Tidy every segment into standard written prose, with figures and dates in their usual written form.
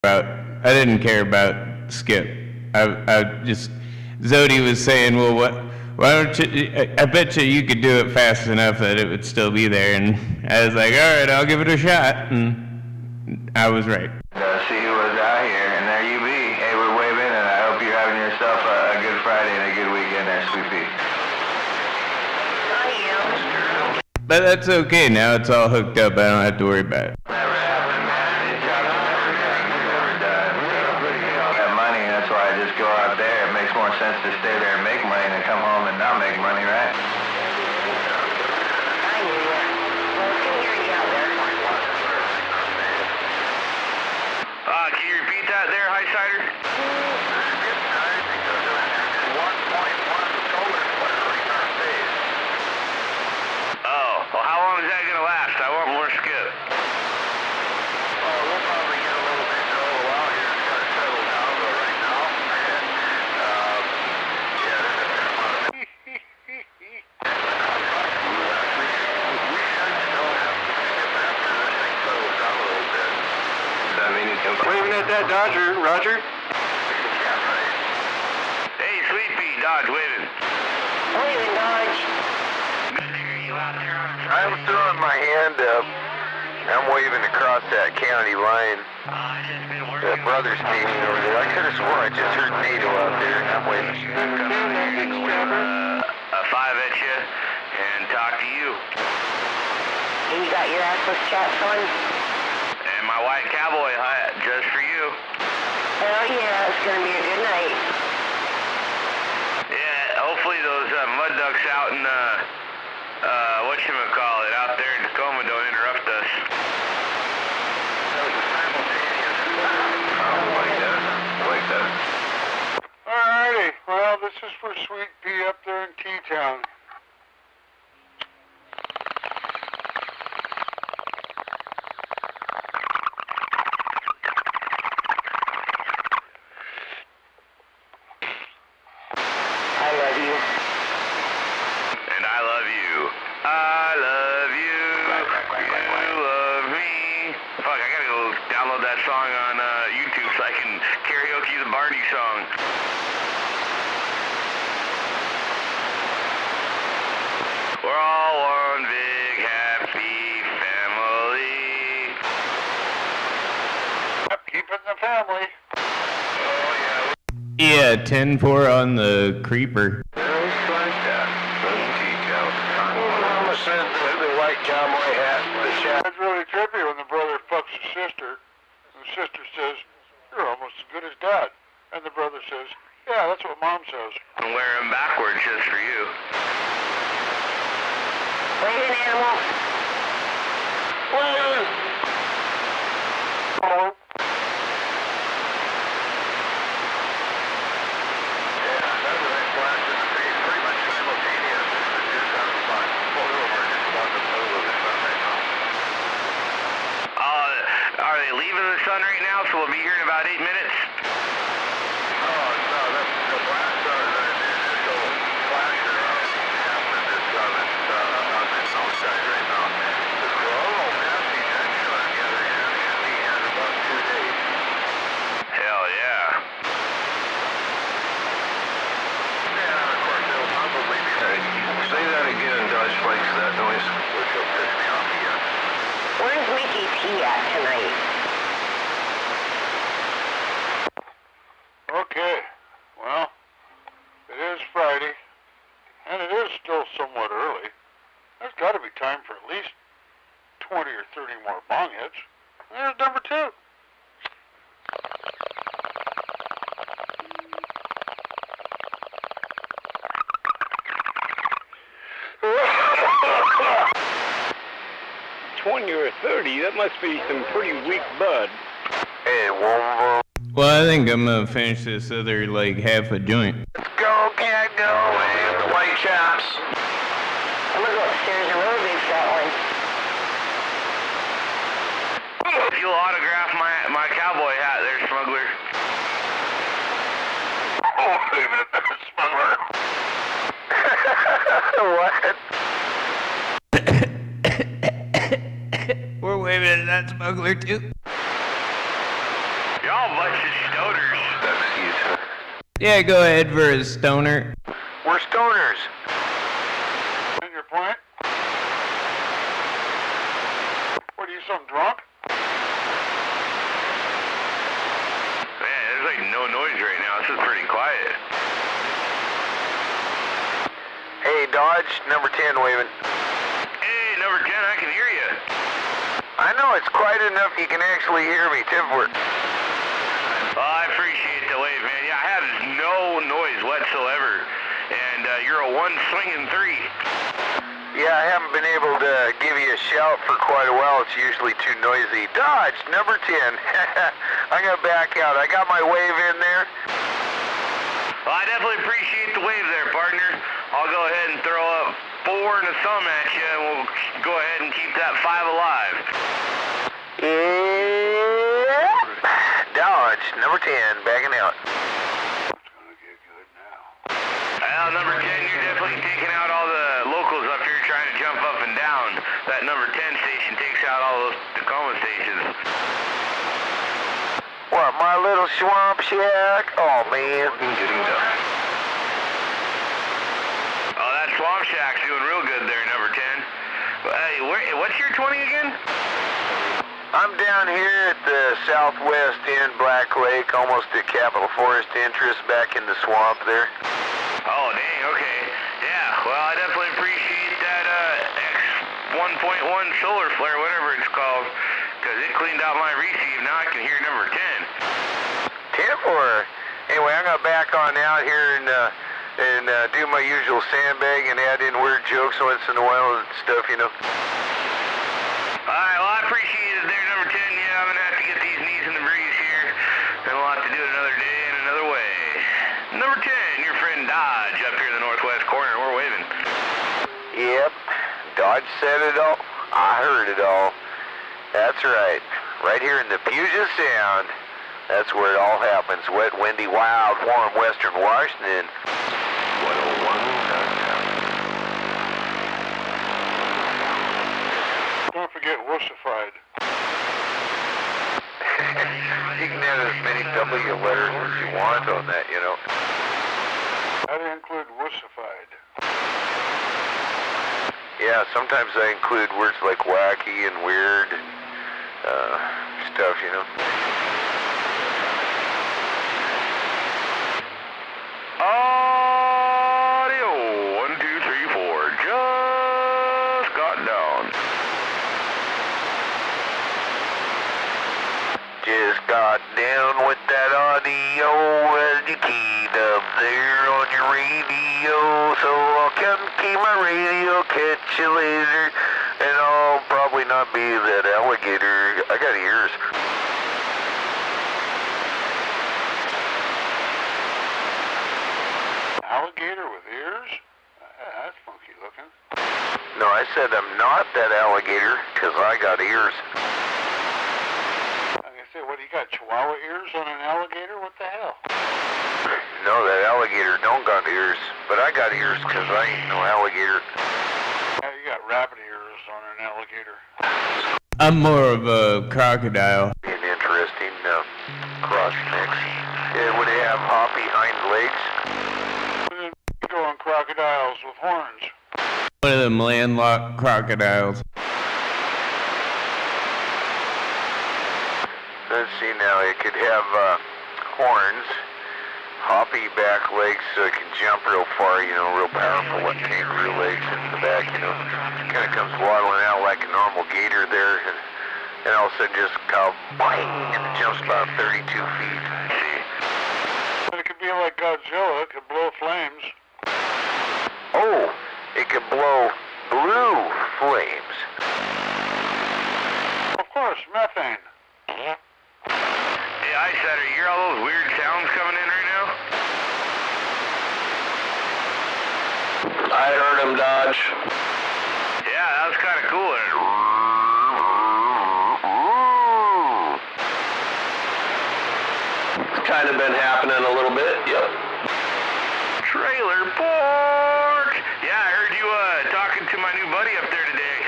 I didn't care about Skip. I just Zodi was saying, well, why don't you? I bet you could do it fast enough that it would still be there. And I was like, all right, I'll give it a shot. And I was right. See who was out here, and there you be. Hey, we're waving, and I hope you're having yourself a good Friday and a good weekend there, Sweet Pea. But that's okay. Now it's all hooked up. I don't have to worry about it. Never happened, man. These jobs are never done. Never done. That money, that's why I just go out there. It makes more sense to stay there and make money than come home and not make money, right? Can you repeat that there, High Cider? 1.1 solar flare return phase. Oh, well, how long is that going to last? I want more Skip. We'll probably get a little bit for a little while here. It's got to settle down right now. And, yeah, there's a fair amount of... We should still have some Skip after this thing settles down a little bit. Does that mean you can... Waving at that Dodger, Roger? Yeah, right. Hey, Sweet Pea, Dodge, waving. Waving, Dodge. Good to hear you out there on I'm throwing my hand up. I'm waving across that county line. That brothers meeting over there. I could have sworn I just heard NATO out there, and I'm waving. A 5 at you and talk to you. And you got your assless chaps on? And my white cowboy hat just for you. Hell yeah, it's gonna be a good night. Yeah, hopefully those mud ducks out in whatchamacallit out there in Tacoma don't interrupt us. That was a simultaneous. Like that. Alrighty, well, this is for Sweet Pea up there in T-Town. I love you. And I love you. I love you. You love me. Fuck, I gotta go download that song on YouTube so I can karaoke the Barney song. We're all one big happy family. Yep, keep it in the family. Oh, yeah. Yeah, 10-4 on the creeper. Mama said the white cowboy hat, the shadow. It's really trippy when the brother fucks the sister. And the sister says, "You're almost as good as Dad." And the brother says, "Yeah, that's what Mom says." I'm wearing them backwards just for you. Waving, animal. Waving. Oh. Are they leaving the sun right now, so we'll be here in about 8 minutes? Oh, no, that's the blast, the initial flasher happened this on this outside right now. The coronal mass ejection, on the other hand, should be here in about 2 days. Hell yeah. Yeah, of course, it'll probably be... Say that again, Dodge Flakes, that noise. Which will piss me off again. Where's Mickey T at tonight? Okay, well, it is Friday, and it is still somewhat early. There's got to be time for at least 20 or 30 more bong hits. There's number 2. Or 30, that must be some pretty weak bud. Hey, whoa. Well, I think I'm gonna finish this other like half a joint. Go, cat, go. Wave the white chaps. I'm gonna go upstairs and roll a big fat one. If you'll autograph my cowboy hat there, smuggler. Oh, leave it there, smuggler. What? We're waving at that smuggler too. Y'all all a bunch of stoners. Yeah, go ahead for a stoner. We're stoners. And your point? What are you, some drunk? Man, there's like no noise right now. This is pretty quiet. Hey, Dodge, number 10 waving. Hey, number 10, I can hear you. I know it's quiet enough you can actually hear me, Tipworth. Well, I appreciate the wave, man. Yeah, I have no noise whatsoever. And you're a one swinging 3. Yeah, I haven't been able to give you a shout for quite a while. It's usually too noisy. Dodge, number 10. I'm going to back out. I got my wave in there. Well, I definitely appreciate the wave there, partner. I'll go ahead and throw up 4 and a thumb at you, and we'll go ahead and keep that 5 alive. Yep. Dodge, number 10, backing out. It's gonna get good now. Well, number 10, you're definitely taking out all the locals up here trying to jump up and down. That number 10 station takes out all those Tacoma stations. What, my little swamp shack? Oh, man. Getting done. Oh, that Swamp Shack's doing real good there, number 10. Hey, what's your 20 again? I'm down here at the southwest end, Black Lake, almost at Capitol Forest entrance, back in the swamp there. Oh, dang, okay. Yeah, well, I definitely appreciate that X1.1 solar flare, whatever it's called, because it cleaned out my receive. Now I can hear number 10. 10 or anyway, I'm gonna back on out here and do my usual sandbag and add in weird jokes once in a while and stuff, you know. Alright, well, I appreciate it there, number 10. Yeah, I'm gonna have to get these knees in the breeze here, and we'll have to do it another day and another way. Number 10, your friend Dodge up here in the northwest corner. We're waving. Yep, Dodge said it all. I heard it all. That's right. Right here in the Puget Sound. That's where it all happens. Wet, windy, wild, warm western Washington. 101. Don't forget wussified. You can add as many W letters as you want on that, you know. I'd include wussified. Yeah, sometimes I include words like wacky and weird stuff, you know. Audio 1, 2, 3, 4. Just got down. Just got down with that audio as you keyed up there on your radio. So I'll come keep my radio, catch you later. And I'll probably not be that alligator. I got ears. Alligator with ears? That's funky looking. No, I said I'm not that alligator, because I got ears. Like I said, what, you got chihuahua ears on an alligator? What the hell? No, that alligator don't got ears, but I got ears because I ain't no alligator. Yeah, you got rabbit ears on an alligator. I'm more of a crocodile. An interesting cross mix. Yeah, would they have hoppy hind legs? Go on crocodiles with horns. One of them landlocked crocodiles. Let's see now, it could have horns, hoppy back legs so it can jump real far, you know, real powerful like kangaroo legs in the back, you know. Kind of comes waddling out like a normal gator there, and all of a sudden just go bang, and it jumps about 32 feet. See? But it could be like Godzilla, it could blow flames. Oh, it could blow blue flames. Of course, methane. Hey, Ice Setter, you hear all those weird sounds coming in right now? I heard him, Dodge. Yeah, that was kind of cool. It's kind of been happening a little bit, yep. Trailer Park! Yeah, I heard you talking to my new buddy up there today.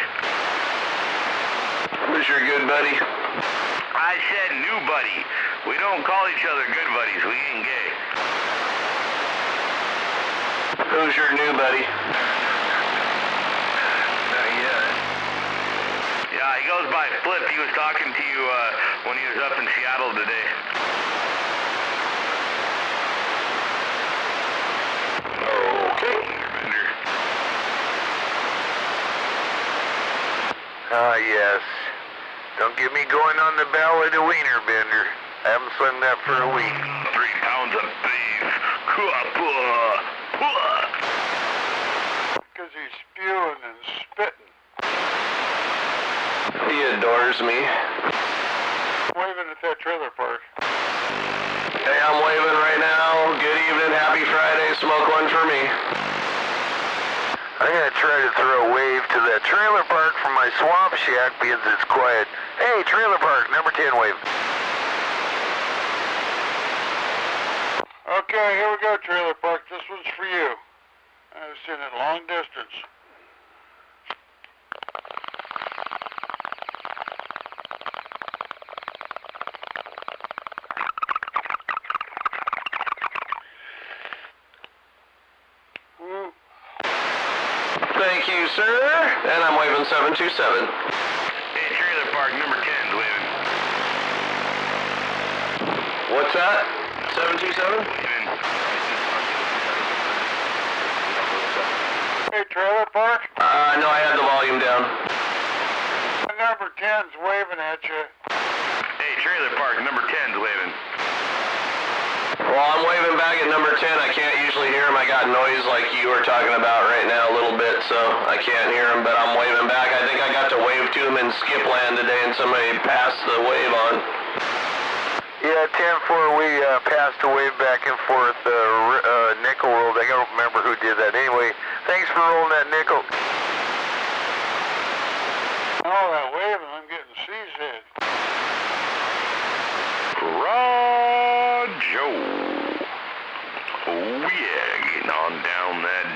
Who's your good buddy? I said new buddy. We don't call each other good buddies. We ain't gay. Who's your new buddy? Not yet. Yeah, he goes by Flip. He was talking to you when he was up in Seattle today. Okay. Ah, yes. Don't get me going on the Ballad of Wiener Bender. I haven't sung that for a week. 3 pounds of beef. Because he's spewing and spitting. He adores me. Waving at that trailer park. Hey, I'm waving right now. Good evening, happy Friday. Smoke one for me. I'm gonna try to throw a wave to that trailer park from my swamp shack because it's quiet. Hey, trailer park, number 10 wave. Okay, here we go, trailer park. This one's for you. I was seen it long distance. Thank you, sir. And I'm waving 727. Hey, trailer park, number 10's waving. What's that? 727? Waving. Hey, trailer park. No, I had the volume down. Number 10's waving at you. Hey, trailer park, number 10's waving. Well, I'm waving back at number 10. I can't usually hear him. I got noise like you were talking about right now a little bit, so I can't hear him, but I'm waving back. I think I got to wave to him in Skip Land today, and somebody passed the wave on. Yeah, 10-4, we passed a wave back and forth. Nickel rolled. I don't remember who did that. Anyway, thanks for rolling that nickel. Oh, that waving, I'm getting seasick. Rojo. Oh yeah, getting on down that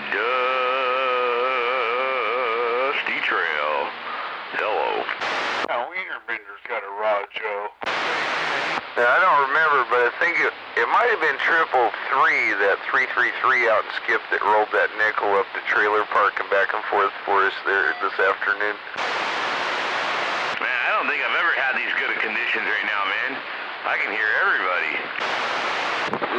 dusty trail. Hello. Now, Wienerbender's got a Rojo. Now, I don't remember, but I think it might have been 333, that 333 out in Skip that rolled that nickel up the trailer park and back and forth for us there this afternoon. Man, I don't think I've ever had these good of conditions right now, man. I can hear everybody.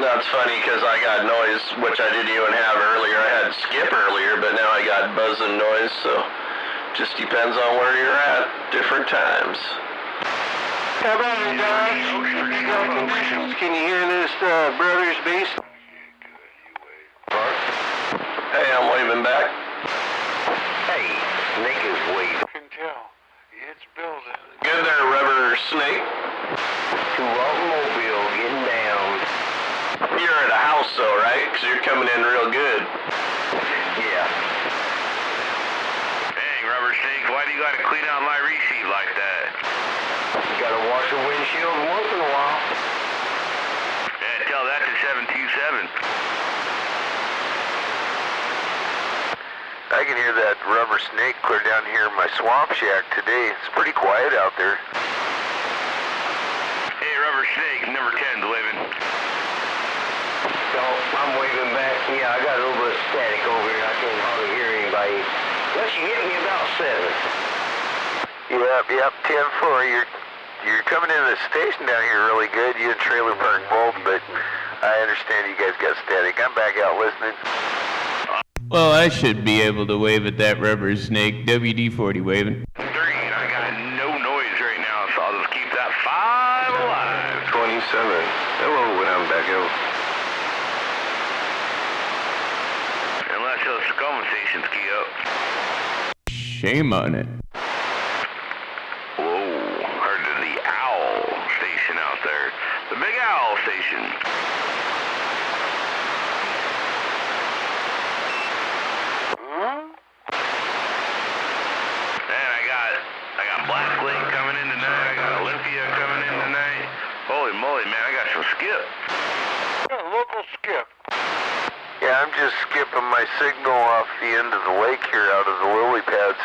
That's funny because I got noise, which I didn't even have earlier. I had Skip earlier, but now I got buzzing noise, so just depends on where you're at, different times. How about it, guys? Can you hear this brother's bass? Hey, I'm waving back. Hey, Snake is waving. I can tell. It's building. Good there, Rubber Snake. To automobile getting down. You're at a house though, right? Because you're coming in real good. Yeah. Dang, Rubber Snake, why do you gotta clean out my receipt like that? You gotta wash the windshield once in a while. Yeah, tell that to 727. I can hear that Rubber Snake clear down here in my swamp shack today. It's pretty quiet out there. Hey, Rubber Snake, number 10's waving. So I'm waving back. Yeah, I got a little bit of static over here. I can't hardly hear anybody. Unless you hit me about 7. Yep, 10-4. You're coming into the station down here really good. You and Trailer Park both, but I understand you guys got static. I'm back out listening. Well, I should be able to wave at that Rubber Snake. WD-40 waving. 3, and I got no noise right now, so I'll just keep that 5 alive. 27. Hello, when I'm back out. Unless those conversations key up. Shame on it. Whoa, heard of the owl station out there. The big owl station. Man, I got Black Lake coming in tonight. I got Olympia coming in tonight. Holy moly, man, I got some Skip. Local Skip. Yeah, I'm just skipping my signal off the end of the lake here out of the lily pads.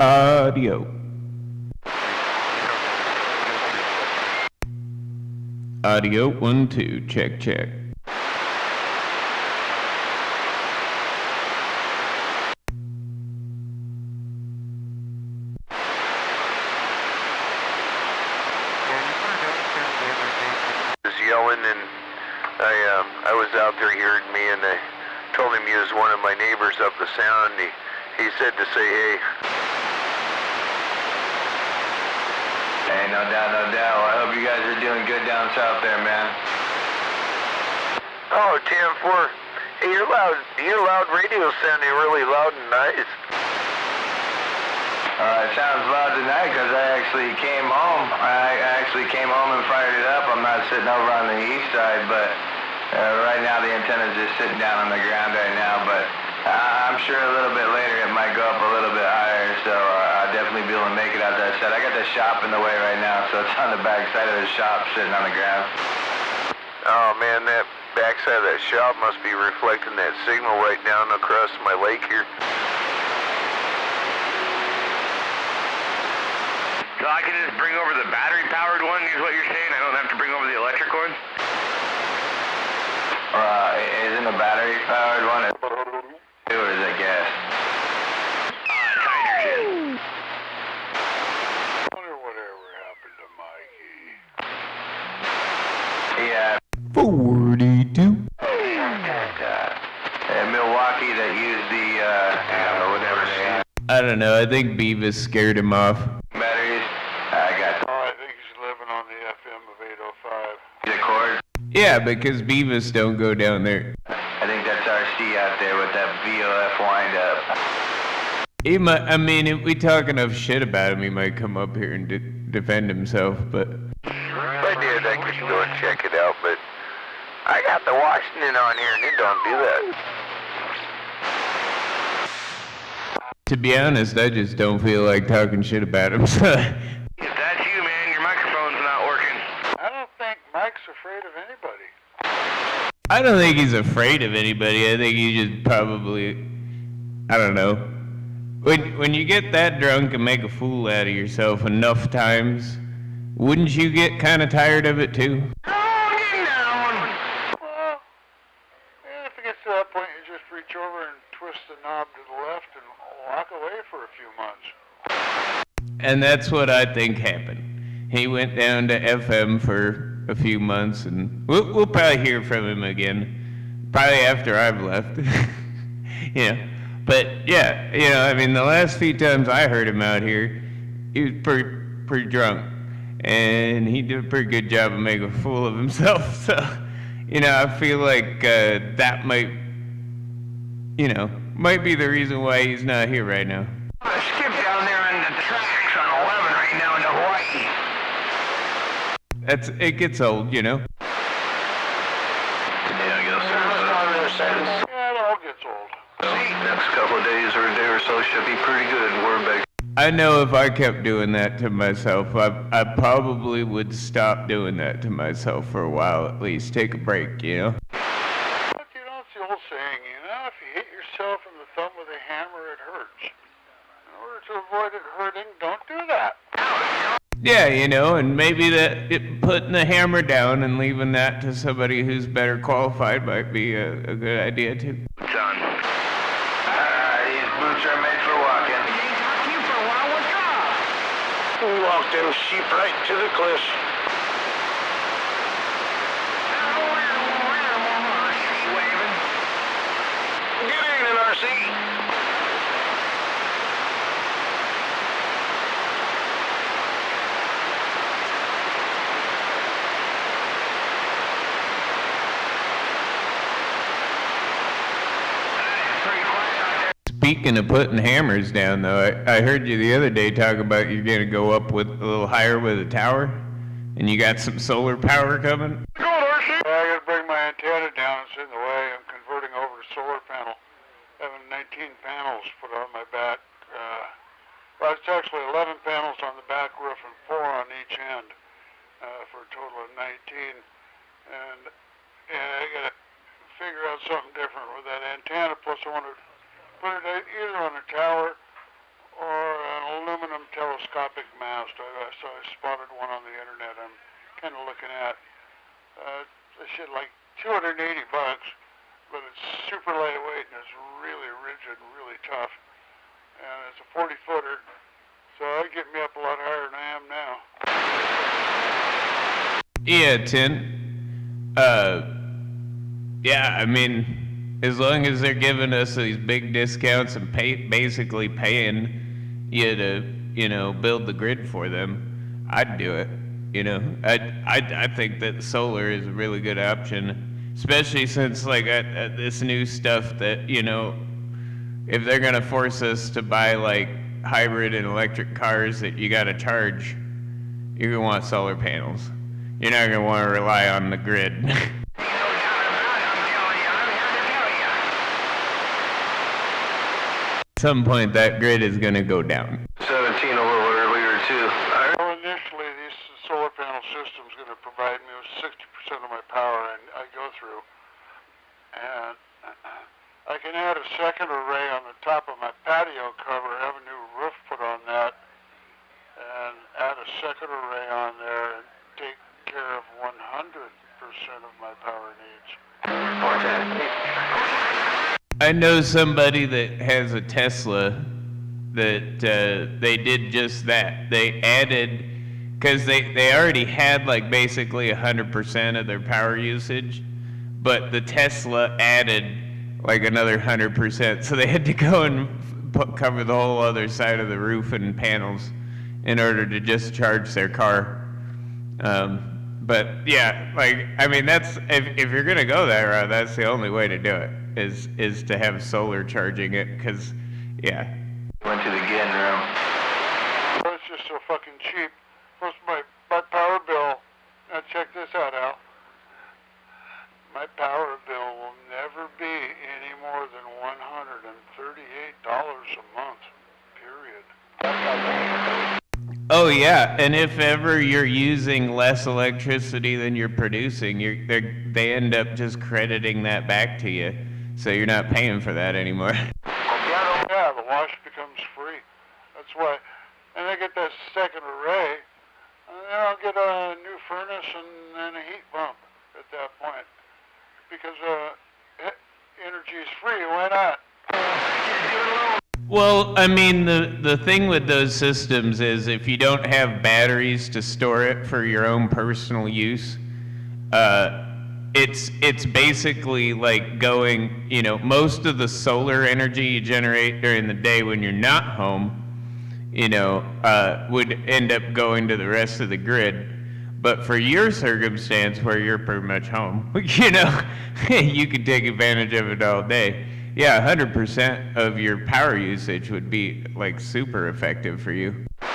Audio. Audio 1 2 check check. Yelling, and I was out there hearing me, and I told him he was one of my neighbors up the sound. He said to say hey. Hey, no doubt, no doubt. I hope you guys are doing good down south there, man. Oh, 10-4. Hey, your loud radio sounding really loud and nice. It sounds loud tonight because I actually came home. I actually came home and fired it up. I'm not sitting over on the east side, but right now the antenna's just sitting down on the ground right now. But I'm sure a little bit later it might go up a little bit higher, so I'll definitely be able to make it out that side. I got the shop in the way right now, so it's on the back side of the shop sitting on the ground. Oh man, that backside of that shop must be reflecting that signal right down across my lake here. So I can just bring over the battery-powered one, is what you're saying? I don't have to bring over the electric one? Isn't a battery-powered one, or is it gas? It's hydrogen. Wonder whatever happened to Mikey. Yeah. 42. Milwaukee that used the, whatever they I don't know. I think Beavis scared him off. batteries. I got Oh, I think he's living on the FM of 805. the cord. Yeah, because Beavis don't go down there. I think that's RC out there with that VOF wind-up. He might, I mean, if we talk enough shit about him, he might come up here and defend himself, but... If I did, I could go and check it out, but I got the Washington on here and it don't do that. To be honest, I just don't feel like talking shit about him, so... If that's you, man, your microphone's not working. I don't think Mike's afraid of anybody. I don't think he's afraid of anybody. I think he just probably... I don't know. When you get that drunk and make a fool out of yourself enough times, wouldn't you get kind of tired of it too? Well, if it gets to that point, you just reach over and twist the knob to the left and walk away for a few months. And that's what I think happened. He went down to FM for a few months, and we'll probably hear from him again, probably after I've left. Yeah. But yeah, you know, I mean, the last few times I heard him out here, he was pretty drunk, and he did a pretty good job of making a fool of himself. So, you know, I feel like that might, you know, might be the reason why he's not here right now. I skipped down there on the tracks on 11 right now into Hawaii. It gets old, you know. Yeah, I guess so. Yeah, it all gets old. Next couple of days or a day or so should be pretty good. We're back. I know if I kept doing that to myself, I probably would stop doing that to myself for a while at least. Take a break, you know? But you know, it's the old saying, you know, if you hit yourself in the thumb with a hammer, it hurts. In order to avoid it hurting, don't do that. Yeah, you know, and maybe putting the hammer down and leaving that to somebody who's better qualified might be a good idea too. Son. These boots are made for walking. We walked them sheep right to the cliff. Good evening, RC. Speaking of putting hammers down, though, I heard you the other day talk about you're going to go up with a little higher with a tower, and you got some solar power coming. Go, RC. I gotta bring my antenna down. It's in the way. I'm converting over to solar panel. Having 19 panels put on my back. Well, it's actually 11 panels on the back roof and 4 on each end for a total of 19. And yeah, I gotta figure out something different with that antenna. Plus, I want to put it either on a tower or an aluminum telescopic mast. So I spotted one on the internet. I'm kind of looking at. They said like $280, but it's super lightweight and it's really rigid and really tough. And it's a 40-footer, so it'd get me up a lot higher than I am now. Yeah, Tint. Yeah, I mean, as long as they're giving us these big discounts and basically paying you to, you know, build the grid for them, I'd do it. You know, I think that solar is a really good option, especially since like this new stuff that, you know, if they're gonna force us to buy like hybrid and electric cars that you gotta charge, you're gonna want solar panels. You're not gonna want to rely on the grid. At some point, that grid is gonna go down. 17 a little earlier too. Well, initially, these solar panel systems going to provide me with 60% of my power I go through, and I can add a second array on the top of my patio cover, have a new roof put on that, and add a second array on there and take care of 100% of my power needs. I know somebody that has a Tesla that they did just that. They added, because they already had like basically 100% of their power usage, but the Tesla added like another 100%. So they had to go and cover the whole other side of the roof and panels in order to just charge their car. But yeah, like, I mean, that's, if you're gonna go that route, that's the only way to do it, is to have solar charging it, because, yeah. Went to the GIN room. Well, it's just so fucking cheap. Plus my power bill, now check this out, Al. My power bill will never be any more than $138 a month, period. Oh yeah, and if ever you're using less electricity than you're producing, they end up just crediting that back to you, so you're not paying for that anymore. Yeah, the wash becomes free. That's why, and I get that second array, and then I'll get a new furnace and then a heat pump at that point, because energy is free. Why not? Well, I mean, the thing with those systems is if you don't have batteries to store it for your own personal use, it's basically like going, you know, most of the solar energy you generate during the day when you're not home, you know, would end up going to the rest of the grid. But for your circumstance where you're pretty much home, you know, you could take advantage of it all day. Yeah, 100% of your power usage would be like super effective for you. Well,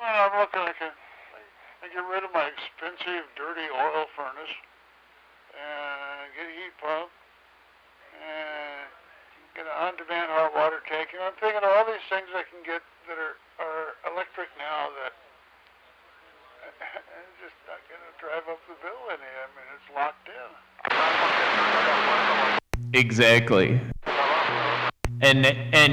I'm looking, I get rid of my expensive, dirty oil furnace, and get a heat pump, and get an on-demand hot water tank. And I'm thinking of all these things I can get that are electric now that it's just not going to drive up the bill any. I mean, it's locked in. Exactly. And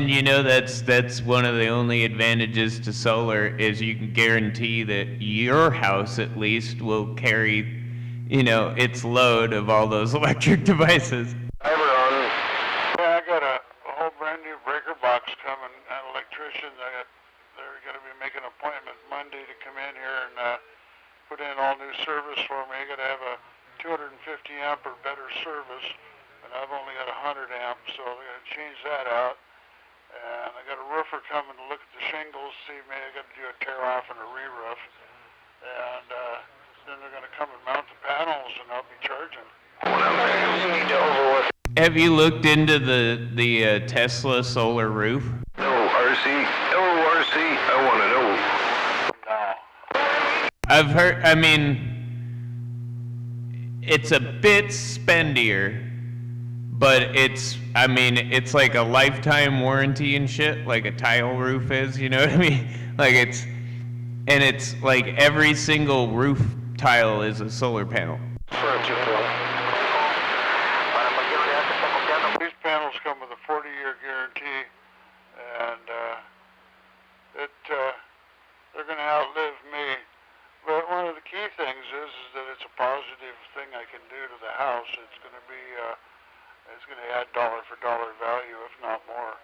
you know, that's one of the only advantages to solar is you can guarantee that your house at least will carry, you know, its load of all those electric devices. Yeah, I got a whole brand new breaker box coming. An electrician, they're going to be making an appointment Monday to come in here and put in all new service for me. I got to have a 250 amp or better service. And I've only got 100 amps, so they're going to change that out. And I got a roofer coming to look at the shingles, see maybe I got to do a tear off and a re-roof. And then they're going to come and mount the panels, and I'll be charging. Have you looked into the Tesla solar roof? No, RC. Oh, RC. I want to know. No. I've heard, I mean, it's a bit spendier. But it's like a lifetime warranty and shit, like a tile roof is, you know what I mean? Like it's like every single roof tile is a solar panel. These panels come with a 40-year guarantee, and going to be it's going to add dollar for dollar value, if not more.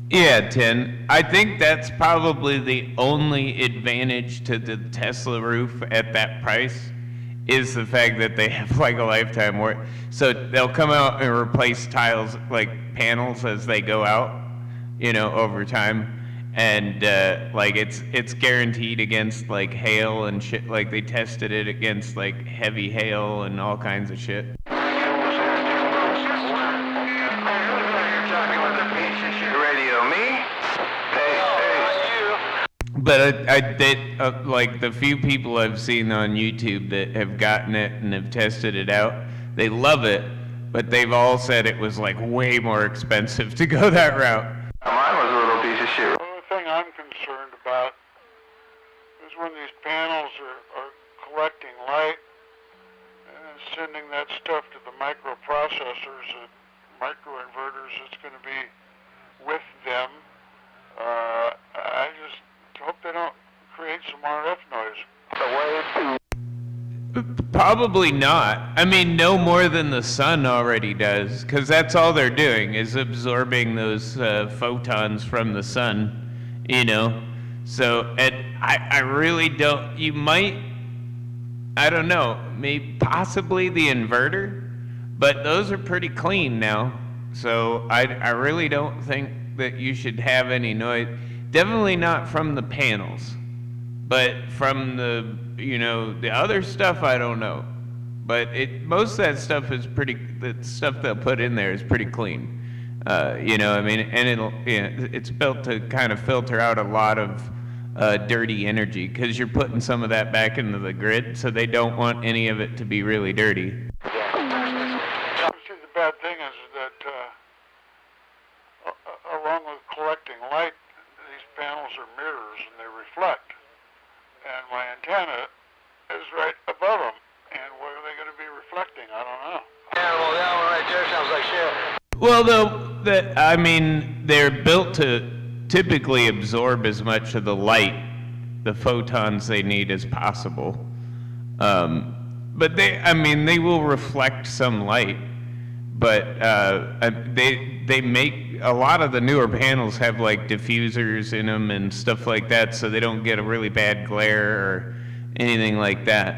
Yeah, Tin. I think that's probably the only advantage to the Tesla roof at that price is the fact that they have like a lifetime warranty. So they'll come out and replace tiles, like panels, as they go out, over time. And like it's guaranteed against like hail and shit. Like they tested it against like heavy hail and all kinds of shit. Radio, me? But I did like the few people I've seen on YouTube that have gotten it and have tested it out. They love it, but they've all said it was like way more expensive to go that route. Mine was a little piece of shit. The thing I'm concerned about is when these panels are collecting light and sending that stuff to the microprocessors and microinverters that's going to be with them. I just hope they don't create some RF noise. Probably not. I mean, no more than the sun already does, because that's all they're doing is absorbing those photons from the sun, So, and I really don't. You might, I don't know, maybe possibly the inverter, but those are pretty clean now. So I really don't think that you should have any noise. Definitely not from the panels, but from the the other stuff I don't know. But most of that stuff is the stuff they'll put in there is pretty clean. And it's built to kind of filter out a lot of dirty energy because you're putting some of that back into the grid, so they don't want any of it to be really dirty. See, the bad thing is that along with collecting light, these panels are mirrors and they reflect. And my antenna is right above them. And what are they going to be reflecting? I don't know. Yeah, well, that one right there sounds like shit. Well, they're built to typically absorb as much of the light, the photons they need as possible. But they will reflect some light. But they make a lot of the newer panels have like diffusers in them and stuff like that, so they don't get a really bad glare or anything like that.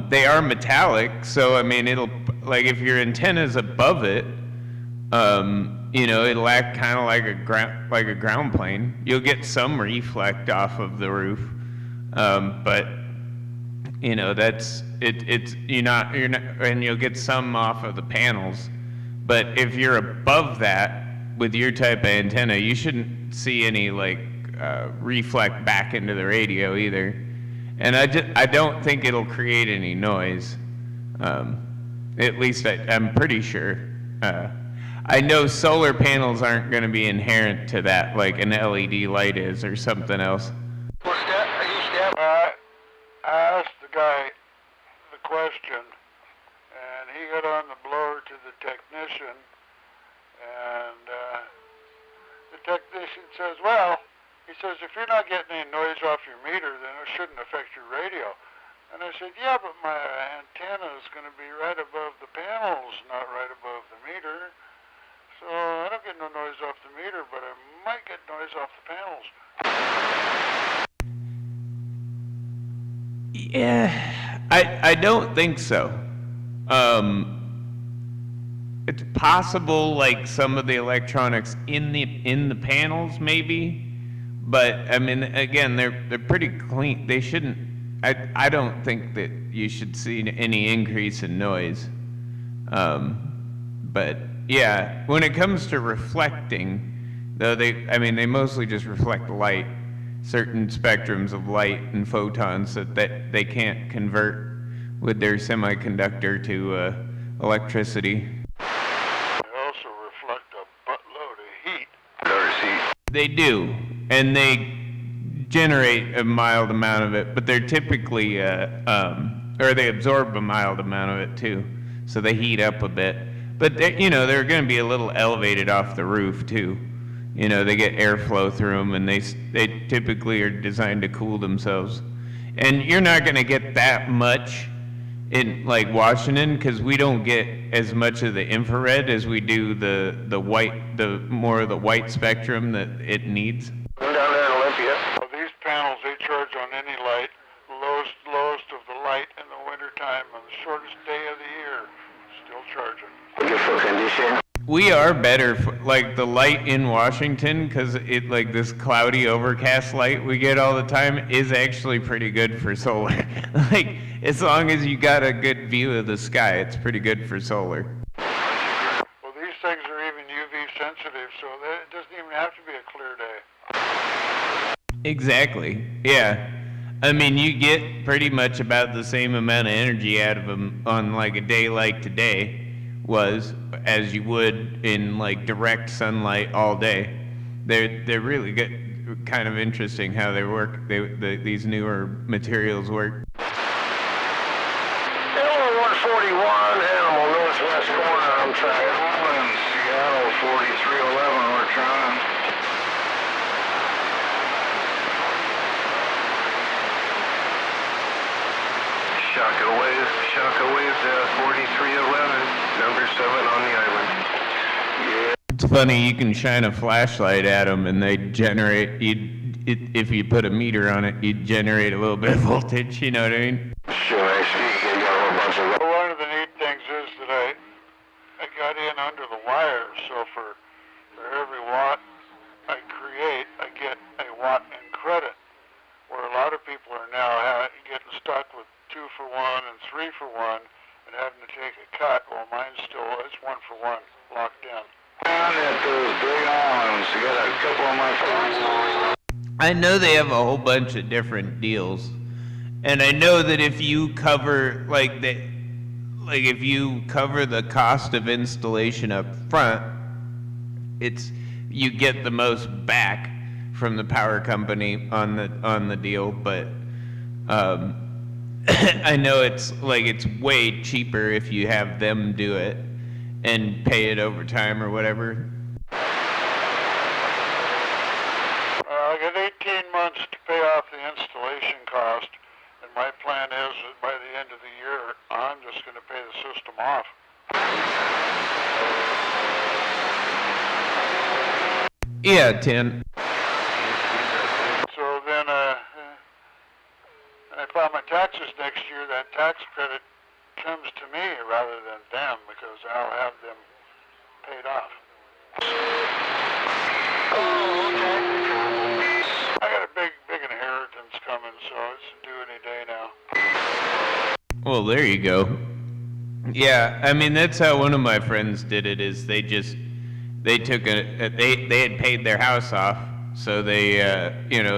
They are metallic, so it'll like if your antenna's above it, it'll act kind of like a ground plane. You'll get some reflect off of the roof, but that's it. You're not, and you'll get some off of the panels. But if you're above that with your type of antenna, you shouldn't see any reflect back into the radio either. And I don't think it'll create any noise. At least I'm pretty sure. I know solar panels aren't going to be inherent to that, like an LED light is or something else. What's that? Are you step? I asked the guy the question, and he got on the blower to the technician, and the technician says, well, he says, if you're not getting any noise off your meter, then it shouldn't affect your radio. And I said, yeah, but my antenna is going to be right above the panels, not right above the meter. So I don't get no noise off the meter, but I might get noise off the panels. Yeah, I don't think so. It's possible, like some of the electronics in the panels, maybe. But again, they're pretty clean. They shouldn't. I don't think that you should see any increase in noise. But yeah, when it comes to reflecting, though, they mostly just reflect light, certain spectrums of light and photons that they can't convert with their semiconductor to electricity. They also reflect a buttload of heat. They do, and they generate a mild amount of it, but they're typically, or they absorb a mild amount of it too, so they heat up a bit. But they're going to be a little elevated off the roof too. They get airflow through them, and they typically are designed to cool themselves. And you're not going to get that much in like Washington, because we don't get as much of the infrared as we do the white, the more of the white spectrum that it needs. I'm down there in Olympia. Well, these panels, they charge on any light, lowest of the light in the wintertime on the shortest day of the year, still charging. Good for condition. We are better for, like the light in Washington, because it like this cloudy overcast light we get all the time is actually pretty good for solar. Like as long as you got a good view of the sky, it's pretty good for solar. Well, these things are even UV sensitive, so that it doesn't even have to be a clear day. Exactly. Yeah. I mean, you get pretty much about the same amount of energy out of them on like a day like today was as you would in like direct sunlight all day. They're really good, kind of interesting how they work. These newer materials work. Animal 141, Animal northwest corner, I'm trying. In Seattle, 4311, we're trying. Shockwave, 4311, number 7 on the island. Yeah. It's funny, you can shine a flashlight at them and they generate, if you put a meter on it, you'd generate a little bit of voltage, you know what I mean? Sure, actually, you can get a whole bunch of... Well, one of the neat things is that I got in under the wire, so for every watt I create, I get a watt in credit, where a lot of people are now getting stuck with 2 for 1 and 3 for 1 and having to take a cut. Well, mine's still, it's 1 for 1 locked in. Down at those big islands, you got a couple of my friends. I know they have a whole bunch of different deals, and I know that if you cover if you cover the cost of installation up front, you get the most back from the power company on the deal, but I know it's way cheaper if you have them do it and pay it over time or whatever. I got 18 months to pay off the installation cost, and my plan is that by the end of the year, I'm just going to pay the system off. Yeah, 10. So then, when I file my taxes next year, that tax credit comes to me rather than them, because I'll have them paid off. Oh, okay. I got a big inheritance coming, so it's due any day now. Well, there you go. Yeah, I mean that's how one of my friends did it. Is they took they had paid their house off, so they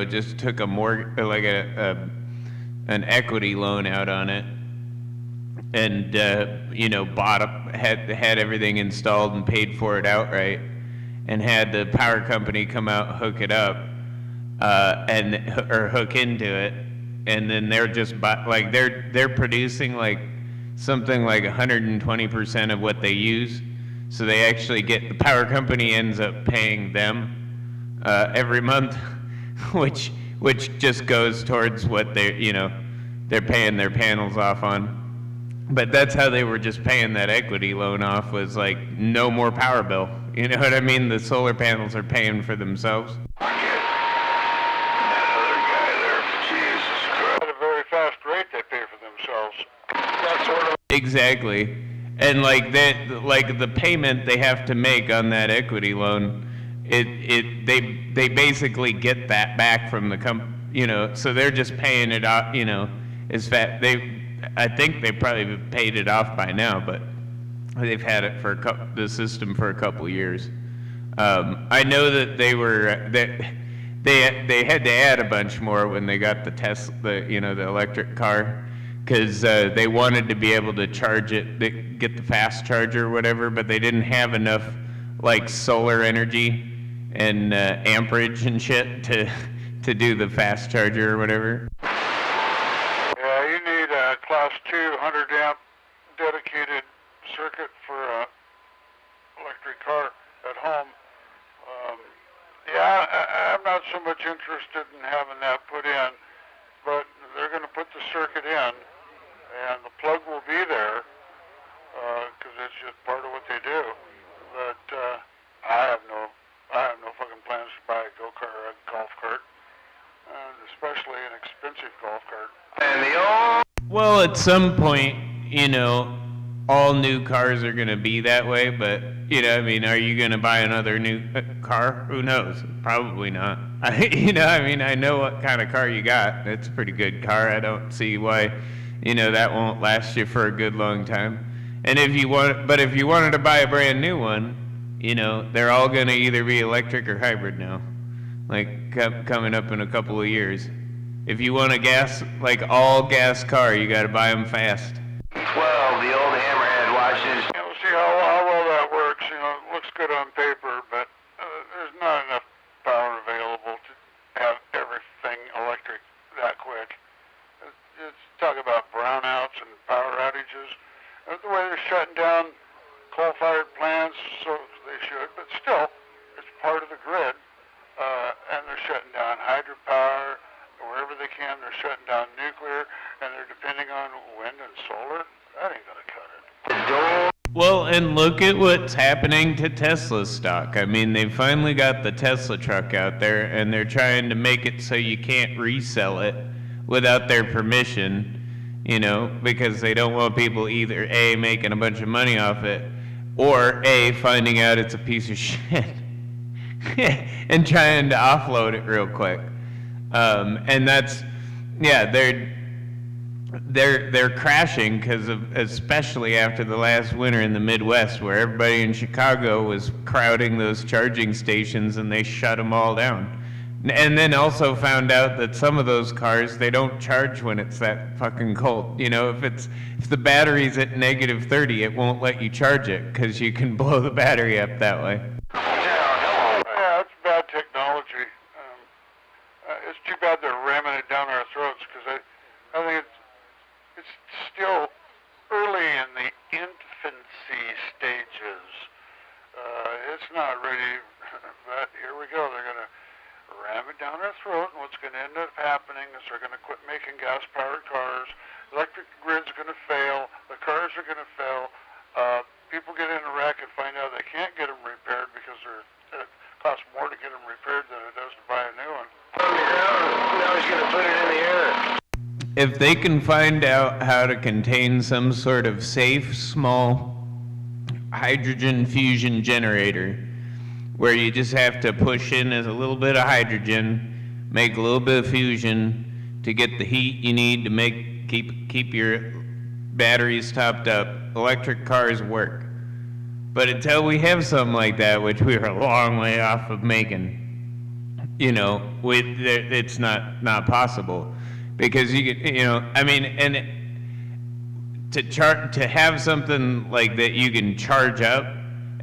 just took an equity loan out on it, and had everything installed and paid for it outright, and had the power company come out, hook it up, or hook into it, and then they're just they're producing like something like 120% of what they use, so they actually the power company ends up paying them every month, which just goes towards what they're paying their panels off on. But that's how they were just paying that equity loan off, was like no more power bill. You know what I mean? The solar panels are paying for themselves. That other guy there, Jesus Christ. At a very fast rate, they pay for themselves. That's sort of... Exactly. And the payment they have to make on that equity loan, they basically get that back from the so they're just paying it off, I think they probably paid it off by now, but they've had it for the system for a couple years. I know that they had to add a bunch more when they got the the electric car, because they wanted to be able to charge it, get the fast charger or whatever, but they didn't have enough solar energy and amperage and shit to do the fast charger or whatever. Yeah, you need a class 2 100 amp dedicated circuit for a electric car at home. I'm not so much interested in having that put in, but they're going to put the circuit in, and and the plug will be there, because it's just part of what they do. But I have no fucking plans to buy a go-kart or a golf cart, and especially an expensive golf cart. And the old... Well, at some point, all new cars are going to be that way, but, I mean, are you going to buy another new car? Who knows? Probably not. I know what kind of car you got. It's a pretty good car. I don't see why, that won't last you for a good long time. And if you wanted to buy a brand new one, they're all going to either be electric or hybrid now, like coming up in a couple of years. If you want a all gas car, you got to buy them fast. 12, the old hammerhead watches. We'll see how well that works. It looks good on paper, but there's not enough power available to have everything electric that quick. It's talk about brownouts and power outages. The way they're shutting down coal-fired plants, so they should, but still, it's part of the grid. And they're shutting down hydropower. Wherever they can, they're shutting down nuclear, and they're depending on wind and solar. That ain't gonna cut it. Well, and look at what's happening to Tesla stock. I mean, they finally got the Tesla truck out there, and they're trying to make it so you can't resell it without their permission, because they don't want people either A, making a bunch of money off it, or A, finding out it's a piece of shit and trying to offload it real quick. And that's, they're crashing because of, especially after the last winter in the Midwest, where everybody in Chicago was crowding those charging stations and they shut them all down. And then also found out that some of those cars, they don't charge when it's that fucking cold. If the battery's at -30, it won't let you charge it because you can blow the battery up that way. Yeah, it's bad technology. It's too bad they're ramming it down our throats, because I think it's still early in the infancy stages. It's not ready, but here we go. They're going to ram it down our throat, and what's going to end up happening is they're going to quit making gas-powered cars. Electric grid's going to fail. The cars are going to fail. People get in a wreck and find out they can't get them repaired because it costs more to get them repaired than it does to buy a new one. On the ground. Now he's going to put it in the air. If they can find out how to contain some sort of safe, small hydrogen fusion generator, where you just have to push in as a little bit of hydrogen, make a little bit of fusion to get the heat you need to keep your batteries topped up, electric cars work. But until we have something like that, which we are a long way off of making, it's not possible, because to have something like that you can charge up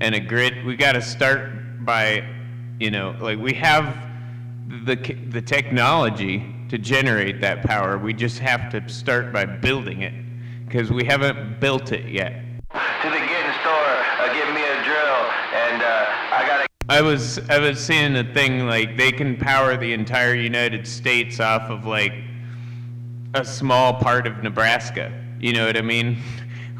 and a grid, we got to start by, we have the technology to generate that power. We just have to start by building it, because we haven't built it yet. To the getting store, give me a drill, and I gotta... I was seeing a thing they can power the entire United States off of a small part of Nebraska. You know what I mean?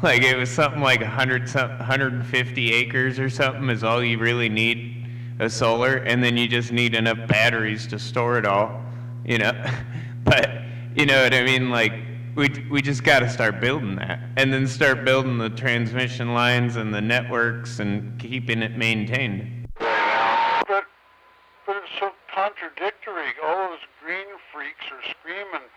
It was something like 150 acres or something is all you really need of solar, and then you just need enough batteries to store it all. But you know what I mean? We just got to start building that, and then start building the transmission lines and the networks and keeping it maintained. But it's so contradictory. All those green freaks are screaming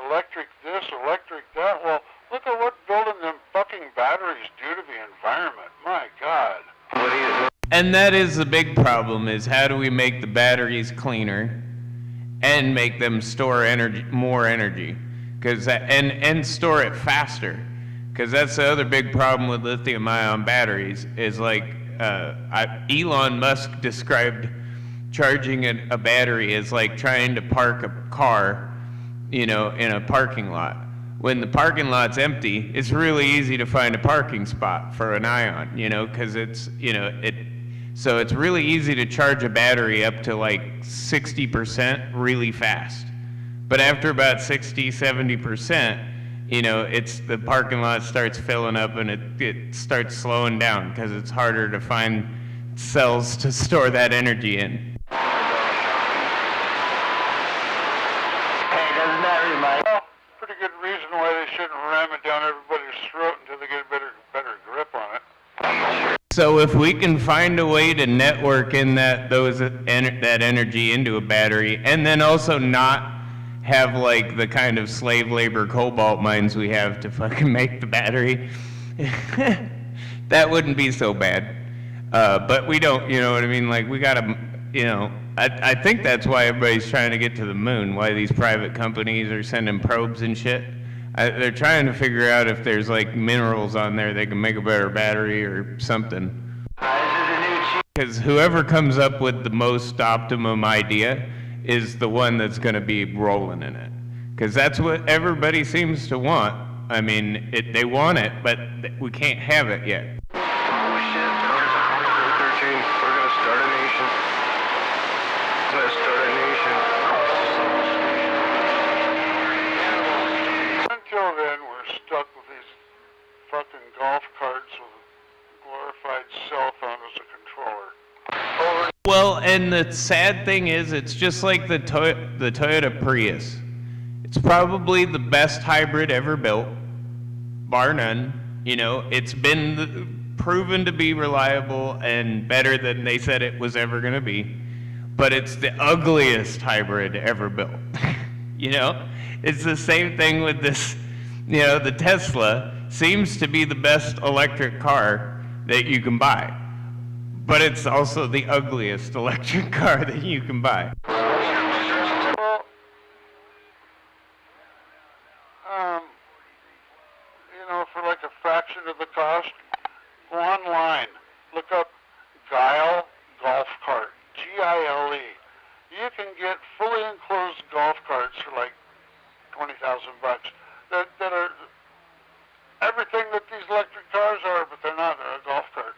electric this, electric that. Well, look at what building them fucking batteries do to the environment. My God. And that is the big problem, is how do we make the batteries cleaner and make them store more energy? And store it faster. Because that's the other big problem with lithium-ion batteries, is Elon Musk described charging a battery as trying to park a car, in a parking lot. When the parking lot's empty, it's really easy to find a parking spot for an ion, because so it's really easy to charge a battery up to 60% really fast. But after about 60, 70%, you know, it's the parking lot starts filling up and it starts slowing down because it's harder to find cells to store that energy in. Hey, doesn't that remind? Well, pretty good reason why they shouldn't ram it down everybody's throat until they get a better grip on it. So if we can find a way to network in that energy into a battery, and then also not have like the kind of slave labor cobalt mines we have to fucking make the battery, that wouldn't be so bad. But we don't, you know what I mean? Like we gotta, you know, I think that's why everybody's trying to get to the moon, why these private companies are sending probes and shit. They're trying to figure out if there's like minerals on there that can make a better battery or something. Because whoever comes up with the most optimum idea is the one that's going to be rolling in it. Because that's what everybody seems to want. I mean, they want it, but we can't have it yet. Oh shit, there's 13. We're gonna start a nation. Until then, we're stuck with these fucking golf carts with a glorified cell phone as a controller. Well, and the sad thing is, it's just like the Toyota Prius. It's probably the best hybrid ever built, bar none. You know, it's been proven to be reliable and better than they said it was ever going to be. But it's the ugliest hybrid ever built. You know, it's the same thing with this. You know, the Tesla seems to be the best electric car that you can buy. But it's also the ugliest electric car that you can buy. Well, you know, for like a fraction of the cost, go online, look up Guile Golf Cart, Gile. You can get fully enclosed golf carts for like $20,000 that are everything that these electric cars are, but they're not. They're a golf cart.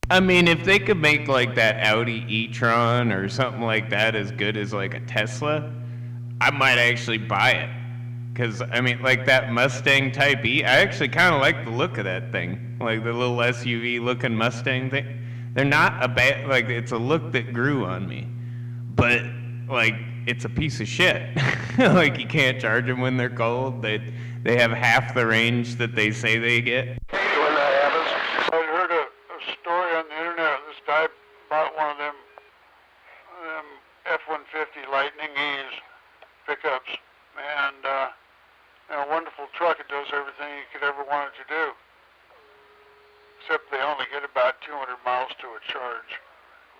I mean, if they could make like that Audi e-tron or something like that as good as like a Tesla, I might actually buy it. Because, I mean, like that Mustang Type E, I actually kind of like the look of that thing. Like the little SUV looking Mustang thing. They're not a bad, like it's a look that grew on me. But, like, it's a piece of shit. Like you can't charge them when they're cold. They have half the range that they say they get. When that happens, I heard a story on the internet. This guy bought one of them F-150 Lightning E's pickups, and a wonderful truck. It does everything you could ever want it to do, except they only get about 200 miles to a charge,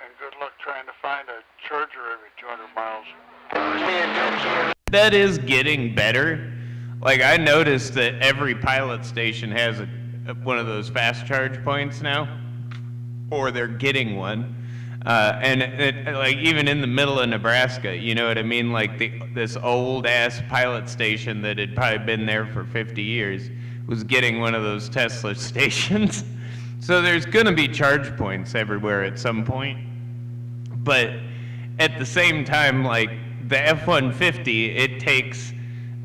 and good luck trying to find a charger every 200 miles. That is getting better. Like I noticed that every pilot station has one of those fast charge points now, or they're getting one. And like even in the middle of Nebraska, you know what I mean? Like this old ass pilot station that had probably been there for 50 years was getting one of those Tesla stations. So there's gonna be charge points everywhere at some point. But at the same time, like the F-150, it takes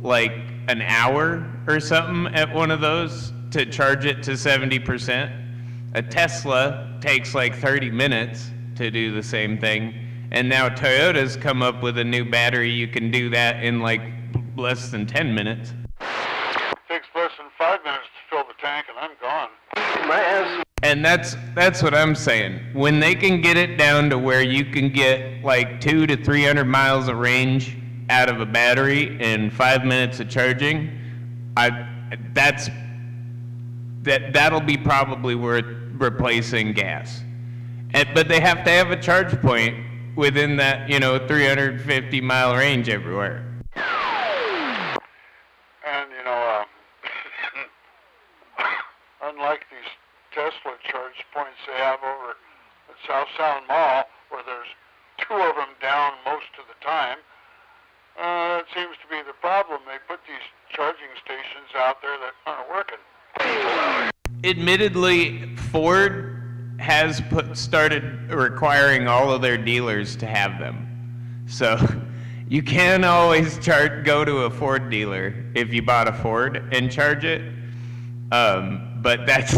like an hour or something at one of those to charge it to 70%. A Tesla takes like 30 minutes to do the same thing. And now Toyota's come up with a new battery. You can do that in like less than 10 minutes. It takes less than 5 minutes to fill the tank, and I'm gone. And that's what I'm saying. When they can get it down to where you can get like 200 to 300 miles of range out of a battery in 5 minutes of charging, that'll be probably worth replacing gas. But they have to have a charge point within that, 350 mile range everywhere. And, unlike these Tesla charge points they have over at South Sound Mall, where there's 2 of them down most of the time, it seems to be the problem. They put these charging stations out there that aren't working. Admittedly, Ford has started requiring all of their dealers to have them. So, You can always go to a Ford dealer if you bought a Ford and charge it. But that's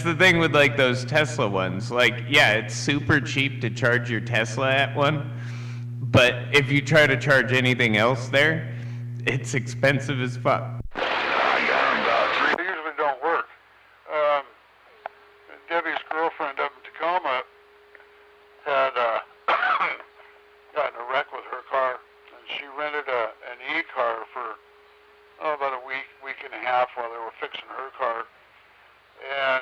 the thing with like those Tesla ones. Like, yeah, it's super cheap to charge your Tesla at one, but if you try to charge anything else there, it's expensive as fuck. They usually don't work. Debbie's girlfriend up in Tacoma had gotten a wreck with her car, and she rented an e-car for about a week and a half while they were fixing her car. And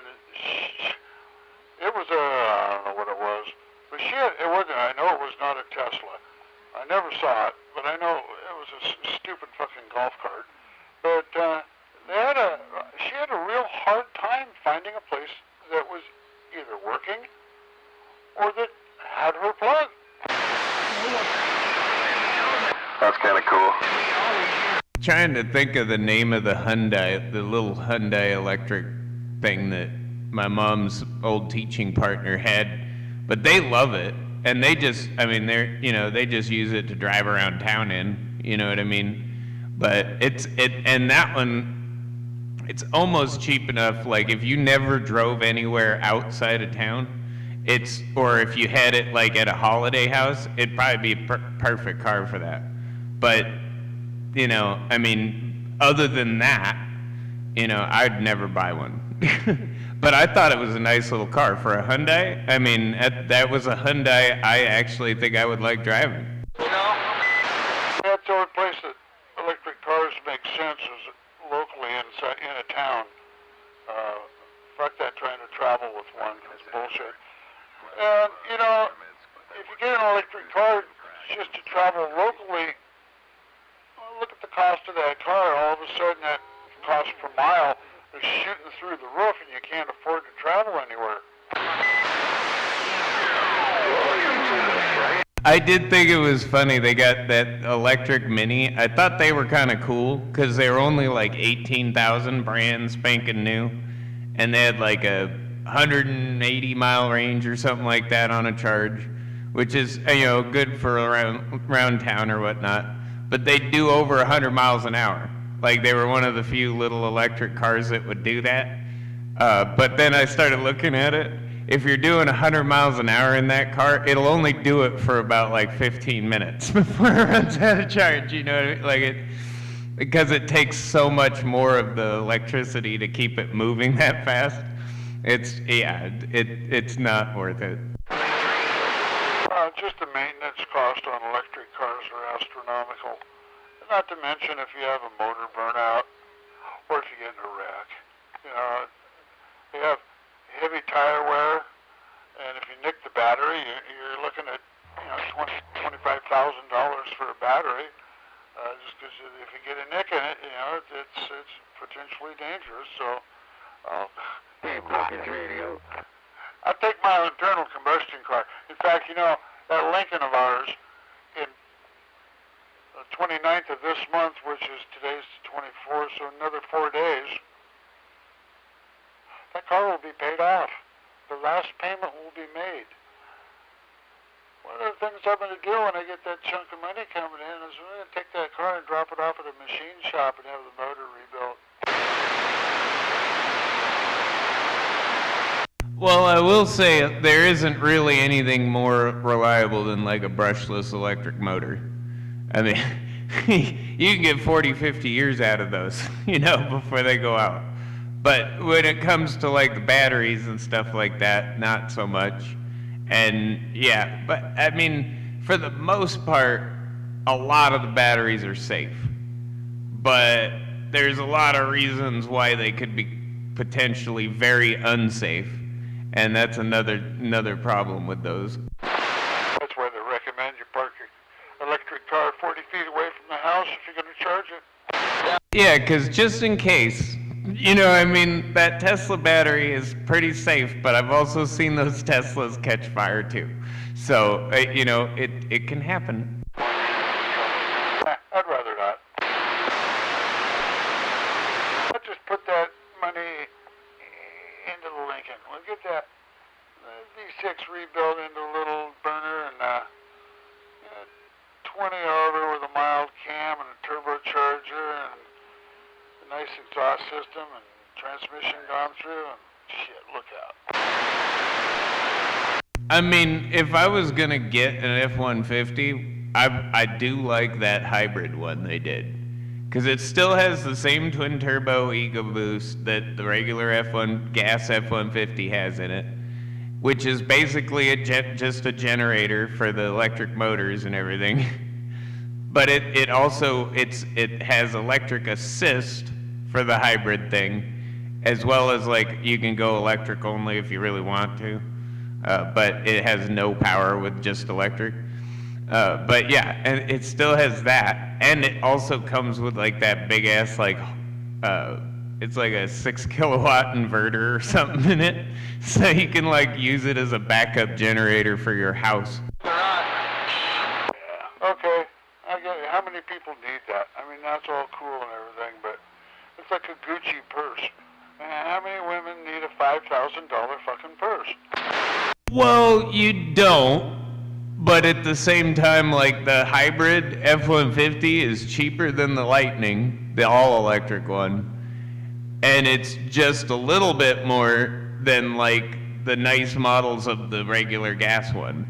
it was I don't know what it was, but it wasn't. I know it was not a Tesla. I never saw it, but I know it was a stupid fucking golf cart. But she had a real hard time finding a place that was either working or that had her plug. That's kind of cool. Trying to think of the name of the little Hyundai electric thing that my mom's old teaching partner had, but they love it, and they just use it to drive around town in, you know what I mean? But and that one, it's almost cheap enough, like if you never drove anywhere outside of town, or if you had it like at a holiday house, it'd probably be a perfect car for that. But, I mean, other than that, I'd never buy one. But I thought it was a nice little car for a Hyundai. I mean, that was a Hyundai I actually think I would like driving. That's the only place that electric cars make sense is locally in a town. Fuck that trying to travel with one. It's bullshit. And, if you get an electric car just to travel locally, look at the cost of that car. All of a sudden, that cost per mile is shooting through the roof, and you can't afford to travel anywhere. I did think it was funny they got that electric Mini. I thought they were kind of cool because they were only like 18,000 brand spanking new, and they had like a 180-mile range or something like that on a charge, which is good for around town or whatnot. But they do over 100 miles an hour. Like they were one of the few little electric cars that would do that. But then I started looking at it. If you're doing 100 miles an hour in that car, it'll only do it for about like 15 minutes before it runs out of charge. You know what I mean? Because it takes so much more of the electricity to keep it moving that fast. It's not worth it. Just the maintenance cost on electric cars are astronomical. Not to mention if you have a motor burnout or if you get in a wreck. You have heavy tire wear, and if you nick the battery, you're looking at $25,000 for a battery. Just because if you get a nick in it, it's potentially dangerous. So, I take my internal combustion car. In fact, that Lincoln of ours, in the 29th of this month, which is today's 24th, so another 4 days, that car will be paid off. The last payment will be made. One of the things I'm going to do when I get that chunk of money coming in is I'm going to take that car and drop it off at a machine shop and have the motor rebuilt. Well, I will say there isn't really anything more reliable than like a brushless electric motor. I mean, you can get 40, 50 years out of those, before they go out. But when it comes to like the batteries and stuff like that, not so much. And yeah, but I mean, for the most part, a lot of the batteries are safe. But there's a lot of reasons why they could be potentially very unsafe. And that's another problem with those. That's why they recommend you park your electric car 40 feet away from the house if you're going to charge it. Yeah, because just in case, that Tesla battery is pretty safe, but I've also seen those Teslas catch fire too. So, it can happen. I'd rather not. Let's just put that money into the Lincoln. We'll get that V6 rebuilt into a little burner and 220 however with a mild cam and a turbocharger and a nice exhaust system and transmission gone through and shit, look out. I mean, if I was gonna get an F-150, I do like that hybrid one they did. Because it still has the same twin turbo EcoBoost that the regular gas F-150 has in it, which is basically just a generator for the electric motors and everything. But it has electric assist for the hybrid thing, as well as like you can go electric only if you really want to, but it has no power with just electric. But yeah, and it still has that, and it also comes with like that big ass it's like a 6 kilowatt inverter or something in it, so you can like use it as a backup generator for your house. Yeah. Okay, I get it. How many people need that? I mean, that's all cool and everything, but it's like a Gucci purse. Man, how many women need a $5,000 fucking purse? Well, you don't. But at the same time, like the hybrid F-150 is cheaper than the Lightning, the all-electric one. And it's just a little bit more than like the nice models of the regular gas one,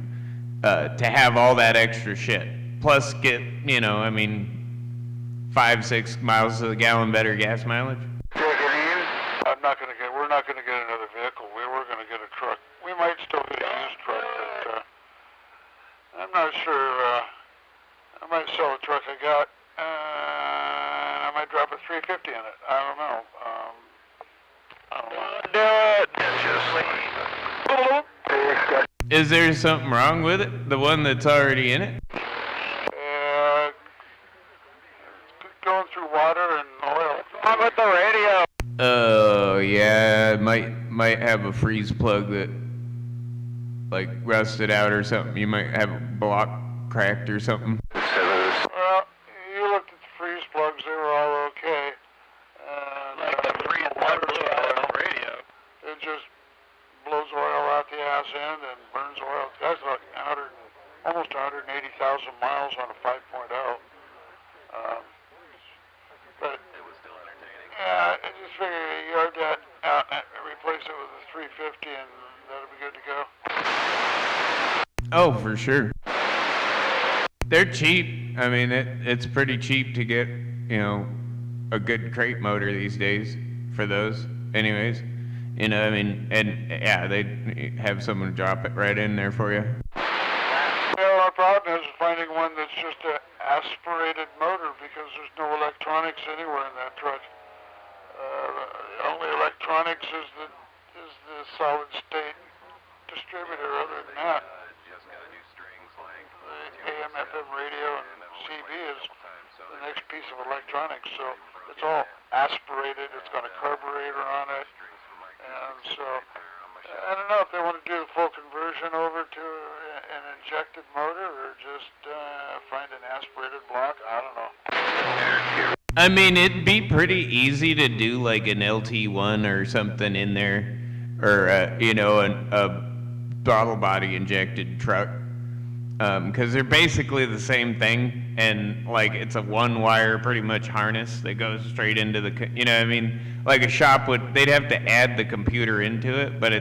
to have all that extra shit. Plus get, 5-6 miles to the gallon better gas mileage. We're not gonna get another vehicle. We were gonna get a truck. We might still get a used truck, but I'm not sure. I might sell the truck I got. I might drop a 350 in it. I don't know. Is there something wrong with it? The one that's already in it? Going through water and oil. How about the radio? Oh yeah, it might have a freeze plug that like rusted out or something. You might have a block cracked or something. Well, you looked at the freeze plugs; they were all okay. It just blows oil out the ass end and burns oil. That's like almost 180,000 miles on a 5.0. But yeah, I just figure you yard that out and replace it with a 350, and that'll be good to go. Oh, for sure. They're cheap. I mean, it's pretty cheap to get, a good crate motor these days for those. Anyways, and yeah, they have someone drop it right in there for you. Well, our problem is finding one that's just an aspirated motor because there's no electronics anywhere in that truck. The only electronics is the solid state distributor. Other than that, the AM, FM radio and CB is the next piece of electronics. So it's all aspirated. It's got a carburetor on it, and so I don't know if they want to do the full conversion over to an injected motor or just find an aspirated block. I don't know. I mean, it'd be pretty easy to do like an LT1 or something in there, or a throttle body injected truck, because they're basically the same thing, and like it's a one-wire pretty much harness that goes straight into the, like a shop they'd have to add the computer into it, but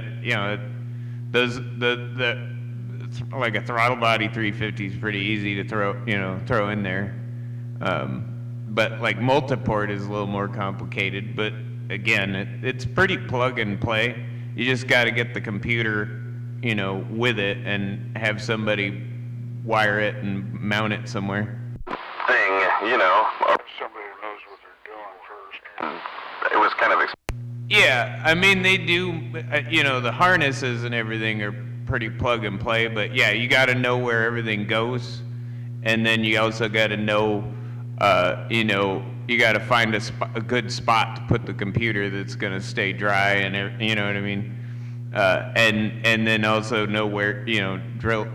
like a throttle body 350 is pretty easy to throw in there. But like multiport is a little more complicated, but again, it's pretty plug and play. You just got to get the computer, with it and have somebody wire it and mount it somewhere. Somebody who knows what they're doing first. It was kind of Yeah, I mean, they do, the harnesses and everything are pretty plug and play, but yeah, you got to know where everything goes, and then you also got to know, you got to find a good spot to put the computer that's going to stay dry, and you know what I mean, and then also know where, drill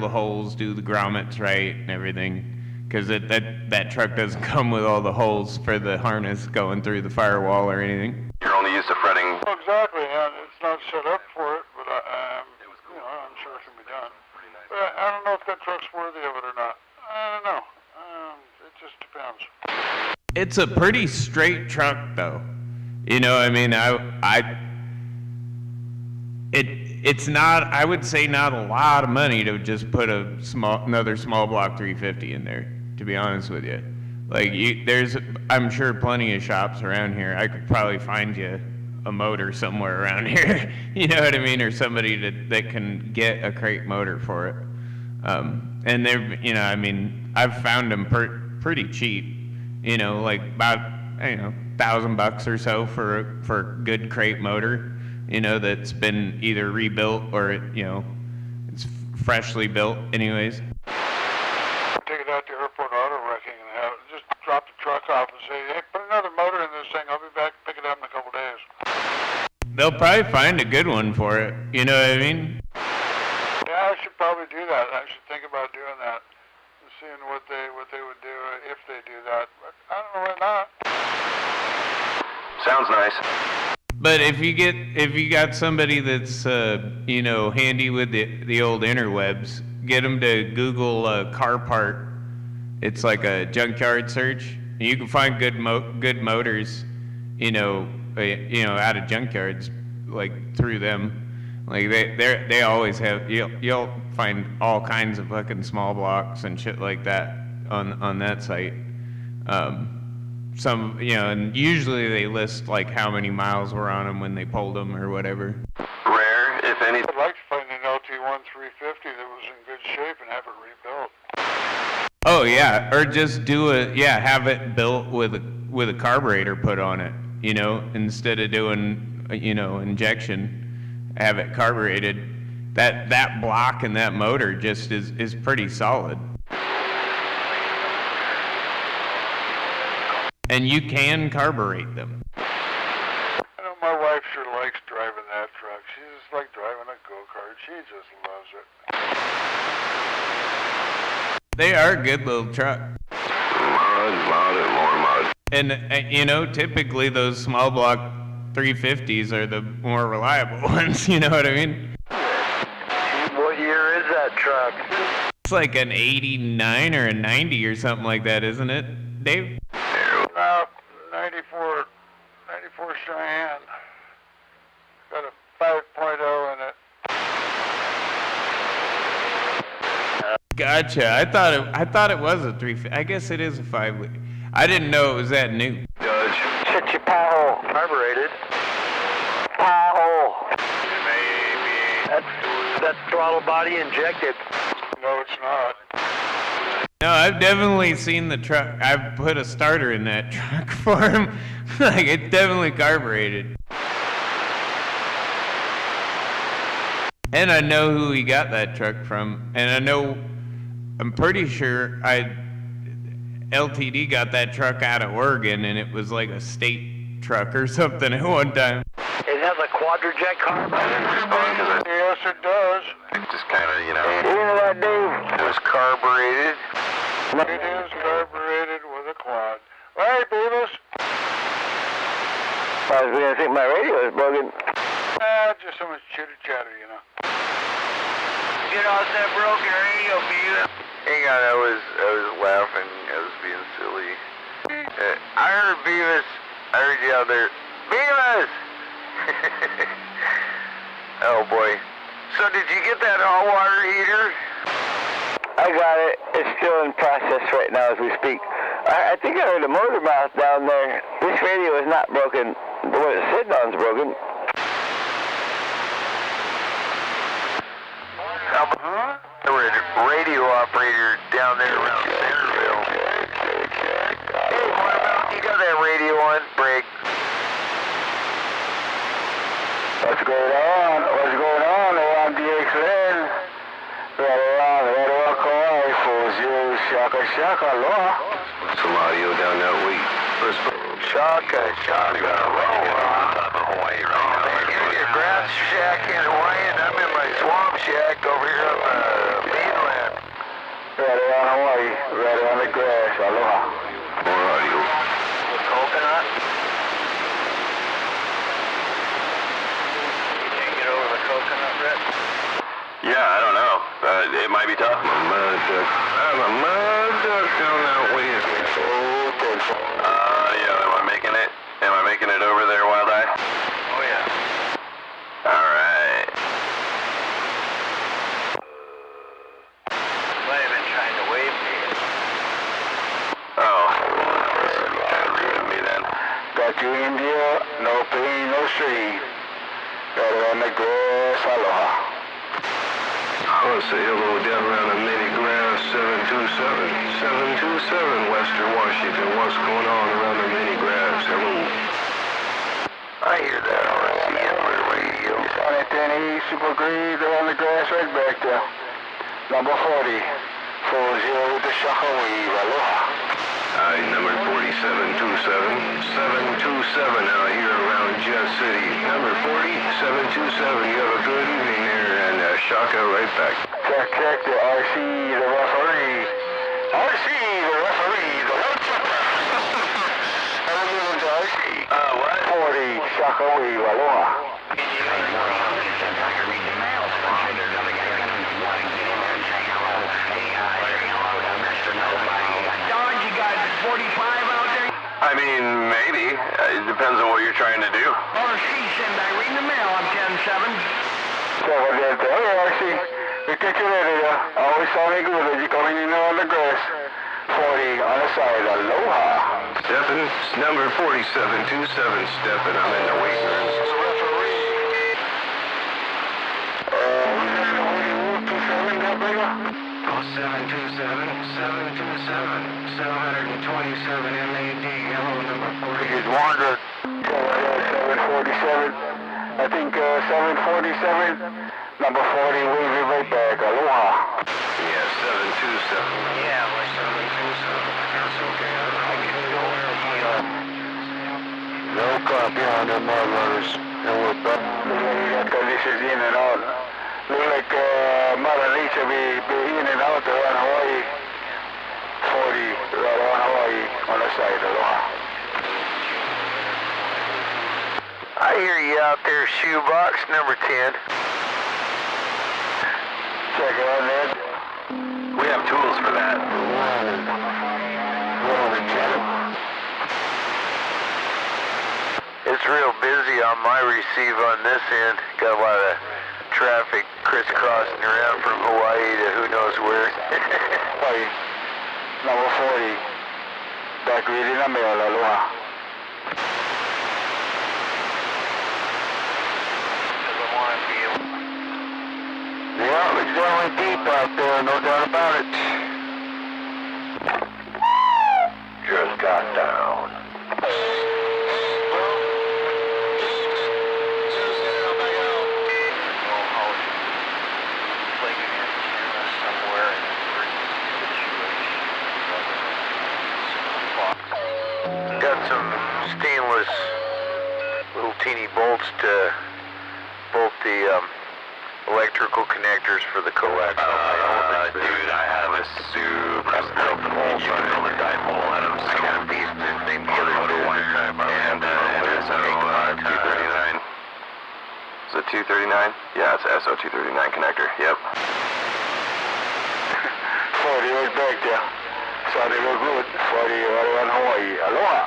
the holes, do the grommets right, and everything. Because that truck doesn't come with all the holes for the harness going through the firewall or anything. You're only used to fretting. Well, exactly, and it's not set up for it, but I'm sure it can be done. But I don't know if that truck's worthy of it or not. I don't know. It just depends. It's a pretty straight truck, though. You know, I mean, it's not. I would say not a lot of money to just put another small block 350 in there. To be honest with you, like there's, I'm sure plenty of shops around here. I could probably find you a motor somewhere around here. You know what I mean, or somebody that can get a crate motor for it. And they're, you know, I mean, I've found them pretty cheap. You know, like about, you know, $1,000 or so for a good crate motor. You know, that's been either rebuilt or you know, it's freshly built, anyways. Take it out to airport auto wrecking and just drop the truck off and say, hey, put another motor in this thing. I'll be back, pick it up in a couple days. They'll probably find a good one for it. You know what I mean? Yeah, I should probably do that. I should think about doing that and seeing what they would do if they do that. But I don't know why not. Sounds nice. But if you got somebody that's you know, handy with the old interwebs, get them to Google car part. It's like a junkyard search. You can find good motors, you know, out of junkyards, like through them. Like they always have. You'll find all kinds of fucking small blocks and shit like that on that site. Some, you know, and usually they list like how many miles were on them when they pulled them or whatever. Rare, if any. I'd like to find an LT1 350 that was in good shape and have it rebuilt. Oh yeah, or just have it built with a carburetor put on it. You know, instead of doing, you know, injection, have it carbureted. That block and that motor just is pretty solid. And you can carburate them. I know my wife sure likes driving that truck. She's just like driving a go-kart. She just loves it. They are a good little truck. Mud, and more mud. And you know, typically those small block 350s are the more reliable ones. You know what I mean? What year is that truck? It's like an 89 or a 90 or something like that, isn't it, Dave? 94 Cheyenne. Got a 5.0 in it. Gotcha. I thought it was a 350. I guess it is a 5. I didn't know it was that new. Judge. Shut your pie hole. Carbureted. Pie hole. Maybe. That's throttle body injected. No, it's not. No, I've definitely seen the truck. I've put a starter in that truck for him. Like, it's definitely carbureted. And I know who he got that truck from. And I'm pretty sure LTD got that truck out of Oregon, and it was like a state truck or something at one time. It has a quadra-jet carburetor. Yes, it does. It just kind of, you know. You know what, Dave? It was carbureted. It is carbureted with a quad. Well, hey, Beavis. I was going to think my radio is broken. Just so much chitter-chatter, you know. Get off that broken radio, Beavis. Hang on, I was laughing. I was being silly. I heard Beavis. I heard you out there. Beavis! Oh boy. So did you get that hot water heater? I got it. It's still in process right now as we speak. I think I heard a motor mouth down there. This radio is not broken. The one it's sitting on is broken. Huh? There was a radio operator down there around Centerville. Hey, what about you got that radio on break? What's going on? What's going on around DXN? Shaka, aloha. Some audio down that way. Shaka, aloha. Hawaii right now. You're in your grass shack in Hawaii, and I'm in my swamp shack over here on the mainland. Right around Hawaii, right around the grass. Aloha. More audio. Coconut? You can't get over the coconut, Brett? Yeah, I don't know. It might be tough. I'm a mud duck. I'm a mud duck down that way. Yeah, am I making it? Am I making it over there, Wild Eye? Oh, yeah. Alright. Might have been trying to wave to you. Oh. Read me then. Got you India, no pain, no strain. Got it on the grass, aloha. I want to say hello down around the mini-grass 727 Western Washington. What's going on around the mini-grass? Hello. I hear that on the radio. It's on at 10 super green, they're on the grass right back there. Number 40, 40 with the shaka wave, aloha. Number 4727, 727 out here around Jet City. Number 4727, you have a good evening there, and Shaka right back. Check the RC, the referee. RC, the referee, the left chopper. How are you doing, the RC? What? 40, shaka wave, aloha. I mean, maybe. It depends on what you're trying to do. RC send I read the mail on 10-7. So what did they hey, RC, we catch you later, yeah. Always sounding good as you coming in on the grass. 40 on the side, aloha. Steppin', number 4727, Steppin'. I'm in the waiting room. Oh, 727, 727, 727 MAD, hello, number 40. He's wandered. 747. I think 747. Number 40, wave it right back. Aloha. Yeah, 727. Yeah, like 727. That's okay. I can go where No copy on the mother's. And we're back. Look like you got conditions in and out. Look like Mother Nature be in and out around Hawaii. 40 right around Hawaii on the side. Aloha. I hear you out there, shoebox number 10. Check it out, Ned. We have tools for that. It's real busy on my receive on this end. Got a lot of traffic crisscrossing around from Hawaii to who knows where. Hawaii. Number 40. Back reading the mail. Aloha. Yeah, it's going deep out there, no doubt about it. Just got down. Got some stainless little teeny bolts to bolt the electrical connectors for the coax. Dude, I have a super built hole. You can build a dipole out of some of these things together and SO 239. Is it 239? Yeah, it's SO 239 connector. Yep. 40 right back there. Sounded real good. 40 right around Hawaii. Aloha.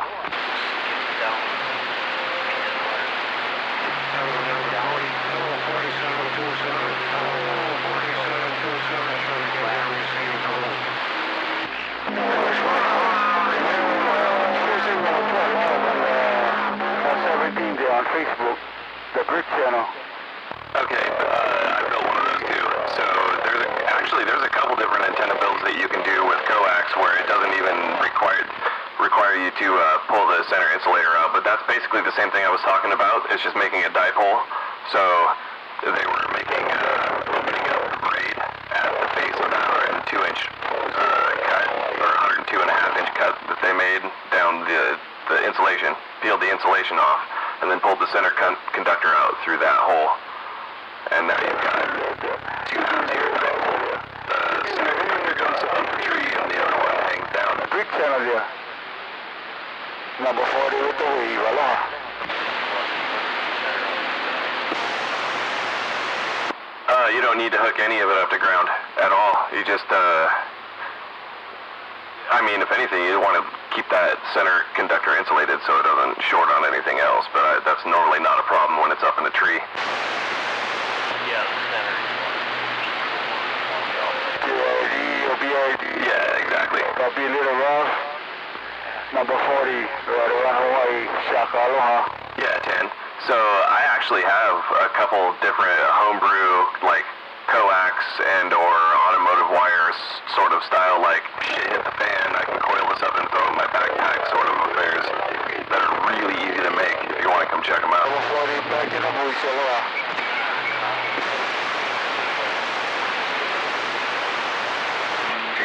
On Facebook, the Grid channel. Okay, I built one of those too. So there's a couple different antenna builds that you can do with coax where it doesn't even require you to pull the center insulator out. But that's basically the same thing I was talking about. It's just making a dipole. So they were opening up the braid at the base of that 102-inch cut, or 102.5-inch cut that they made down the insulation, peeled the insulation off, and then pulled the center conductor out through that hole. And now you've got two ends here. The center conductor goes up the tree and the other one hangs down. Grid channel there. Number 40 with the wave. Aloha. You don't need to hook any of it up to ground at all. You just, I mean, if anything, you want to keep that center conductor insulated so it doesn't short on anything else, but that's normally not a problem when it's up in a tree. Yeah, the center. Yeah, exactly. Copy Little Rock. Number 40, right around Hawaii, Shaka Aloha. Yeah, 10. So I actually have a couple different homebrew, like coax and or automotive wires sort of style, like shit hit the fan, I can coil this up and throw it in my backpack sort of affairs that are really easy to make if you want to come check them out. Number 40, back in the bush, Aloha.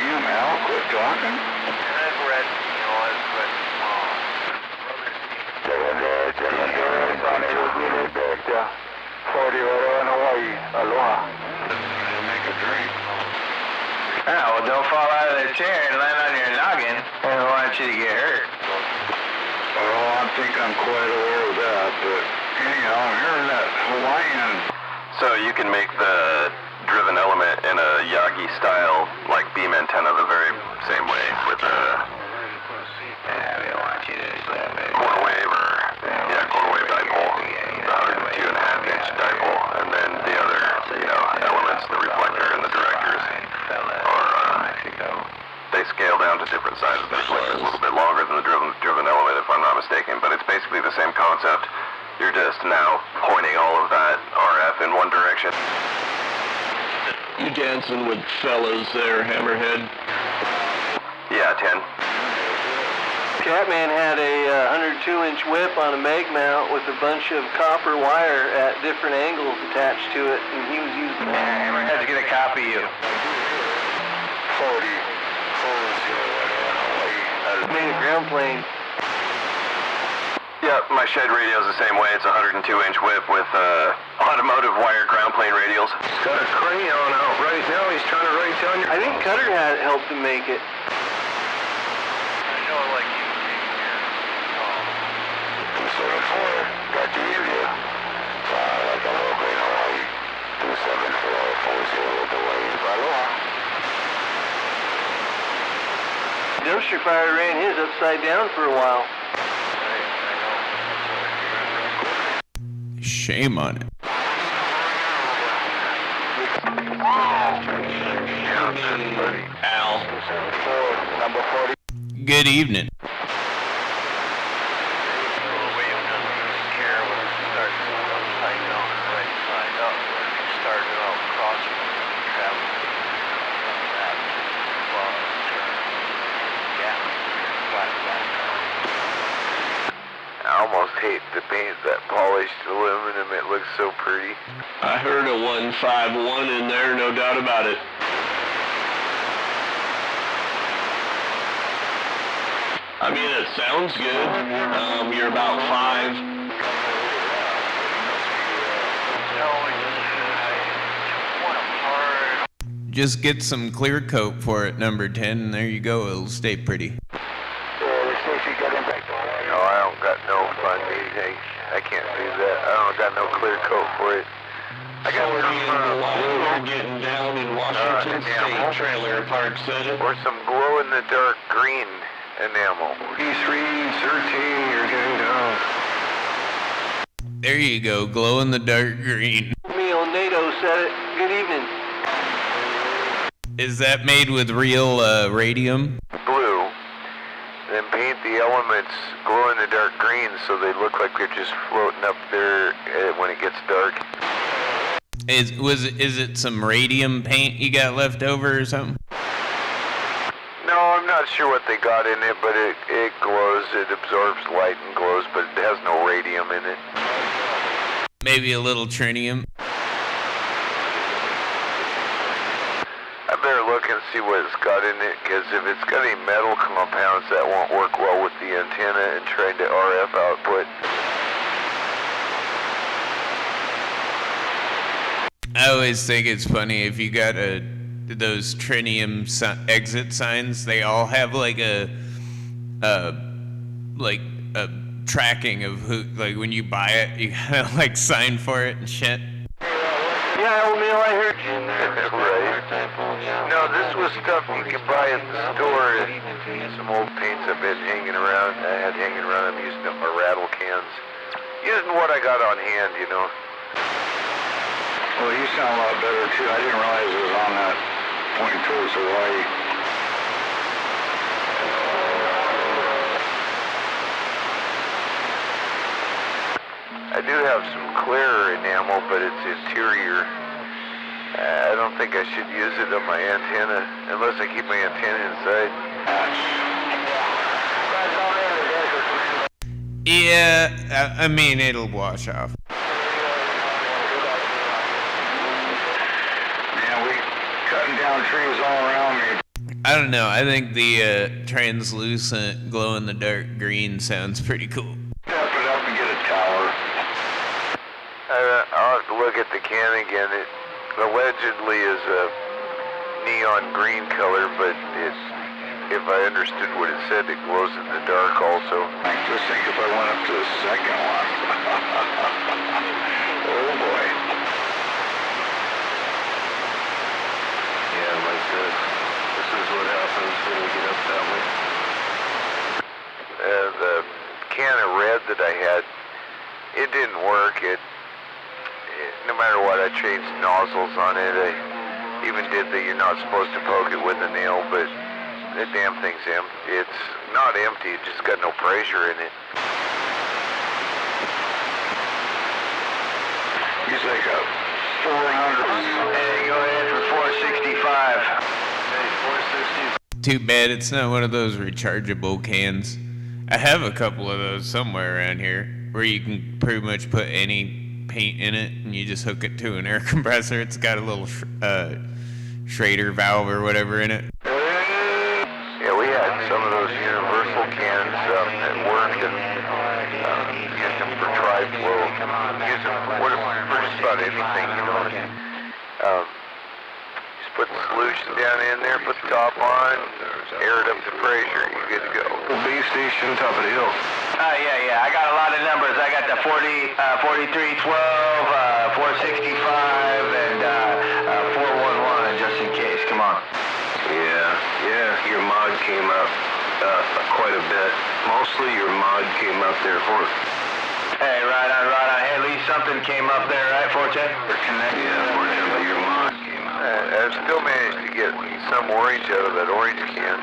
Damn, Al, quit talking. I've read, I've read small. Back there. 40 right around Hawaii, Aloha. Make a drink. Yeah, well, don't fall out of the chair and land on your noggin. I don't want you to get hurt. Oh, I think I'm quite aware of that, but anyhow, I'm hearing that Hawaiian. So you can make the driven element in a Yagi style, like beam antenna the very same way with a Yeah, we don't want you to slam it. quarter wave or quarter wave dipole, the 102.5-inch dipole, and then the other, elements, the reflector and the directors, they scale down to different sizes. The reflector is a little bit longer than the driven element, if I'm not mistaken, but it's basically the same concept. You're just now pointing all of that RF in one direction. You dancing with fellas there, Hammerhead? Yeah, 10. Catman had a 102-inch whip on a mag mount with a bunch of copper wire at different angles attached to it, and he was using that. Hammerhead's gonna copy you. 40. Made a ground plane. Yep, my shed radio is the same way. It's a 102-inch whip with automotive wire ground plane radials. He's got a crayon out right now. He's trying to write down your... I think Cutter had helped him make it. I know, like you came here. 274, got you India. Like a local in Hawaii. 274, 40 with the wave. Aloha. Dumpster fire ran his upside down for a while. Shame on it. Al. Number 40. Good evening. I almost hate to paint that polished aluminum. It looks so pretty. I heard a 151 in there, no doubt about it. I mean, it sounds good. You're about 5. Just get some clear coat for it, number 10, and there you go. It'll stay pretty. No, I don't got no fun anything. I can't do that. I don't got no clear coat for it. I got We're getting down in Washington State Trailer Park Center. or some glow-in-the-dark green enamel. E313, you're getting down. There you go, glow in the dark green. Me on NATO said it. Good evening. Is that made with real radium? Blue. Then paint the elements glow-in-the-dark green so they look like they're just floating up there when it gets dark. Is it some radium paint you got left over or something? No, I'm not sure what they got in it, but it glows. It absorbs light and glows, but it has no radium in it. Maybe a little tritium? I better look and see what it's got in it, because if it's got any metal compounds, that won't work well with the antenna and trying to RF output. I always think it's funny if you got those tritium exit signs. They all have like a tracking of who. Like when you buy it, you gotta like sign for it and shit. Yeah, tile mill I heard? Right. No, this was stuff you can buy at the store. Some old paints I've been hanging around. I'm using up my rattle cans. Using what I got on hand, you know. Well, you sound a lot better, too. I didn't realize it was on that point towards Hawaii. I do have some clear enamel, but it's interior. I don't think I should use it on my antenna, unless I keep my antenna inside. Yeah, I mean, it'll wash off. Man, we cutting down trees all around me. I don't know. I think the translucent glow-in-the-dark green sounds pretty cool. Step it up and get a tower. I'll have to look at the can again. It allegedly is a neon green color, but if I understood what it said, it glows in the dark also. Just think if I went up to the second one. Oh boy. Yeah, like this. This is what happens when we get up that way. The can of red that I had, it didn't work. No matter what, I changed nozzles on it. I even did the you're not supposed to poke it with a nail, but the damn thing's empty. It's not empty, it just got no pressure in it. He's like a 400. Hey, go ahead for 465. Hey, 460. Too bad it's not one of those rechargeable cans. I have a couple of those somewhere around here where you can pretty much put any paint in it and you just hook it to an air compressor. It's got a little Schrader valve or whatever in it. Yeah, we had some of those universal cans that worked and used them for tri-flow. Used them for just about anything, you know. Just put the solution down in there, put the top on, air it up to pressure, you're good to go. Base station, top of the hill. Yeah. I got a lot of numbers. I got the 4312, 465, and 411, just in case. Come on. Yeah, your mod came up quite a bit. Mostly your mod came up there for it. Hey, right on. Hey, at least something came up there, right, Forte? We're connected. Yeah, Forte, but your mod came up. I've still managed to get some orange out of that orange can.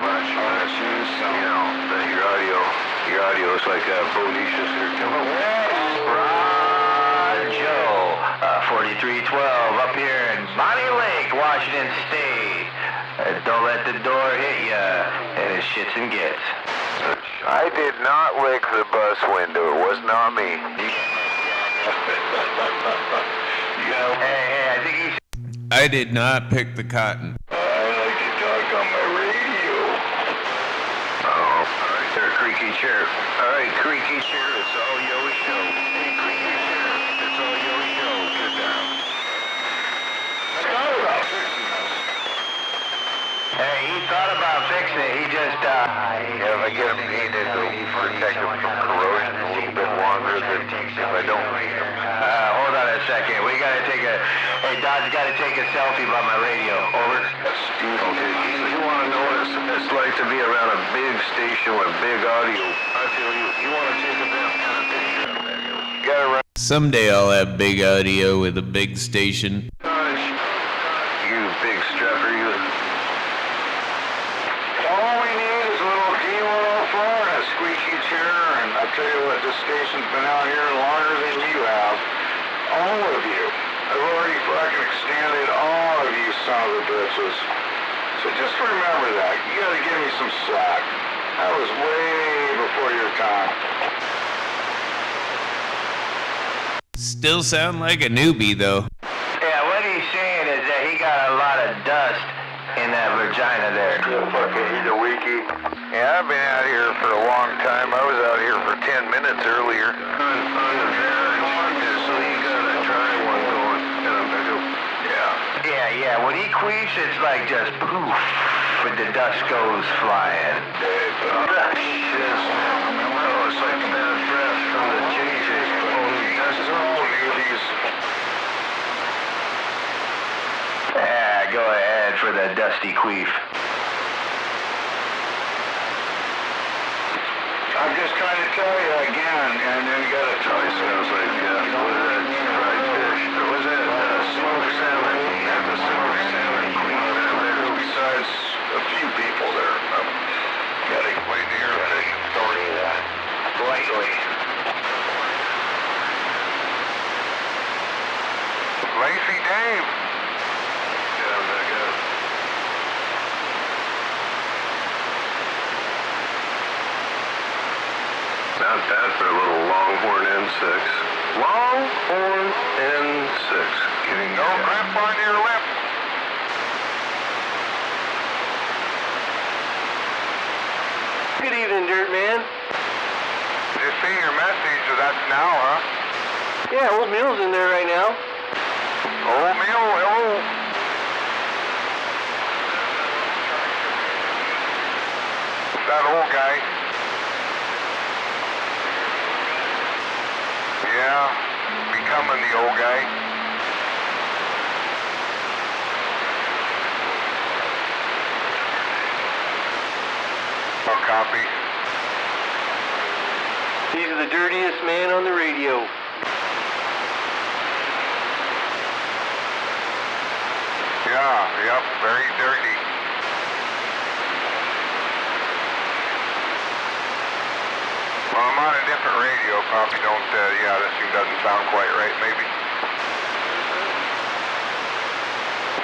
You know, your audio is like Bonicious here. Roger. 4312 up here in Bonnie Lake, Washington State. Don't let the door hit ya, and it shits and gets. I did not lick the bus window. It was not me. Hey, I think he's... I did not pick the cotton. I like to talk on my radio. Oh, all right there, creaky chair. All right, creaky chair, it's all yo show. Hey, creaky chair, it's all yo show. Get down. I thought about fixing this. Hey, he thought about fixing it. He just, Yeah, if I get them painted, it'll protect them from corrosion a little bit longer than if I don't paint them. hold on a second. We gotta take a... Hey, Dodge gotta take a selfie by my radio. Over. Steve, Okay, you wanna know what it's like to be around a big station with big audio. I feel you. You wanna take a damn kind of picture of that. You gotta run. Someday I'll have big audio with a big station. Dodge, you big strapper, you... all we need is a little D104 and a squeaky chair, and I tell you what, this station's been out here longer than you have. All of you. I've already fucking extended all of you son of a bitches. So just remember that. You gotta give me some slack. That was way before your time. Still sound like a newbie though. Yeah, what he's saying is that he got a lot of dust in that vagina there. He's a wiki. Yeah, I've been out here for a long time. I was out here for 10 minutes earlier. So you gotta try one going. Yeah. When he queefs, it's like just poof, but the dust goes flying. Oh, it's like bad breath from the JJ's. That's all newbies. go ahead for the Dusty Queef. I'm just trying to tell you again, and then you gotta tell you. Sounds like, what is that, fried fish? Or was that smoked salmon? Not the smoked salmon queen. There's besides a few people there. Gotta wait to hear a fishing story of that. Lately. Lazy Dave. Yeah, back up. Not bad for a little longhorn N6. Longhorn N6. Getting No grip on your lip. Good evening, Dirt Man. You see your message, so that's now, huh? Yeah, old Mill's in there right now. Oatmeal, hello. That old guy. Yeah, becoming the old guy. A copy. He's the dirtiest man on the radio. Yeah, yep, very dirty. Well, I'm on a different radio, probably don't, yeah, this thing doesn't sound quite right, maybe.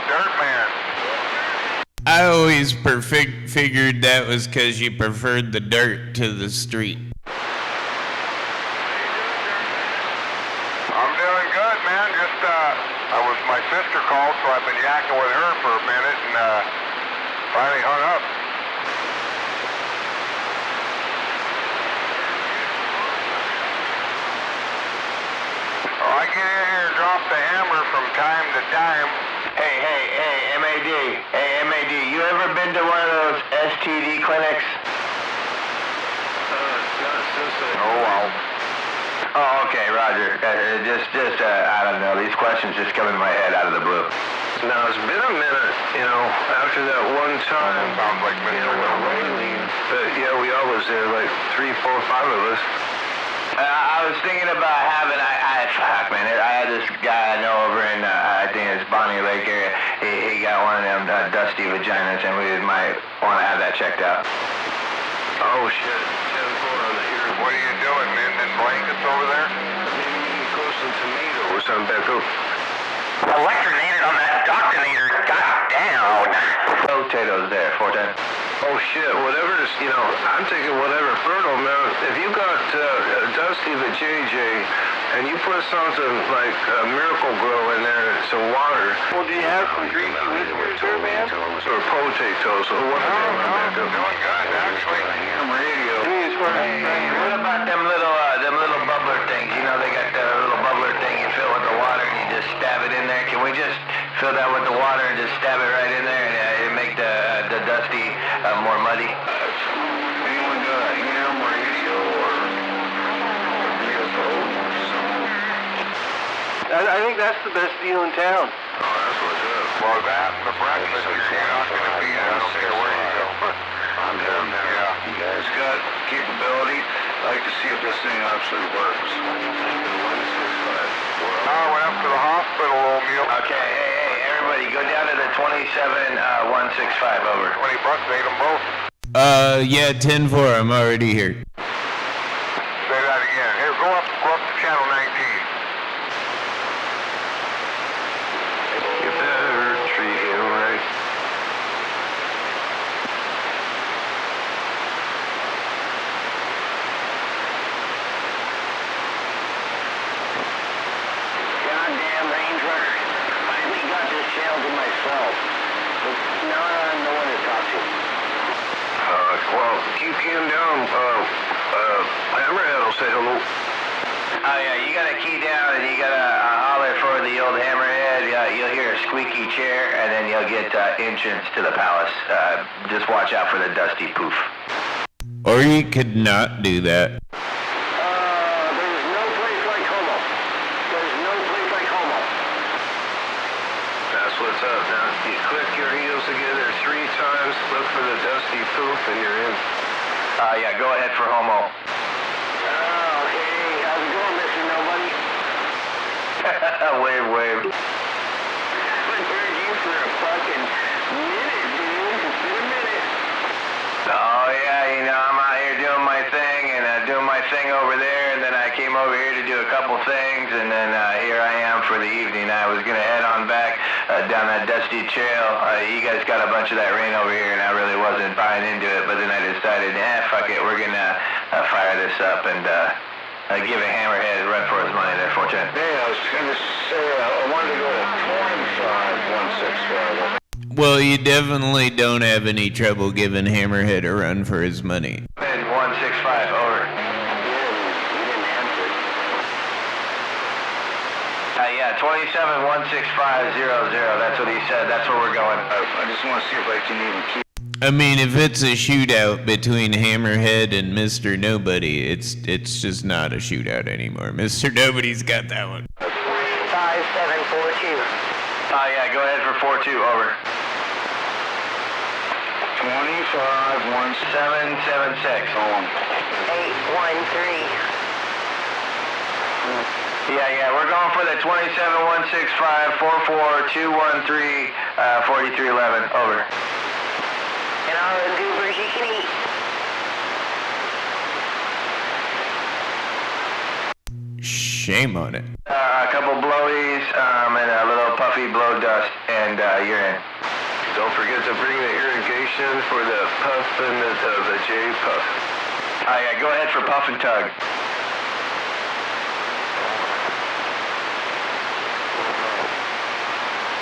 Dirt Man. I always figured that was because you preferred the dirt to the street. I'm doing good, man. Just, my sister called, so I've been yakking with her for a minute, and, finally hung up. Oh, I get in here and drop the hammer from time to time. Hey, MAD. Hey, MAD, you ever been to one of those STD clinics? Not since I... Oh, wow. Oh, okay, Roger. I don't know. These questions just come in my head out of the blue. Now, it's been a minute, after that one time. Sounds like Mr. Whaling. But, yeah, we all was there, like 3, 4, 5 of us. I was thinking about having, fuck, man, I had this guy I know over in, I think it's Bonnie Lake area. He got one of them dusty vaginas, and we might want to have that checked out. Oh, shit. 10-4 on the ear. What are you doing, mending blankets over there? Maybe grow some tomatoes on back up. Electronated on that doctrinator. God down. Potatoes there, 410. Oh shit, whatever this, I'm thinking whatever fertile, man. If you got Dusty the JJ and you put something like Miracle Grow in there and some water. Well, do you have some greasy whiskers, Dirt Man? Or potatoes, or whatever. I'm doing good, actually. Ham radio. What about them little bubbler things? They got the little bubbler thing you fill with the water and you just stab it in there. Can we just fill that with the water and just stab it right in there and make the Dusty more muddy? Anyone got a ham radio or I think that's the best deal in town. Oh, that's what's up. Well, that and the breakfast, you're not going to be, I don't care where you go. I'm down there. Yeah. You guys got capability. I'd like to see if this thing actually works. I went up to the hospital, old meal. Okay, hey, everybody, go down to the 27165, over. 20 bucks, ate them both. Yeah, 10-4, I'm already here. Say that again. Here, go up to channel 19. You better treat him right. Goddamn Range Runner. Finally got this channel to myself. But now I don't know when to talk to. Well, keep him down. Hammerhead will say hello. Oh yeah, you gotta key down and you gotta holler for the old hammerhead. You'll hear a squeaky chair and then you'll get entrance to the palace. Just watch out for the Dusty Poof. Or you could not do that. There's no place like Homo. There's no place like Homo. That's That's what's up, now. You click your heels together 3 times, look for the dusty poof, and you're in. Yeah, go ahead for homo. Oh, hey, how's it going, Mr. Nobody? Wave, wave. I've heard you for a fucking minute, dude. It's been a minute. Oh yeah, you know, I'm out here doing my thing and doing my thing over there, and then I came over here to do a couple things, and then here I am for the evening. I was gonna head on back down that dusty trail. You guys got a bunch of that rain over here, and I really wasn't buying into it, but then I decided, fuck it, we're gonna fire this up and give a hammerhead a run for his money there, Fortune. Hey, I was going to say, I wanted to go to 25165. Well, you definitely don't have any trouble giving Hammerhead a run for his money. 165, over. You didn't answer. Yeah, 2716500. That's what he said. That's where we're going. I just want to see if I can even keep. I mean, if it's a shootout between Hammerhead and Mr. Nobody, it's just not a shootout anymore. Mr. Nobody's got that one. 5742. Yeah, go ahead for 42, over. 25176. 813. Yeah, we're going for the 27165 44213 4311, over. And all the goobers you can eat. Shame on it. A couple blowies and a little puffy blow dust, and you're in. Don't forget to bring the irrigation for the puff and the J puff. Yeah, go ahead for puff and tug.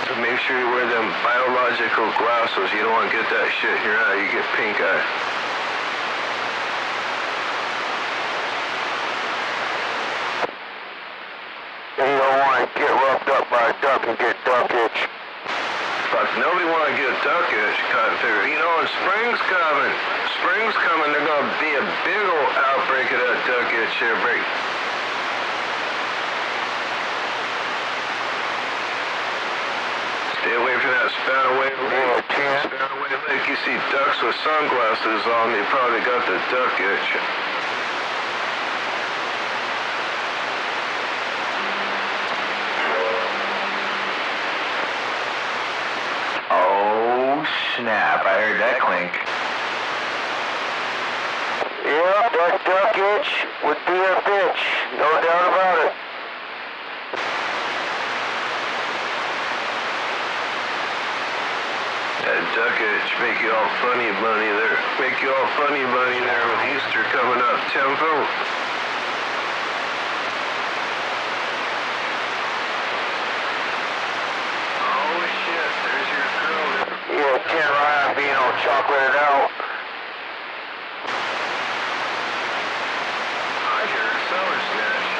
So make sure you wear them biological glasses. You don't want to get that shit in your eye. You get pink eye. You don't want to get rubbed up by a duck and get duck itch. Fuck, nobody want to get duck itch, cotton picker. You know, and spring's coming. Spring's coming. There's going to be a big old outbreak of that duck itch here. Stay away from that Spanaway Lake. Spanaway Lake, you see ducks with sunglasses on, they probably got the duck itch. Oh, snap. I heard that clink. Yeah, that duck itch would be a bitch. No doubt about it. That duck itch make you all funny bunny there. Make you all funny bunny there with Easter coming up. Tempo. Oh shit, there's your girl there. Yeah, can't ride on being all chocolated out. I hear a sour snatch.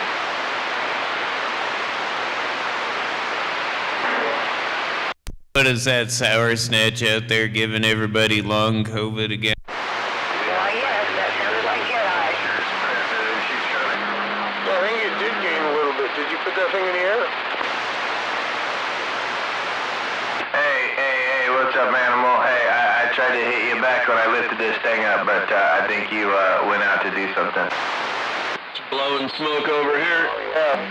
What is that sour snatch out there giving everybody long COVID again? Why, yes, that sounded like your eye. Yeah, I think you did gain a little bit. Did you put that thing in the air? Hey, what's up, animal? Hey, I tried to hit you back when I lifted this thing up, but I think you went out to do something. It's blowing smoke over here. Yeah.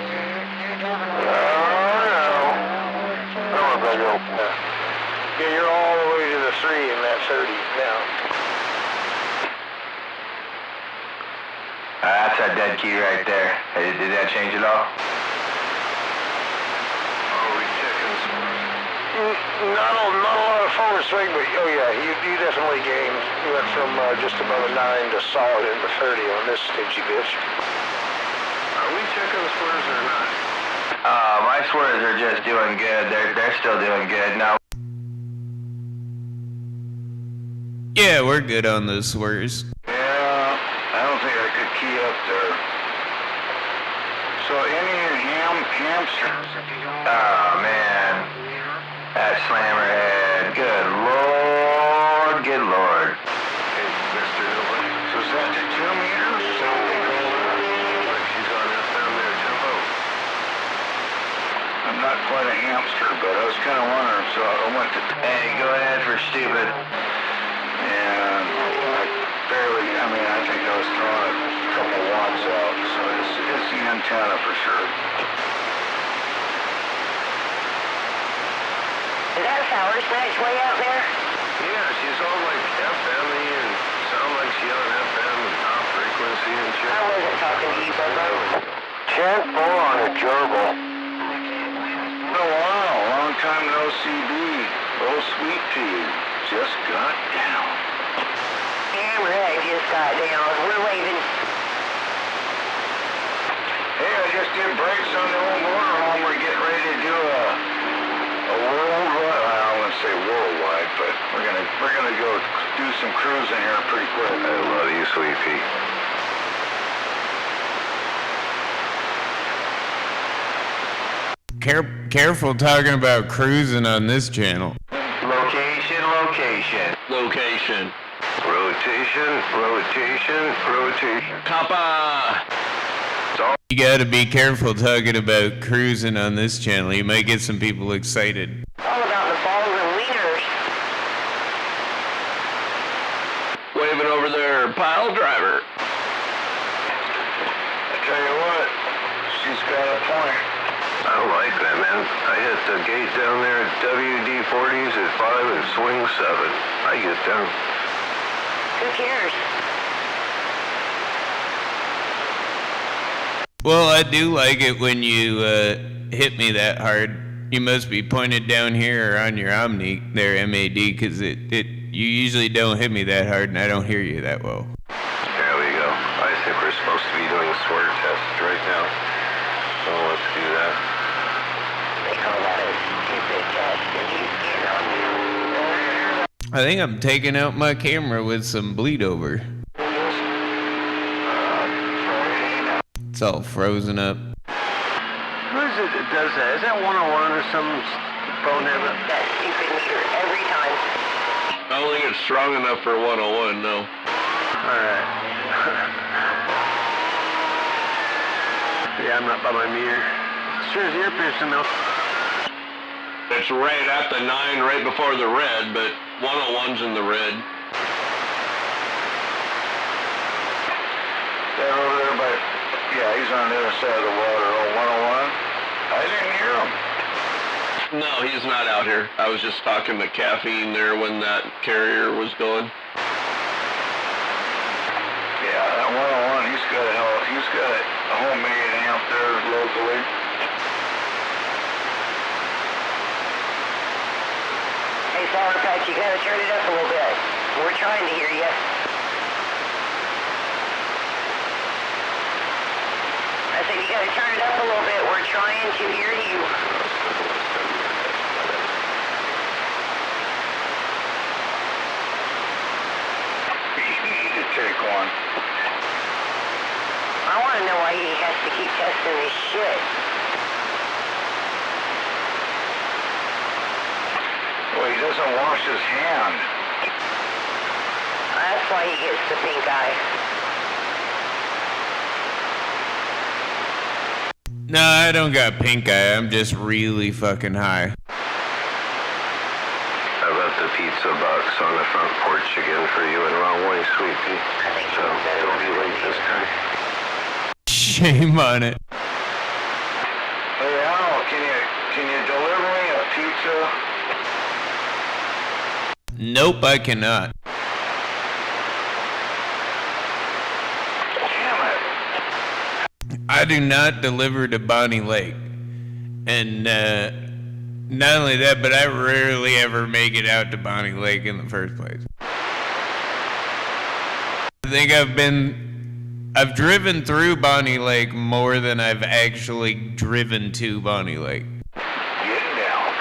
Yeah, you're all the way to the 3 in that 30 now. That's a dead key right there. Hey, did that change at all? Oh, we checking some. Not a lot of forward swing, but oh yeah, you definitely gained. You went from just above a 9 to solid in the 30 on this stingy bitch. Are we checking squares or not? My swears are just doing good. They're still doing good. Now, Yeah, we're good on those swears. Yeah, I don't think I could key up there. So any hamsters, if you don't... oh man, that slammerhead. Good lord, good lord. Hey, Mr. Nobody. So is that 2 meters? Like she's on that down there, tempo. I'm not quite a hamster, but I was kind of wondering, so I went to... Hey, go ahead for stupid. And I think I was throwing a couple watts out, so it's the antenna for sure. Is that a power snatch way out there? Yeah, she's all like FM-y and sound like she on FM and top frequency and shit. I wasn't talking to you, Bobo. 10-4 on a gerbil. Oh wow, long time no CB. Oh sweet pea, just got down. Hammerhead just got down. We're waving. Hey, I just did brakes on the old motorhome. We're getting ready to do a worldwide. I don't want to say worldwide, but we're gonna go do some cruising here pretty quick. I love you, sweet pea. Careful talking about cruising on this channel. Location, location. Location. Rotation. Kappa! You gotta be careful talking about cruising on this channel. You might get some people excited. All about the balls and wieners. Waving over there, pile driver. I tell you what, she's got a point. I don't like that, man. I hit the gate down there at WD-40s at 5 and swing 7. I get down. Who cares? Well, I do like it when you hit me that hard. You must be pointed down here or on your Omni there, MAD, because you usually don't hit me that hard and I don't hear you that well. There we go. I think we're supposed to be doing swear tests right now. So let's do that. They call that a stupid test that you get on you. I think I'm taking out my camera with some bleed over. It's all frozen up. Who is it that does that? Is that 101 or some bonehead? That stupid meter every time. I don't think it's strong enough for 101, no. Alright. Yeah, I'm not by my meter. Sure as ear piercing though. It's right at the 9, right before the red, but 101's in the red. They're over there by... Yeah, he's on the other side of the water. Oh, 101? I didn't hear him. No, he's not out here. I was just talking to Caffeine there when that carrier was going. Yeah, that 101, he's got a homemade amp there locally. Hey, Sour Patch, you gotta turn it up a little bit. We're trying to hear you. I said you gotta turn it up a little bit. We're trying to hear you. You need to take one. I want to know why he has to keep testing this shit. Well, he doesn't wash his hand. That's why he gets the pink eye. No, I don't got pink eye. I'm just really fucking high. I left the pizza box on the front porch again for you in wrong way, sweet pea. I think So don't be late this time. Shame on it. Hey, Al, can you deliver me a pizza? Nope, I cannot. Damn it. I do not deliver to Bonnie Lake. And not only that, but I rarely ever make it out to Bonnie Lake in the first place. I think I've driven through Bonnie Lake more than I've actually driven to Bonnie Lake. Getting down.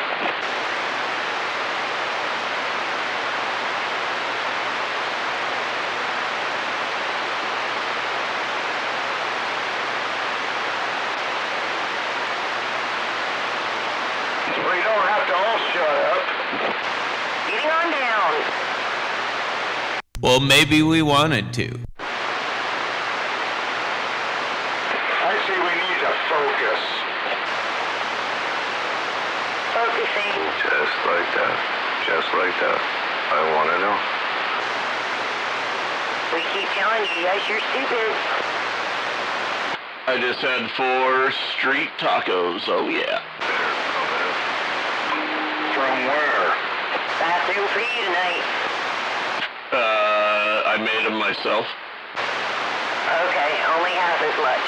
Well, you don't have to all shut up. Getting on down. Well, maybe we wanted to. I say we need to focus. Focusing. Just like that. Just like that. I want to know. We keep telling you, yes, you're stupid. I just had 4 street tacos. Oh yeah. From where? Bathroom for you tonight. I made them myself. Okay, only half as much.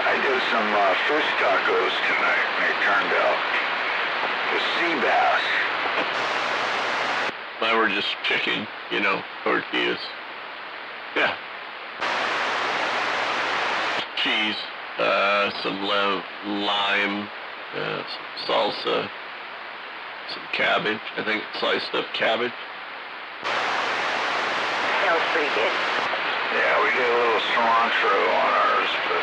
I did some fish tacos tonight, and they turned out with sea bass. Mine were just chicken, tortillas. Yeah. Cheese, some lime, some salsa, some cabbage. I think sliced up cabbage. Sounds pretty good. Yeah, we did a little cilantro on ours, but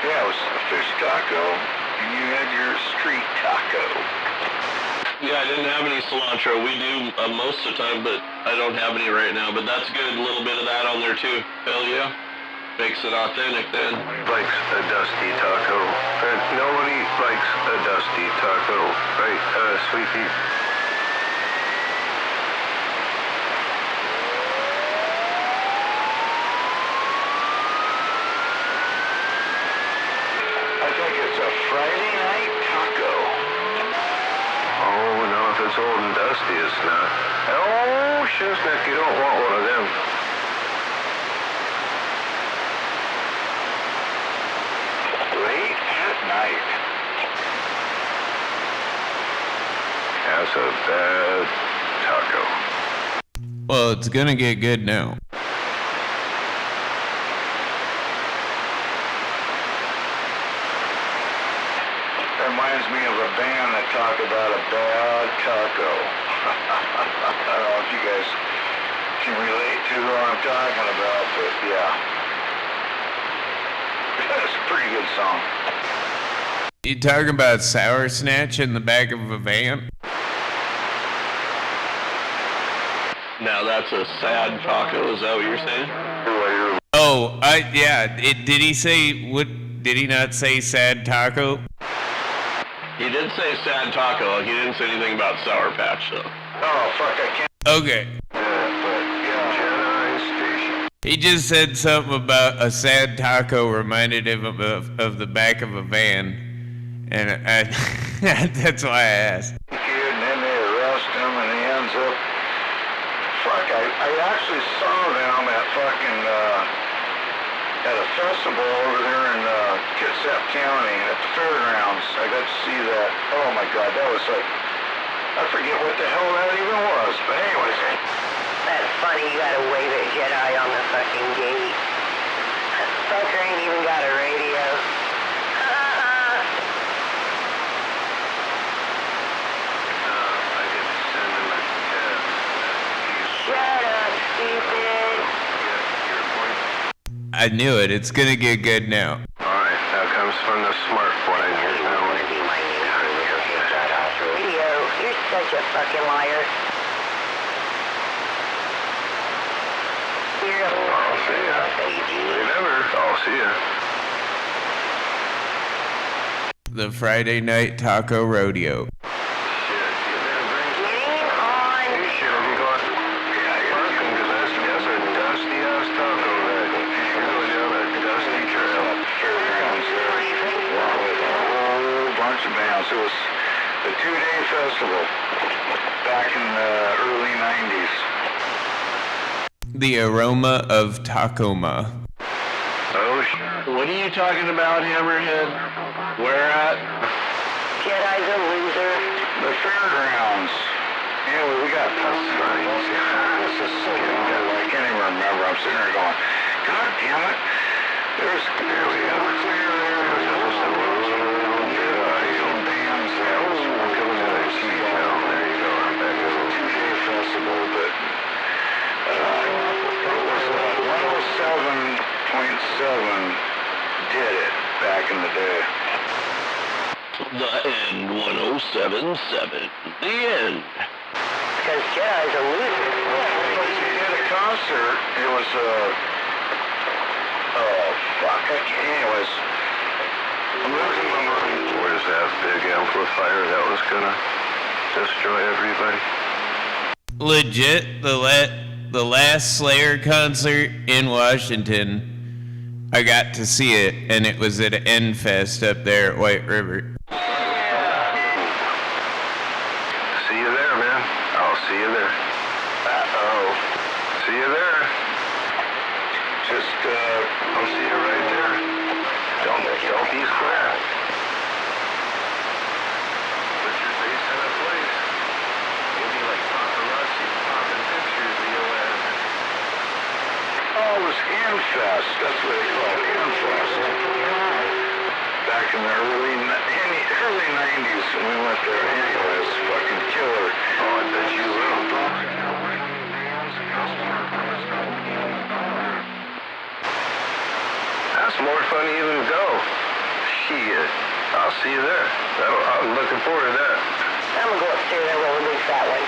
yeah, it was a fish taco, and you had your street taco. Yeah, I didn't have any cilantro. We do most of the time, but I don't have any right now. But that's good. A little bit of that on there too. Hell yeah. Makes it authentic then. Likes a dusty taco. And nobody likes a dusty taco. Right, sweetie? I think it's a Friday night taco. Oh, no, if it's old and dusty, it's not. Oh, shiznick, you don't want one of them. Late at night. That's a bad taco. Well, it's gonna get good now. Reminds me of a band that talk about a bad taco. I don't know if you guys can relate to who I'm talking about, but yeah. That's a pretty good song. You talking about Sour Snatch in the back of a van? Now that's a sad taco. Is that what you're saying? Oh, yeah. Did he say what? Did he not say sad taco? He did say sad taco. He didn't say anything about Sour Patch though. Oh, fuck, I can't. Okay. But yeah. Jedi Station. He just said something about a sad taco reminded him of the back of a van, and that's why I asked. Kid, and then they arrest him, and he ends up. Fuck, I actually saw them at fucking at a festival over there in Kitsap County at the fairgrounds. I got to see that. Oh my God, that was like, I forget what the hell that even was. But anyways. That's funny, you gotta wave at Jedi on the fucking gate. That fucker ain't even got a radio. I didn't send him a test. Shut up, stupid. Your point. I knew it. It's gonna get good now. Alright, that comes from the smart one in your You wanna be my new radio? You're such a fucking liar. You're a I'll see ya. baby. Remember, I'll see ya. The Friday Night Taco Rodeo. Shit, you better bring Game on. Hey, shit, have you got... Yeah, I got you, because that's a dusty-ass taco that you're going down a dusty trail. Fairgrounds there. With a whole bunch of bands. It was a 2-day festival back in the early 90s. The aroma of Tacoma. Oh, sure. What are you talking about, Hammerhead? Where at? Jedi's a loser. The fairgrounds. Anyway, we got signs. This is so long. I can't even remember. I'm sitting there going, God damn it. There we go. Clear there. There's a little bands there. Coming to the sea town. There you go. I'm back in the 2-day festival, but it was 107.7 did it back in the day. The end. 1077. The end. Because Jedi's a loser. He did a concert. It was oh fuck. Anyways, I'm losing my mind. Where's that big amplifier that was gonna destroy everybody? Legit, the last Slayer concert in Washington, I got to see it, and it was at N-Fest up there at White River. See you there, man. I'll see you there. Uh-oh. See you there. Just, I'll see you right there. Don't be square. Put your face in a place. You'll be like paparazzi popping pictures of your ass. Oh, it was Infest. That's what they call it, Infest. Back in the early 90s when we went there. Anyway, it's fucking killer. Oh, I bet you will. That's more fun to even go. Shit. I'll see you there. I'm looking forward to that. I'm gonna go upstairs and roll a big fat one.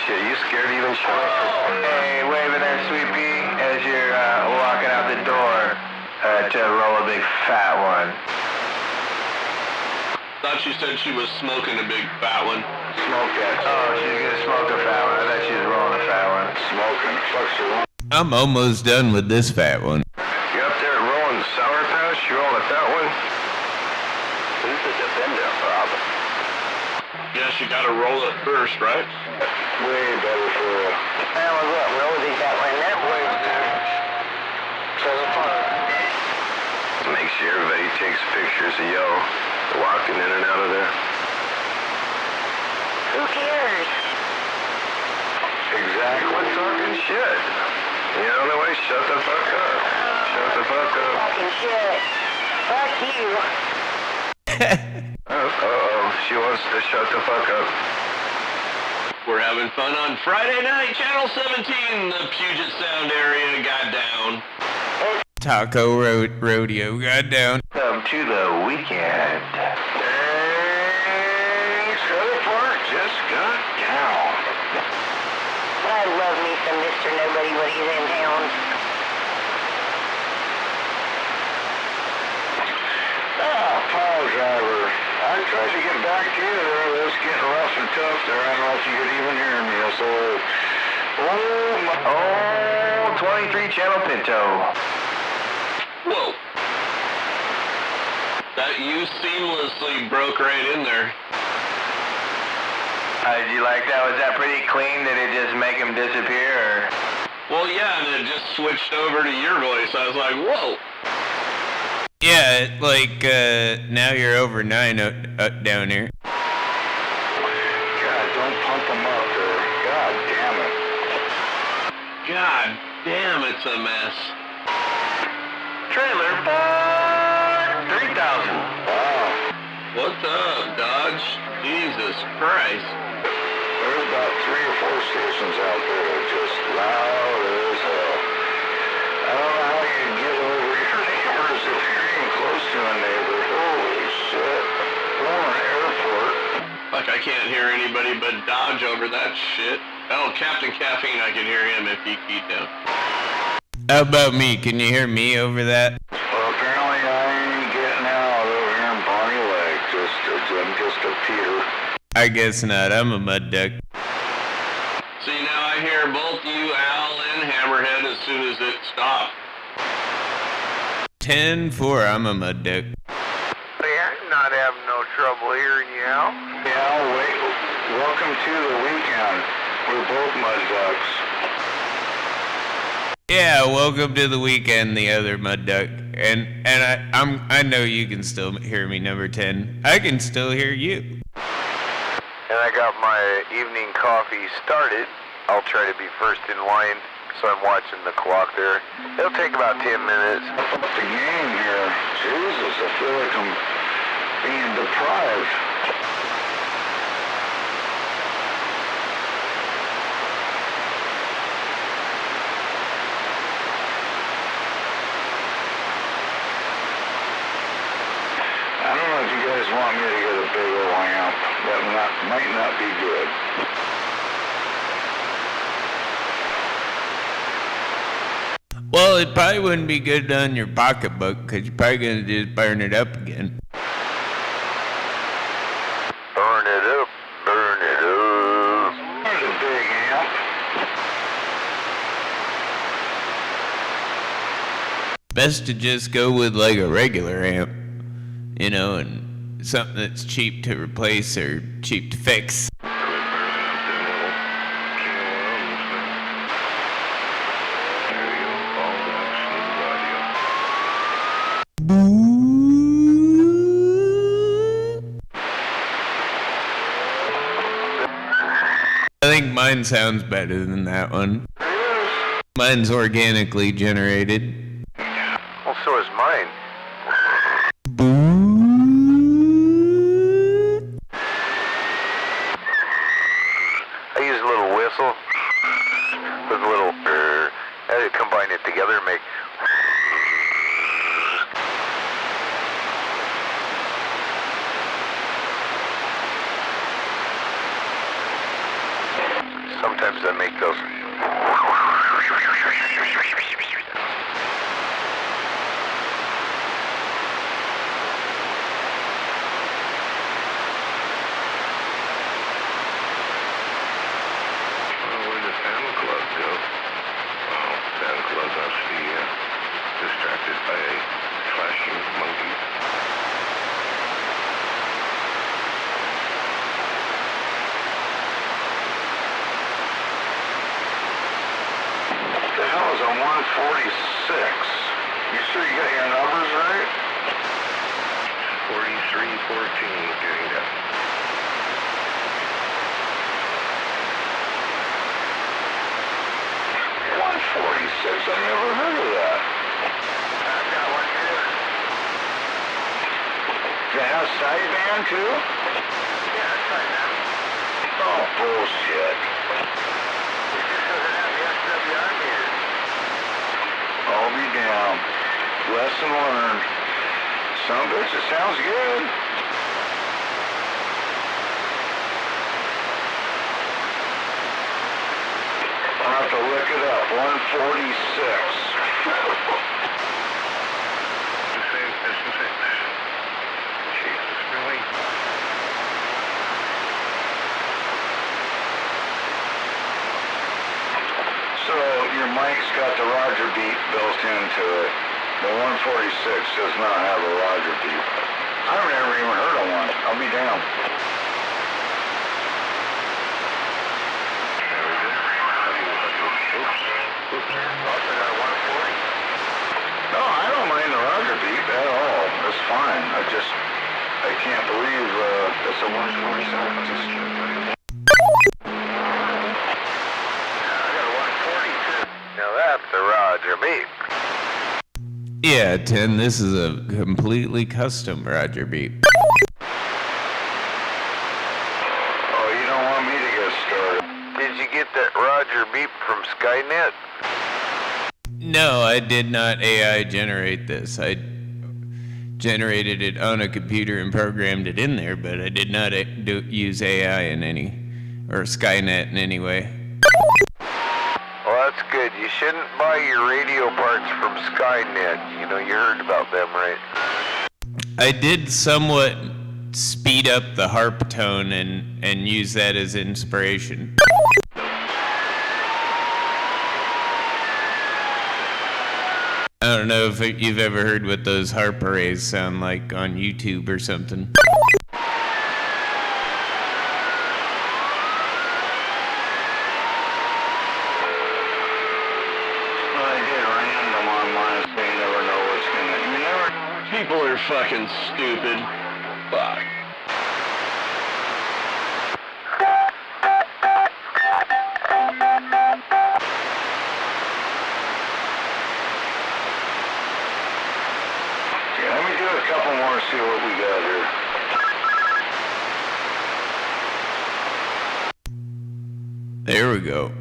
Shit, you scared to even show up? Hey, wave at that sweet pea as you're walking out the door to roll a big fat one. Thought you said she was smoking a big fat one. Smoke that. Oh, she's gonna smoke a fat one. I thought she was rolling a fat one. Smoking. Fucks her one. I'm almost done with this fat one. You up there rolling Sour Patch? You rolling that one? Who's the defender, Bob? Yes, you gotta roll it first, right? Way better for you. Well, look, roll a big fat one that way. Make sure everybody takes pictures of y'all walking in and out of there. Who cares? Exactly. Talking shit. You know the way? Shut the fuck up. Shut the fuck up. Fucking shit. Fuck you. Uh-oh. She wants to shut the fuck up. We're having fun on Friday night, Channel 17, the Puget Sound area got down. Taco rodeo got down. Welcome to the weekend. Thanks, Trailer Park just got down. I love me some Mr. Nobody when he's in town. Pile driver. I tried to get back to you there, but it's getting rough and tough there. I don't know if you could even hear me. So, Oh, 23 Channel Pinto. Whoa. That you seamlessly broke right in there. Did you like that? Was that pretty clean? Did it just make him disappear? Or? Well, yeah, and it just switched over to your voice. I was like, whoa. Yeah, now you're over 9 down here. God, don't pump them up there. God damn it. God damn, it's a mess. Trailer Park 3000. Wow. What's up, Dodge? Jesus Christ. There's about 3 or 4 stations out there that are just loud as hell. I don't know how you get over your neighbors if you're even close to a neighbor. Holy shit. Or an airport. Like I can't hear anybody but Dodge over that shit. Oh, Captain Caffeine, I can hear him if he keyed down. How about me? Can you hear me over that? Well, apparently I ain't getting out over here in Bonnie Lake. I'm just a Peter. I guess not. I'm a mud duck. See, now I hear both you, Al, and Hammerhead as soon as it stopped. 10-4. I'm a mud duck. Yeah, I'm not having no trouble hearing you out. Yeah, wait. Welcome to the weekend. We're both mud ducks. Yeah, welcome to the weekend, the other mud duck. And I know you can still hear me, number 10. I can still hear you. And I got my evening coffee started. I'll try to be first in line, so I'm watching the clock there. It'll take about 10 minutes. Up the game here. Jesus, I feel like I'm being deprived. I don't know if you guys want me to get a big old amp. That might not be good. Well, it probably wouldn't be good on your pocketbook because you're probably going to just burn it up again. Burn it up, burn it up. There's a big amp. Best to just go with like a regular amp, you know, and something that's cheap to replace or cheap to fix. I think mine sounds better than that one. Mine's organically generated. Well, so is mine. I use a little whistle with a little I combine it together and make. Sometimes I make those. Where the Santa Claus go? Oh, Santa Claus must be distracted by a flashing monkey. What the hell is a 146? You sure you got your numbers right? 4314, getting that. 146, I never heard of that. I've got one here. Does it have sideband too? Yeah, sideband. Oh, bullshit. It just doesn't have the SWR meter. I'll be damned. Lesson learned. Some bitch, it sounds good. I'll have to look it up. 146. It's the same. Jesus, really? So your mic's got the Roger beat built into it. The 146 does not have a Roger beat. I've never even heard of one. I'll be damned. No, I don't mind the Roger beat at all. It's fine. I can't believe it's a 147. I got a 142. Now that's the Roger beat. Yeah, Tim, this is a completely custom Roger beat. Oh, you don't want me to get started. Did you get that Roger beep from Skynet? No, I did not AI generate this. I generated it on a computer and programmed it in there, but I did not use AI in any, or Skynet in any way. Well, that's good. You shouldn't buy your radio parts from Skynet. You know, you heard about them, right? I did somewhat speed up the harp tone and use that as inspiration. I don't know if you've ever heard what those harp arrays sound like on YouTube or something. People are fucking stupid. Fuck. Yeah, let me do a couple more, see what we got here. There we go.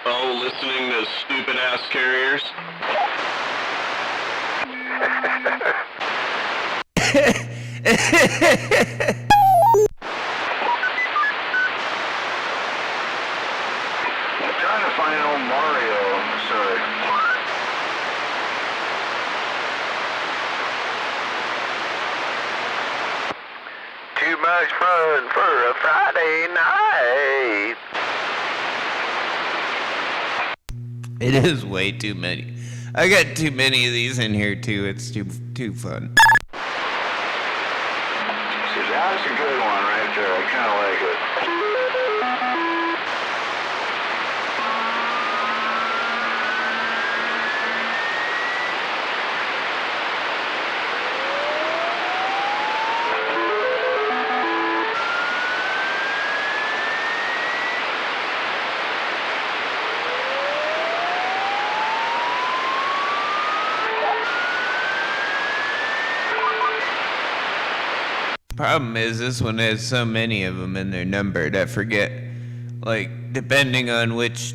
Oh, listening to stupid ass carriers. much fun for a Friday night. It is way too many. I got too many of these in here too. It's too fun. See, that's a good one right there. I kind of like it. Problem is, this one has so many of them and they're numbered. I forget, like, depending on which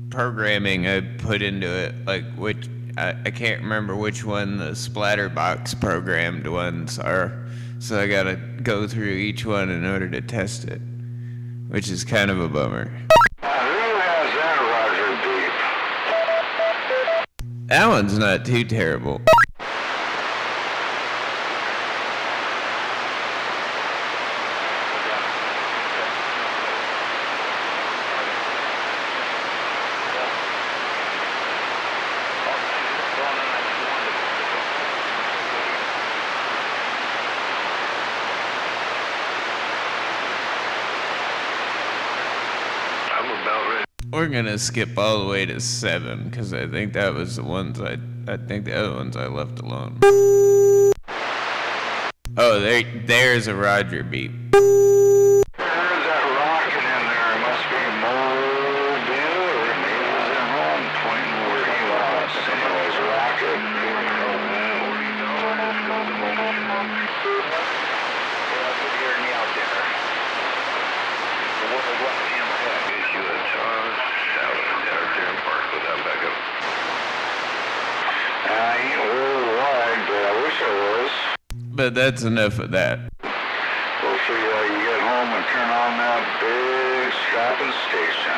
programming I put into it, like which I can't remember which one the Splatterbox programmed ones are. So I gotta go through each one in order to test it, which is kind of a bummer. Who has that Roger beep? That one's not too terrible. We're gonna skip all the way to 7 because I think that was the ones I think the other ones I left alone. Oh, there's a Roger beep. There's that rocking in there. It must be Mobile, or maybe it was at home, pointing where he was. Anyways, rocking. Hearing me out there. What hammerhead issue is out there in park with that backup? I ain't worldwide, but I wish I was. But that's enough of that. Well, so you get home and turn on that big strapping station.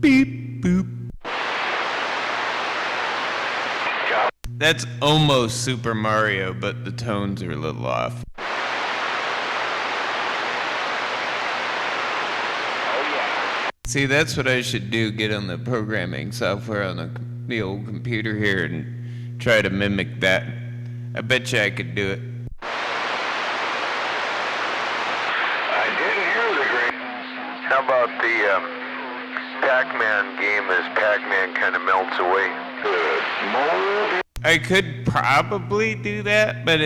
Beep, boop. That's almost Super Mario, but the tones are a little off. See, that's what I should do, get on the programming software on the old computer here and try to mimic that. I bet you I could do it. I didn't hear the great... How about the Pac-Man game as Pac-Man kind of melts away? I could probably do that, but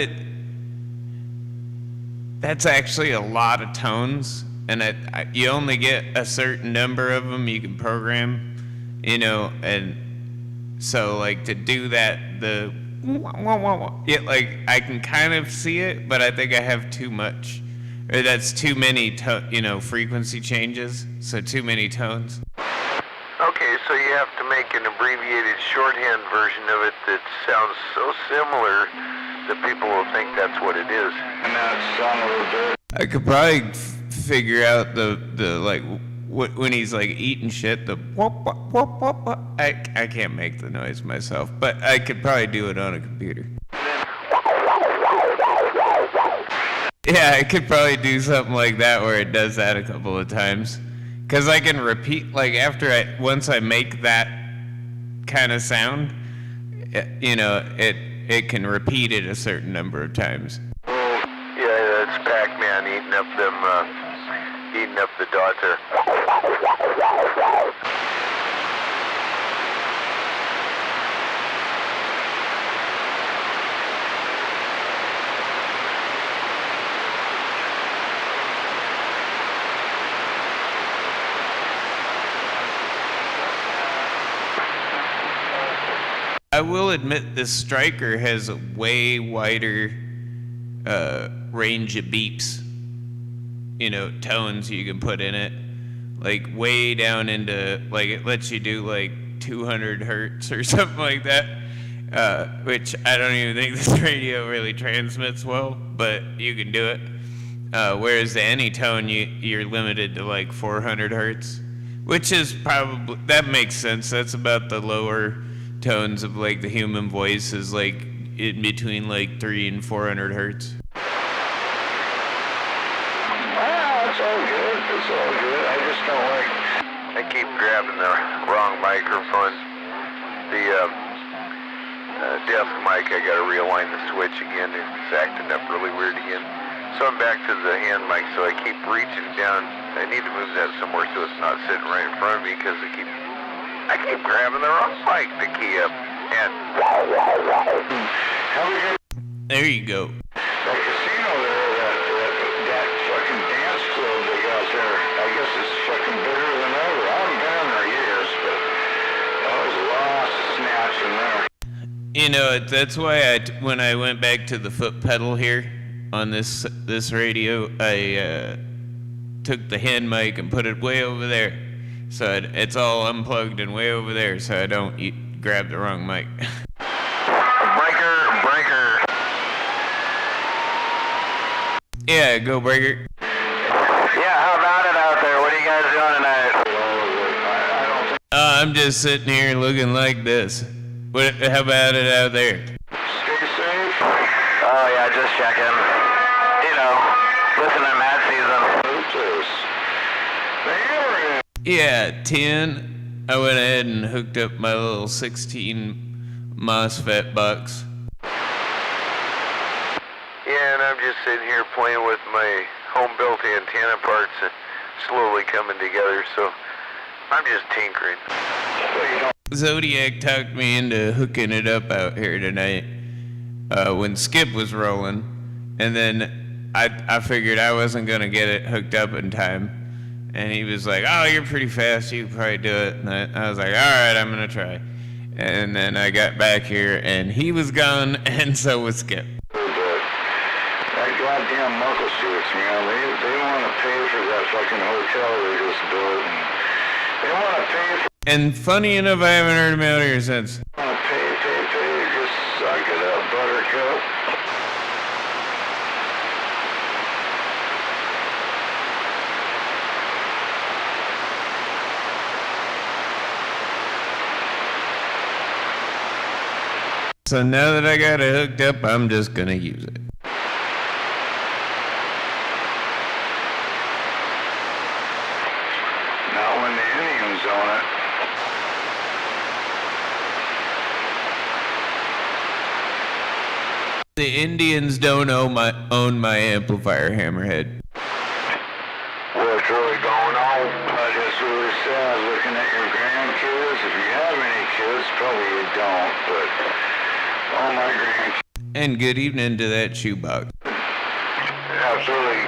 that's actually a lot of tones. And you only get a certain number of them you can program, and so like to do that, like I can kind of see it, but I think I have too much, or that's too many, frequency changes, so too many tones. Okay, so you have to make an abbreviated shorthand version of it that sounds so similar that people will think that's what it is. And that son of a bitch. I could probably figure out the like when he's like eating shit, the whoop, whoop, whoop, whoop, whoop. I can't make the noise myself, but I could probably do it on a computer. Yeah, I could probably do something like that where it does that a couple of times, because I can repeat, like once I make that kind of sound, it can repeat it a certain number of times. Yeah, that's Pac-Man eating up the dots there. I will admit this Striker has a way wider range of beeps, tones you can put in it, like way down into, like it lets you do like 200 hertz or something like that, which I don't even think this radio really transmits well, but you can do it. Whereas the Anytone, you're limited to like 400 hertz, which is probably, that makes sense. That's about the lower tones of like the human voice is like, in between like 300 and 400 hertz. It's all good. It's all good. I just don't like. I keep grabbing the wrong microphone. The desk mic, I gotta realign the switch again. It's acting up really weird again. So I'm back to the hand mic, so I keep reaching down. I need to move that somewhere so it's not sitting right in front of me because I keep grabbing the wrong mic to key up. And there you go. That casino there, that fucking dance club they got there, I guess it's fucking bigger than ever. I haven't been in there years, but there's lots of snatch in there. You know, that's why when I went back to the foot pedal here on this radio, I took the hand mic and put it way over there. So it's all unplugged and way over there so I don't grab the wrong mic. Breaker. Yeah, go Breaker. Yeah, how about it out there? What are you guys doing tonight? I'm just sitting here looking like this. How about it out there? Stay safe. Oh yeah, just checking. You know, listen to Mad Season. Yeah, 10. I went ahead and hooked up my little 16 MOSFET box. Yeah, and I'm just sitting here playing with my home-built antenna parts and slowly coming together, so I'm just tinkering. Zodiac talked me into hooking it up out here tonight when Skip was rolling, and then I figured I wasn't going to get it hooked up in time. And he was like, oh, you're pretty fast, you can probably do it. And I was like, all right, I'm going to try. And then I got back here, and he was gone, and so was Skip. That goddamn muckle suits, man, they want to pay for that fucking hotel they just built. And they want to pay for... And funny enough, I haven't heard him out here since. They want to pay. Just suck it up, buttercup. So now that I got it hooked up, I'm just gonna use it. Not when the Indians own it. The Indians don't own my amplifier, Hammerhead. What's really going on? I just really sad looking at your grandkids. If you have any kids, probably you don't, but all my grandkids. And good evening to that shoebox. Absolutely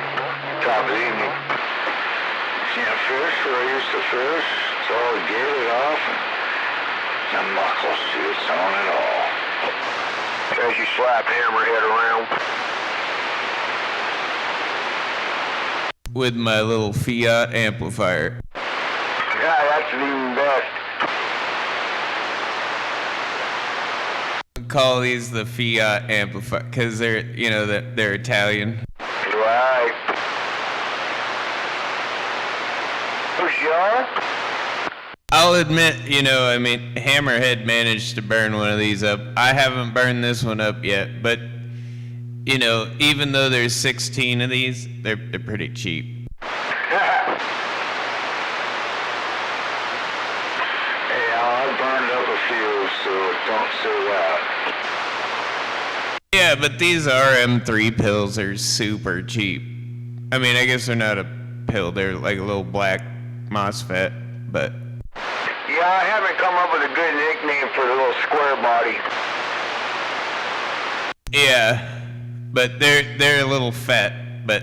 top of the evening. Can't fish where I used to fish. It's all gated off. And the muckle suits on it all. As you slap Hammerhead around. With my little Fiat amplifier. Yeah, that's even best. Call these the Fiat amplifier because they're Italian. Right. Sure? I'll admit, Hammerhead managed to burn one of these up. I haven't burned this one up yet, but even though there's 16 of these, they're pretty cheap. I burned up a few, so don't say that. Yeah, but these RM3 pills are super cheap. I mean, I guess they're not a pill, they're like a little black MOSFET, but... Yeah, I haven't come up with a good nickname for the little square body. Yeah, but they're a little fat, but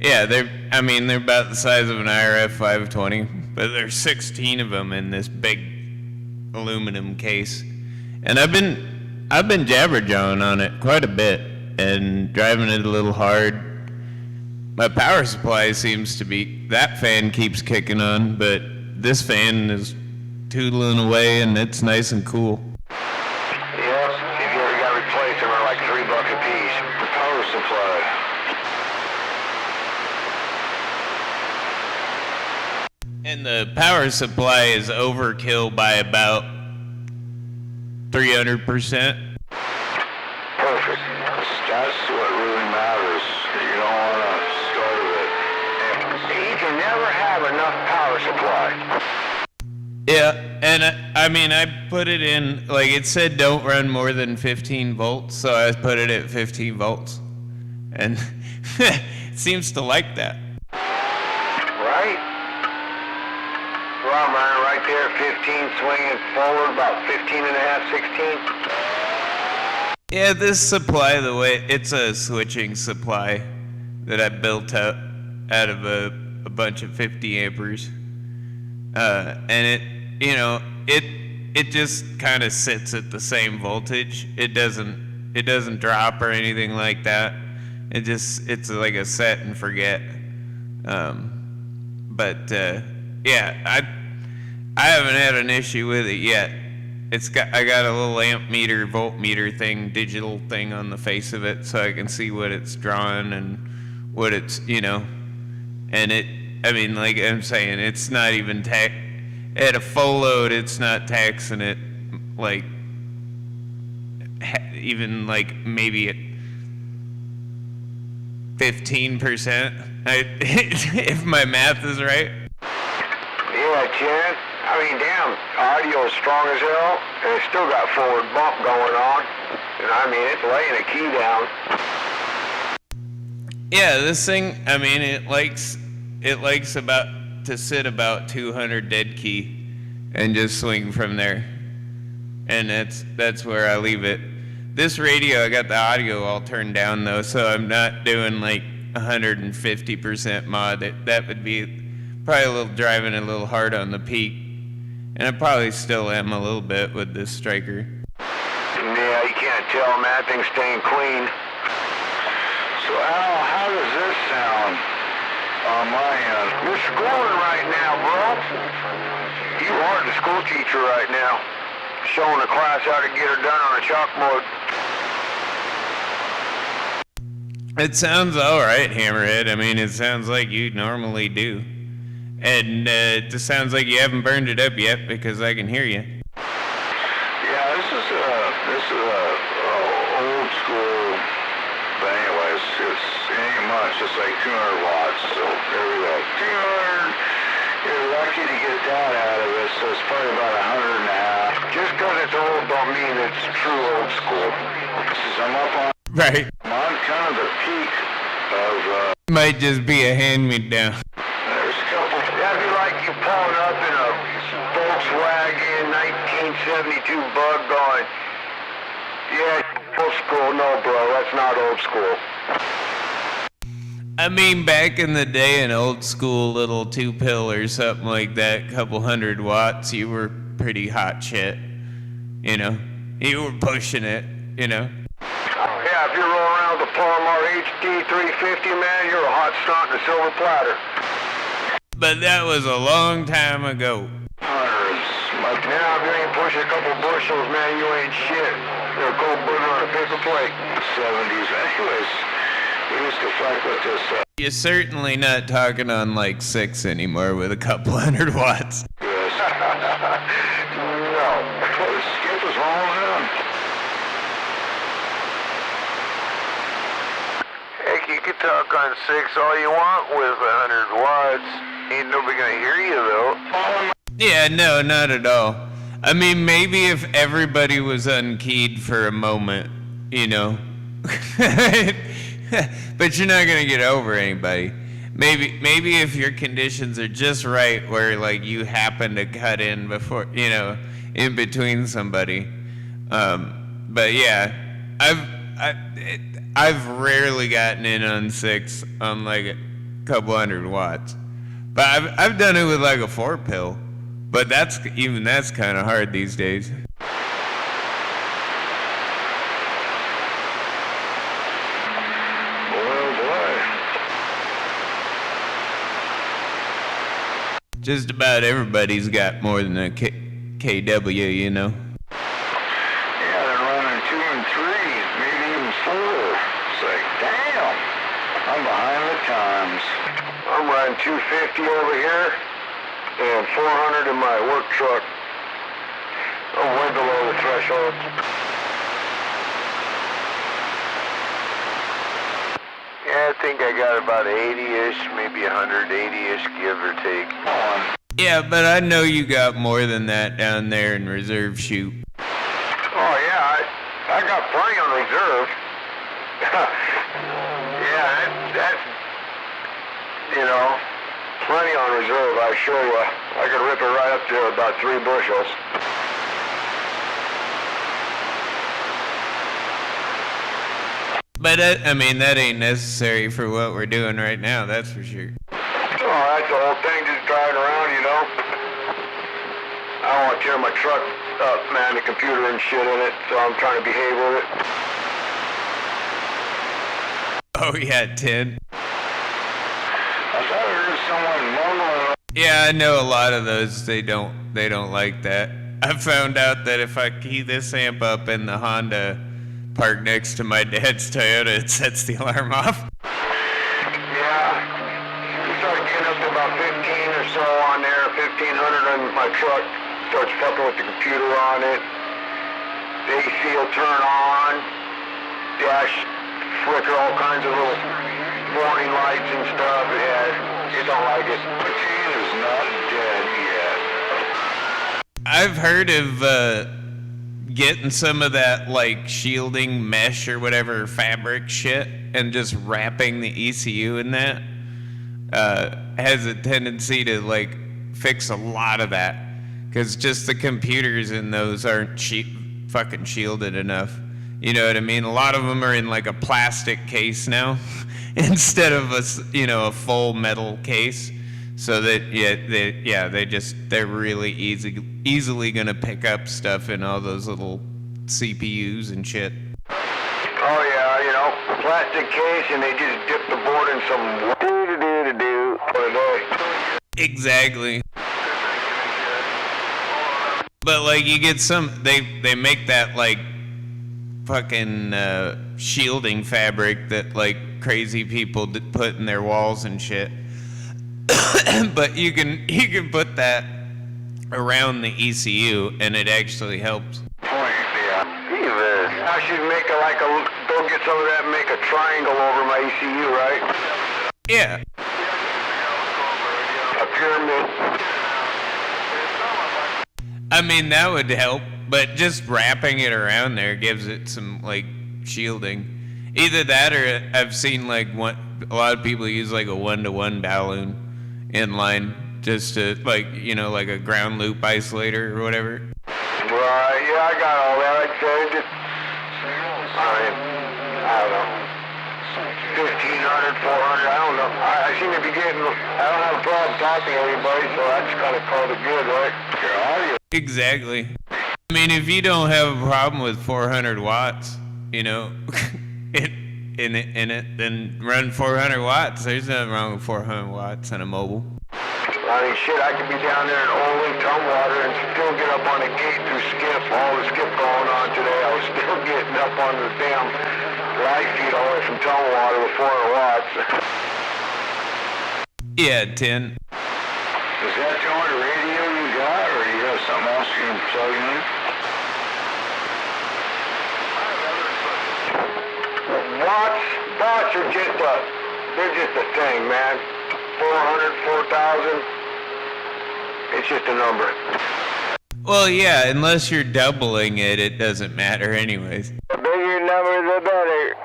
yeah, they're about the size of an IRF 520, but there's 16 of them in this big aluminum case. And I've been jabberjawing on it quite a bit and driving it a little hard. My power supply seems to be, that fan keeps kicking on, but this fan is tootling away and it's nice and cool. Yes, if you ever got replaced, they were like $3 a piece. The power supply. And the power supply is overkill by about 300%. that's what really matters. You don't want to starve it. You can never have enough power supply. Yeah, and I mean, I put it in, like, it said don't run more than 15 volts, so I put it at 15 volts. And it seems to like that. Right? Well, man, right there, 15 swinging forward, about 15 and a half, 16. Yeah, this supply, the way, it's a switching supply that I built up out of a bunch of 50 amperes. And it, you know, it just kind of sits at the same voltage. It doesn't drop or anything like that. It's like a set and forget. Yeah, I haven't had an issue with it yet. I got a little amp meter, voltmeter thing, digital thing on the face of it, so I can see what it's drawing and what it's, you know, and I mean, like I'm saying, it's not even at a full load, it's not taxing it, like, even like maybe at 15%, if my math is right. Yeah, Ken. I mean, damn, audio is strong as hell, and it's still got forward bump going on. And I mean, it's laying a key down. Yeah, this thing, I mean, it likes about to sit about 200 dead key and just swing from there. And that's where I leave it. This radio, I got the audio all turned down though, so I'm not doing like 150% mod. That would be probably a little driving a little hard on the peak. And I probably still am a little bit with this striker. Yeah, you can't tell, man. That thing's staying clean. So Al, how does this sound on my end? You're schooling right now, bro. You are the school teacher right now. Showing the class how to get her done on a chalkboard. It sounds all right, Hammerhead. I mean, it sounds like you normally do. And it just sounds like you haven't burned it up yet because I can hear you. Yeah, this is a old school, but anyways, it ain't much. It's like 200 watts. So there we go. 200. You're lucky to get that out of it, so it's probably about 100 and a half. Just because it's old don't mean it's true old school. I'm up on. Right. I'm on kind of the peak of. Might just be a hand-me-down. There's a couple. That'd be like you pulling up in a Volkswagen 1972 Bug going, yeah, old school. No, bro, that's not old school. I mean, back in the day, an old school little 2-pill or something like that, couple 100 watts, you were pretty hot shit. You know? You were pushing it, you know? Yeah, if you're rolling around with the Palomar HD 350, man, you're a hot stunt and a silver platter. But that was a long time ago. Now, if you ain't pushing a couple bushels, man, you ain't shit. You're a cold burger on a paper plate. 70s. Anyways, we used to fuck with this. You're certainly not talking on like 6 anymore with a couple 100 watts. Yes. No. The skip is rolling in. Heck, you can talk on 6 all you want with 100 watts. Ain't nobody gonna hear you, though. Yeah, no, not at all. I mean, maybe if everybody was unkeyed for a moment, you know. But you're not gonna get over anybody. Maybe if your conditions are just right, where like you happen to cut in before, you know, in between somebody. But yeah, I've rarely gotten in on 6 on like a couple 100 watts. But I've done it with like a 4-pill. But that's kind of hard these days. Just about everybody's got more than a KW, you know. Yeah, they're running 2 and 3, maybe even 4. It's like, damn, I'm behind the times. I'm riding 250 over here and 400 in my work truck. I'm way below the threshold. Yeah, I think I got about 80-ish, maybe 180-ish, give or take. Yeah, but I know you got more than that down there in reserve chute. Oh, yeah, I got plenty on reserve. Yeah, that's, you know, plenty on reserve, I show you. I could rip it right up to about 3 bushels. But I mean, that ain't necessary for what we're doing right now, that's for sure. Oh, that's the whole thing, just driving around, you know. I don't want to tear my truck up, man, the computer and shit in it, so I'm trying to behave with it. Oh yeah, 10. I thought I heard someone mumbling. Yeah, I know a lot of those, they don't like that. I found out that if I key this amp up in the Honda parked next to my dad's Toyota, it sets the alarm off. Yeah, we started getting up to about 15 or so on there, 1,500 on my truck. Starts fucking with the computer on it. The AC will turn on. Dash flicker, all kinds of little warning lights and stuff. Yeah, you don't like it. The machine is not dead yet. I've heard of getting some of that like shielding mesh or whatever fabric shit and just wrapping the ECU in that has a tendency to like fix a lot of that, because just the computers in those aren't fucking shielded enough. You know what I mean? A lot of them are in like a plastic case now instead of a full metal case. So that they're really easily gonna pick up stuff in all those little CPUs and shit. Oh yeah, you know, plastic case, and they just dip the board in some do for a day. Exactly. But like you get they make that like fucking shielding fabric that like crazy people put in their walls and shit. But you can put that around the ECU and it actually helps. I should make go get some of that and make a triangle over my ECU, right? Yeah. A pyramid. I mean, that would help, but just wrapping it around there gives it some like shielding. Either that or I've seen like a lot of people use like a 1-to-1 balloon inline just to like a ground loop isolator or whatever. Right, yeah, I got all that. I'd say just I don't know, 1,500, 400, I don't know. I seem to be getting, I don't have a problem talking to everybody, so that's kind of called it good, right? Your audio. Exactly. I mean, if you don't have a problem with 400 watts, in it, then run 400 watts. There's nothing wrong with 400 watts on a mobile. I mean, shit, I could be down there in Olin, Tumwater, and still get up on the gate through skip. All the skip going on today, I was still getting up on the damn light feed all the way from Tumwater with 400 watts. Yeah, 10. Is that the only radio you got, or you have something else you can plug in? Watts are they're just a thing, man. 400, 4,000. It's just a number. Well, yeah, unless you're doubling it, it doesn't matter anyways. The bigger number, the better.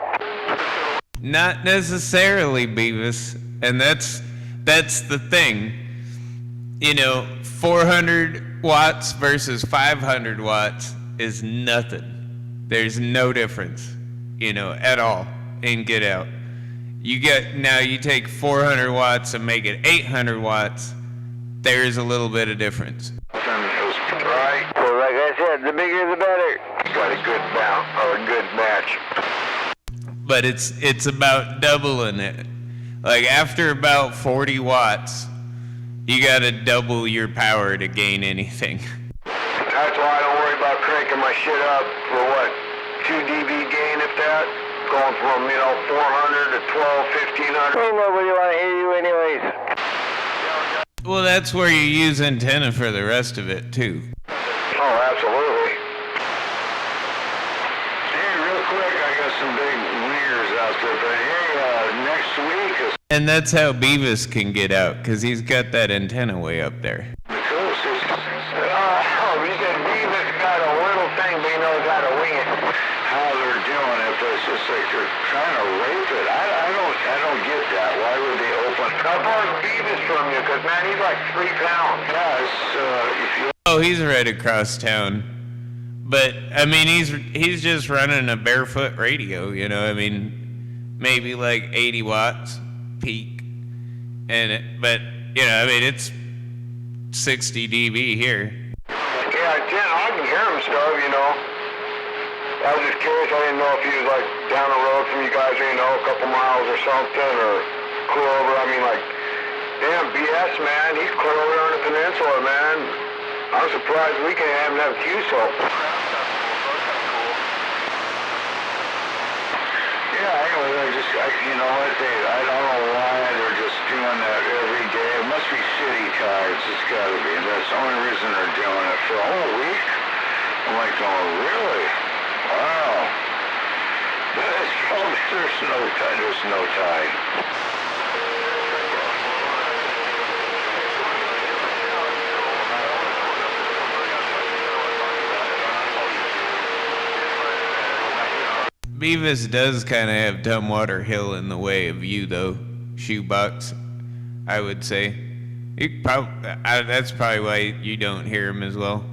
Not necessarily, Beavis. And that's the thing. 400 watts versus 500 watts is nothing. There's no difference, at all in get out. You take 400 watts and make it 800 watts, there's a little bit of difference. Right. Well, like I said, the bigger the better. Got a good good match. But it's about doubling it. Like after about 40 watts, you gotta double your power to gain anything. That's why I don't worry about cranking my shit up for 2 dB gain if that. Going from, 400 to 12, 1,500. Ain't nobody want to hear you anyways. Well, that's where you use antenna for the rest of it, too. Oh, absolutely. Hey, real quick, I got some big wieners out there, but hey, next week is And that's how Beavis can get out, because he's got that antenna way up there. the coast. You said Beavis got a little thing, but he knows how to wing it. How they're doing it, but it's just like they're trying to rape it. I don't get that. Why would they open? How far is Beavis from you? Because, man, he's like 3 pounds. Yeah, if you... Oh, he's right across town. But, I mean, he's just running a barefoot radio, you know, I mean, maybe like 80 watts peak. But, you know, I mean, it's 60 dB here. Yeah, I can hear him stuff, you know. I was just curious. I didn't know if he was like down the road from you guys, you know, a couple miles or something, or clear over. I mean, like, damn, BS, man. He's clear over on the peninsula, man. I'm surprised we can't have him have QSO. Yeah, anyway, you know what, I don't know why they're just doing that every day. It must be city cards. It's got to be. That's the only reason they're doing it for a whole week. I'm like, oh, really? Wow. There's no tide. There's no tide. Beavis does kind of have Dumbwater Hill in the way of you, though, Shoebox, I would say. That's probably why you don't hear him as well.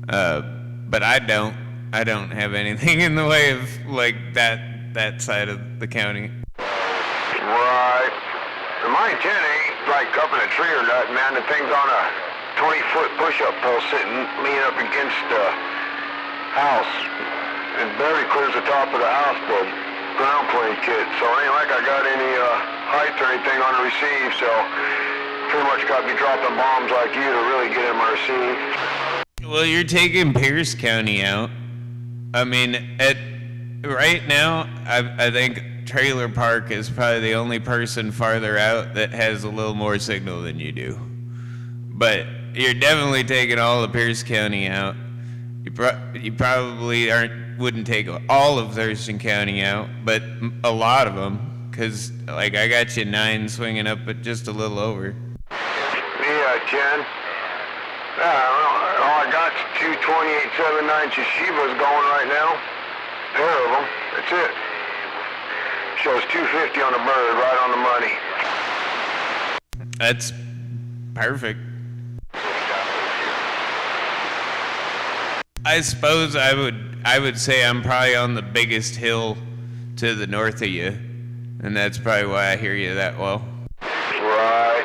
But I don't have anything in the way of, like, that side of the county. Right. My antenna ain't like up in a tree or nothing, man. The thing's on a 20-foot push-up pole sitting leaning up against the house. It barely clears the top of the house, but ground plane kit. So it ain't like I got any height or anything on the receive, so pretty much got to be dropping bombs like you to really get in my receive. Well, you're taking Pierce County out. I mean, right now, I think Trailer Park is probably the only person farther out that has a little more signal than you do. But you're definitely taking all of Pierce County out. You probably wouldn't take all of Thurston County out, but a lot of them, because, like, I got you 9 swinging up at just a little over. Yeah, 10. All I got is 2 28.79 Chishivas going right now. Pair of them. That's it. Shows 250 on the bird, right on the money. That's perfect. I suppose I would say I'm probably on the biggest hill to the north of you, and that's probably why I hear you that well. Right.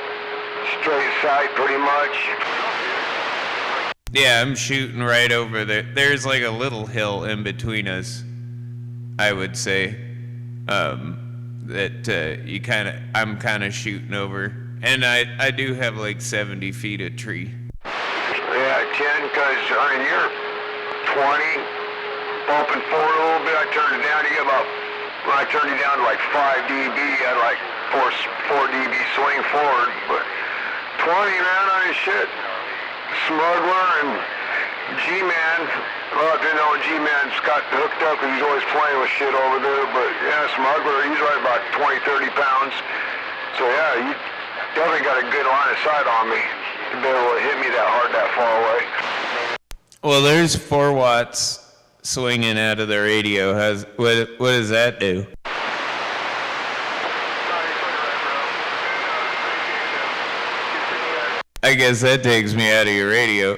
Straight sight, pretty much. Yeah, I'm shooting right over there. There's like a little hill in between us, I would say, that I'm kind of shooting over. And I do have like 70 feet of tree. Yeah, 10, because, I mean, you're 20, bumping forward a little bit. I turned it down to get about, when I turned it down to like 5 dB, I had like 4 dB swing forward. But 20, man, I mean, shit. Smuggler and G-Man. Well, I didn't know G-Man's got hooked up because he's always playing with shit over there. But yeah, Smuggler, he's right about 20, 30 pounds. So yeah, you definitely got a good line of sight on me to be able to hit me that hard that far away. Well, there's 4 watts swinging out of the radio. What does that do? I guess that takes me out of your radio.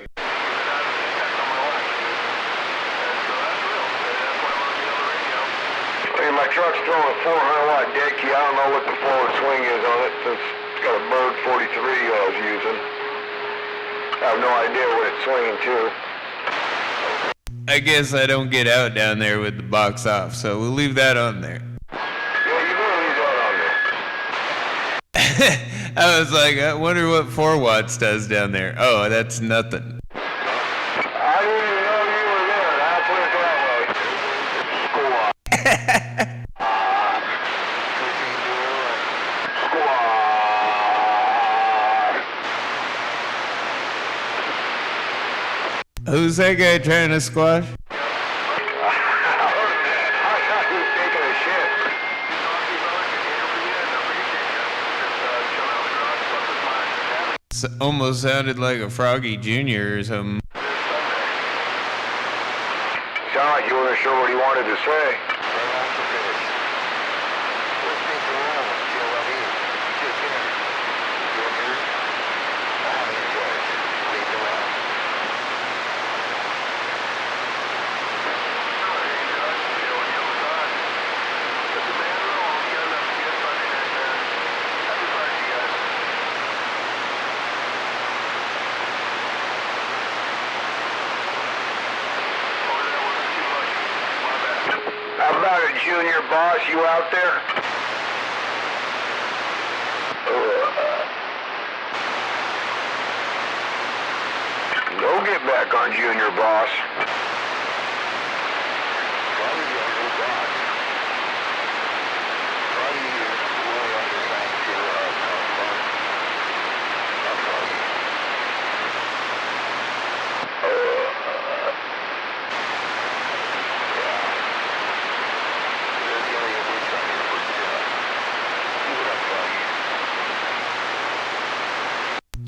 Hey, my truck's throwing a 400 watt dead key. I don't know what the forward swing is on it since it's got a Bird 43 I was using. I have no idea what it's swinging to. I guess I don't get out down there with the box off, so we'll leave that on there. Yeah, you better leave that on there. I was like, I wonder what 4 watts does down there. Oh, that's nothing. I didn't even know you were there. I'll put it that way. Who's that guy trying to squash? I thought you were thinking Almost sounded like a Froggy Jr. or something. Sound like you weren't sure what he wanted to say. How about it, Junior Boss? You out there? Go get back on Junior Boss.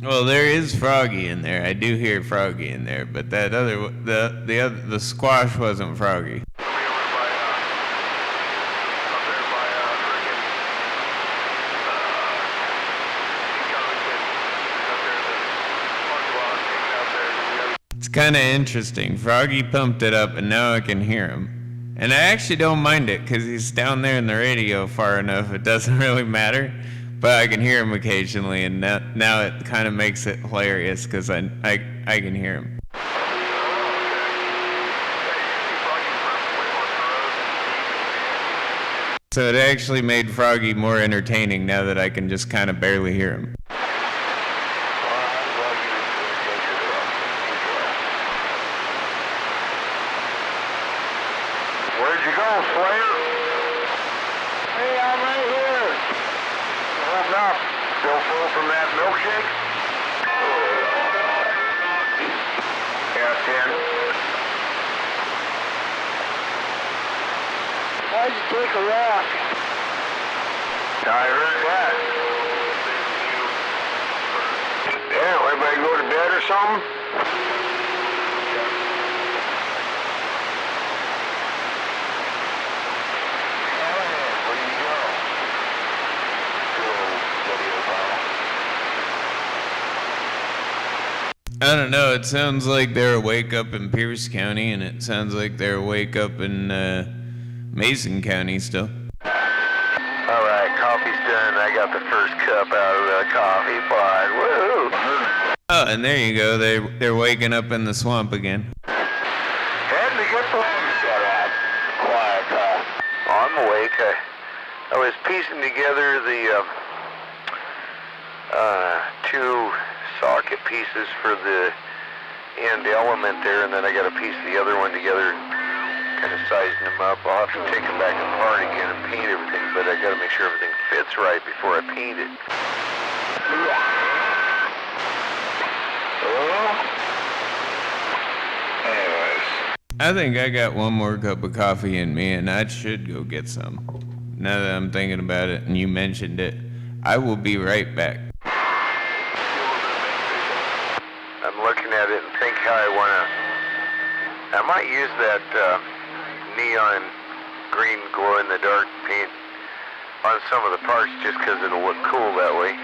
Well, there is Froggy in there. I do hear Froggy in there, but that other, the squash wasn't Froggy. It's kind of interesting. Froggy pumped it up, and now I can hear him. And I actually don't mind it, because he's down there in the radio far enough, it doesn't really matter. But I can hear him occasionally, and now it kind of makes it hilarious, because I can hear him. So it actually made Froggy more entertaining now that I can just kind of barely hear him. Where'd you go, Slayer? Hey, I'm right here. Holding up. Still full from that milkshake? Yeah, 10. Why'd you take a walk? I heard that. Yeah, everybody go to bed or something? I don't know, it sounds like they're awake up in Pierce County, and it sounds like they're awake up in Mason County still. All right, coffee's done. I got the first cup out of the coffee pot. Woo! Oh, and there you go, they're waking up in the swamp again. Had to get the... Shut up. Quiet, I'm awake. I was piecing together the two socket pieces for the end element there, and then I got to piece the other one together, kind of sizing them up. I'll have to take them back apart again and paint everything, but I got to make sure everything fits right before I paint it. Anyways. I think I got one more cup of coffee in me, and I should go get some. Now that I'm thinking about it and you mentioned it, I will be right back. I'm looking at it and think how I might use that neon green glow-in-the-dark paint on some of the parts just because it'll look cool that way.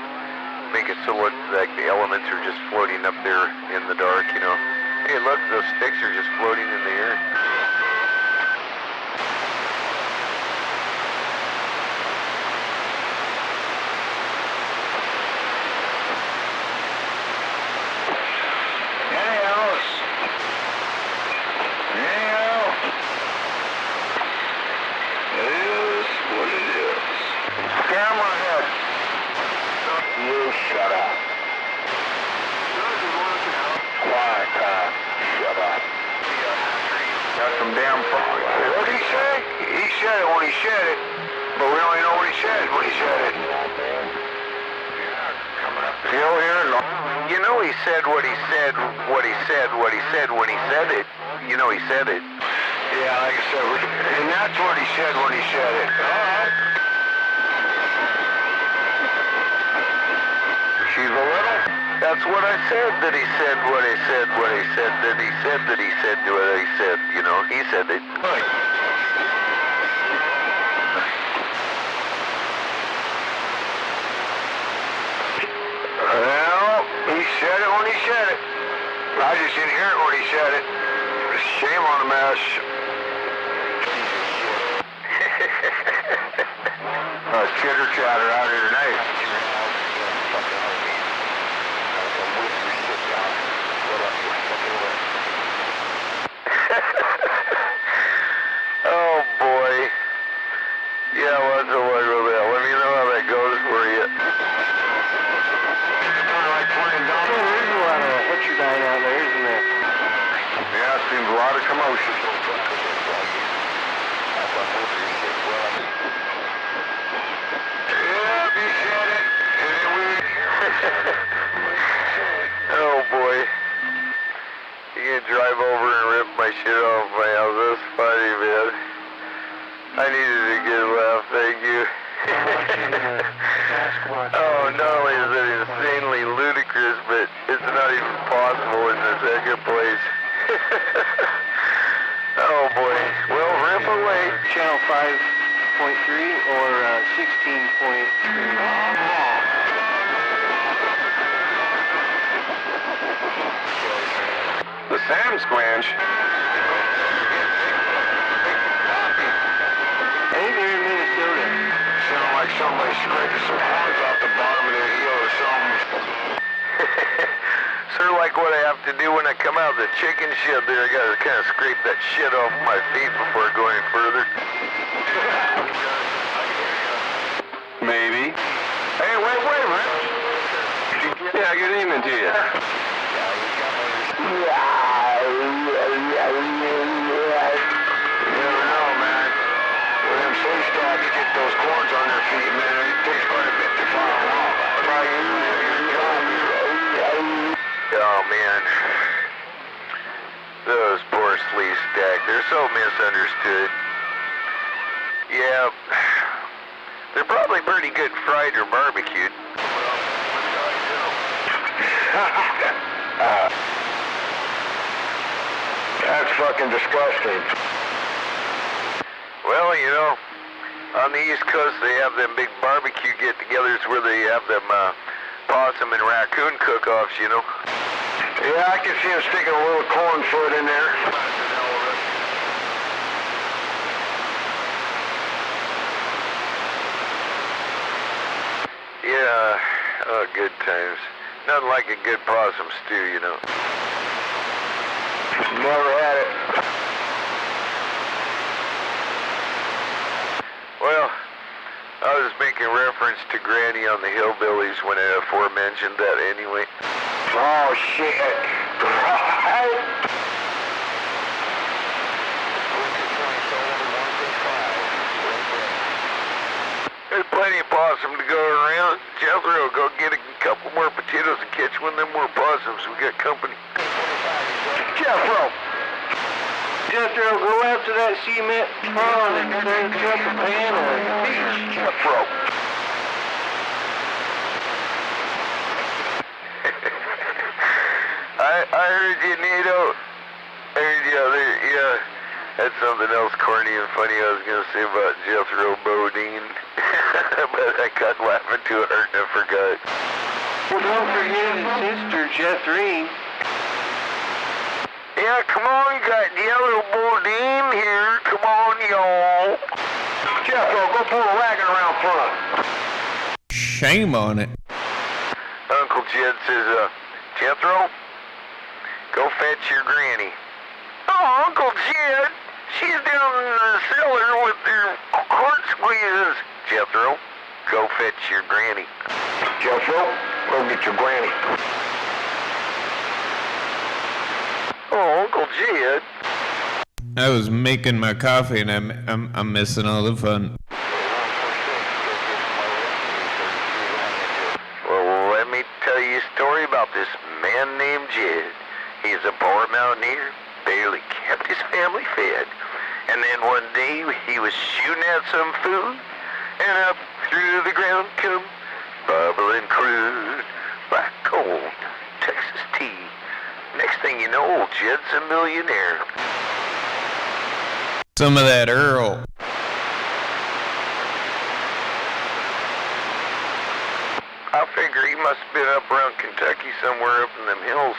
Make it so look like the elements are just floating up there in the dark, you know. Hey, look, those sticks are just floating in the air. What did he say? He said it when he said it, but we only know what he said when he said it. Phil here? No. You know he said what he said, what he said, what he said when he said it. You know he said it. Yeah, like I said, and that's what he said when he said it. She's a little? That's what I said, that he said what he said, what he said, that he said what he said, you know, he said it. Well, he said it when he said it. I just didn't hear it when he said it. Shame on him, ass. Chitter chatter out here tonight. Oh boy. Yeah, what's the word with that? Let me know how that goes for you. There's a lot of heterodyne out there, isn't there? Yeah, it seems a lot of commotion. Yep, you said it. Oh boy. You gonna drive over and rip my shit off my house? That's funny, man. I needed a good laugh, thank you. Oh, not only is it insanely ludicrous, but it's not even possible in the second place. Oh boy. Well, rip away. Channel 5.3 or 16.3. The Sam Squanch. I think they're in Minnesota. Sound like somebody scraping some horns off the bottom of their heel or something. Sort of like what I have to do when I come out of the chicken shed there. I gotta kind of scrape that shit off my feet before I go any further. Maybe. Hey, wait, Rick. Yeah, good evening to you. You never know, man. With them sleigh dogs get those corns on their feet, man, it takes quite a bit to follow them off. Oh, man. Those poor sleigh stack, they're so misunderstood. Yeah, they're probably pretty good fried or barbecued. That's fucking disgusting. Well, you know, on the East Coast they have them big barbecue get-togethers where they have them possum and raccoon cook-offs, you know. Yeah, I can see them sticking a little corn foot in there. Yeah, oh, good times. Nothing like a good possum stew, you know. Never had it. Well, I was making reference to Granny on the Hillbillies when I aforementioned that anyway. Oh, shit. There's plenty of possum to go around. Jethro, go get a couple more potatoes and catch one of them more possums. We got company. Jethro, Go out to that cement pond and turn up a pan of fish. Jethro. I heard you, Nito. I heard you out there. Yeah, that's something else corny and funny I was going to say about Jethro Bodine. But I got laughing too hard and I forgot. Well, don't forget his sister, Jethrine. Yeah, come on, got Yellow Bodine here. Come on, y'all. Jethro, go pull a wagon around front. Shame on it. Uncle Jed says, Jethro, go fetch your granny. Oh, Uncle Jed, she's down in the cellar with her quart squeezes. Jethro, go fetch your granny. Jethro, go get your granny. Oh, Uncle Jed. I was making my coffee and I'm missing all the fun. Well, let me tell you a story about this man named Jed. He's a poor mountaineer, barely kept his family fed. And then one day he was shooting at some food, and up through the ground come bubbling crude black coal. Next thing you know, old Jed's a millionaire. Some of that Earl. I figure he must have been up around Kentucky somewhere up in them hills.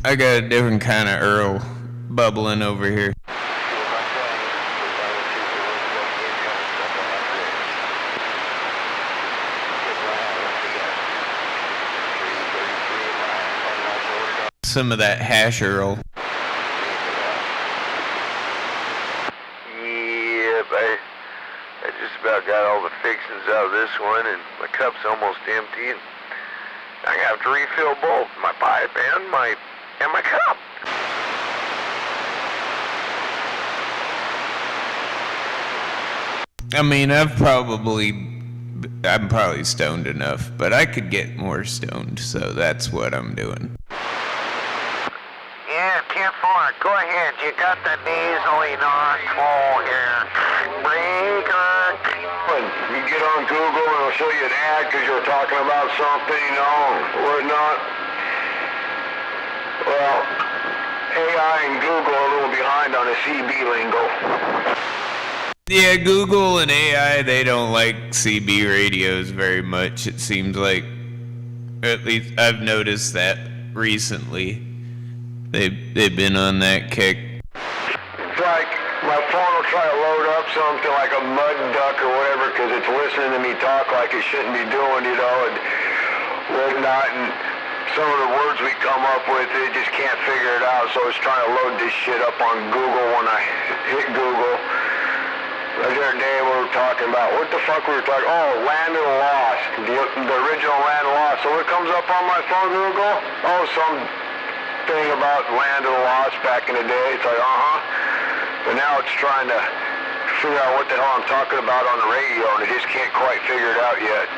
I got a different kind of Earl bubbling over here. Some of that hash Earl. Yep, I just about got all the fixings out of this one, and my cup's almost empty, and I have to refill both my pipe and my cup. I mean, I'm probably stoned enough, but I could get more stoned, so that's what I'm doing. Yeah, 10-4, go ahead. You got the nasally non-flow here. Breaker. You get on Google and it'll show you an ad because you're talking about something, you know, whatnot. Well, AI and Google are a little behind on the CB lingo. Yeah, Google and AI, they don't like CB radios very much, it seems like. At least I've noticed that recently. They've been on that kick. It's like my phone will try to load up something like a mud duck or whatever because it's listening to me talk like it shouldn't be doing, you know, and whatnot. And some of the words we come up with, it just can't figure it out. So it's trying to load this shit up on Google when I hit Google. The other day we were talking about, what the fuck we were talking, oh, Land of the Lost, the original Land of the Lost. So what comes up on my phone, Google? Oh, some thing about Land of the Lost back in the day. It's like, but now it's trying to figure out what the hell I'm talking about on the radio, and it just can't quite figure it out yet.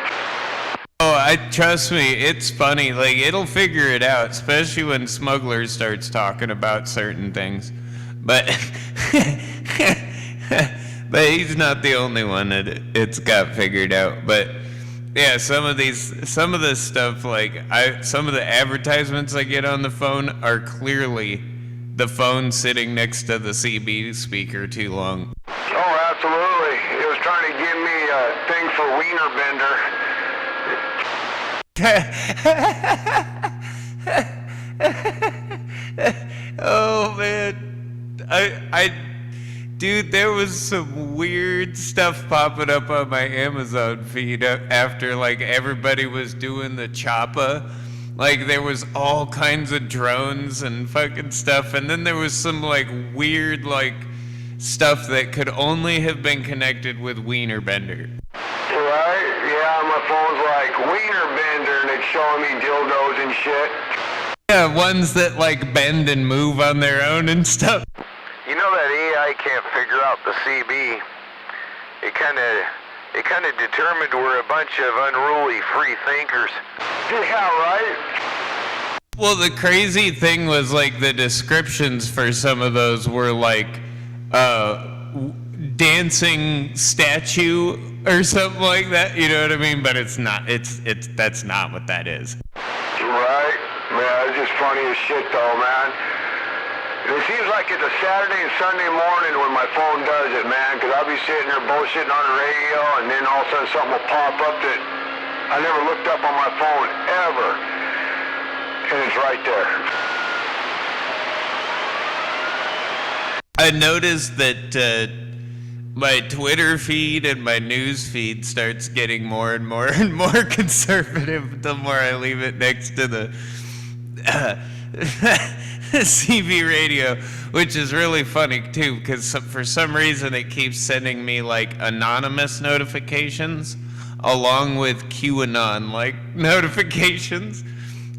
Oh, trust me, it's funny. Like, it'll figure it out, especially when Smuggler starts talking about certain things. But but he's not the only one that it's got figured out. But yeah, some of this stuff, like some of the advertisements I get on the phone are clearly the phone sitting next to the CB speaker too long. Oh, absolutely. It was trying to give me a thing for Wiener Bender. Oh man, dude, there was some weird stuff popping up on my Amazon feed after like everybody was doing the choppa. Like there was all kinds of drones and fucking stuff, and then there was some like weird like stuff that could only have been connected with Wiener Bender. Right? Yeah, my phone's like Wiener Bender, and it's showing me dildos and shit. Yeah, ones that like bend and move on their own and stuff. You know that AI can't figure out the CB. It kind of determined we're a bunch of unruly free thinkers. Yeah, right? Well, the crazy thing was like the descriptions for some of those were like dancing statue or something like that. You know what I mean? But it's not. That's not what that is. Right? Man, it's just funny as shit though, man. It seems like it's a Saturday and Sunday morning when my phone does it, man, because I'll be sitting there bullshitting on the radio, and then all of a sudden something will pop up that I never looked up on my phone ever, and it's right there. I noticed that my Twitter feed and my news feed starts getting more and more and more conservative the more I leave it next to the CB radio, which is really funny too, because for some reason it keeps sending me like anonymous notifications along with QAnon like notifications,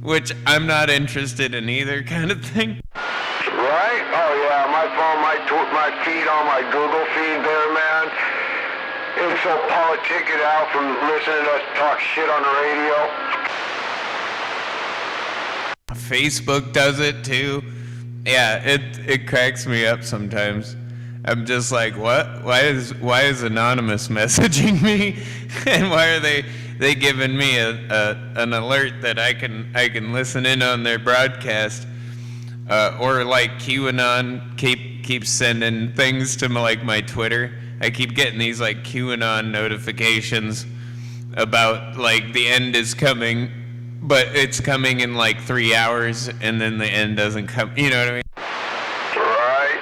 which I'm not interested in either kind of thing. Right? Oh yeah, my phone, my feed on my Google feed there, man. It's so politicking out from listening to us talk shit on the radio. Facebook does it too. Yeah, it cracks me up sometimes. I'm just like, what? Why is Anonymous messaging me? And why are they they given me an alert that I can listen in on their broadcast, or like QAnon keeps sending things to like my Twitter. I keep getting these like QAnon notifications about like the end is coming, but it's coming in like 3 hours, and then the end doesn't come. You know what I mean? Right.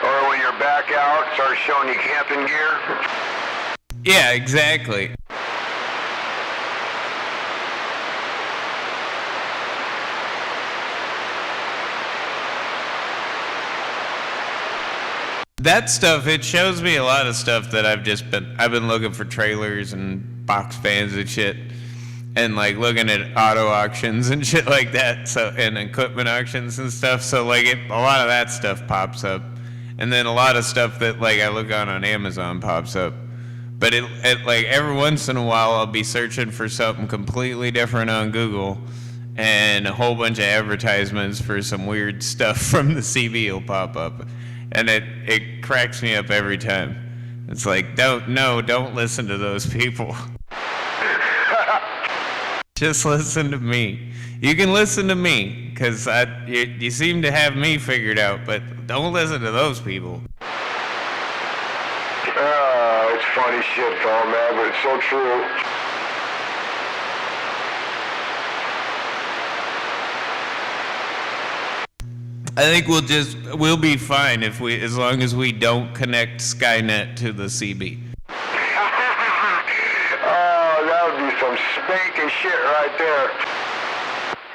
Or when you're back out, start showing you camping gear. Yeah, exactly. That stuff, it shows me a lot of stuff that I've been looking for trailers and box fans and shit, and like looking at auto auctions and shit like that, so, and equipment auctions and stuff, so like a lot of that stuff pops up, and then a lot of stuff that like I look on Amazon pops up, but it like every once in a while I'll be searching for something completely different on Google, and a whole bunch of advertisements for some weird stuff from the CB will pop up. And it cracks me up every time. It's like, don't listen to those people. Just listen to me. You can listen to me, because you seem to have me figured out, but don't listen to those people. It's funny shit, though, man, but it's so true. I think we'll be fine as long as we don't connect Skynet to the CB. Oh, that would be some spanking shit right there.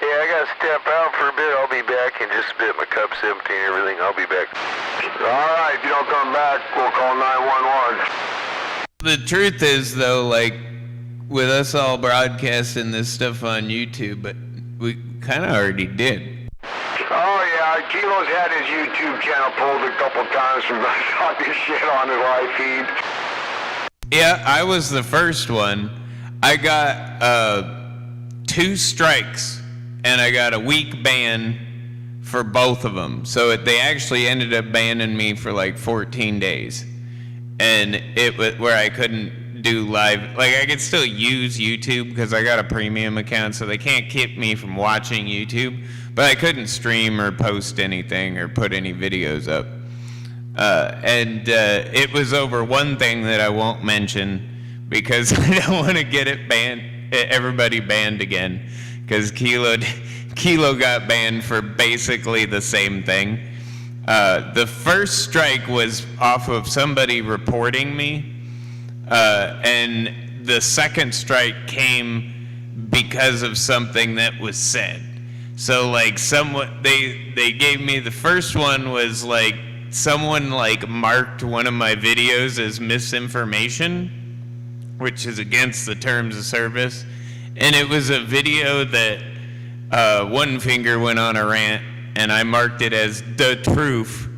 Yeah, I gotta step out for a bit. I'll be back in just a bit. My cup's empty and everything. I'll be back. All right, if you don't come back, we'll call 911. The truth is, though, like, with us all broadcasting this stuff on YouTube, but we kind of already did. Oh, yeah, Kilo's had his YouTube channel pulled a couple times from talking shit on his live feed. Yeah, I was the first one. I got 2 strikes, and I got a week ban for both of them. So they actually ended up banning me for like 14 days. And it was where I couldn't do live. Like, I could still use YouTube because I got a premium account, so they can't keep me from watching YouTube. But I couldn't stream or post anything or put any videos up. And it was over one thing that I won't mention because I don't want to get it banned, everybody banned again, because Kilo got banned for basically the same thing. The first strike was off of somebody reporting me, and the second strike came because of something that was said. So like they gave me, the first one was like someone like marked one of my videos as misinformation, which is against the terms of service. And it was a video that One Finger went on a rant, and I marked it as the truth.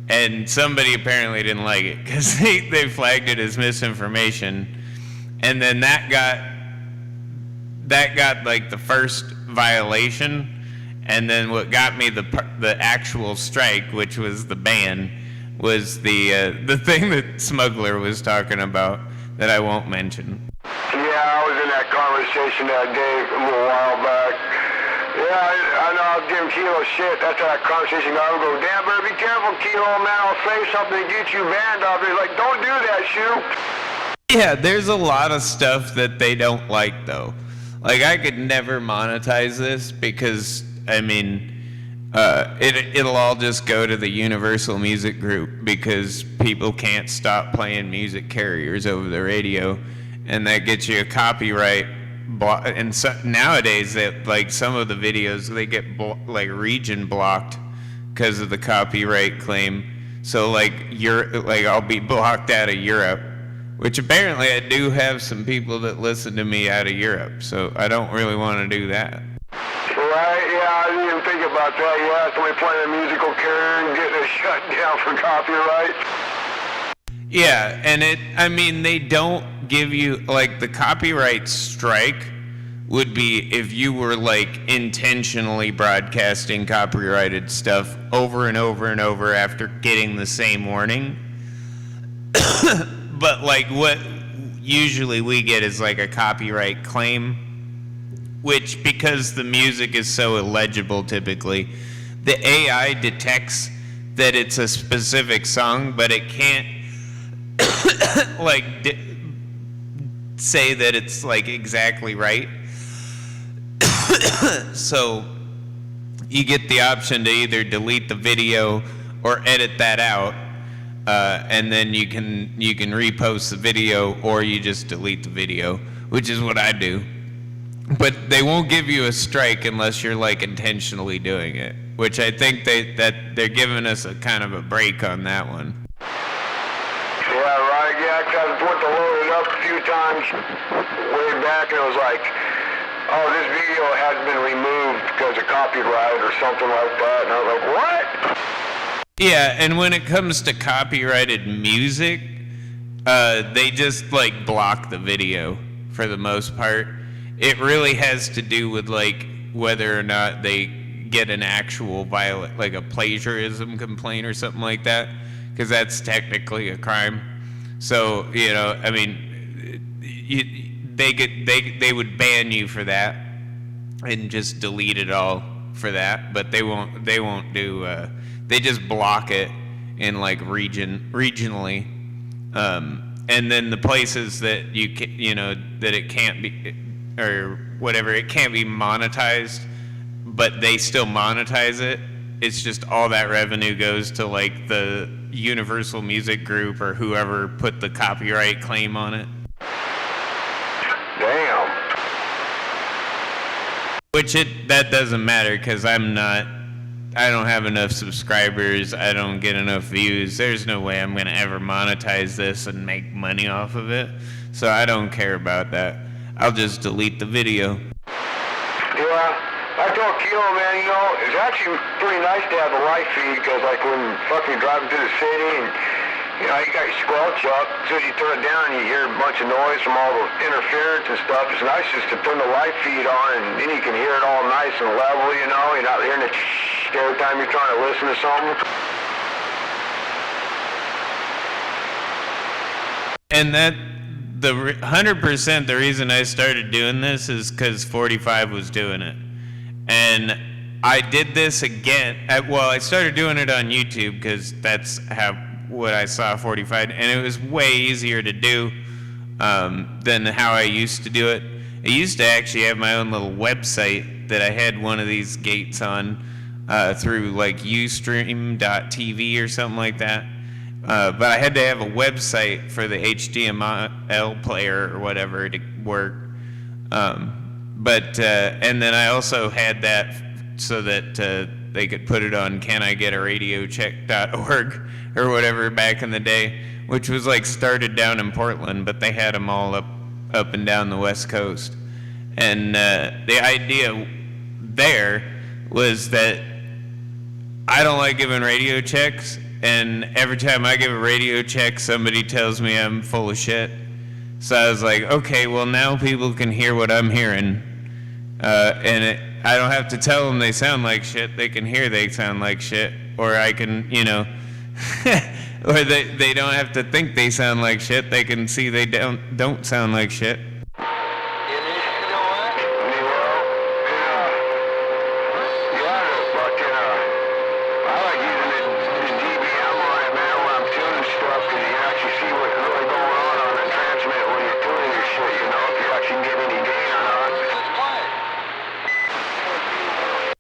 And somebody apparently didn't like it because they flagged it as misinformation. And then that got like the first violation. And then what got me the actual strike, which was the ban, was the thing that Smuggler was talking about that I won't mention. Yeah, I was in that conversation that day a little while back. Yeah, I know I'll give Kilo shit. That's how that conversation got. I would go, damn, better be careful, Kilo, man. I'll say something to get you banned off. He's like, don't do that, Shoe. Yeah, there's a lot of stuff that they don't like, though. Like, I could never monetize this because, I mean, it'll all just go to the Universal Music Group because people can't stop playing music carriers over the radio, and that gets you a copyright. And so, nowadays, that like some of the videos they get like region blocked because of the copyright claim. So like I'll be blocked out of Europe, which apparently I do have some people that listen to me out of Europe. So I don't really want to do that. Right, yeah, I didn't even think about that. Yeah, somebody playing a musical carrier and getting it shut down for copyright. Yeah, and they don't give you, like, the copyright strike would be if you were, like, intentionally broadcasting copyrighted stuff over and over and over after getting the same warning. But, like, what usually we get is like a copyright claim, which, because the music is so illegible typically, the AI detects that it's a specific song, but it can't like say that it's like exactly right. So you get the option to either delete the video or edit that out, and then you can repost the video, or you just delete the video, which is what I do. But they won't give you a strike unless you're like intentionally doing it, which I think that they're giving us a kind of a break on that one. Yeah, right. Yeah, 'cause I went to load it up a few times way back, and it was like, oh, this video has been removed because of copyright or something like that. And I was like, what? Yeah, and when it comes to copyrighted music, they just like block the video for the most part. It really has to do with like whether or not they get an actual like a plagiarism complaint or something like that, because that's technically a crime. So, you know, I mean, they would ban you for that and just delete it all for that, but they won't do they just block it in like regionally, and then the places that that it can't be, or whatever, it can't be monetized, but they still monetize it. It's just all that revenue goes to like the Universal Music Group or whoever put the copyright claim on it. Damn. Which that doesn't matter, because I don't have enough subscribers, I don't get enough views, there's no way I'm gonna ever monetize this and make money off of it, so I don't care about that. I'll just delete the video. Yeah, I told Kilo, man, you know, it's actually pretty nice to have a live feed, because like when fucking driving through the city and, you know, you got your squelch up, as soon as you turn it down, you hear a bunch of noise from all the interference and stuff. It's nice just to turn the live feed on, and then you can hear it all nice and level, you know, you're not hearing it every time you're trying to listen to something. And that, the 100% the reason I started doing this is because 45 was doing it. And I did this again, I started doing it on YouTube because that's what I saw 45, and it was way easier to do than how I used to do it. I used to actually have my own little website that I had one of these gates on through like Ustream.tv or something like that. But I had to have a website for the HDMI player or whatever to work. And then I also had that so that they could put it on canigetarradiocheck.org or whatever back in the day, which was like started down in Portland, but they had them all up and down the West Coast. And the idea there was that I don't like giving radio checks, and every time I give a radio check, somebody tells me I'm full of shit. So I was like, okay, well now people can hear what I'm hearing, and I don't have to tell them they sound like shit. They can hear they sound like shit, or I can, or they don't have to think they sound like shit. They can see they don't sound like shit.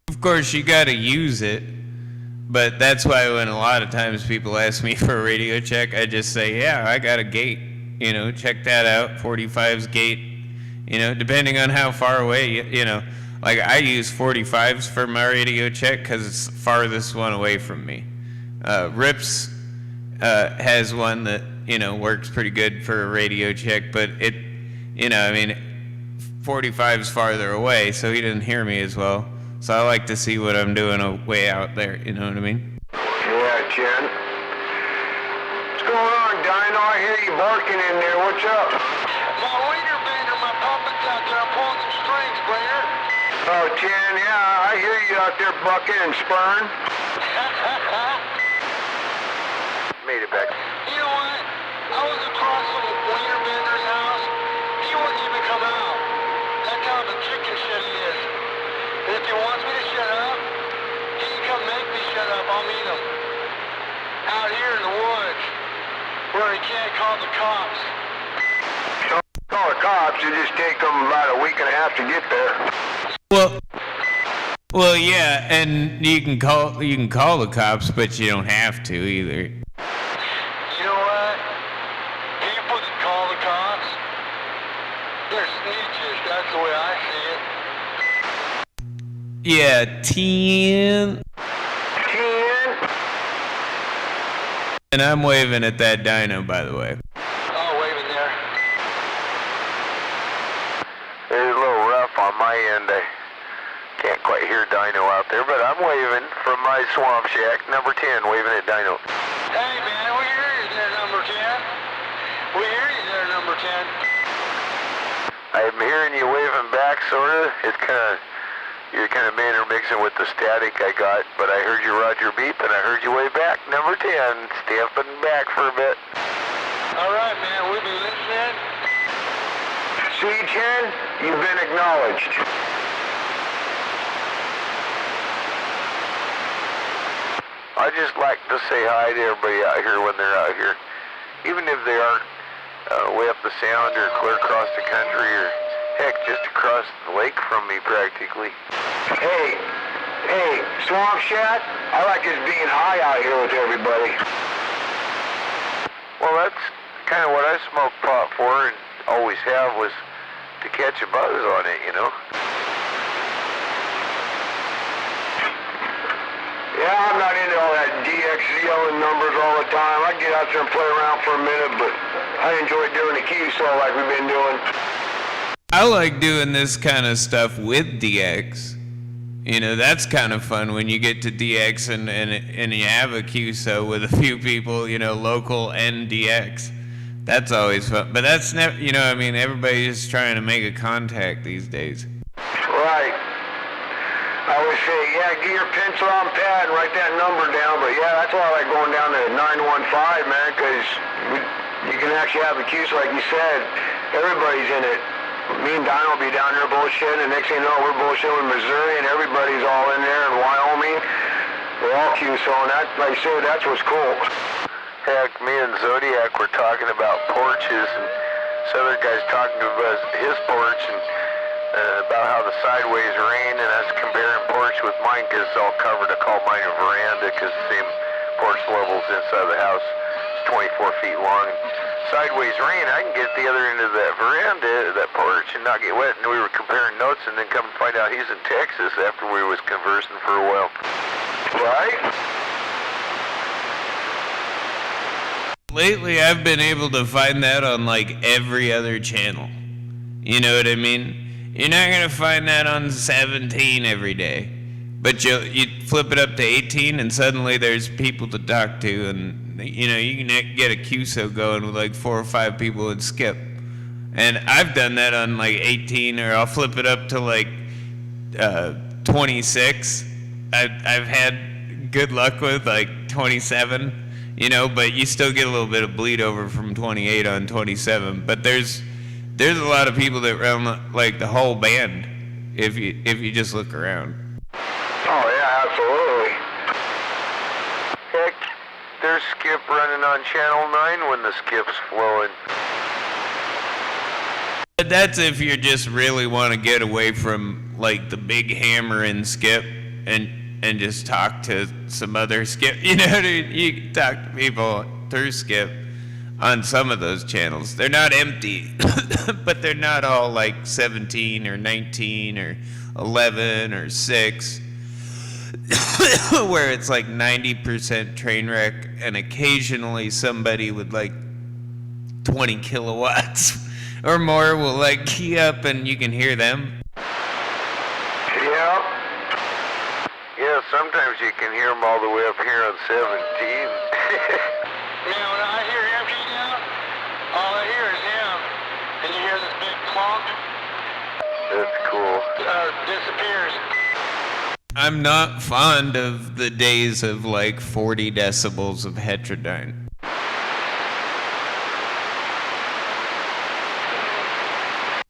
Of course, you got to use it, but that's why when a lot of times people ask me for a radio check, I just say, yeah, I got a gate, check that out, 45's gate, depending on how far away, like I use 45s for my radio check because it's the farthest one away from me. Rips has one that, works pretty good for a radio check, but 45's farther away, so he doesn't hear me as well. So I like to see what I'm doing way out there, you know what I mean? Yeah, Jen. What's going on, Dino? I hear you barking in there. What's up? My wiener bender, my puppet's out there. I'm pulling some strings, Blair. Oh, Jen, yeah, I hear you out there bucking and spurring. Made it back. You know what? I was across from a wiener bender's house, wants me to shut up, he can come make me shut up. I'll meet him out here in the woods where he can't call the cops. Don't call the cops. You just take them about a week and a half to get there. Well, yeah, and you can call the cops, but you don't have to either. You know what? People that call the cops, they're snitches. That's the way I see it. Yeah, 10. 10. And I'm waving at that dyno, by the way. Oh, waving there. It's a little rough on my end. I can't quite hear Dino out there, but I'm waving from my swamp shack, number 10, waving at Dino. Hey, man, we hear you there, number 10. We hear you there, number 10. I'm hearing you waving back, sorta. You're kind of intermixing with the static I got, but I heard you Roger beep, and I heard you wave back, number 10, stamping back for a bit. All right, man, we'll be listening. C10, you've been acknowledged. I just like to say hi to everybody out here when they're out here, even if they aren't way up the sound or clear across the country or heck, just across the lake from me practically. Hey, Swamp Chat, I like just being high out here with everybody. Well, that's kind of what I smoke pot for and always have, was to catch a buzz on it, you know? Yeah, I'm not into all that DX yelling numbers all the time. I get out there and play around for a minute, but I enjoy doing the QSO like we've been doing. I like doing this kind of stuff with DX. You know, that's kind of fun when you get to DX and you have a QSO with a few people, you know, local and DX. That's always fun. But that's never, you know, I mean, everybody's just trying to make a contact these days. Right. I always say, yeah, get your pencil on pad and write that number down. But yeah, that's why I like going down to 915, man, because you can actually have a QSO, like you said. Everybody's in it. Me and Don will be down there bullshitting, and next thing you know, we're bullshitting with Missouri, and everybody's all in there in Wyoming. We're all QSOing. That, like you said, that's what's cool. Heck, me and Zodiac were talking about porches, and some other guy's talking about his porch, and about how the sideways rain, and us comparing porch with mine, because it's all covered. I call mine a veranda, because the same porch levels inside the house. It's 24 feet long. Sideways rain, I can get the other end of that veranda, that porch, and not get wet. And we were comparing notes, and then come and find out he's in Texas after we was conversing for a while. Right? Lately, I've been able to find that on like every other channel. You know what I mean? You're not gonna find that on 17 every day, but you flip it up to 18, and suddenly there's people to talk to, and you know, you can get a QSO going with like 4 or 5 people and skip. And I've done that on like 18, or I'll flip it up to like 26. I've had good luck with like 27, you know, but you still get a little bit of bleed over from 28 on 27. But there's a lot of people that run like the whole band if you just look around. Oh yeah, absolutely. Heck, there's Skip running on Channel 9 when the skip's flowing. But that's if you just really want to get away from like the big hammer and Skip and just talk to some other Skip. You know, you can talk to people through Skip on some of those channels. They're not empty, but they're not all like 17 or 19 or 11 or 6. Where it's like 90% train wreck and occasionally somebody with like 20 kilowatts or more will like key up and you can hear them. Yeah. Yeah, sometimes you can hear them all the way up here on 17. Man, when I hear him key down, all I hear is him. And you hear this big clunk. That's cool. Disappears. I'm not fond of the days of like 40 decibels of heterodyne.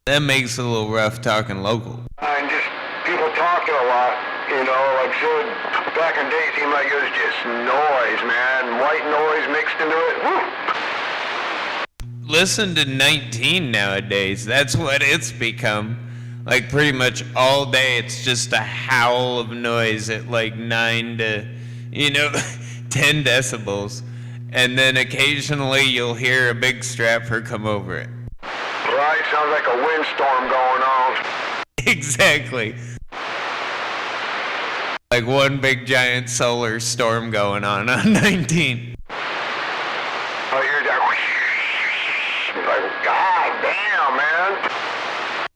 That makes it a little rough talking local. And just people talking a lot. You know, like I said, back in the day, it seemed like it was just noise, man. White noise mixed into it. Woo! Listen to 19 nowadays. That's what it's become. Like pretty much all day, it's just a howl of noise at like 9 to, 10 decibels. And then occasionally you'll hear a big strapper come over it. Right, sounds like a windstorm going on. Exactly. Like one big giant solar storm going on 19. Oh, you're that. Like, god damn, man.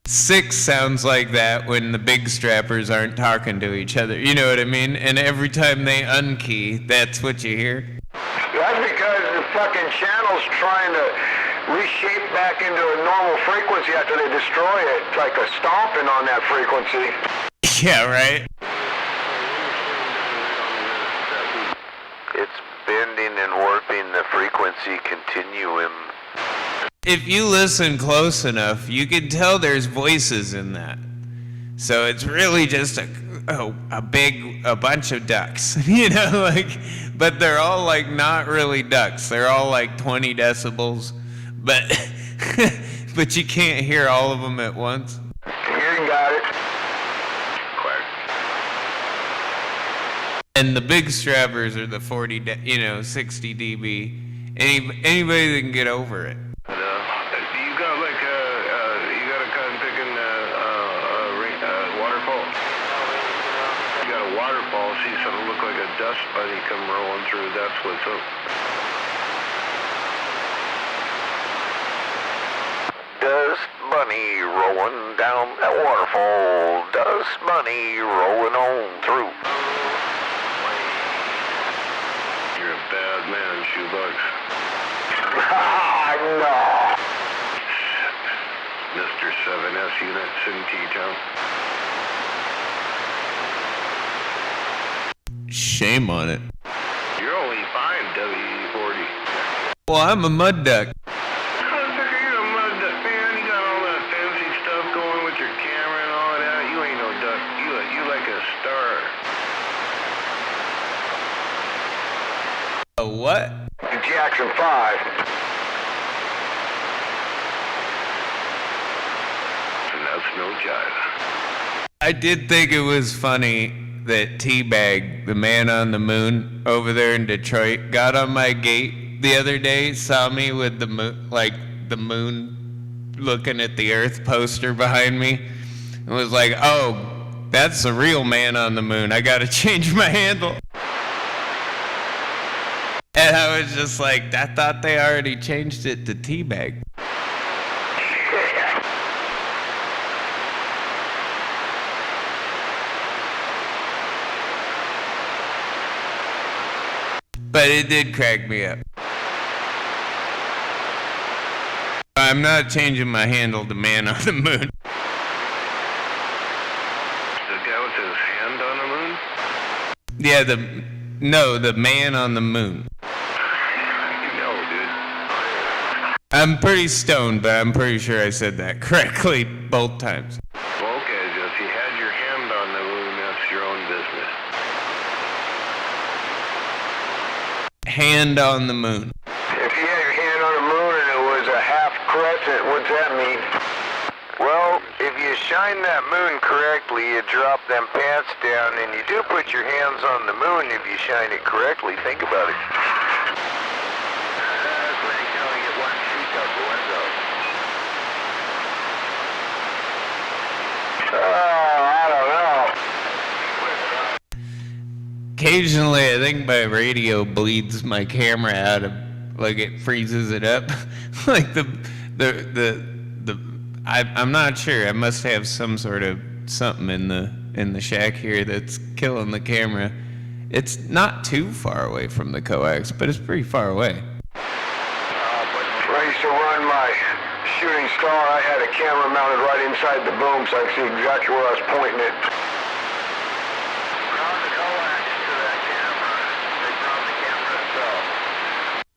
6 sounds like that when the big strappers aren't talking to each other. You know what I mean? And every time they unkey, that's what you hear. That's because the fucking channel's trying to reshape back into a normal frequency after they destroy it. It's like a stomping on that frequency. Yeah, right? It's bending and warping the frequency continuum. If you listen close enough, you can tell there's voices in that. So it's really just a bunch of ducks, but they're all like not really ducks. They're all like 20 decibels, but but you can't hear all of them at once. You got it. And the big strappers are the 60 dB. Anybody that can get over it. You got like you got a cotton picking waterfall. You got a waterfall. See something look like a dust bunny come rolling through. That's what's up. Dust bunny rolling down that waterfall. Dust bunny rolling on through. You're a bad man, Shoebox. No. Mr. 7S units in T-Town. Shame on it. You're only 5 W40. Well, I'm a mud duck. You're a mud duck, man. You got all that fancy stuff going with your camera and all that. You ain't no duck. You like a star. A what? Jackson 5. And that's no jive. I did think it was funny that T-Bag, the man on the moon over there in Detroit, got on my gate the other day, saw me with the moon looking at the Earth poster behind me, and was like, "Oh, that's the real man on the moon. I gotta change my handle." And I was just like, I thought they already changed it to T-Bag. But it did crack me up. I'm not changing my handle to man on the moon. The guy with his hand on the moon? Yeah, the man on the moon. No, dude. I'm pretty stoned, but I'm pretty sure I said that correctly both times. Well, okay, if you had your hand on the moon, that's your own business. Hand on the moon. If you had your hand on the moon and it was a half crescent, what's that mean? Well, if you shine that moon correctly, you drop them pants down, and you do put your hands on the moon if you shine it correctly. Think about it. That's when you only get one sheet out the window. I don't know. Occasionally, I think my radio bleeds my camera out of, like it freezes it up. Like I'm not sure. I must have some sort of something in the shack here that's killing the camera. It's not too far away from the coax, but it's pretty far away. I used to run my shooting star. I had a camera mounted right inside the boom, so I could see exactly where I was pointing it. Ground the coax to that camera. They ground the camera itself.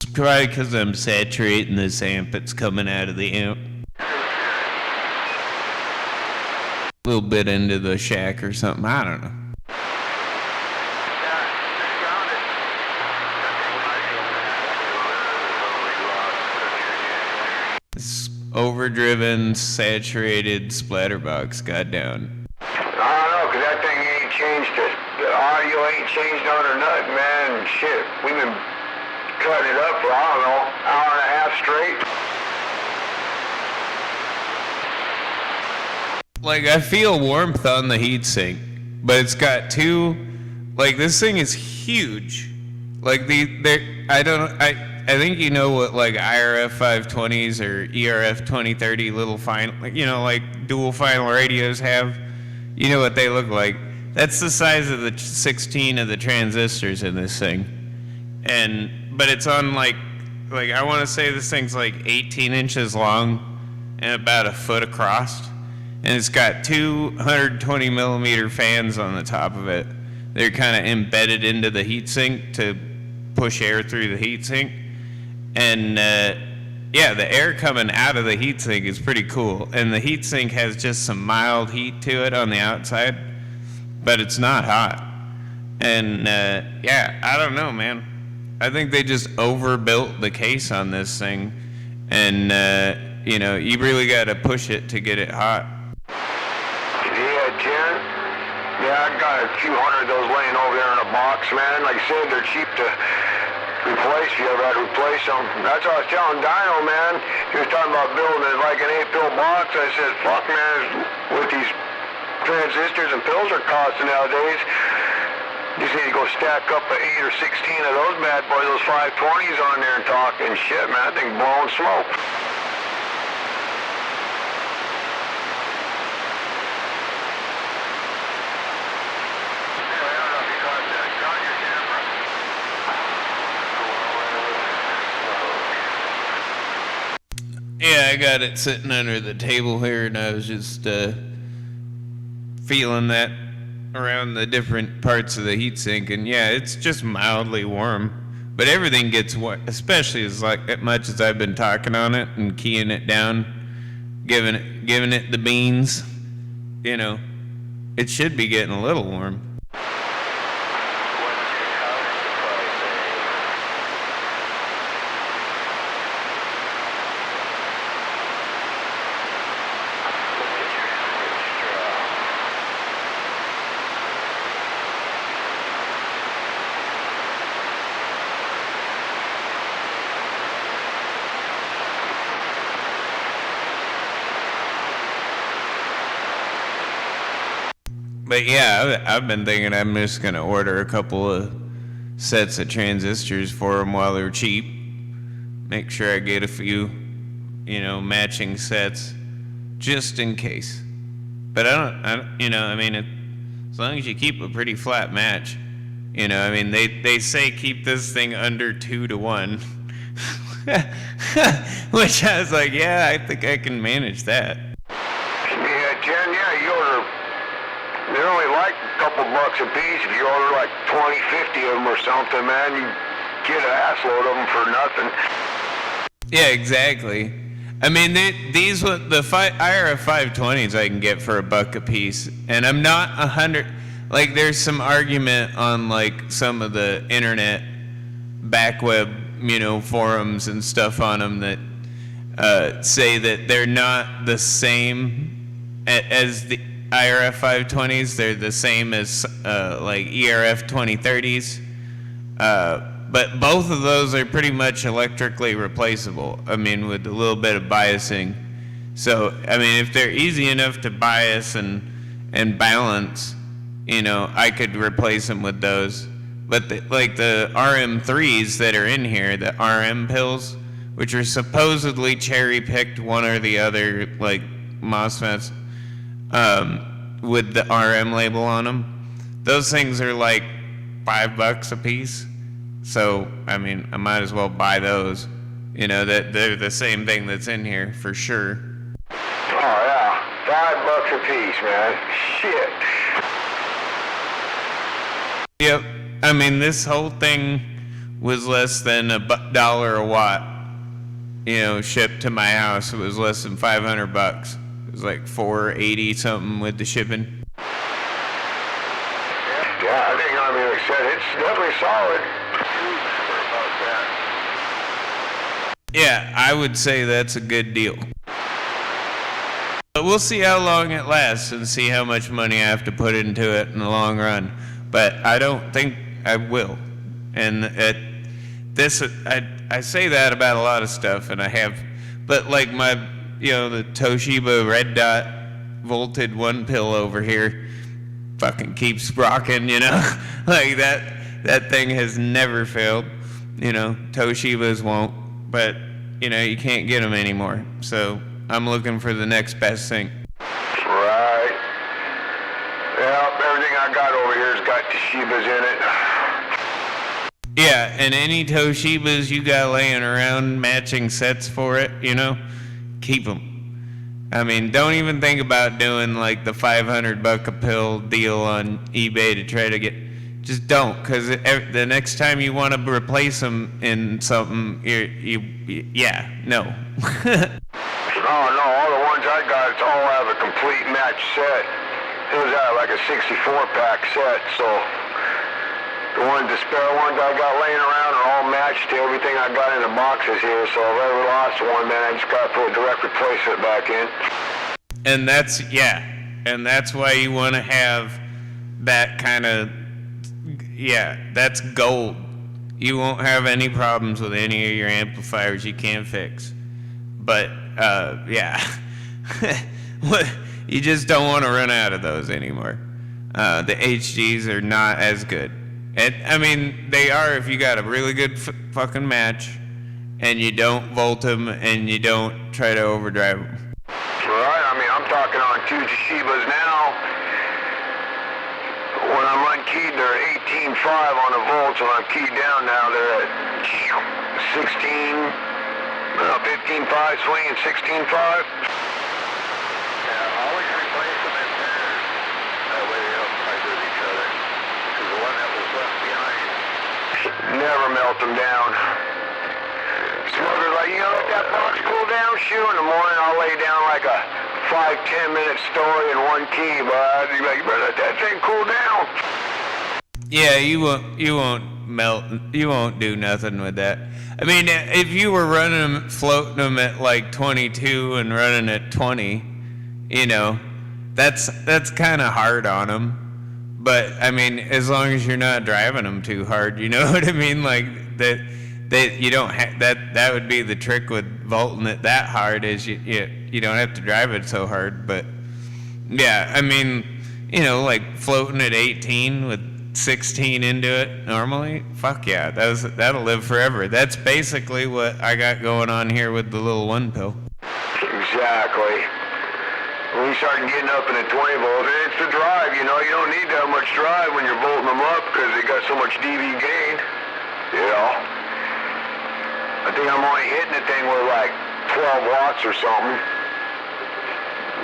It's probably because I'm saturating this amp. It's coming out of the amp. little bit into the shack or something. I don't know. This overdriven, saturated splatterbox got down. I don't know, 'cause that thing ain't changed it. The audio ain't changed on or nothing, man. Shit, we've been cutting it up for, I don't know, hour and a half straight. Like, I feel warmth on the heatsink, but it's got two, like, this thing is huge. Like, I think you know what, like, IRF 520s or ERF 2030 little final, you know, like, dual final radios have. You know what they look like. That's the size of the 16 of the transistors in this thing. But it's on, like I want to say this thing's like 18 inches long and about a foot across. And it's got 220 millimeter fans on the top of it. They're kind of embedded into the heatsink to push air through the heatsink. And yeah, the air coming out of the heatsink is pretty cool. And the heatsink has just some mild heat to it on the outside, but it's not hot. And yeah, I don't know, man. I think they just overbuilt the case on this thing. And, you know, you really got to push it to get it hot. Yeah, Jen. Yeah, I got a few hundred of those laying over there in a box, man. Like I said, they're cheap to replace if you ever had to replace them. That's what I was telling Dino, man. He was talking about building it like an 8-pill box. I said, fuck, man, with these transistors and pills are costing nowadays, you just need to go stack up 8 or 16 of those bad boys, those 520s on there and talking shit, man. That thing blowing smoke. Yeah, I got it sitting under the table here, and I was just feeling that around the different parts of the heatsink, and yeah, it's just mildly warm. But everything gets warm, especially as much as I've been talking on it and keying it down, giving it the beans. You know, it should be getting a little warm. But yeah, I've been thinking I'm just going to order a couple of sets of transistors for them while they're cheap. Make sure I get a few, you know, matching sets just in case. But I don't you know, I mean, as long as you keep a pretty flat match, you know, I mean, they say keep this thing under 2-to-1. Which I was like, yeah, I think I can manage that. Yeah, Jen, yeah, you order. They're only like a couple bucks a piece. If you order like 20, 50 of them or something, man, you get an assload of them for nothing. Yeah, exactly. I mean, the IRF 520s I can get for $1 a piece, and I'm not 100. Like, there's some argument on like some of the internet backweb, you know, forums and stuff on them that say that they're not the same as the IRF 520s. They're the same as like ERF 2030s. But both of those are pretty much electrically replaceable. I mean, with a little bit of biasing. So, I mean, if they're easy enough to bias and balance, you know, I could replace them with those. But like the RM3s that are in here, the RM pills, which are supposedly cherry-picked one or the other, like MOSFETs, with the RM label on them, those things are like $5 a piece. So, I mean, I might as well buy those. You know, that they're the same thing that's in here for sure. Oh, yeah. $5 a piece, man. Shit. Yep. I mean, this whole thing was less than $1 a watt. You know, shipped to my house. It was less than $500. was like $480 something with the shipping. Yeah, I think, like I said, it's definitely solid. About that. Yeah, I would say that's a good deal. But we'll see how long it lasts and see how much money I have to put into it in the long run. But I don't think I will. And I say that about a lot of stuff, and I have, but like the Toshiba Red Dot volted one pill over here fucking keeps rocking, like that thing has never failed. Toshibas won't, but you can't get them anymore. So I'm looking for the next best thing. Right. Yeah, everything I got over here's got Toshibas in it. Yeah, and any Toshibas you got laying around, matching sets for it, keep them. I mean, don't even think about doing like the $500 a pill deal on eBay to try to get. Just don't, because the next time you want to replace them in something, no. Oh no, all the ones I got, all have a complete match set. It was like a 64-pack set, so the spare ones I got laying around are all matched to everything I got in the boxes here, so if I ever lost one, man, I just got to put a direct replacement back in. And that's why you want to have that kind of, that's gold. You won't have any problems with any of your amplifiers you can't fix. But, you just don't want to run out of those anymore. The HGs are not as good. And, I mean, they are if you got a really good fucking match and you don't volt them and you don't try to overdrive them. Right, I mean, I'm talking on two Toshibas now. When I'm unkeyed, they're 18.5 on the volts. When I'm keyed down now, they're at 15.5 swinging 16.5. Always replace them in pairs. That way they don't fight with each other. Because the one that was left behind, never melt them down. Smokers like, let that box cool down, shoot. In the morning, I'll lay down like a 5-10 minute story in one key, bud. You're like, better let that thing cool down. Yeah, you won't melt. You won't do nothing with that. I mean, if you were floating them at like 22 and running at 20, that's kind of hard on them. But I mean, as long as you're not driving them too hard, you know what I mean? Like that you don't have that would be the trick with volting it that hard is you don't have to drive it so hard. But yeah, I mean, like floating at 18 with 16 into it normally, fuck yeah, that'll live forever. That's basically what I got going on here with the little one pill. Exactly. When you start getting up in the 20 volts, it's the drive, you don't need that much drive when you're volting them up because they got so much dB gain, I think I'm only hitting the thing with like 12 watts or something.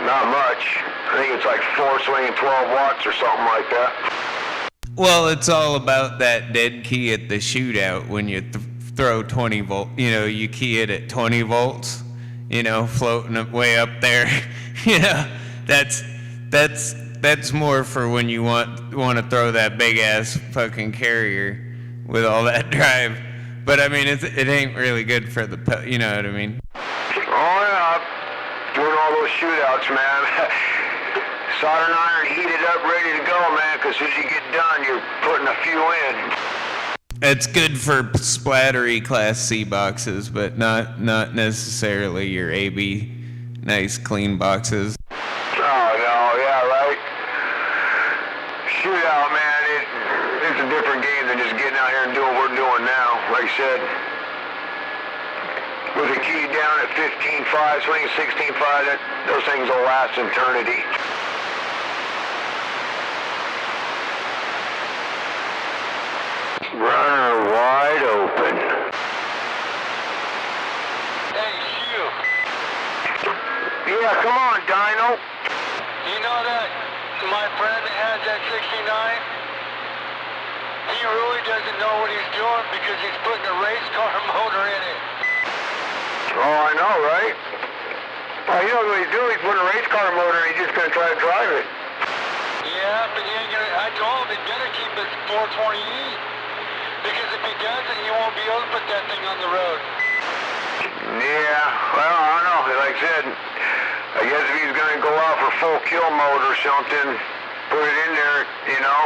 Not much. I think it's like 4 swinging 12 watts or something like that. Well, it's all about that dead key at the shootout when you throw 20 volt. You key it at 20 volts. Floating it way up there. That's more for when you want to throw that big ass fucking carrier with all that drive. But I mean, it ain't really good for the, you know what I mean? Oh yeah, doing all those shootouts, man. Soldering iron heated up, ready to go, man. Because as you get done, you're putting a few in. It's good for splattery Class C boxes, but not necessarily your AB nice clean boxes. Oh no, yeah, right. Shootout, man. It's a different game than just getting out here and doing what we're doing now. Like I said, with the key down at 15.5, swinging 16.5, those things will last eternity. Runner wide open. Hey, Hugh. Yeah, come on, Dino. You know that my friend that has that 69? He really doesn't know what he's doing because he's putting a race car motor in it. Oh, I know, right? Well, you know what he's doing? He's putting a race car motor and he's just going to try to drive it. Yeah, but he ain't gonna, I told him he better keep it 420E. Because if he doesn't, he won't be able to put that thing on the road. Yeah, well, I don't know. Like I said, I guess if he's going to go out for full kill mode or something, put it in there, you know.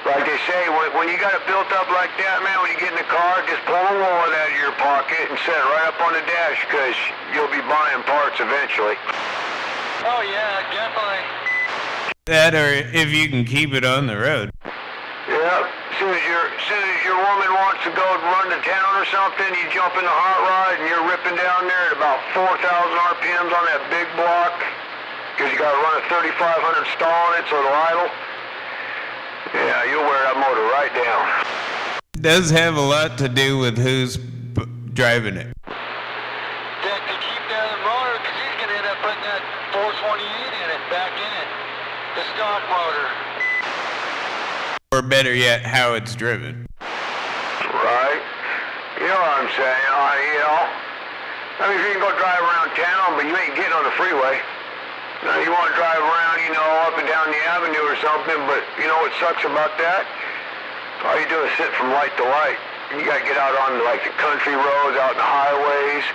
Like they say, when you got it built up like that, man, when you get in the car, just pull a wallet out of your pocket and set it right up on the dash, because you'll be buying parts eventually. Oh, yeah, definitely. That, or if you can keep it on the road. Yeah, as soon as your woman wants to go run to town or something, you jump in the hot rod and you're ripping down there at about 4,000 RPMs on that big block, because you got to run a 3,500 stall on it so it'll idle. Yeah, you'll wear that motor right down. Does have a lot to do with who's driving it. That to keep down the motor, because he's going to end up putting that 428 in it, back in it. The stock motor. Or better yet, how it's driven. Right. You know what I'm saying? You know, I mean, if you can go drive around town, but you ain't getting on the freeway. Now, you want to drive around, you know, up and down the avenue or something, but you know what sucks about that? All you do is sit from light to light. You got to get out on, like, the country roads, out in the highways,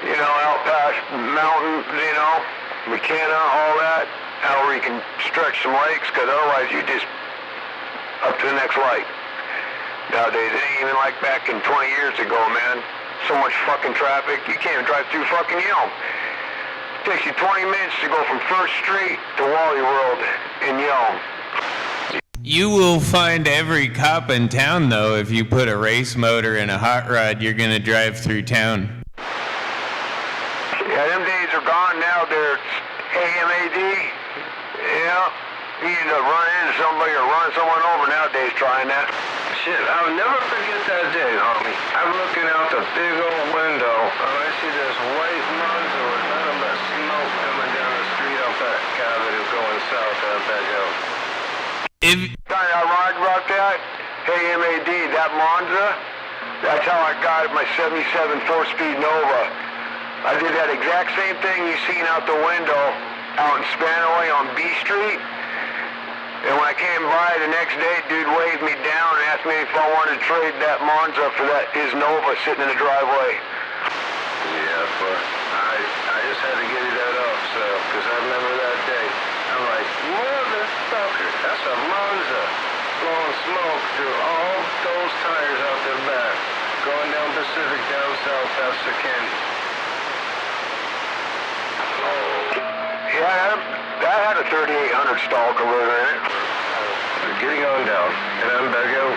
you know, out past mountains, you know, McKenna, all that, out where you can stretch some legs, because otherwise you just up to the next light. Nowadays, it ain't even like back in 20 years ago, man. So much fucking traffic, you can't even drive through fucking Yelm. It takes you 20 minutes to go from First Street to Wally World in Yelm. You will find every cop in town, though, if you put a race motor in a hot rod, you're going to drive through town. Yeah, them days are gone now. They're AMAD. Yeah. You end up running into somebody or running someone over nowadays trying that. Shit, I'll never forget that day, homie. I'm looking out the big old window, and I see this white Monza with nothing but smoke coming down the street off that avenue going south out that hill. If Kind of ironic about that. AMAD, that Monza, that's how I got my 77 4-speed Nova. I did that exact same thing you seen out the window out in Spanaway on B Street. And when I came by the next day, dude waved me down and asked me if I wanted to trade that Monza for his Nova sitting in the driveway. Yeah, but I just had to get you that off, so, because I remember that day. I'm like, motherfucker, that's a Monza blowing smoke through all those tires out the back, going down Pacific, down south past the candy. Yeah, that had a 3800 stall converter in it. Getting on down, and I'm back out.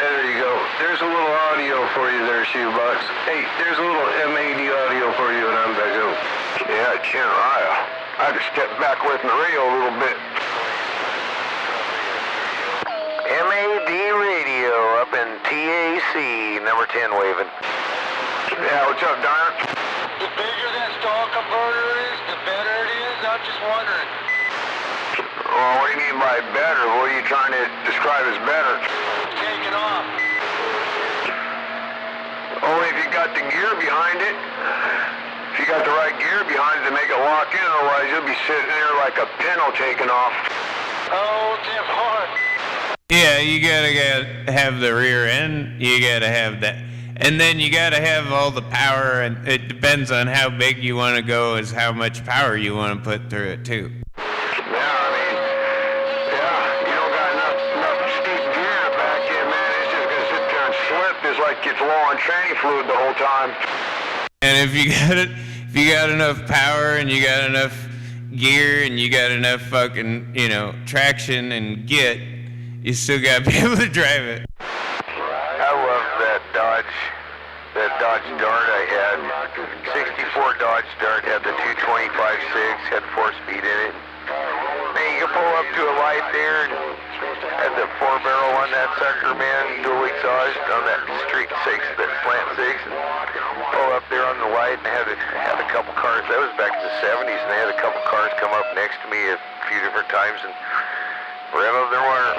There you go. There's a little audio for you there, Shoebox. Hey, there's a little MAD audio for you, and I'm back out. Yeah, Chinraya. I had to step back away from the radio a little bit. MAD radio up in TAC, number 10 waving. Yeah, what's up, Donner? The bigger that stall converter is, the better it is. I'm just wondering. Well, what do you mean by better? What are you trying to describe as better? Taking off. Only if you got the gear behind it. If you got the right gear behind it to make it lock in, otherwise you'll be sitting there like a pinto taking off. Oh, Tim Hart. yeah, you gotta have the rear end. You gotta have that, and then you gotta have all the power. And it depends on how big you want to go, is how much power you want to put through it too. Like it's low on training fluid the whole time. And if you got enough power and you got enough gear and you got enough fucking, traction and you still gotta be able to drive it. I love that Dodge Dart I had. 64 Dodge Dart had the 225 6, had 4-speed in it. Man, you can pull up to a light there and had the 4-barrel on that sucker, man, dual exhaust on that street 6, that slant 6, and pull up there on the light, and had a couple cars. That was back in the 70s, and they had a couple cars come up next to me a few different times and rev up their wire.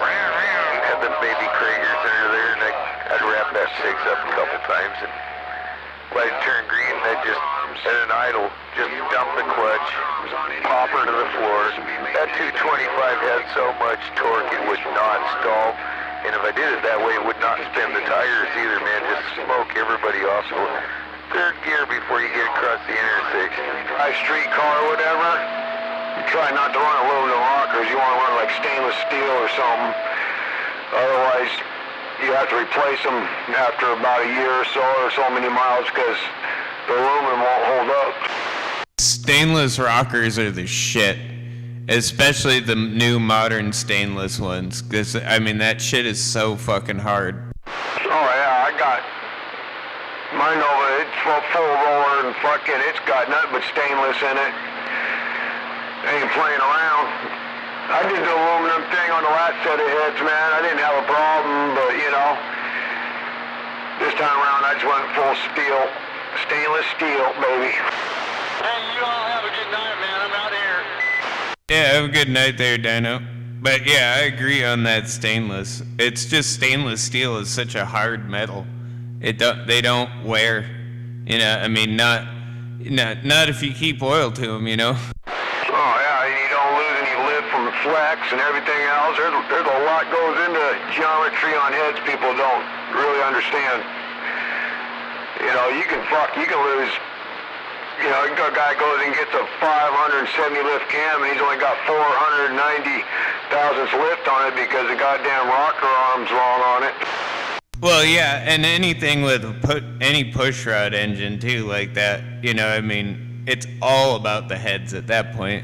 Had the baby Kragers that are there, and I'd wrap that 6 up a couple times, and light turned green, and I'd just, at an idle, just dump the clutch, pop her to the floor. That 225 had so much torque it would not stall. And if I did it that way, it would not spin the tires either, man. Just smoke everybody off. So third gear before you get across the intersection. High street car or whatever, you try not to run aluminum rockers. You want to run like stainless steel or something. Otherwise, you have to replace them after about a year or so many miles because the aluminum won't hold up. Stainless rockers are the shit. Especially the new modern stainless ones. Cause, I mean, that shit is so fucking hard. Oh yeah, I got my Nova, it's full roller and fucking, it's got nothing but stainless in it. Ain't playing around. I did the aluminum thing on the last set of heads, man. I didn't have a problem, but you know, this time around I just went full steel. Stainless steel, baby. Hey, you all have a good night, man. I'm out here. Yeah, have a good night there, Dino. But yeah, I agree on that stainless. It's just stainless steel is such a hard metal. They don't wear, you know. I mean, not if you keep oil to them, you know. Oh yeah, and you don't lose any lift from flex and everything else. There's a lot goes into geometry on heads people don't really understand. You know, you can lose. You know, a guy goes and gets a 570 lift cam and he's only got 490 thousandths lift on it because the goddamn rocker arm's wrong on it. Well, yeah, and anything with any push rod engine too, like that. You know, I mean, it's all about the heads at that point.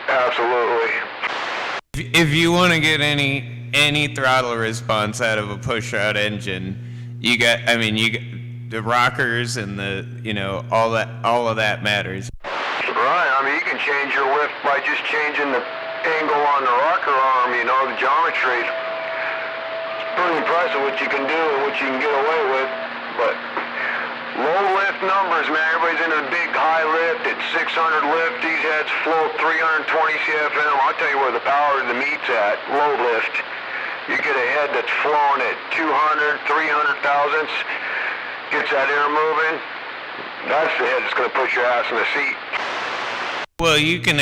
Absolutely. If you want to get any throttle response out of a push rod engine, you got the rockers and the, you know, all of that matters. Right. I mean, you can change your lift by just changing the angle on the rocker arm. You know, the geometry. It's pretty impressive what you can do and what you can get away with. But low lift numbers, man. Everybody's into the big high lift at 600 lift. These heads flow 320 CFM. I'll tell you where the power of the meat's at. Low lift. You get a head that's flowing at 200, 300 thousandths. Gets that air moving. That's the head that's going to put your ass in the seat. Well, you can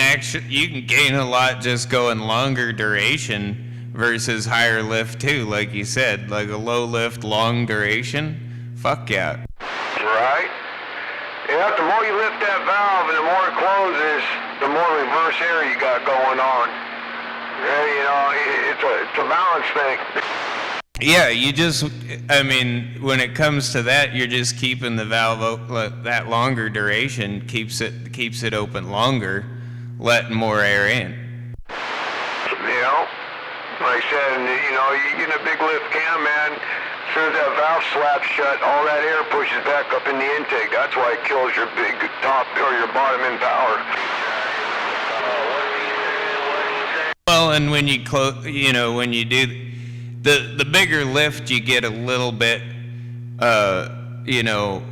gain a lot just going longer duration versus higher lift too, like you said, like a low lift, long duration. Fuck yeah. Right? Yeah, the more you lift that valve and the more it closes, the more reverse air you got going on. Yeah, you know, it's a balance thing. Yeah, I mean, when it comes to that, you're just keeping the valve that longer duration keeps it open longer, letting more air in. You know, like I said, you know, you get a big lift cam, man. As soon as that valve slaps shut, all that air pushes back up in the intake. That's why it kills your big top or your bottom end power. Well, and when you when you do. The bigger lift you get a little bit, you know,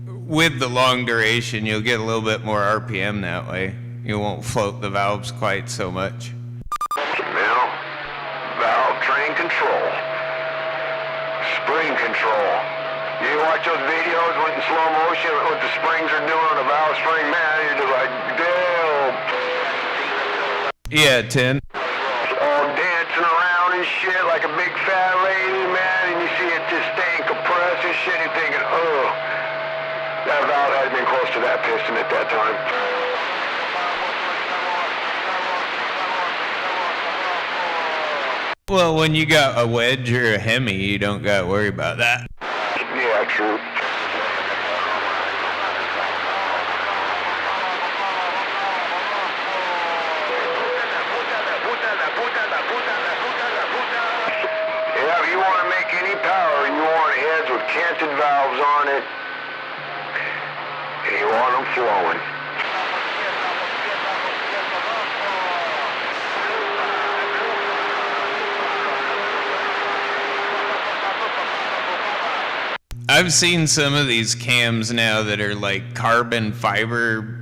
with the long duration, you'll get a little bit more RPM that way. You won't float the valves quite so much. Now, valve train control, spring control. You watch those videos in slow motion, what the springs are doing on the valve spring, man, you're just like, damn. Yeah, 10. All dancing around and shit like a big fat lady, man, and you see it just staying compressed and shit, and you're thinking, oh, that valve had been close to that piston at that time. Well, when you got a wedge or a Hemi, you don't got to worry about that. Yeah, true. Canted valves on it, and you want them flowing. I've seen some of these cams now that are like carbon fiber,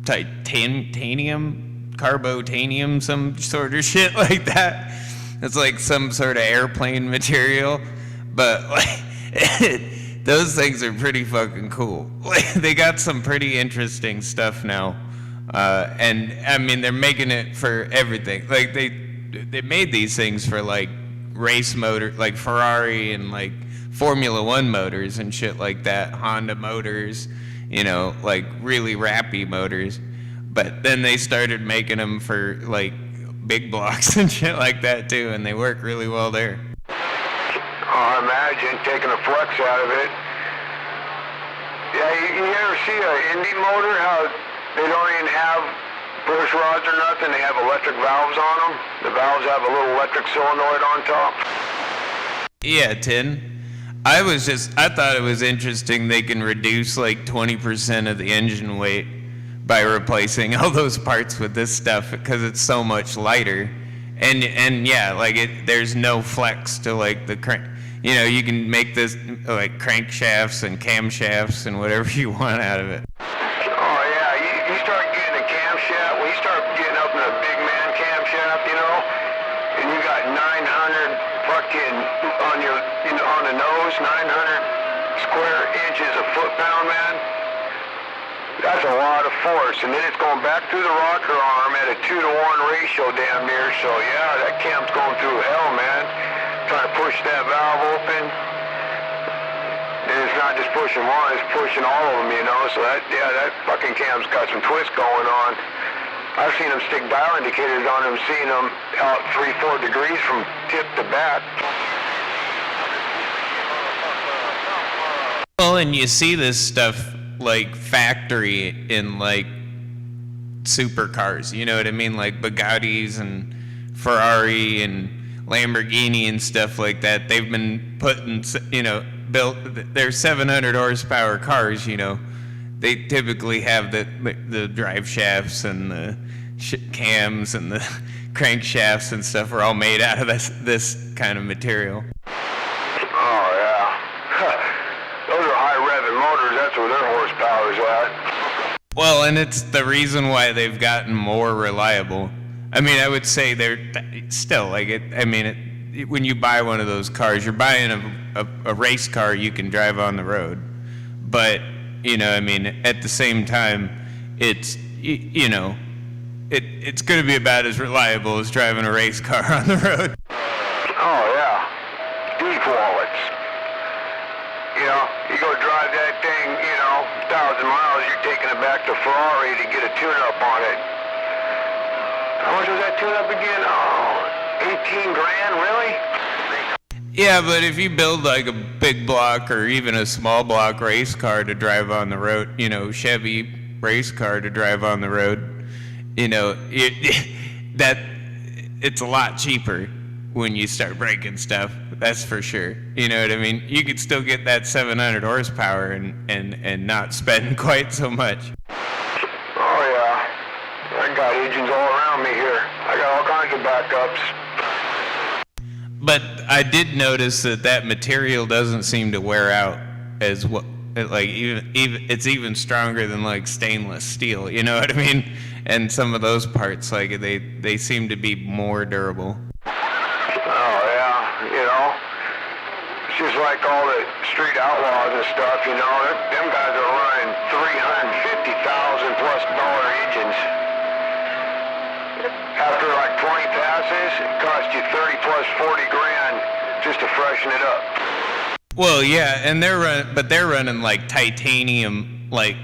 carbotanium, some sort of shit like that. It's like some sort of airplane material, but like those things are pretty fucking cool. They got some pretty interesting stuff now. And I mean, they're making it for everything. Like they made these things for like race motor, like Ferrari and like Formula One motors and shit like that, Honda motors, you know, like really rappy motors. But then they started making them for like big blocks and shit like that too, and they work really well there. Oh, imagine taking the flex out of it. Yeah, you ever see an Indy motor, how they don't even have push rods or nothing, they have electric valves on them? The valves have a little electric solenoid on top. Yeah, Tin. I thought it was interesting they can reduce like 20% of the engine weight by replacing all those parts with this stuff because it's so much lighter. And yeah, like there's no flex to like the crank. You know, you can make this like crankshafts and camshafts and whatever you want out of it. Oh yeah, you start getting a camshaft, when you start getting up in a big man camshaft, you know, and you got 900 fucking on the nose, 900 square inches of foot-pound, man. That's a lot of force, and then it's going back through the rocker arm at a 2-to-1 ratio damn near, so yeah, that cam's going through hell, man. Trying to push that valve open. And it's not just pushing one, it's pushing all of them, you know, so that fucking cam's got some twist going on. I've seen them stick dial indicators on them, seeing them out 3-4 degrees from tip to back. Well, and you see this stuff like factory in like supercars, you know what I mean? Like Bugattis and Ferrari and Lamborghini and stuff like that. They've been putting, you know, built, they're 700 horsepower cars, you know. They typically have the drive shafts and the cams and the crankshafts and stuff are all made out of this kind of material. Oh, yeah. Those are high-revving motors. That's where their horsepower's at. Well, and it's the reason why they've gotten more reliable. I mean, I would say they're still like it. I mean, when you buy one of those cars, you're buying a race car you can drive on the road. But, you know, I mean, at the same time, it's, you know, it's going to be about as reliable as driving a race car on the road. Oh, yeah. Deep wallets. You know, you go drive that thing, you know, 1,000 miles, you're taking it back to Ferrari to get a tune-up on it. How much was that tune-up again? Oh, 18 grand, really? Yeah, but if you build like a big block or even a small block race car to drive on the road, you know, Chevy race car to drive on the road, you know, it's a lot cheaper when you start breaking stuff. That's for sure. You know what I mean? You could still get that 700 horsepower and not spend quite so much. Oh, yeah. I got engines all around me here. I got all kinds of backups. But I did notice that material doesn't seem to wear out as what, like even it's even stronger than like stainless steel. You know what I mean? And some of those parts, like they seem to be more durable. Oh yeah, you know, it's just like all the street outlaws and stuff. You know, them guys are running $350,000+ engines. After like 20 passes, it costs you 40 grand just to freshen it up. Well, yeah, and they're running like titanium, like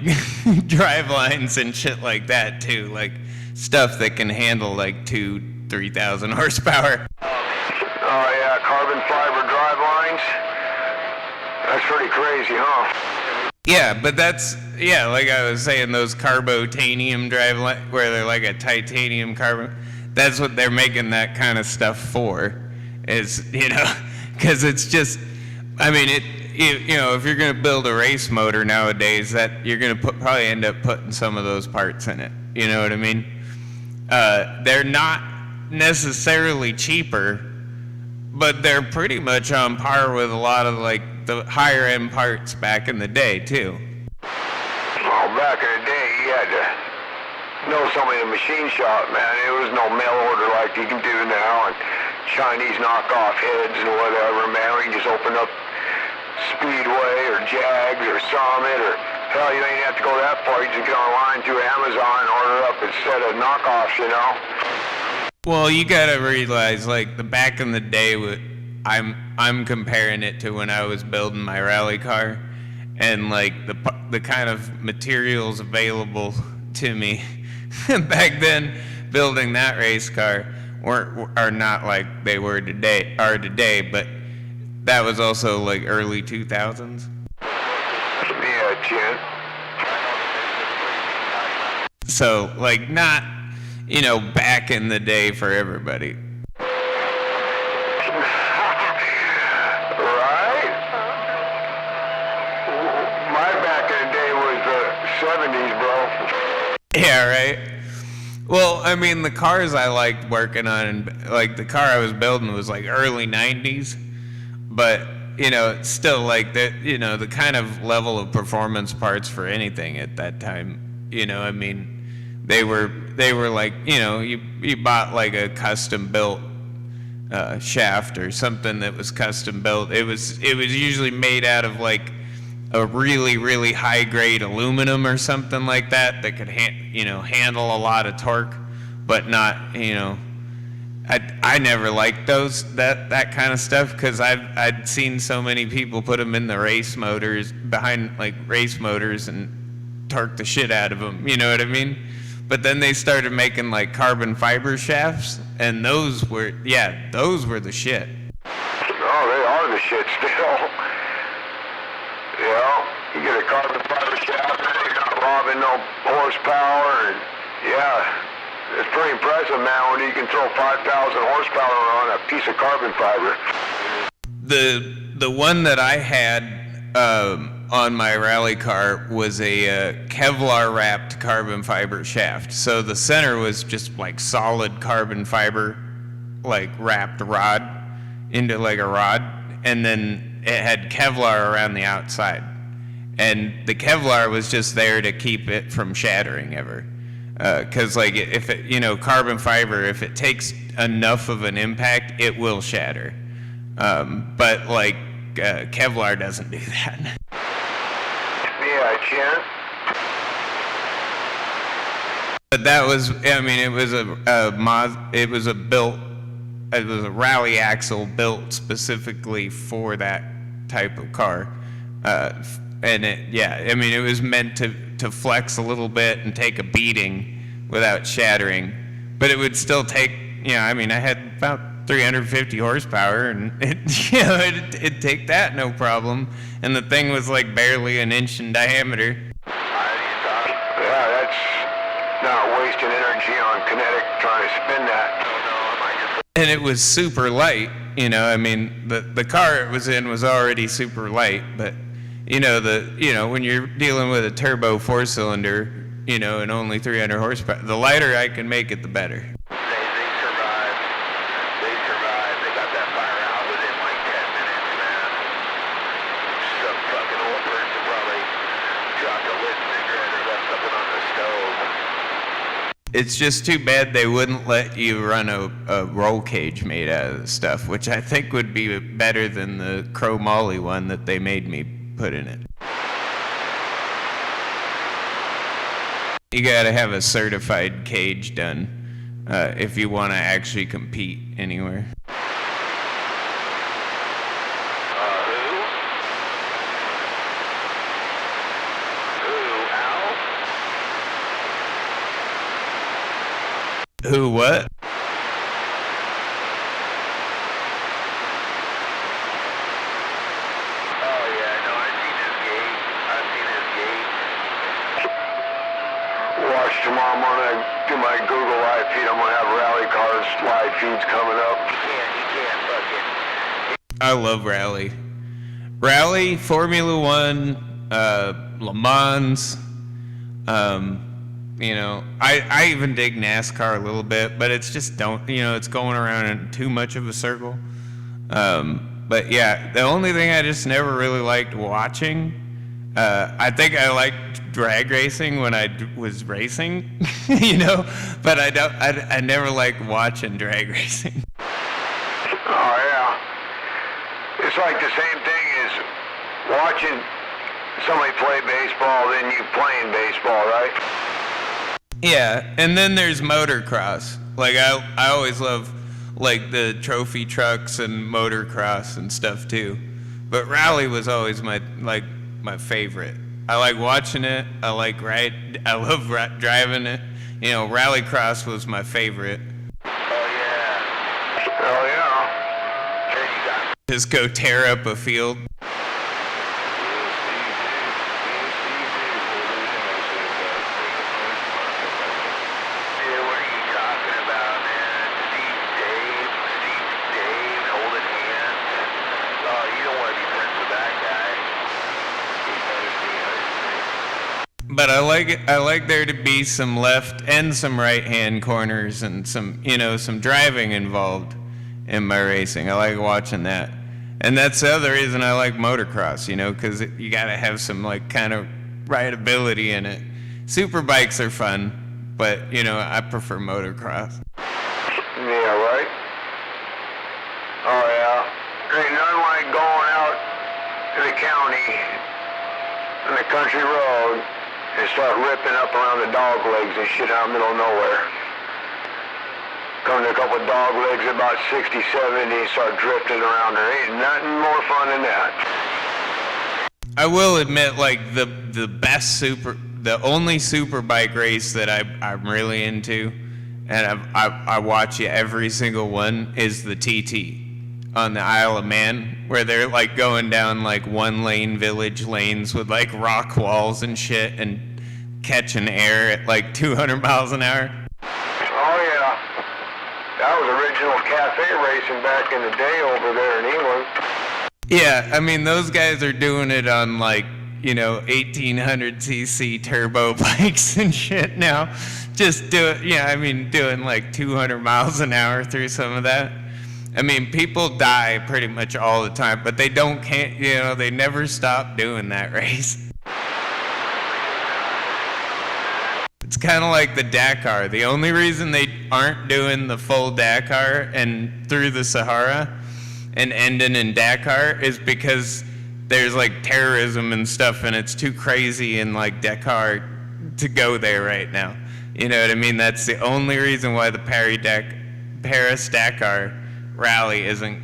drive lines and shit like that too, like stuff that can handle like 2,000-3,000 horsepower. Oh yeah, carbon fiber drive lines. That's pretty crazy, huh? Yeah, but like I was saying, those carbotanium drive lines, where they're like a titanium carbon, that's what they're making that kind of stuff for, is, you know, because it's just, I mean, you know, if you're going to build a race motor nowadays, that you're going to probably end up putting some of those parts in it, you know what I mean? They're not necessarily cheaper, but they're pretty much on par with a lot of like the higher end parts back in the day too. Oh, back in the day, you had to know somebody in the machine shop, man. There was no mail order like you can do now, and Chinese knockoff heads and whatever, man. We can just open up Speedway or Jags or Summit or hell, you don't even have to go that far. You just get online through Amazon and order up a set of knockoffs, you know? Well, you gotta realize, like, the back in the day, I'm comparing it to when I was building my rally car, and like the kind of materials available to me back then, building that race car are not like they are today, but that was also like early 2000s. Yeah, Chin. So like not, back in the day for everybody. Right? My back in the day was the 70s, bro. Yeah, right. Well, I mean, the cars I liked working on, and like the car I was building was like early 90s, but it's still like that, the kind of level of performance parts for anything at that time, I mean, they were like, you bought like a custom built shaft or something that was custom built. It was usually made out of like a really, really high grade aluminum or something like that could handle a lot of torque, but not, I never liked that kind of stuff, because I'd seen so many people put them in the race motors, behind like race motors, and torque the shit out of them, you know what I mean? But then they started making like carbon fiber shafts, and those were the shit. Oh, they are the shit still. You get a carbon fiber shaft, and you're not robbing no horsepower, and it's pretty impressive, man, when you can throw 5,000 horsepower on a piece of carbon fiber. The one that I had on my rally car was a Kevlar wrapped carbon fiber shaft. So the center was just like solid carbon fiber, like wrapped rod into like a rod, and then it had Kevlar around the outside. And the Kevlar was just there to keep it from shattering ever. Because like if it, carbon fiber, if it takes enough of an impact, it will shatter. But like Kevlar doesn't do that. Yeah, Chin. But that was, it was a rally axle built specifically for that type of car. And it was meant to flex a little bit and take a beating without shattering, but it would still take, I had about 350 horsepower, and it'd take that no problem, and the thing was like barely an inch in diameter. Yeah, that's not wasting energy on kinetic trying to spin that. And it was super light, the car it was in was already super light, but when you're dealing with a turbo 4-cylinder, and only 300 horsepower, the lighter I can make it, the better. They survived. They got that fire out within like 10 minutes, man. Some fucking old person probably dropped a lit cigarette or left something on the stove. It's just too bad they wouldn't let you run a roll cage made out of this stuff, which I think would be better than the chromoly one that they made me put in it. You gotta have a certified cage done if you want to actually compete anywhere. Who, what? Tomorrow I'm gonna do my Google live feed. I'm gonna have rally cars live feeds coming up. You can't fucking. I love rally. Rally, Formula One, Le Mans. I even dig NASCAR a little bit, but it's just it's going around in too much of a circle. But yeah, the only thing I just never really liked watching, I think I liked drag racing when I was racing, but I never liked watching drag racing. Oh yeah, it's like the same thing as watching somebody play baseball than you playing baseball, right? Yeah, and then there's motocross. Like I always love like the trophy trucks and motocross and stuff too. But rally was always my favorite. I like watching it. I love driving it. You know, rallycross was my favorite. Oh yeah. Oh yeah. There you got it. Just go tear up a field. But I like there to be some left and some right hand corners and some driving involved in my racing. I like watching that. And that's the other reason I like motocross, because you got to have some like kind of rideability in it. Super bikes are fun, but I prefer motocross. Yeah, right? Oh yeah. Ain't nothing like going out to the county on the country road and start ripping up around the dog legs and shit out in the middle of nowhere. Come to a couple of dog legs about 60, 70 and start drifting around there. Ain't nothing more fun than that. I will admit, like, the only super bike race that I'm really into, and I watch every single one, is the TT on the Isle of Man, where they're like going down like one lane village lanes with like rock walls and shit and catching air at like 200 miles an hour. Oh yeah, that was original cafe racing back in the day over there in England. Yeah, I mean those guys are doing it on like 1800cc turbo bikes and shit now. Just doing like 200 miles an hour through some of that. I mean, people die pretty much all the time, but they they never stop doing that race. It's kind of like the Dakar. The only reason they aren't doing the full Dakar and through the Sahara and ending in Dakar is because there's like terrorism and stuff, and it's too crazy in like Dakar to go there right now. You know what I mean? That's the only reason why the Paris-Dakar rally hasn't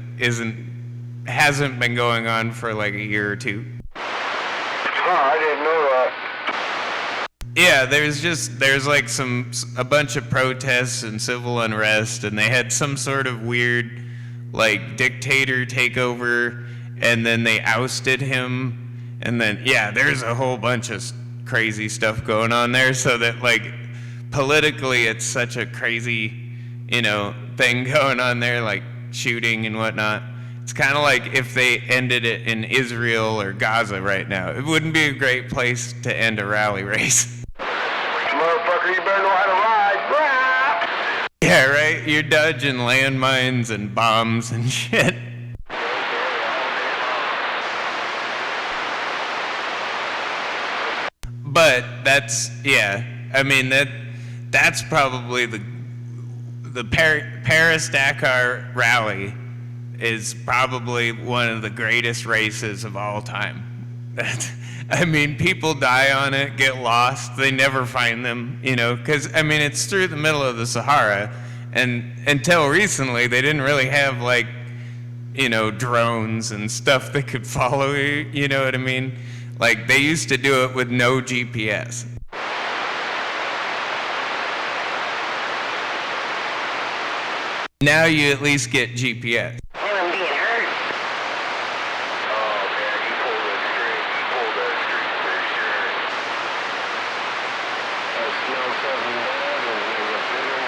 been going on for like a year or two. I didn't know that. Yeah, there's like a bunch of protests and civil unrest, and they had some sort of weird like dictator takeover, and then they ousted him, and then there's a whole bunch of crazy stuff going on there, so that like politically it's such a crazy thing going on there, like shooting and whatnot. It's kind of like if they ended it in Israel or Gaza right now. It wouldn't be a great place to end a rally race. Motherfucker, you better know how to ride. Yeah, right? You're dodging landmines and bombs and shit. But that's probably the Paris-Dakar rally is probably one of the greatest races of all time. I mean, people die on it, get lost, they never find them, because, it's through the middle of the Sahara, and until recently, they didn't really have, like, drones and stuff that could follow you, you know what I mean? Like, they used to do it with no GPS. Now you at least get GPS. Well, I'm being hurt. Oh man, you pulled a string for sure. That smells something bad and there's a bitter,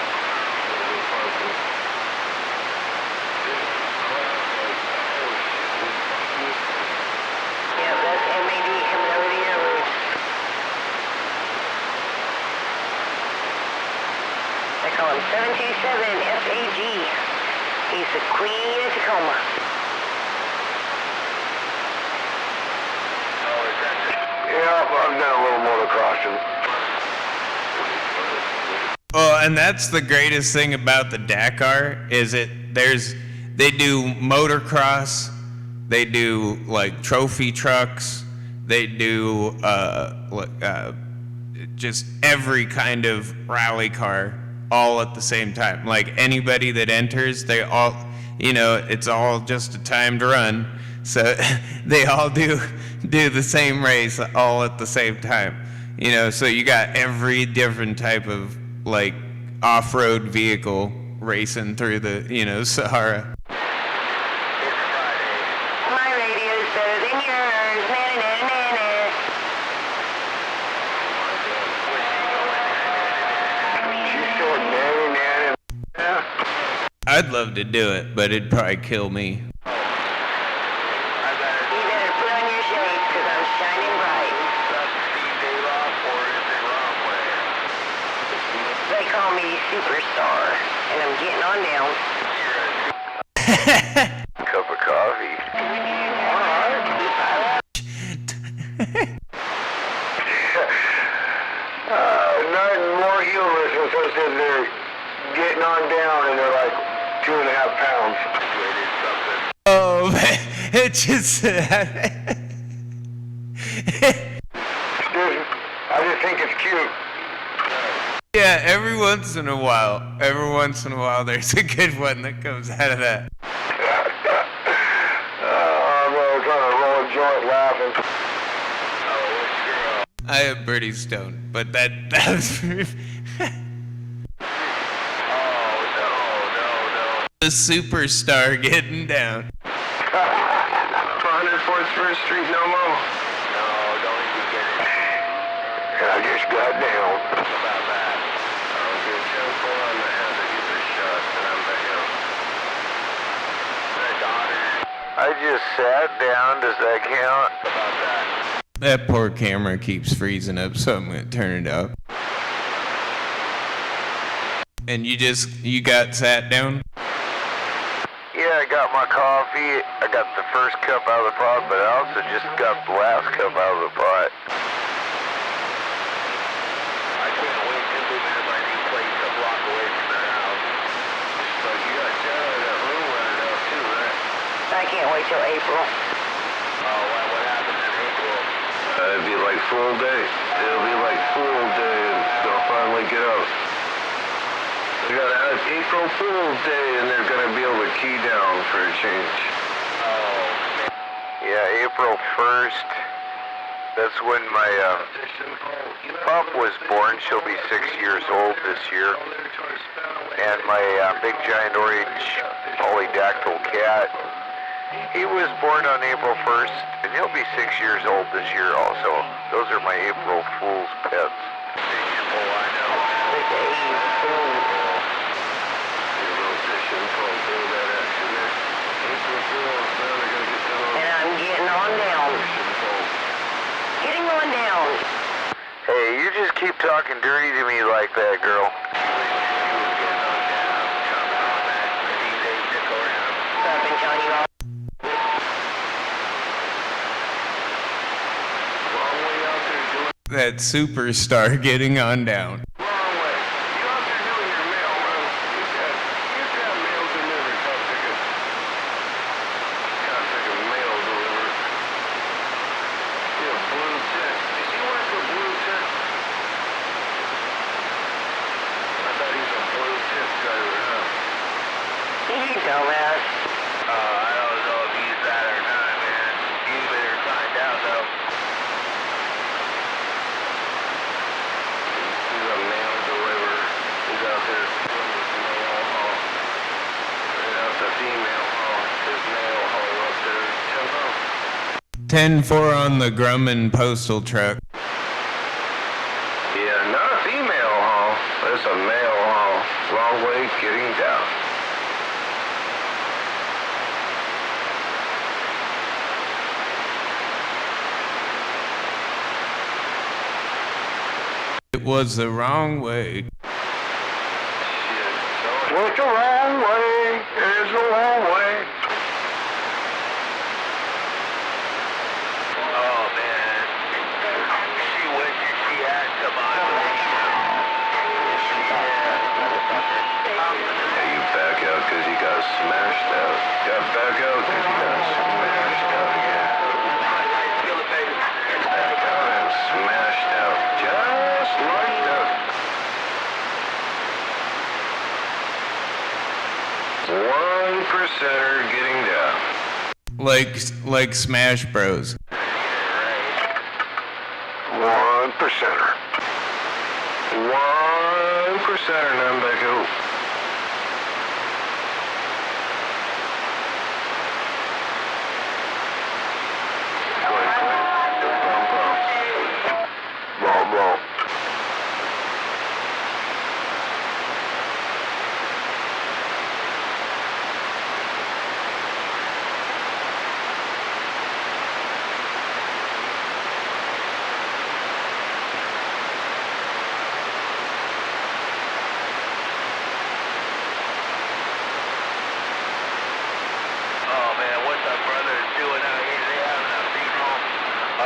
there's a funky. Yeah, that's MAD coming over the airwaves. They call him 727 FAG. He's the Queen of Tacoma. Yeah, I've done a little motocrossing. Well, and that's the greatest thing about the Dakar is they do motocross, They do like trophy trucks. They do just every kind of rally car all at the same time. Like anybody that enters, they all, it's all just a timed run. So they all do the same race all at the same time. So you got every different type of like off-road vehicle racing through the, Sahara. My radio's better than yours. I'd love to do it, but it'd probably kill me. You better put on your shades, because I'm shining bright. They call me Superstar, and I'm getting on down. Cup of coffee. Nothing more humorous than someone sitting there getting on down and they're like 2.5 pounds. Oh man, it just. I just think it's cute. Yeah, every once in a while, there's a good one that comes out of that. I'm trying to roll a joint laughing. I am pretty stoned, but that was. The Superstar getting down. 104th First Street no more. No, don't even get it. I just got down. About that. I'll get 10-4 on the head to get the shot, and I'm back out. My daughter. I just sat down. Does that count? About that. That poor camera keeps freezing up, so I'm gonna turn it up. And you got sat down? Yeah, I got my coffee. I got the first cup out of the pot, but I also just got the last cup out of the pot. I can't wait to move into my new place a block away from their house. So you got that room rented out too, right? I can't wait till April. Oh, what happened in April? It'd be like full day. It'll be like full day, and they'll finally get out. We got an April Fool's Day, and they're going to be able to key down for a change. Oh. Yeah, April 1st. That's when my pup was born. She'll be 6 years old this year. And my big giant orange polydactyl cat, he was born on April 1st, and he'll be 6 years old this year also. Those are my April Fool's pets. Oh, I know. And I'm getting on down. Getting on down. Hey, you just keep talking dirty to me like that, girl. I've been telling you all. That Superstar getting on down. Dumbass. I don't know if he's that or not, man. You better find out, though. He's a mail deliverer. He's out there doing his mail haul. And out the female haul. His mail haul up there. 10-4 on the Grumman postal truck. Yeah, not a female haul. It's a male haul. Long way getting down. It was the wrong way. What's the wrong way? It's the wrong way. Oh, man. She wishes she had some motivation. Yeah, you back out because you got smashed out. Got back out because you got smashed like Smash Bros. One percenter. 1%er, none back out. Ball.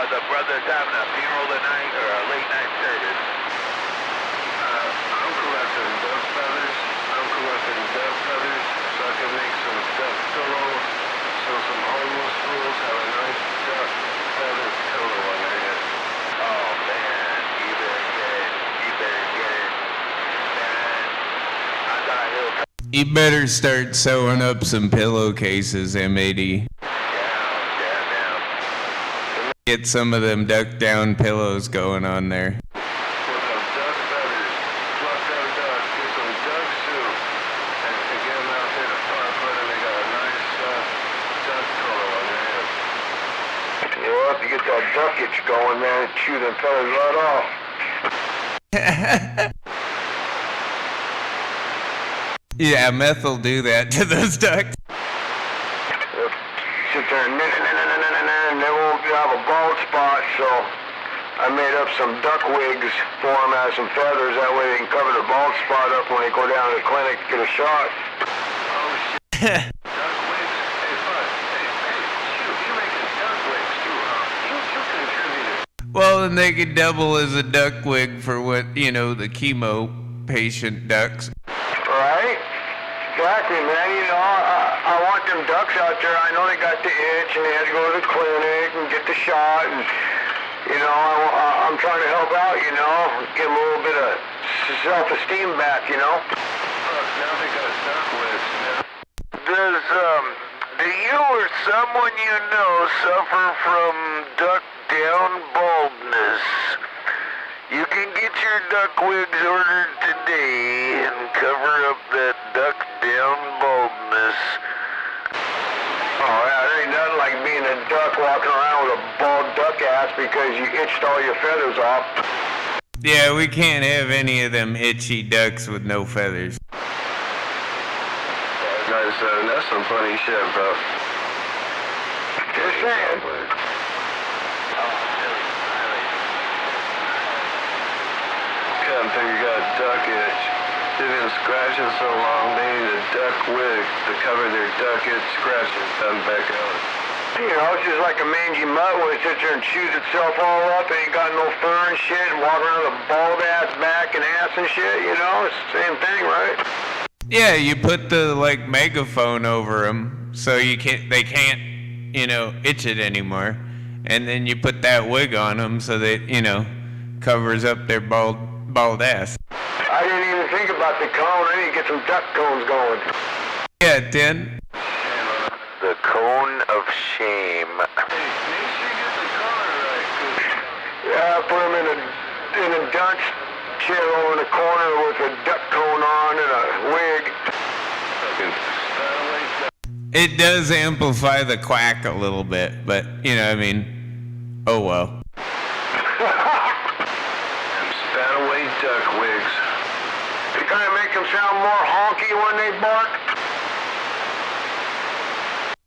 The brother's having a funeral tonight or a late night service. I'm collecting duck feathers. So I can make some duck pillows. So some homeless fools have a nice duck feather pillow on their head. Oh man, you better get it. Man, I thought he'll You better start sewing up some pillowcases, M80. Get some of them duck down pillows going on there. Put some duck feathers, pluck them ducks, get some duck soup, and get them out there to fire put and they got a nice duck pillow on their head. You know, if you get that duck itch going, man, chew them feathers right off. Yeah, meth will do that to those ducks. Sit there and and they won't have a bald spot, so I made up some duck wigs for them as some feathers. That way they can cover the bald spot up when they go down to the clinic to get a shot. Oh, shit. Duck wigs? Hey, Bud. Hey, shoot, you're making duck wigs too, huh? You contributed. Well, then they could double as a duck wig for what, the chemo patient ducks. Right? Exactly, man. I want them ducks out there. I know they got the itch and they had to go to the clinic and get the shot. And, I'm trying to help out, get them a little bit of self-esteem back, Look, now they got duck wigs, man. Do you or someone you know suffer from duck down baldness? You can get your duck wigs ordered today and cover up that duck down baldness. Oh yeah, there ain't nothing like being a duck walking around with a bald duck ass because you itched all your feathers off. Yeah, we can't have any of them itchy ducks with no feathers. Nice, that's some funny shit, bro. Just saying. Couldn't think you got duck itch. They've been scratching so long, they need a duck wig to cover their duck itch scratches done back out. It's just like a mangy mutt when it sits there and chews itself all up, ain't got no fur and shit, and walking around with a bald ass back and ass and shit, it's the same thing, right? Yeah, you put the megaphone over them so they can't, itch it anymore. And then you put that wig on them so that, covers up their bald ass. I didn't even think about the cone. I need to get some duck cones going. Yeah, Tin. The cone of shame. Hey, make sure you get the color right, Yeah, I put them in a dunce chair over in the corner with a duck cone on and a wig. It does amplify the quack a little bit, but, oh well. And spat-away duck wigs. They kind of make them sound more honky when they bark.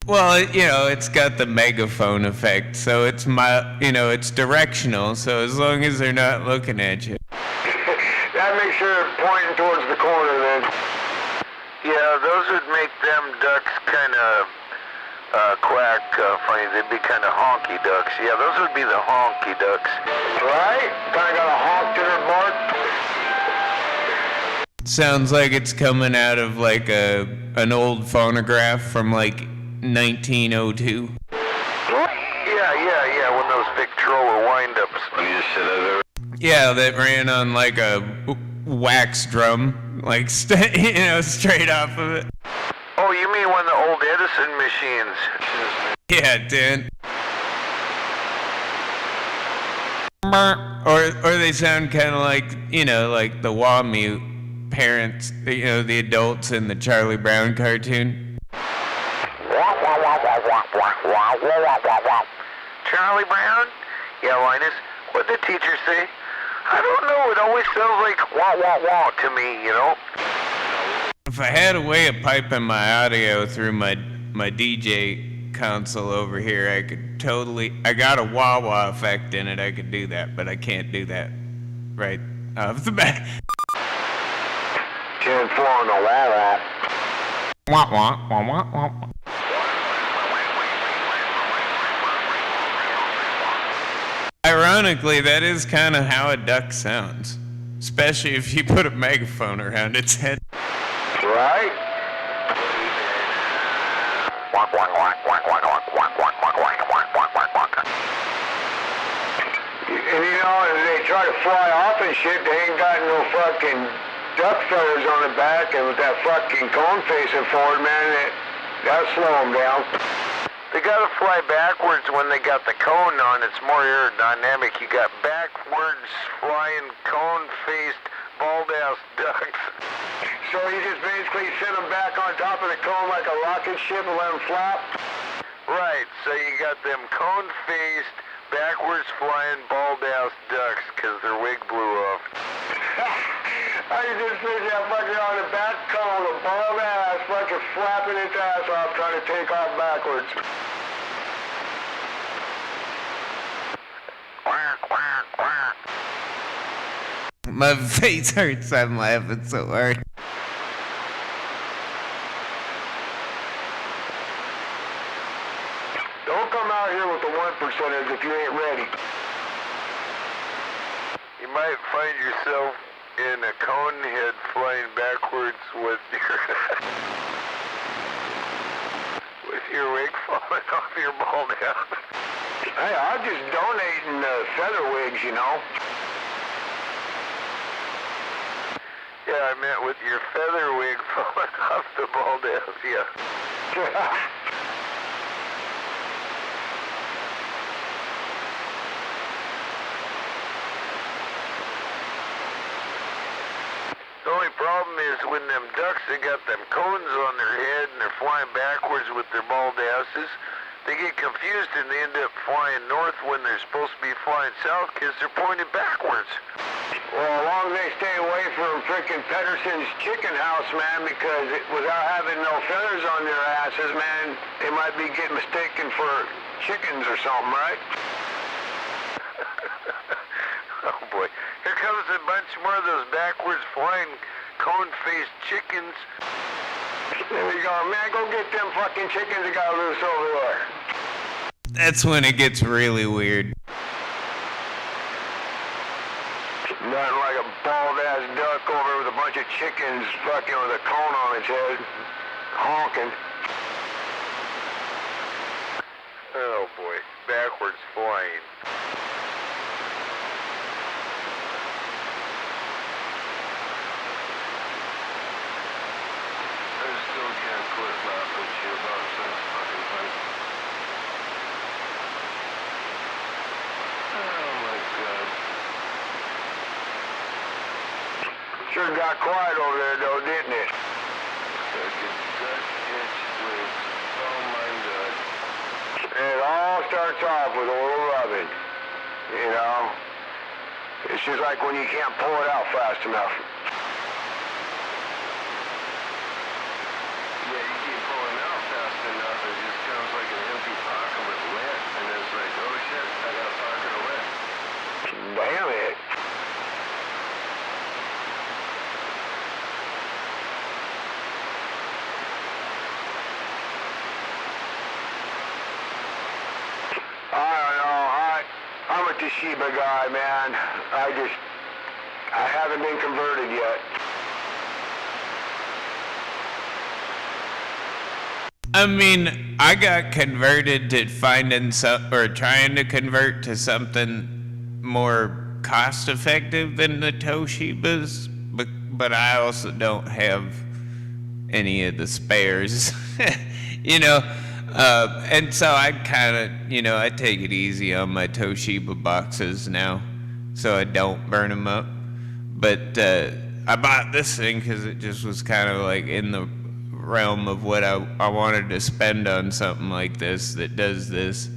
Well, it's got the megaphone effect, so it's it's directional, so as long as they're not looking at you. That makes sure they're pointing towards the corner then. Yeah, those would make them ducks kind of quack funny. They'd be kind of honky ducks. Yeah, those would be the honky ducks. Right? Kind of got a honk to their bark. Sounds like it's coming out of an old phonograph from 1902. Yeah, when those Victrola wind-ups. Funniest shit I've ever... Yeah, that ran on a wax drum, straight off of it. Oh, you mean when the old Edison machines? Yeah, 10. Or they sound kind of like, like the Wamute parents, the adults in the Charlie Brown cartoon. Charlie Brown? Yeah, Linus, what'd the teacher say? I don't know, it always sounds like wah wah wah to me, you know? If I had a way of piping my audio through my DJ console over here, I got a wah-wah effect in it, I could do that, but I can't do that right off the bat. 10-4 on the wah-wah. Wah-wah, wah-wah, wah. Ironically, that is kind of how a duck sounds, especially if you put a megaphone around its head. Right? And they try to fly off and shit, they ain't got no fucking duck feathers on the back, and with that fucking cone facing forward, man, that'll slow them down. They gotta fly backwards when they got the cone on. It's more aerodynamic. You got backwards flying cone-faced bald-ass ducks. So you just basically sit them back on top of the cone like a rocket ship and let them flap? Right, so you got them cone-faced, backwards flying bald-ass ducks because their wig blew off. I just picture that fucker on the back cone, a bald-ass fucking flapping its ass off trying to take off backwards. Quack, quack, quack. My face hurts, I'm laughing so hard. Don't come out here with the 1%ers if you ain't ready. You might find yourself in a cone head flying backwards with your wig falling off your bald head. Hey, I'm just donating feather wigs, you know. Yeah, I meant with your feather wig falling off the bald head, yeah. The only problem is when them ducks, they got them cones on their head and they're flying backwards with their bald asses. They get confused and they end up flying north when they're supposed to be flying south because they're pointed backwards. Well, as long as they stay away from frickin' Pedersen's chicken house, man, because without having no feathers on their asses, man, they might be getting mistaken for chickens or something, right? Oh boy, here comes a bunch more of those backwards flying cone-faced chickens. There we go, man, go get them fucking chickens that got loose over there. That's when it gets really weird. Nothing like a bald-ass duck over with a bunch of chickens fucking with a cone on its head, honking. Oh boy, backwards flying. Sure got quiet over there, though, didn't it? It all starts off with a little rubbing, you know? It's just like when you can't pull it out fast enough. Yeah, you keep pulling out fast enough, it just comes like an empty pocket with lint, and it's like, oh shit, I got a pocket of lint. Damn it. I'm a Toshiba guy, man. I haven't been converted yet. I mean, I got converted to trying to convert to something more cost-effective than the Toshibas, but I also don't have any of the spares. And so I kind of, I take it easy on my Toshiba boxes now, so I don't burn them up. But I bought this thing because it just was kind of like in the realm of what I wanted to spend on something like this that does this.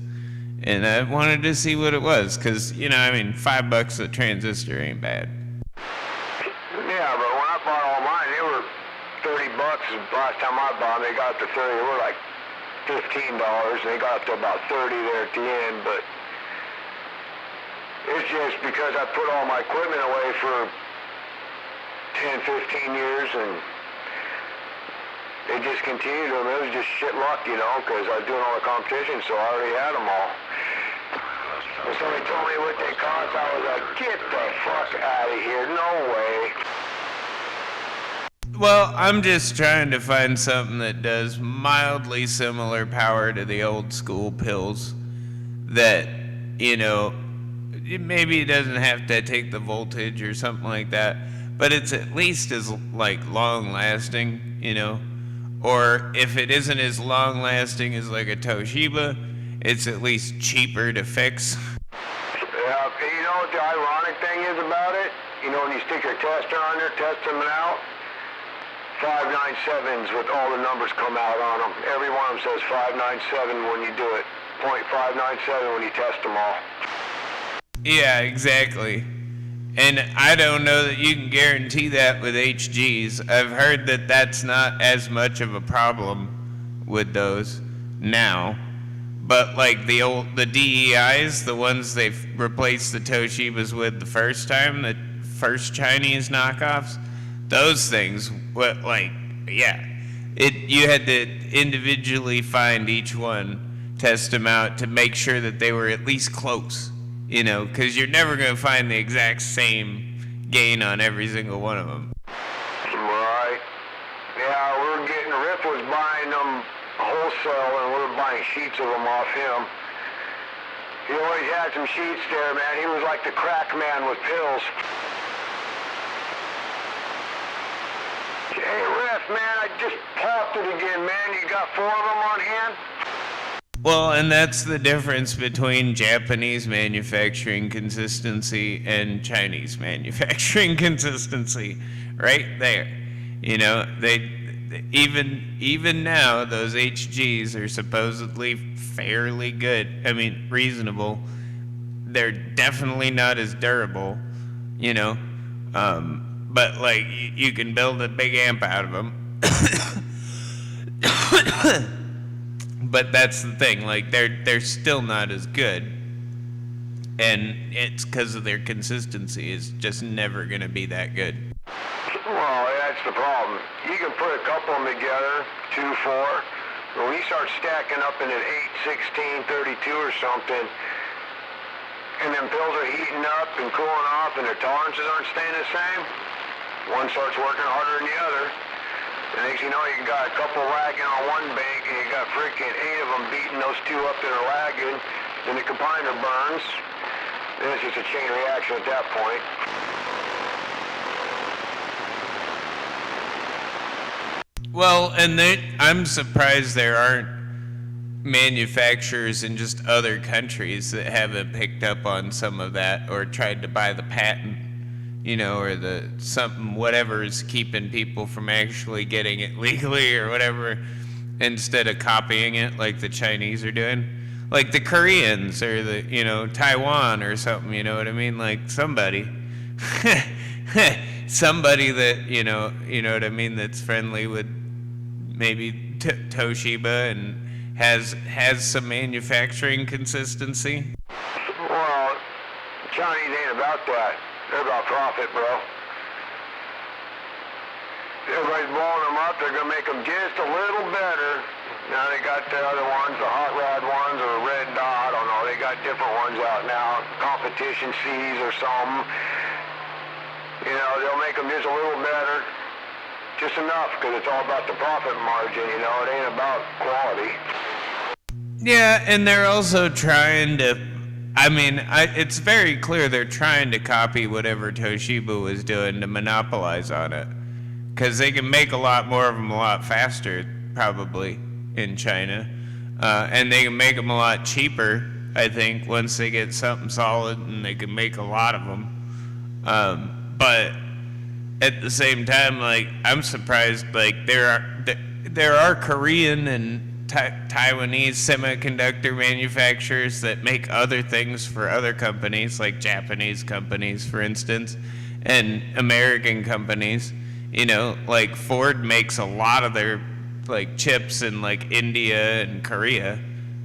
And I wanted to see what it was, because, $5 a transistor ain't bad. Yeah, but when I bought all mine, they were $30. Last time I bought them, they got up to 30. They were like $15, and they got up to about 30 there at the end. But it's just because I put all my equipment away for 10, 15 years, and it just continued them. It was just shit luck, because I was doing all the competition, so I already had them all. When somebody told me what they cost, I was like, get the fuck out of here, no way. Well, I'm just trying to find something that does mildly similar power to the old school pills that, maybe it doesn't have to take the voltage or something like that, but it's at least as, long lasting, or if it isn't as long lasting as like a Toshiba, it's at least cheaper to fix. Yeah, you know what the ironic thing is about it? When you stick your tester on there, test them out, 597s with all the numbers come out on them. Every one of them says 597 when you do it. .597 when you test them all. Yeah, exactly. And I don't know that you can guarantee that with HGs. I've heard that that's not as much of a problem with those now. But like the DEIs, the ones they've replaced the Toshibas with the first time, the first Chinese knockoffs, those things, you had to individually find each one, test them out to make sure that they were at least close, because you're never going to find the exact same gain on every single one of them. Right. Yeah, Riff was buying them wholesale, and we were buying sheets of them off him. He always had some sheets there, man. He was like the crack man with pills. Hey, Riff, man, I just popped it again, man. You got 4 of them on hand? Well, and that's the difference between Japanese manufacturing consistency and Chinese manufacturing consistency, right there. Even now, those HGs are supposedly fairly good. I mean, reasonable. They're definitely not as durable, but you can build a big amp out of them. But that's the thing, they're still not as good, and it's because of their consistency is just never going to be that good. Well, that's the problem. You can put a couple of them together, 2, 4, but when you start stacking up in an 8, 16, 32 or something, and them pills are heating up and cooling off and their tolerances aren't staying the same, one starts working harder than the other. The next you know, you got a couple lagging on one bank, and you got freaking 8 of them beating those 2 up that are lagging. Then the combiner burns. Then it's just a chain reaction at that point. Well, and I'm surprised there aren't manufacturers in just other countries that haven't picked up on some of that or tried to buy the patent. Or whatever is keeping people from actually getting it legally or whatever, instead of copying it like the Chinese are doing. Like the Koreans or Taiwan or something, you know what I mean? Like somebody that, you know what I mean, that's friendly with maybe Toshiba and has some manufacturing consistency. Well, Chinese ain't about that. They're about profit, bro. Everybody's blowing them up. They're going to make them just a little better. Now they got the other ones, the hot rod ones or red dot. I don't know. They got different ones out now. Competition C's or something. They'll make them just a little better. Just enough, because it's all about the profit margin, It ain't about quality. Yeah, and they're also trying to... it's very clear they're trying to copy whatever Toshiba was doing to monopolize on it. Because they can make a lot more of them a lot faster, probably, in China. And they can make them a lot cheaper, I think, once they get something solid, and they can make a lot of them. But at the same time, like, I'm surprised, like, there are Korean and Taiwanese semiconductor manufacturers that make other things for other companies, like Japanese companies, for instance, and American companies. You know, like Ford makes a lot of their like chips in like India and Korea,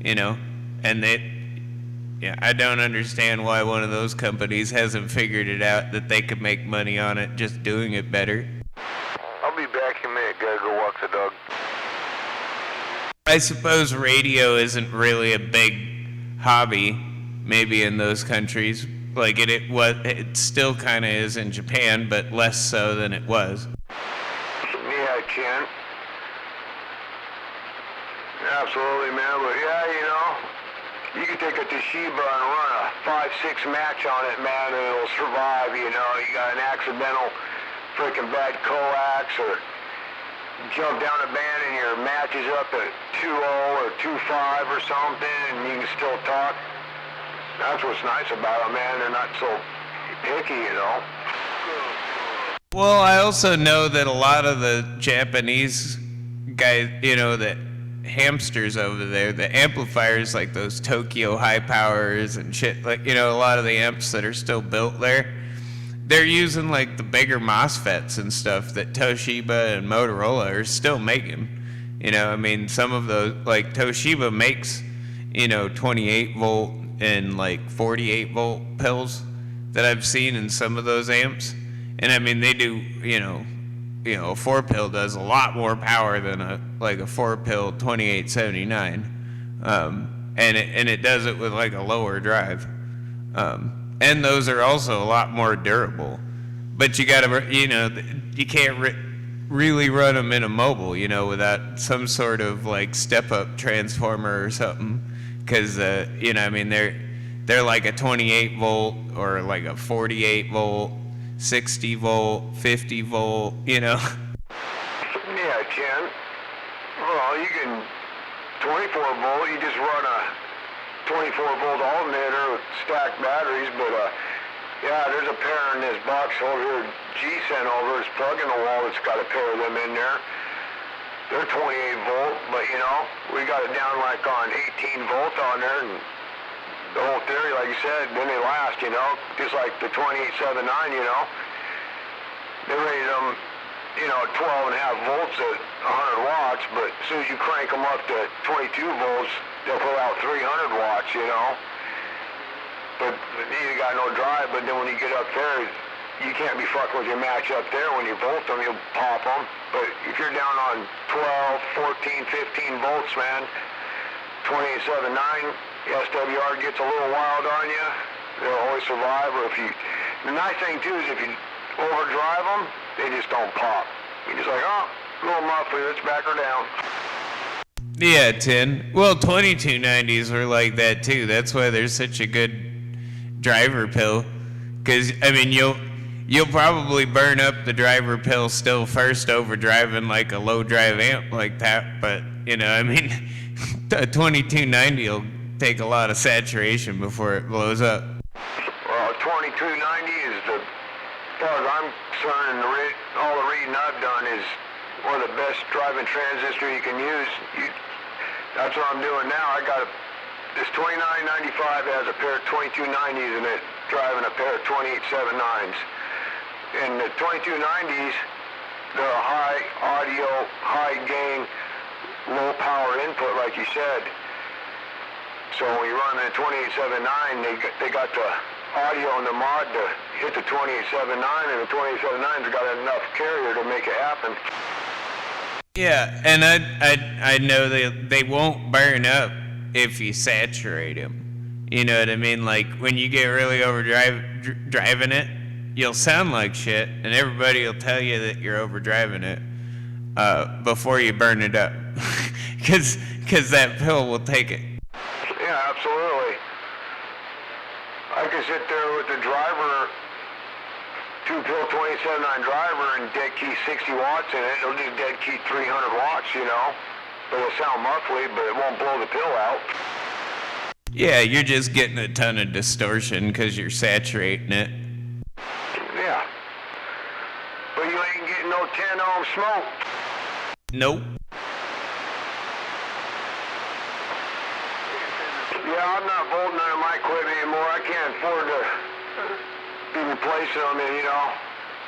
you know, and I don't understand why one of those companies hasn't figured it out that they could make money on it just doing it better. I'll be back in a minute. Gotta go walk the dog. I suppose radio isn't really a big hobby, maybe in those countries. Like it still kind of is in Japan, but less so than it was. Yeah, Ken. Absolutely, man. But yeah, you know, you can take a Toshiba and run a 5-6 match on it, man, and it'll survive. You know, you got an accidental freaking bad coax, or jump down a band and your match is up at 2-0 or 2-5 or something, and you can still talk. That's what's nice about them, man. They're not so picky, you know. Well, I also know that a lot of the Japanese guys, you know, that hamsters over there, the amplifiers, like those Tokyo high powers and shit, like, you know, a lot of the amps that are still built there, they're using like the bigger MOSFETs and stuff that Toshiba and Motorola are still making. You know, I mean, some of those, like Toshiba makes, you know, 28 volt and like 48 volt pills that I've seen in some of those amps. And I mean, they do, you know, a 4-pill does a lot more power than a 4-pill 2879. And it does it with like a lower drive. And those are also a lot more durable. But you gotta, you know, you can't really run them in a mobile, you know, without some sort of like step-up transformer or something. Because, you know, I mean, they're like a 28 volt or like a 48 volt, 60 volt, 50 volt, you know. Yeah, Ken. Well, you can 24 volt, you just run a 24 volt alternator with stacked batteries, but yeah, there's a pair in this box over here G sent over. It's plug in the wall that's got a pair of them in there. They're 28 volt, but you know, we got it down like on 18 volt on there, and the whole theory, like you said, then they last, you know, just like the 2879, you know. They rated them, you know, 12 and a half volts at 100 watts, but as soon as you crank them up to 22 volts, they'll pull out 300 watts, you know. But you got no drive, but then when you get up there, you can't be fucking with your match up there. When you volt them, you'll pop them. But if you're down on 12, 14, 15 volts, man, 2879, SWR gets a little wild on you, they'll always survive. Or if you, the nice thing too is if you overdrive them, they just don't pop. You're just like, oh, little muffler, let's back her down. Yeah, 10. Well, 2290s were like that too. That's why there's such a good driver pill. Because, I mean, you'll probably burn up the driver pill still first overdriving like a low drive amp like that. But, you know, I mean, a 2290 will take a lot of saturation before it blows up. Well, 2290 is as far as I'm concerned, and all the reading I've done is one of the best driving transistor you can use. That's what I'm doing now. I got this 2995 has a pair of 2290s in it, driving a pair of 2879s. And the 2290s, they're a high audio, high gain, low power input, like you said. So when you run a 2879, they got the audio and the mod to hit the 2879, and the 2879's got enough carrier to make it happen. Yeah, and I know they won't burn up if you saturate them. You know what I mean? Like when you get really driving it, you'll sound like shit, and everybody will tell you that you're overdriving it before you burn it up, because that pill will take it. Yeah, absolutely. I can sit there with the driver, 2-pill 2879 driver, and dead key 60 watts in it. It'll do dead key 300 watts, you know. but it'll sound muffly, but it won't blow the pill out. Yeah, you're just getting a ton of distortion because you're saturating it. Yeah. But you ain't getting no 10 ohm smoke. Nope. Yeah, I'm not bolting under my equipment anymore. I can't afford to be replacing them in,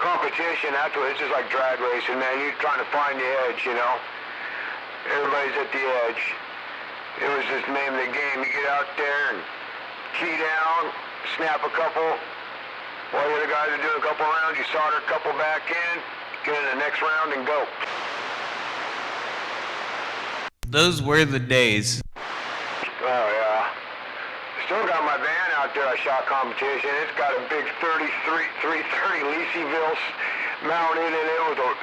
competition. That's what it's just like drag racing, man. You're trying to find the edge, Everybody's at the edge. It was just the name of the game. You get out there and key down, snap a couple. While the other guys are doing a couple rounds, you solder a couple back in, get in the next round and go. Those were the days. Oh, yeah. Still got my van out there I shot competition. It's got a big 330 Laceyville mounted in it with a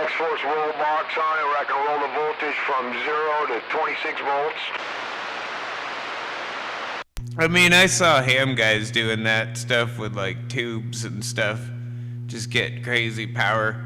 X-Force roll box on it where I can roll the voltage from 0 to 26 volts. I mean, I saw ham guys doing that stuff with like tubes and stuff, just get crazy power.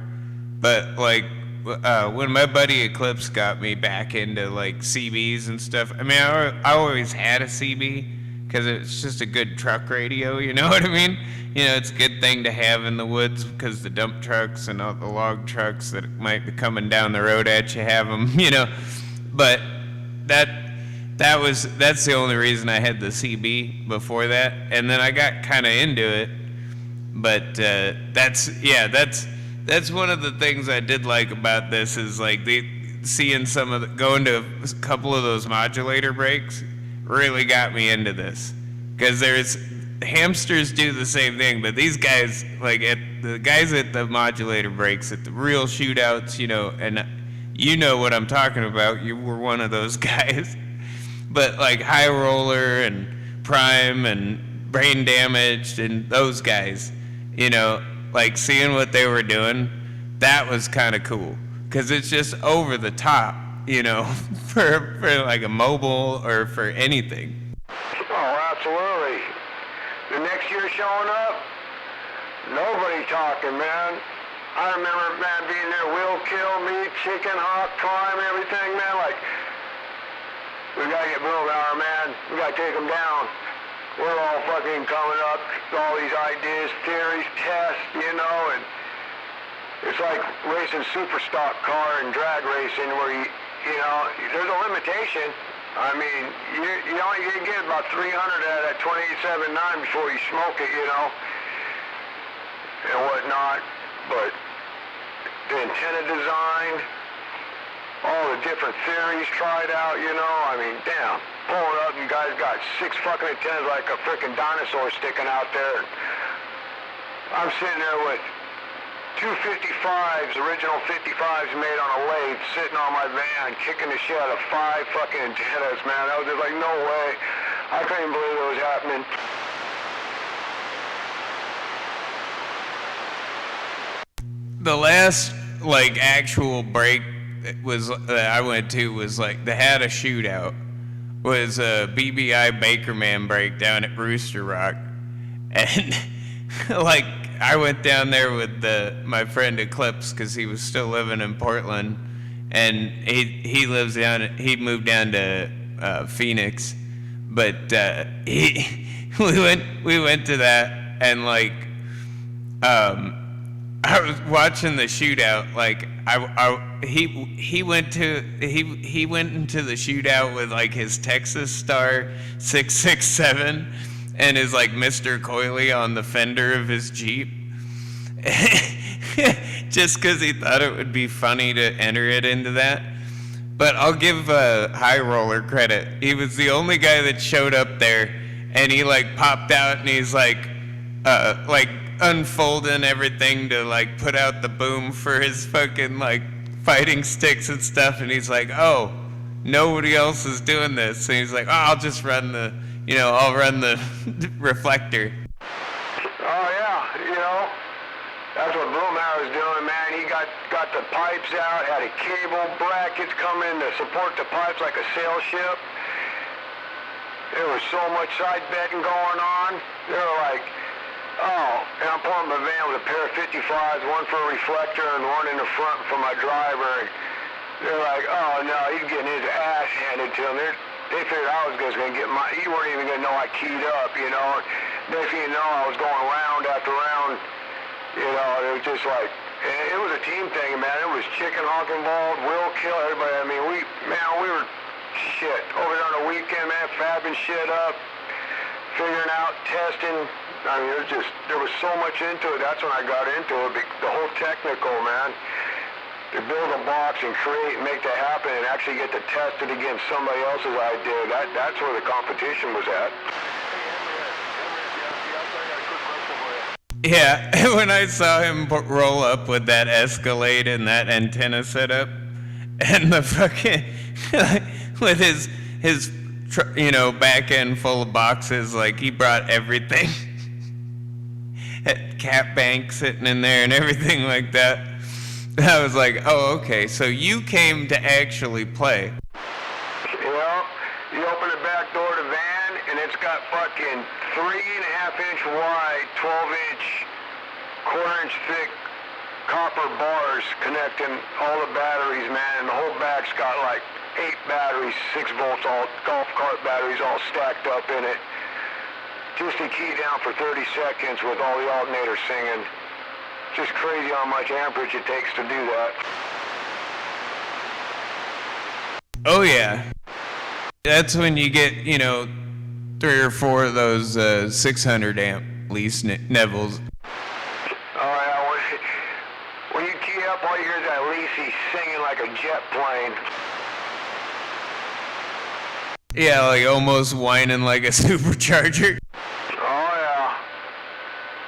But like, when my buddy Eclipse got me back into like CBs and stuff, I mean, I always had a CB because it's just a good truck radio, you know what I mean? It's a good thing to have in the woods because the dump trucks and all the log trucks that might be coming down the road at you have them, But that's the only reason I had the CB before that, and then I got kind of into it. But that's one of the things I did like about this is like going to a couple of those modulator breaks really got me into this because hamsters do the same thing, but these guys the guys at the modulator breaks at the real shootouts, and you know what I'm talking about. You were one of those guys. But like High Roller and Prime and Brain Damaged and those guys, like seeing what they were doing, that was kind of cool because it's just over the top, for like a mobile or for anything. Oh, absolutely. The next year showing up, nobody talking, man. I remember, man, being there, Will Kill, me, Chicken Hawk, Prime, everything, man, like, we gotta get Boomhauer, man. We gotta take him down. We're all fucking coming up, all these ideas, theories, tests, and it's like racing super stock car and drag racing where there's a limitation. I mean, you only get about 300 out of that 28.79 before you smoke it, and whatnot. But the antenna design, all the different theories tried out, I mean, damn. Pulling up and guys got 6 fucking antennas like a freaking dinosaur sticking out there. I'm sitting there with 255s, original 55s made on a lathe, sitting on my van, kicking the shit out of 5 fucking antennas, man. I was just like, no way. I couldn't believe it was happening. The last like actual break that I went to was like they had a shootout. Was a BBI Bakerman break down at Rooster Rock, and like I went down there with my friend Eclipse because he was still living in Portland, and he moved down to Phoenix, but we went to that, and like I was watching the shootout. Like he went into the shootout with like his Texas Star 667 and his like Mr. Coily on the fender of his Jeep, just because he thought it would be funny to enter it into that. But I'll give High Roller credit. He was the only guy that showed up there, and he like popped out and he's like unfolding everything to like put out the boom for his fucking like fighting sticks and stuff, and he's like, oh, nobody else is doing this, and he's like, oh, I'll just run the reflector. Oh yeah, that's what Boomhauer's doing, man. He got the pipes out, had a cable, brackets coming to support the pipes like a sail ship. There was so much side betting going on. They were like, oh, and I'm pulling my van with a pair of 55s, one for a reflector and one in the front for my driver. And They're like, oh no, he's getting his ass handed to him. They figured I was just gonna get my. You weren't even gonna know I keyed up, you know. Next thing you know, I was going round after round. You know, it was just like, it was a team thing, man. It was chicken hawk involved, Will Kill, everybody. I mean, we were shit over there on the weekend, man, fabbing shit up, figuring out, testing. I mean, there was so much into it. That's when I got into it. The whole technical, man. To build a box and create and make that happen and actually get to test it against somebody else's idea. That's where the competition was at. Yeah, when I saw him roll up with that Escalade and that antenna setup, and the fucking with his back end full of boxes, like he brought everything, had cat bank sitting in there and everything like that. I was like, oh, okay, so you came to actually play. Well, you open the back door to the van, and it's got fucking 3.5-inch wide, 12-inch, quarter-inch thick copper bars connecting all the batteries, man, and the whole back's got like 8 batteries, 6 volts, all golf cart batteries all stacked up in it. Just to key down for 30 seconds with all the alternators singing. Just crazy how much amperage it takes to do that. Oh yeah, that's when you get 3 or 4 of those 600 amp least Neville's. Oh yeah, when you key up, all you hear is that Lacey singing like a jet plane. Yeah, like almost whining like a supercharger. Oh yeah,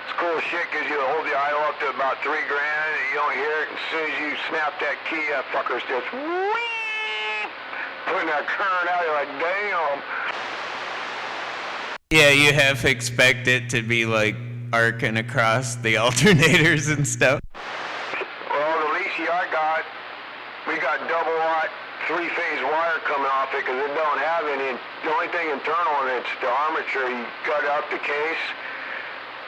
it's cool shit because you hold the idle up to about $3,000 and you don't hear it. And as soon as you snap that key, that fucker's just putting that current out. You're like, damn. Yeah, you half expect it to be like arcing across the alternators and stuff. Well, the Lacey I got, we got double watt 3-phase wire coming off it because it don't have any. The only thing internal in it's the armature. You cut out the case.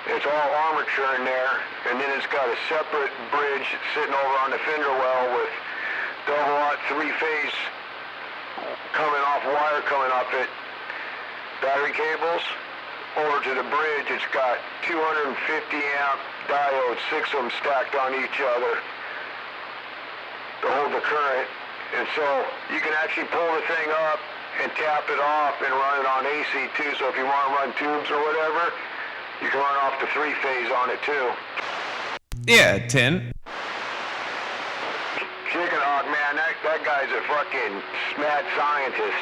It's all armature in there, and then it's got a separate bridge sitting over on the fender well with double watt 3-phase wire coming off it. Battery cables over to the bridge. It's got 250 amp diodes, 6 of them stacked on each other to hold the current. And so you can actually pull the thing up and tap it off and run it on AC too. So if you want to run tubes or whatever, you can run off the 3-phase on it too. Yeah, 10. Chicken Hawk, man, that guy's a fucking mad scientist.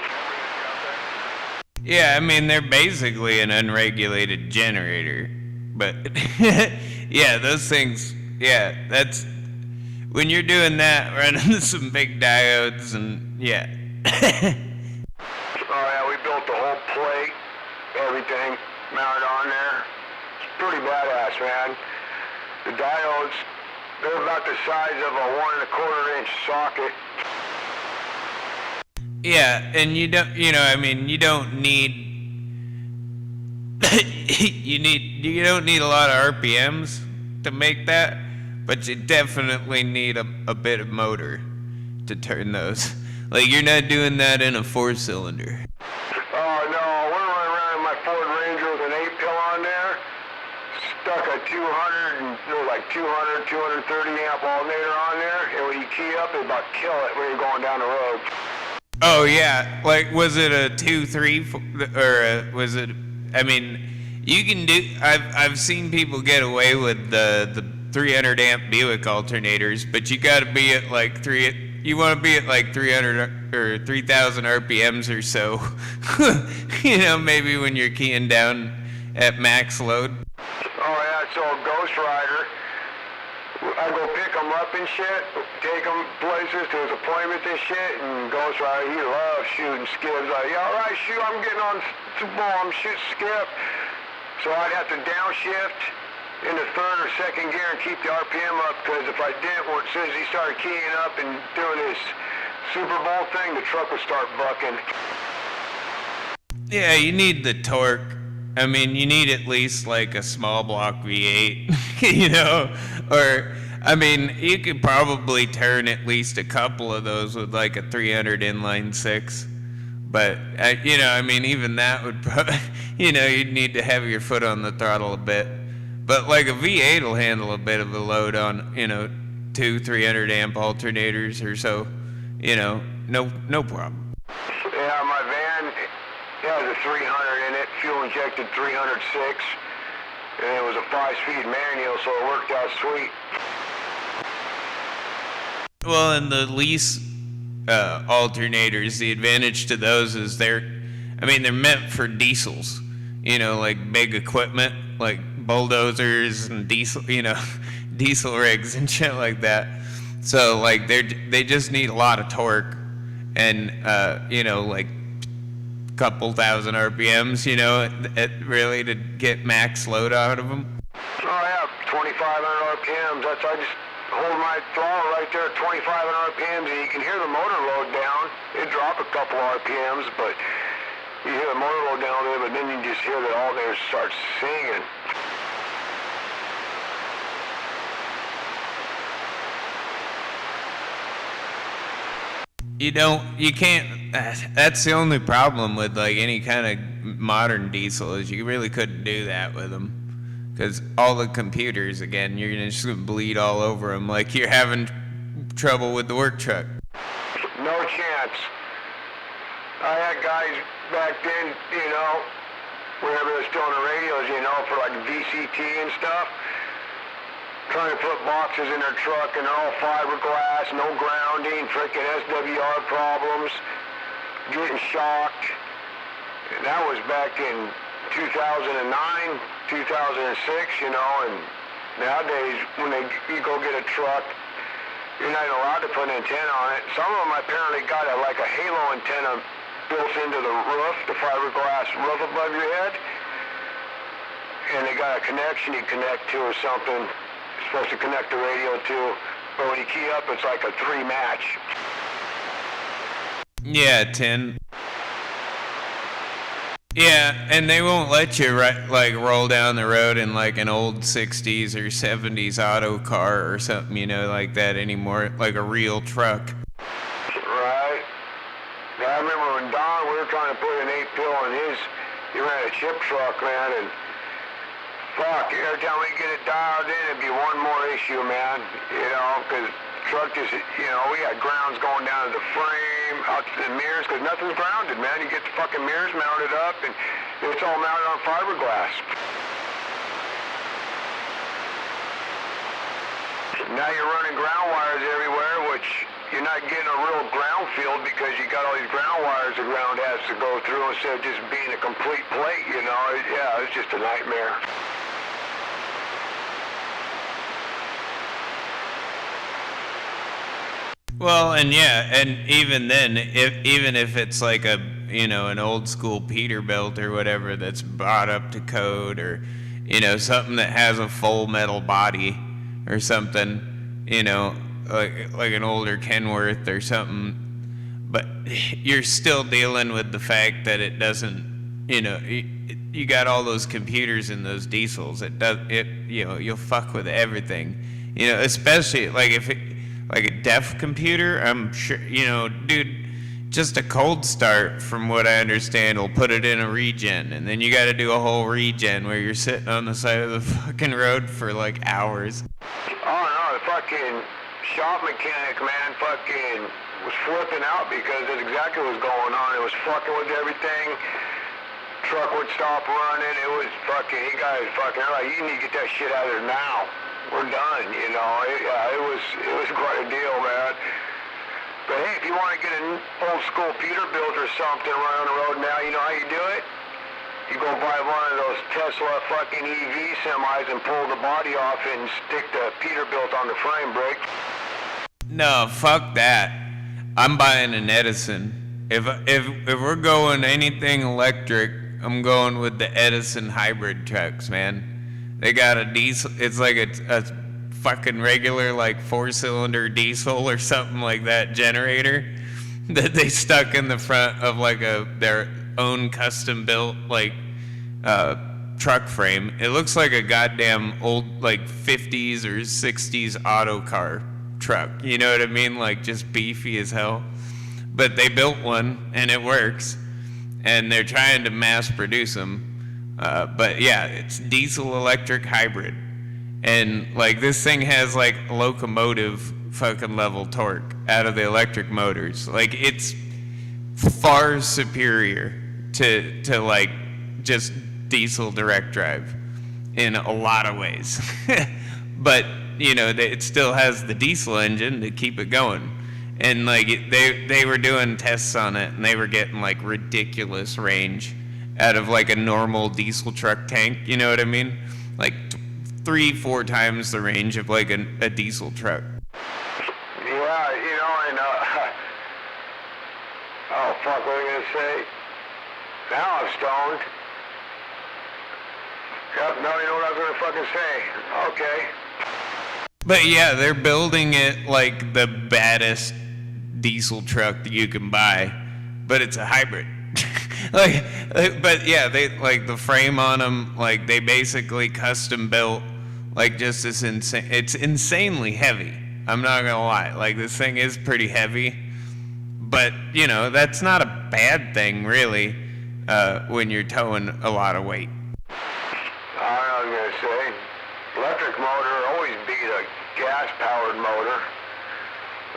Yeah, I mean, they're basically an unregulated generator. But, yeah, those things, yeah, that's... When you're doing that, running some big diodes and, yeah. Oh, yeah, we built the whole plate, everything mounted on there. It's pretty badass, man. The diodes, they're about the size of a 1.25-inch socket. Yeah, and you don't need you don't need a lot of RPMs to make that, but you definitely need a bit of motor to turn those. Like, you're not doing that in a 4-cylinder. Oh no, we're running around in my Ford Ranger with an 8-pill on there, stuck a 230 amp alternator on there, and when you key up, it about kill it when you're going down the road. Oh yeah, like, was it a 2-3 or was it? I mean, you can do. I've seen people get away with the 300 amp Buick alternators, but you got to be at like You want to be at like 300 or 3,000 RPMs or so. Maybe when you're keying down at max load. Oh yeah, so Ghost Rider. I go pick him up and shit, take him places to his appointments and shit, and Ghost Rider, he loves shooting skips. Like, yeah, all right, shoot, I'm getting on ball, I'm shooting skip. So I'd have to downshift into 3rd or 2nd gear and keep the RPM up, because if I didn't, well, as soon as he started keying up and doing his Super Bowl thing, the truck would start bucking. Yeah, you need the torque. I mean, you need at least like a small block V8, or I mean, you could probably turn at least a couple of those with like a 300 inline six. But, I mean, even that would probably, you'd need to have your foot on the throttle a bit. But like a V8 will handle a bit of a load on, 300 amp alternators or so. No problem. Yeah, my van has a 300 in it, fuel injected 306. And it was a 5-speed manual, so it worked out sweet. Well, and the lease alternators, the advantage to those is they're meant for diesels, like big equipment, like bulldozers and diesel rigs and shit like that. So like they just need a lot of torque and like couple thousand RPMs, really to get max load out of them. Oh yeah, 2,500 RPMs. I just hold my throttle right there at 2,500 RPMs, and you can hear the motor load down. It drop a couple RPMs, but you hear the motor load down there, but then you just hear the alternator start singing. You can't, that's the only problem with like any kind of modern diesel is you really couldn't do that with them. Because all the computers, again, you're just going to bleed all over them like you're having trouble with the work truck. No chance. I had guys back then, whenever they're still on the radios, for like VCT and stuff, trying to put boxes in their truck and they're all fiberglass, no grounding, freaking SWR problems, getting shocked. And that was back in 2009, 2006, and nowadays when you go get a truck, you're not allowed to put an antenna on it. Some of them apparently got like a halo antenna built into the roof, the fiberglass roof above your head, and they got a connection you connect to or something. Supposed to connect the radio to, but when you key up, it's like a 3-match. Yeah, 10. Yeah, and they won't let you roll down the road in like an old 60s or 70s auto car or something, like that anymore, like a real truck. Right. Yeah, I remember when Don, we were trying to put an 8-pill in he ran a chip truck, man, and fuck, every time we get it dialed in, it'd be one more issue, man, because truck just, we got grounds going down to the frame, out to the mirrors, because nothing's grounded, man. You get the fucking mirrors mounted up, and it's all mounted on fiberglass. Now you're running ground wires everywhere, which you're not getting a real ground field because you got all these ground wires the ground has to go through instead of just being a complete plate, Yeah, it's just a nightmare. Well, and yeah, and even then, even if it's like a, an old school Peterbilt or whatever that's brought up to code or, something that has a full metal body or something, like an older Kenworth or something, but you're still dealing with the fact that it doesn't, you got all those computers in those diesels. You'll fuck with everything, especially like if it, like a deaf computer, I'm sure, dude, just a cold start, from what I understand, will put it in a regen, and then you got to do a whole regen where you're sitting on the side of the fucking road for like hours. Oh no, the fucking shop mechanic, man, fucking was flipping out because that's exactly what was going on. It was fucking with everything. Truck would stop running. It was fucking, he got it fucking, they're like, you need to get that shit out of there now. We're done, It was quite a deal, man. But hey, if you want to get an old school Peterbilt or something run on the road now, you know how you do it? You go buy one of those Tesla fucking EV semis and pull the body off and stick the Peterbilt on the frame brake. No, fuck that. I'm buying an Edison. If we're going anything electric, I'm going with the Edison hybrid trucks, man. They got a diesel. It's like a fucking regular like 4-cylinder diesel or something like that generator that they stuck in the front of like their own custom built like truck frame. It looks like a goddamn old, like, 50s or 60s auto car truck. You know what I mean? Like, just beefy as hell. But they built one, and it works. And they're trying to mass produce them. But yeah, it's diesel electric hybrid. And, like, this thing has, like, locomotive fucking level torque out of the electric motors. Like, it's far superior to like, just diesel direct drive in a lot of ways. But, you know, it still has the diesel engine to keep it going. And, like, they were doing tests on it, and they were getting, like, ridiculous range out of, like, a normal diesel truck tank. You know what I mean? Like, 3-4 times the range of, like, a diesel truck. Yeah, you know, and, oh, fuck, what are you gonna say? Now I'm stoned. Yep, no, you know what I was gonna fucking say. Okay. But yeah, they're building it like the baddest diesel truck that you can buy, but it's a hybrid. But yeah, they, like, the frame on them, like, they basically custom built, like, just this insane. It's insanely heavy. I'm not gonna lie. Like, this thing is pretty heavy, but, you know, that's not a bad thing, really, when you're towing a lot of weight. I was gonna say, electric motor always beat a gas-powered motor.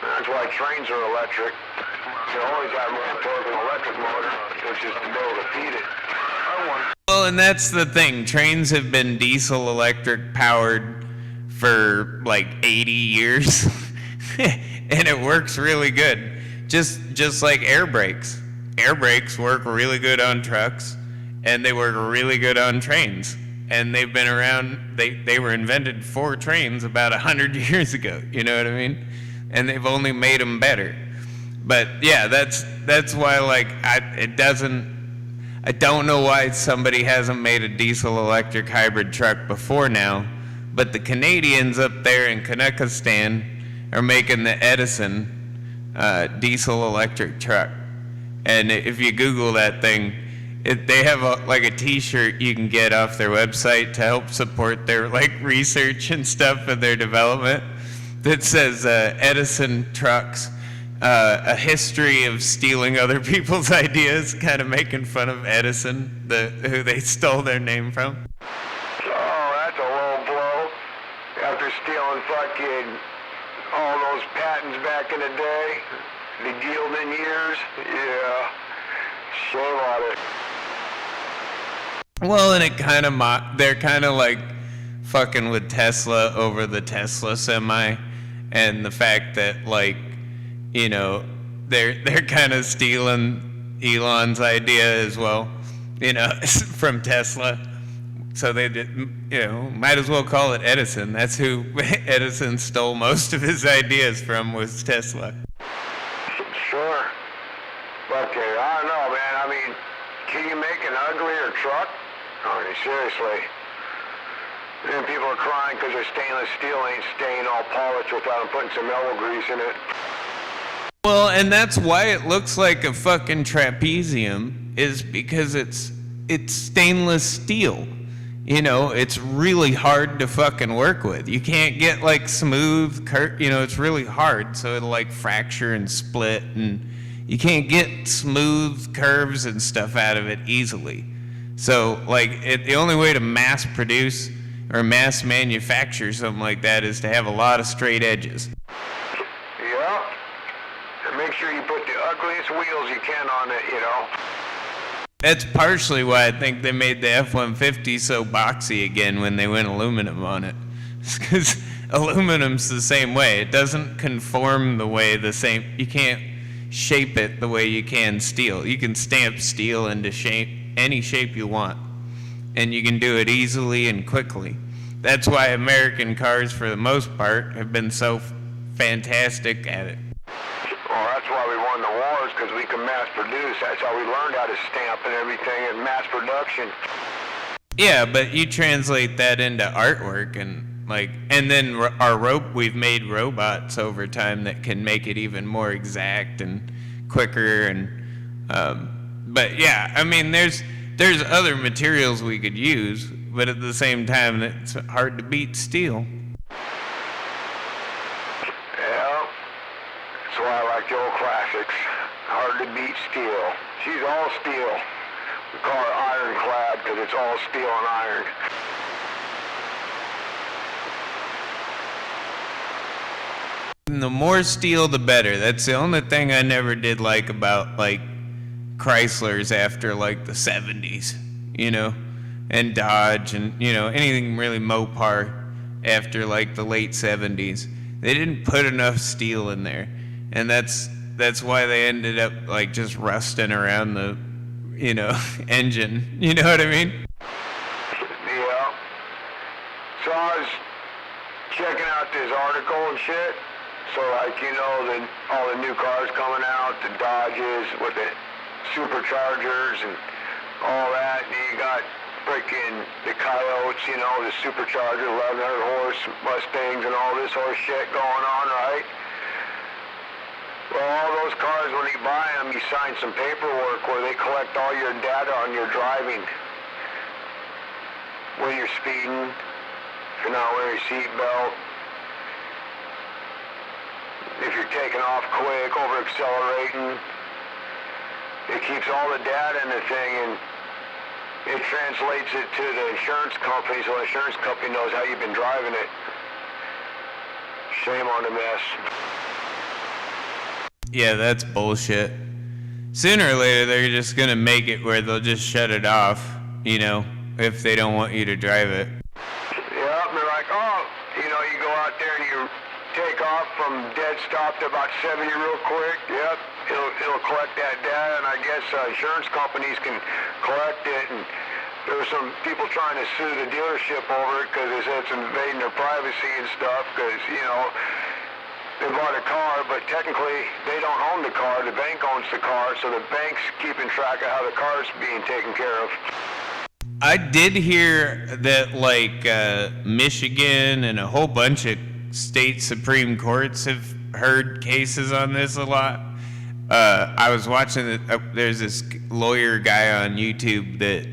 That's why trains are electric. They always have more torque than an electric motor. It's just to be able to feed it. Well, and that's the thing. Trains have been diesel electric powered for like 80 years, and it works really good. Just like air brakes. Air brakes work really good on trucks, and they work really good on trains. And they've been around. They were invented for trains about 100 years ago. You know what I mean? And they've only made them better. But yeah, that's why, like, I don't know why somebody hasn't made a diesel electric hybrid truck before now, but the Canadians up there in Kazakhstan are making the Edison diesel electric truck. And if you Google that thing, they have a t-shirt you can get off their website to help support their, like, research and stuff and their development that says Edison trucks, a history of stealing other people's ideas, kind of making fun of Edison, who they stole their name from. Oh, that's a low blow. After stealing fucking all those patents back in the day, the Gilded years, yeah, shame on it. Well, and it kind of they're kind of like fucking with Tesla over the Tesla semi, and the fact that, like, you know, they're kind of stealing Elon's idea as well, you know, from Tesla. So they did, you know, might as well call it Edison. That's who Edison stole most of his ideas from, was Tesla. Sure. But I don't know, man. I mean, can you make an uglier truck? I mean, seriously. Then people are crying because their stainless steel ain't staying all polished without them putting some elbow grease in it. Well, and that's why it looks like a fucking trapezium, is because it's stainless steel. You know, it's really hard to fucking work with. You can't get, like, smooth you know, it's really hard, so it'll, like, fracture and split, and you can't get smooth curves and stuff out of it easily. So, like, the only way to mass produce or mass manufacture something like that is to have a lot of straight edges. Yeah. And make sure you put the ugliest wheels you can on it, you know. That's partially why I think they made the F-150 so boxy again when they went aluminum on it. It's because aluminum's the same way. It doesn't conform the way you can't shape it the way you can steel. You can stamp steel into any shape you want, and you can do it easily and quickly. That's why American cars, for the most part, have been so fantastic at it. Well, that's why we won the wars, because we can mass produce. That's how we learned how to stamp and everything in mass production. Yeah, but you translate that into artwork, and then we've made robots over time that can make it even more exact and quicker, and but yeah, I mean, there's there's other materials we could use, but at the same time, it's hard to beat steel. Yeah, that's why I like the old classics. Hard to beat steel. She's all steel. We call her ironclad because it's all steel and iron. The more steel, the better. That's the only thing I never did like about, like, Chryslers after, like, the 70s, you know, and Dodge and, you know, anything really Mopar after, like, the late 70s. They didn't put enough steel in there, and that's why they ended up, like, just rusting around the, you know, engine. You know what I mean? Yeah. So I was checking out this article and shit. So, like, you know, all the new cars coming out, the Dodges with the superchargers and all that. And you got freaking the Coyotes, you know, the supercharger, 1100 horse Mustangs and all this horse shit going on, right? Well, all those cars, when you buy them, you sign some paperwork where they collect all your data on your driving. When you're speeding, if you're not wearing your seatbelt, if you're taking off quick, over accelerating. It keeps all the data in the thing and it translates it to the insurance company so the insurance company knows how you've been driving it. Shame on the mess. Yeah, that's bullshit. Sooner or later, they're just gonna make it where they'll just shut it off, you know, if they don't want you to drive it. Yeah, they're like, oh, you know, you go out there and you take off from dead stop to about 70 real quick. Yep, it'll collect that data, and I guess insurance companies can collect it. And there were some people trying to sue the dealership over it because they said it's invading their privacy and stuff. Because you know they bought a car, but technically they don't own the car. The bank owns the car, so the bank's keeping track of how the car's being taken care of. I did hear that, like, Michigan and a whole bunch of state Supreme Courts have heard cases on this a lot. I was watching there's this lawyer guy on YouTube that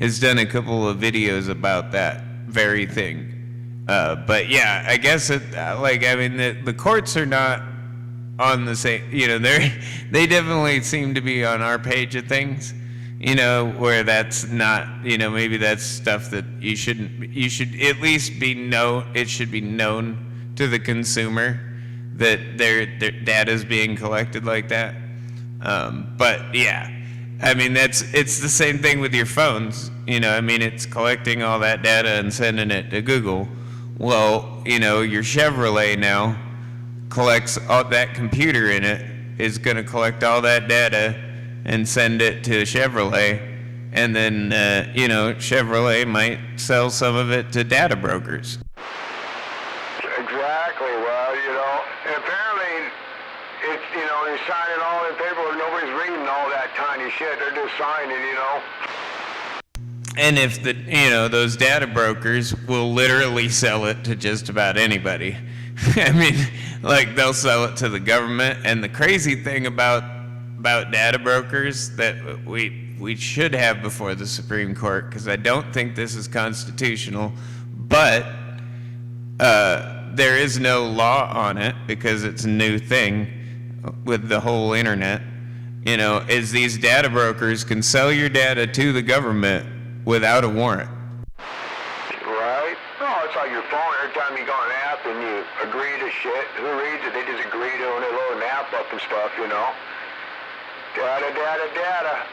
has done a couple of videos about that very thing. But yeah, I guess the courts are not on the same, you know, they definitely seem to be on our page of things, you know, where that's not, you know, maybe that's stuff that you should at least be it should be known to the consumer that their data is being collected like that. But yeah, I mean, it's the same thing with your phones. You know, I mean, it's collecting all that data and sending it to Google. Well, you know, your Chevrolet now collects all that computer in it is going to collect all that data and send it to Chevrolet. And then, you know, Chevrolet might sell some of it to data brokers. Exactly. Well, you know, and apparently, it's, you know, they're signing all the paperwork. Nobody's reading all that tiny shit. They're just signing, you know. And if those data brokers will literally sell it to just about anybody. I mean, like, they'll sell it to the government. And the crazy thing about data brokers that we should have before the Supreme Court, because I don't think this is constitutional, but there is no law on it because it's a new thing with the whole internet, you know, is these data brokers can sell your data to the government without a warrant. Right? No, it's like your phone. Every time you go on an app and you agree to shit, who reads it? They just agree to it when they load an app up and stuff, you know? Data.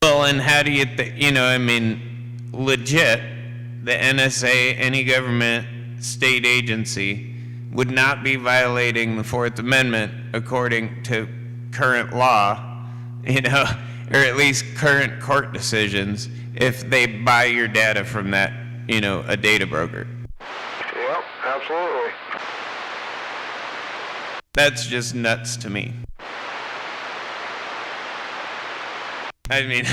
Well, and how do you you know, I mean, legit, the NSA, any government state agency, would not be violating the Fourth Amendment according to current law, you know, or at least current court decisions, if they buy your data from that, you know, a data broker. Yep, absolutely. That's just nuts to me. I mean,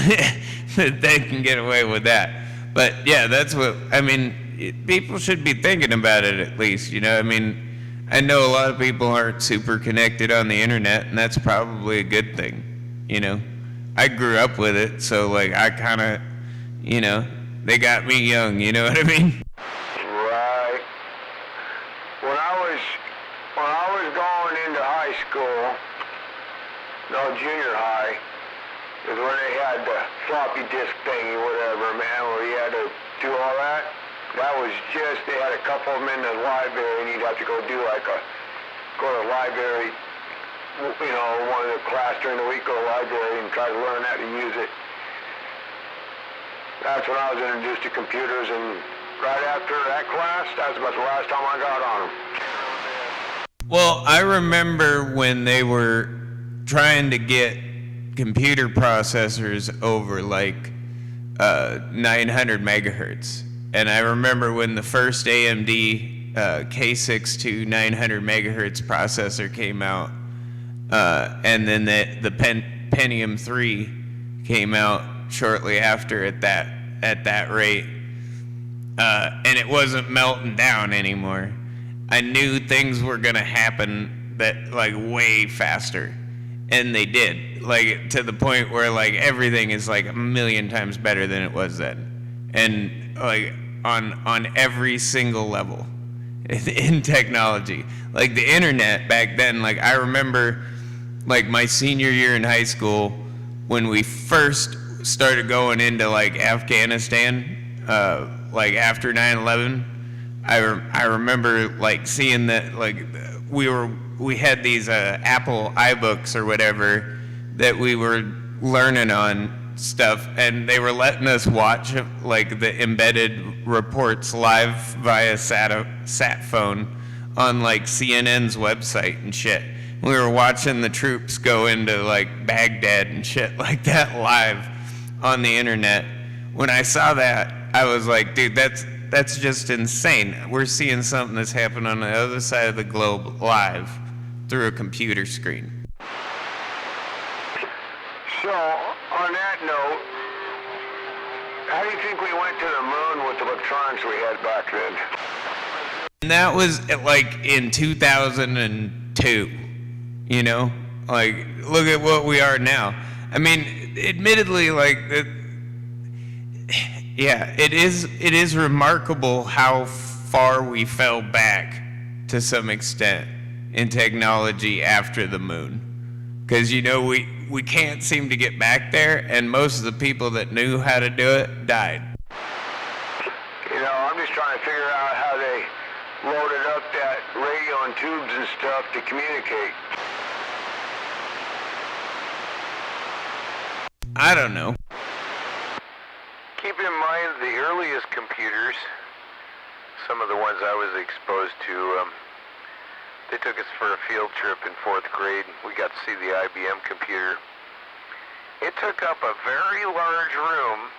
they can get away with that. But yeah, that's what, I mean, people should be thinking about it at least, you know? I mean, I know a lot of people aren't super connected on the internet, and that's probably a good thing, you know? I grew up with it, so like I kind of, you know, they got me young, you know what I mean? Right. When I was going into high school, no, junior high, is when they had the floppy disk thingy, whatever, man, where you had to do all that. That was just, they had a couple of them in the library, and you'd have to go do like go to the library, you know, one of the class during the week, go to the library and try to learn how to use it. That's when I was introduced to computers, and right after that class, that's about the last time I got on them. Well, I remember when they were trying to get computer processors over like 900 megahertz. And I remember when the first AMD K62 900 megahertz processor came out, and then the Pentium 3 came out shortly after at that rate, and it wasn't melting down anymore. I knew things were gonna happen that like way faster, and they did, like to the point where like everything is like a million times better than it was then, and like on every single level in technology. Like the internet back then, like I remember like my senior year in high school when we first started going into like Afghanistan, like after 9/11. I remember like seeing that like we had these Apple iBooks or whatever that we were learning on stuff, and they were letting us watch like the embedded reports live via sat phone on like CNN's website and shit. We were watching the troops go into like Baghdad and shit like that live on the internet. When I saw that, I was like, dude, that's just insane. We're seeing something that's happened on the other side of the globe live through a computer screen. So, on that note, how do you think we went to the moon with the electronics we had back then? And that was like in 2002, you know? Like, look at what we are now. I mean, admittedly, like, yeah, it is remarkable how far we fell back to some extent in technology after the moon. Because, you know, we can't seem to get back there, and most of the people that knew how to do it died. You know, I'm just trying to figure out how they loaded up that radio and tubes and stuff to communicate. I don't know. Keep in mind the earliest computers, some of the ones I was exposed to, they took us for a field trip in 4th grade. We got to see the IBM computer. It took up a very large room.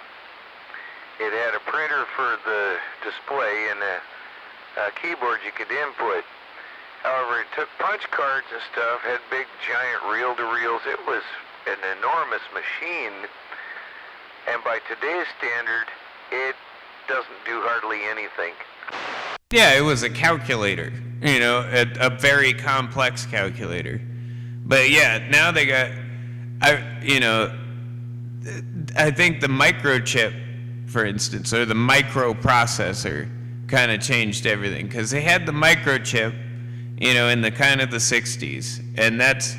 It had a printer for the display and a keyboard you could input. However, it took punch cards and stuff, had big giant reel-to-reels. It was an enormous machine. And by today's standard, it doesn't do hardly anything. Yeah, it was a calculator, you know, a very complex calculator. But yeah, now they got, I think the microchip, for instance, or the microprocessor kind of changed everything. Because they had the microchip, you know, in the kind of the 60s. And that's,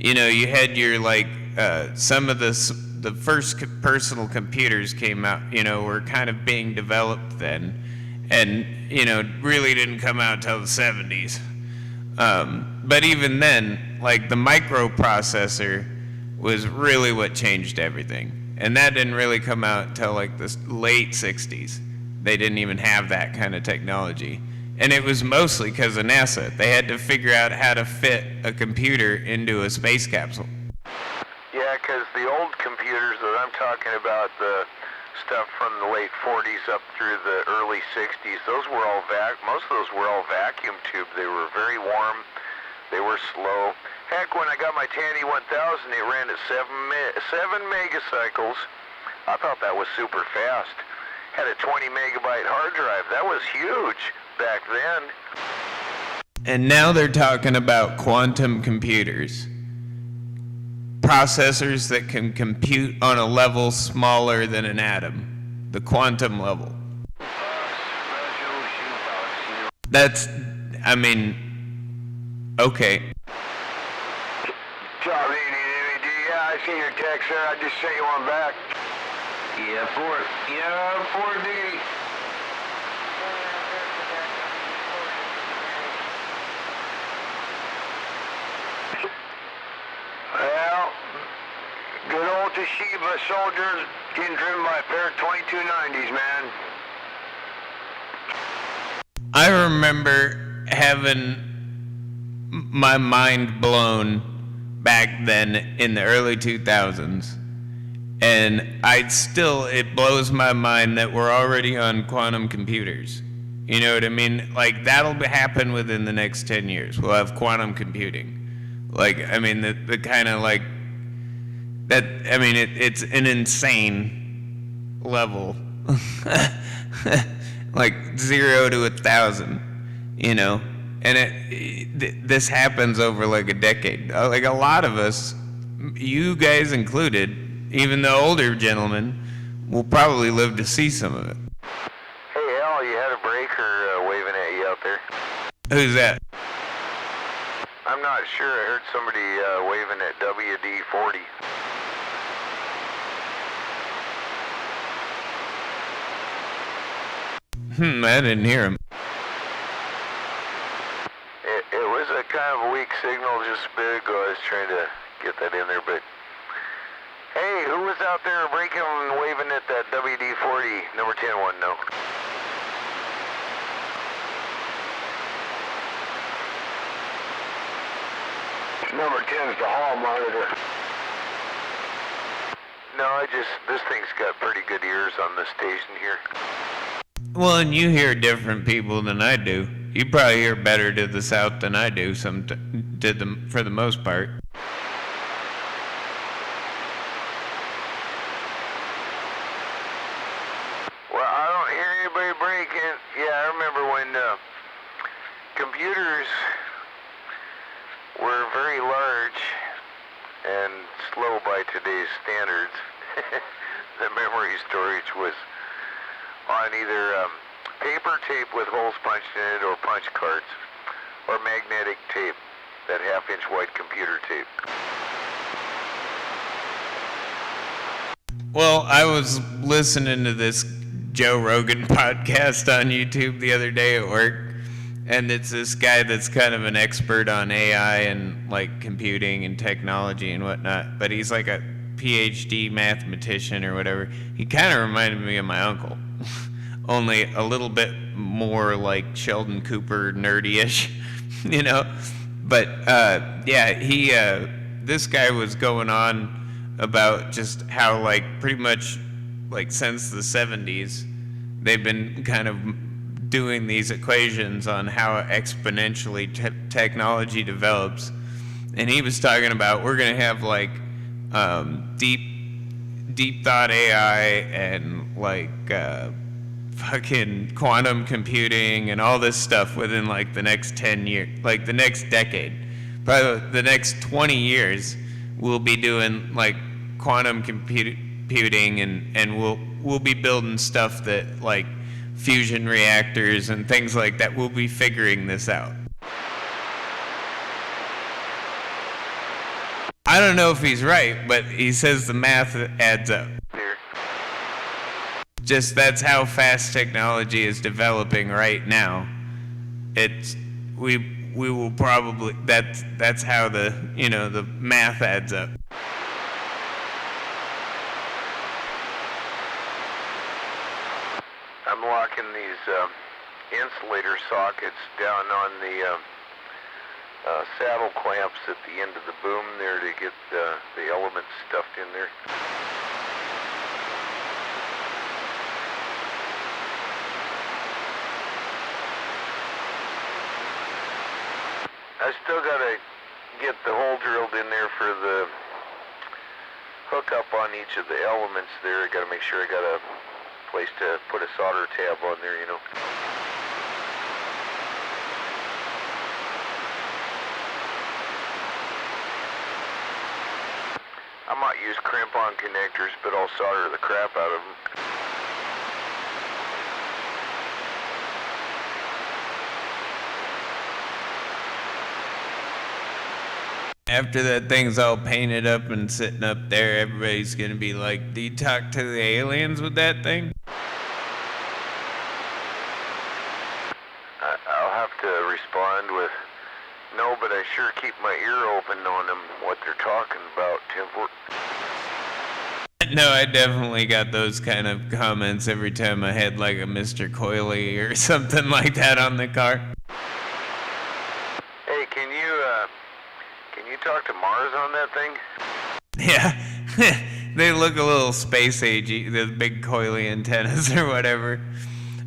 you know, you had your like, some of the first personal computers came out, you know, were kind of being developed then. And, you know, really didn't come out till the 70s. But even then, like the microprocessor was really what changed everything. And that didn't really come out till like the late 60s. They didn't even have that kind of technology. And it was mostly because of NASA. They had to figure out how to fit a computer into a space capsule. Yeah, because the old computers that I'm talking about, the stuff from the late 40s up through the early 60s, those were all most of those were all vacuum tube. They were very warm. They were slow. Heck, when I got my Tandy 1000, it ran at 7 megacycles. I thought that was super fast. Had a 20 megabyte hard drive. That was huge back then. And now they're talking about quantum computers. processors that can compute on a level smaller than an atom, the quantum level. That's, I mean, okay. Charlie, yeah, I see your text there. I just sent you one back. Yeah, four diggity. Well, good old Toshiba soldiers getting driven by a pair of 2290s, man. I remember having my mind blown back then in the early 2000s. And it blows my mind that we're already on quantum computers. You know what I mean? Like, that'll happen within the next 10 years. We'll have quantum computing. Like, I mean, the kind of like, that, I mean, it's an insane level. Like 0 to 1,000, you know? And this happens over like a decade. Like, a lot of us, you guys included, even the older gentlemen, will probably live to see some of it. Hey, Al, you had a breaker waving at you out there. Who's that? I'm not sure. I heard somebody waving at WD-40. I didn't hear him. It was a kind of a weak signal just a bit ago. I was trying to get that in there, but hey, who was out there breaking and waving at that WD-40? Number 10 one, no. Number 10's the hall monitor. No, this thing's got pretty good ears on the station here. Well, and you hear different people than I do. You probably hear better to the south than I do, for the most part. Well, I don't hear anybody breaking. Yeah, I remember when computers were very large and slow by today's standards. The memory storage was on either paper tape with holes punched in it or punch cards, or magnetic tape, that half-inch wide computer tape. Well, I was listening to this Joe Rogan podcast on YouTube the other day at work, and it's this guy that's kind of an expert on AI and like computing and technology and whatnot, but he's like a PhD mathematician or whatever. He kind of reminded me of my uncle, only a little bit more like Sheldon Cooper, nerdy-ish, you know? But yeah, this guy was going on about just how like pretty much like since the 70s, they've been kind of doing these equations on how exponentially technology develops. And he was talking about we're going to have like deep thought AI and like fucking quantum computing and all this stuff within like the next 10 years, like the next decade. Probably the next 20 years we'll be doing like quantum computing and we'll be building stuff that like fusion reactors and things like that. We'll be figuring this out. I don't know if he's right, but he says the math adds up. Just that's how fast technology is developing right now. We will probably that's how the math adds up. I'm locking these insulator sockets down on the saddle clamps at the end of the boom there to get the elements stuffed in there. I still gotta get the hole drilled in there for the hookup on each of the elements there. I gotta make sure I got a place to put a solder tab on there, you know. I might use crimp-on connectors, but I'll solder the crap out of them. After that thing's all painted up and sitting up there, everybody's gonna be like, "Do you talk to the aliens with that thing?" I'll have to respond with, "No, but I sure keep my ear open on them, what they're talking about, Tim." No, I definitely got those kind of comments every time I had like a Mr. Coily or something like that on the car. Hey, can you talk to Mars on that thing? Yeah, they look a little space agey, the big coily antennas or whatever.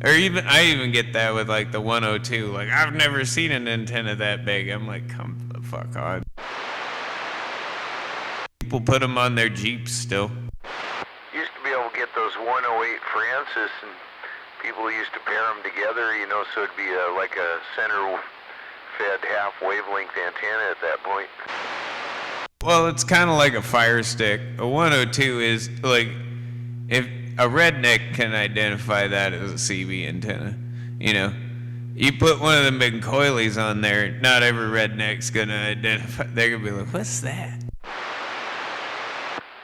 Or I even get that with like the 102. Like, I've never seen an antenna that big. I'm like, come the fuck on. People put them on their Jeeps still. Used to be able to get those 108 Francis, and people used to pair them together, you know, so it'd be like a center-fed half wavelength antenna at that point. Well, it's kind of like a Fire Stick. A 102 is like, if a redneck can identify that as a CB antenna, you know. You put one of them big coilies on there, not every redneck's gonna identify. They're gonna be like, "What's that?"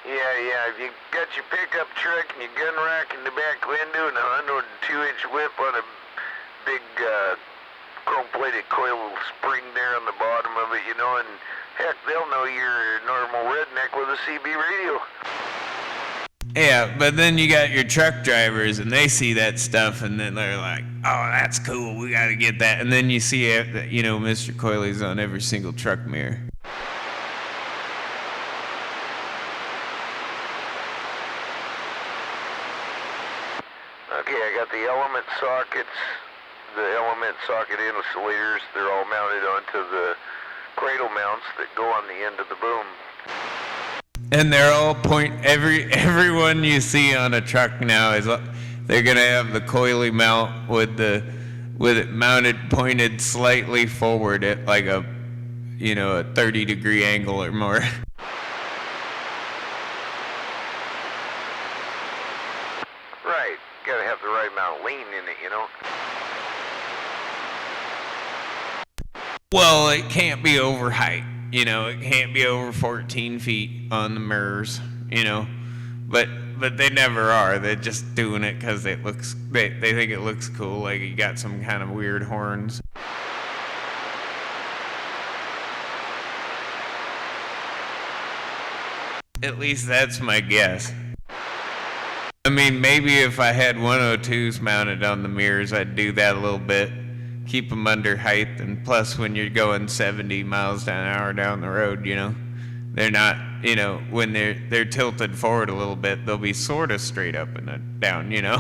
Yeah, if you got your pickup truck and your gun rack in the back window and a 102-inch whip on a big chrome-plated coil spring there on the bottom of it, you know, and heck, they'll know you're a normal redneck with a CB radio. Yeah, but then you got your truck drivers and they see that stuff and then they're like, "Oh, that's cool, we gotta get that." And then you see, you know, Mr. Coiley's on every single truck mirror. Okay, I got the element sockets, the element socket insulators. They're all mounted onto the cradle mounts that go on the end of the boom. And they're all everyone you see on a truck now is, they're gonna have the coily mount with it mounted pointed slightly forward at like a 30-degree angle or more. Right, gotta have the right amount of lean in it, you know. Well, it can't be over height, you know. It can't be over 14 feet on the mirrors, you know. But they never are. They're just doing it because they think it looks cool, like you got some kind of weird horns. At least that's my guess. I mean, maybe if I had 102s mounted on the mirrors, I'd do that a little bit. Keep them under height, and plus when you're going 70 miles an hour down the road, you know, they're not, you know, when they're tilted forward a little bit, they'll be sort of straight up and down, you know.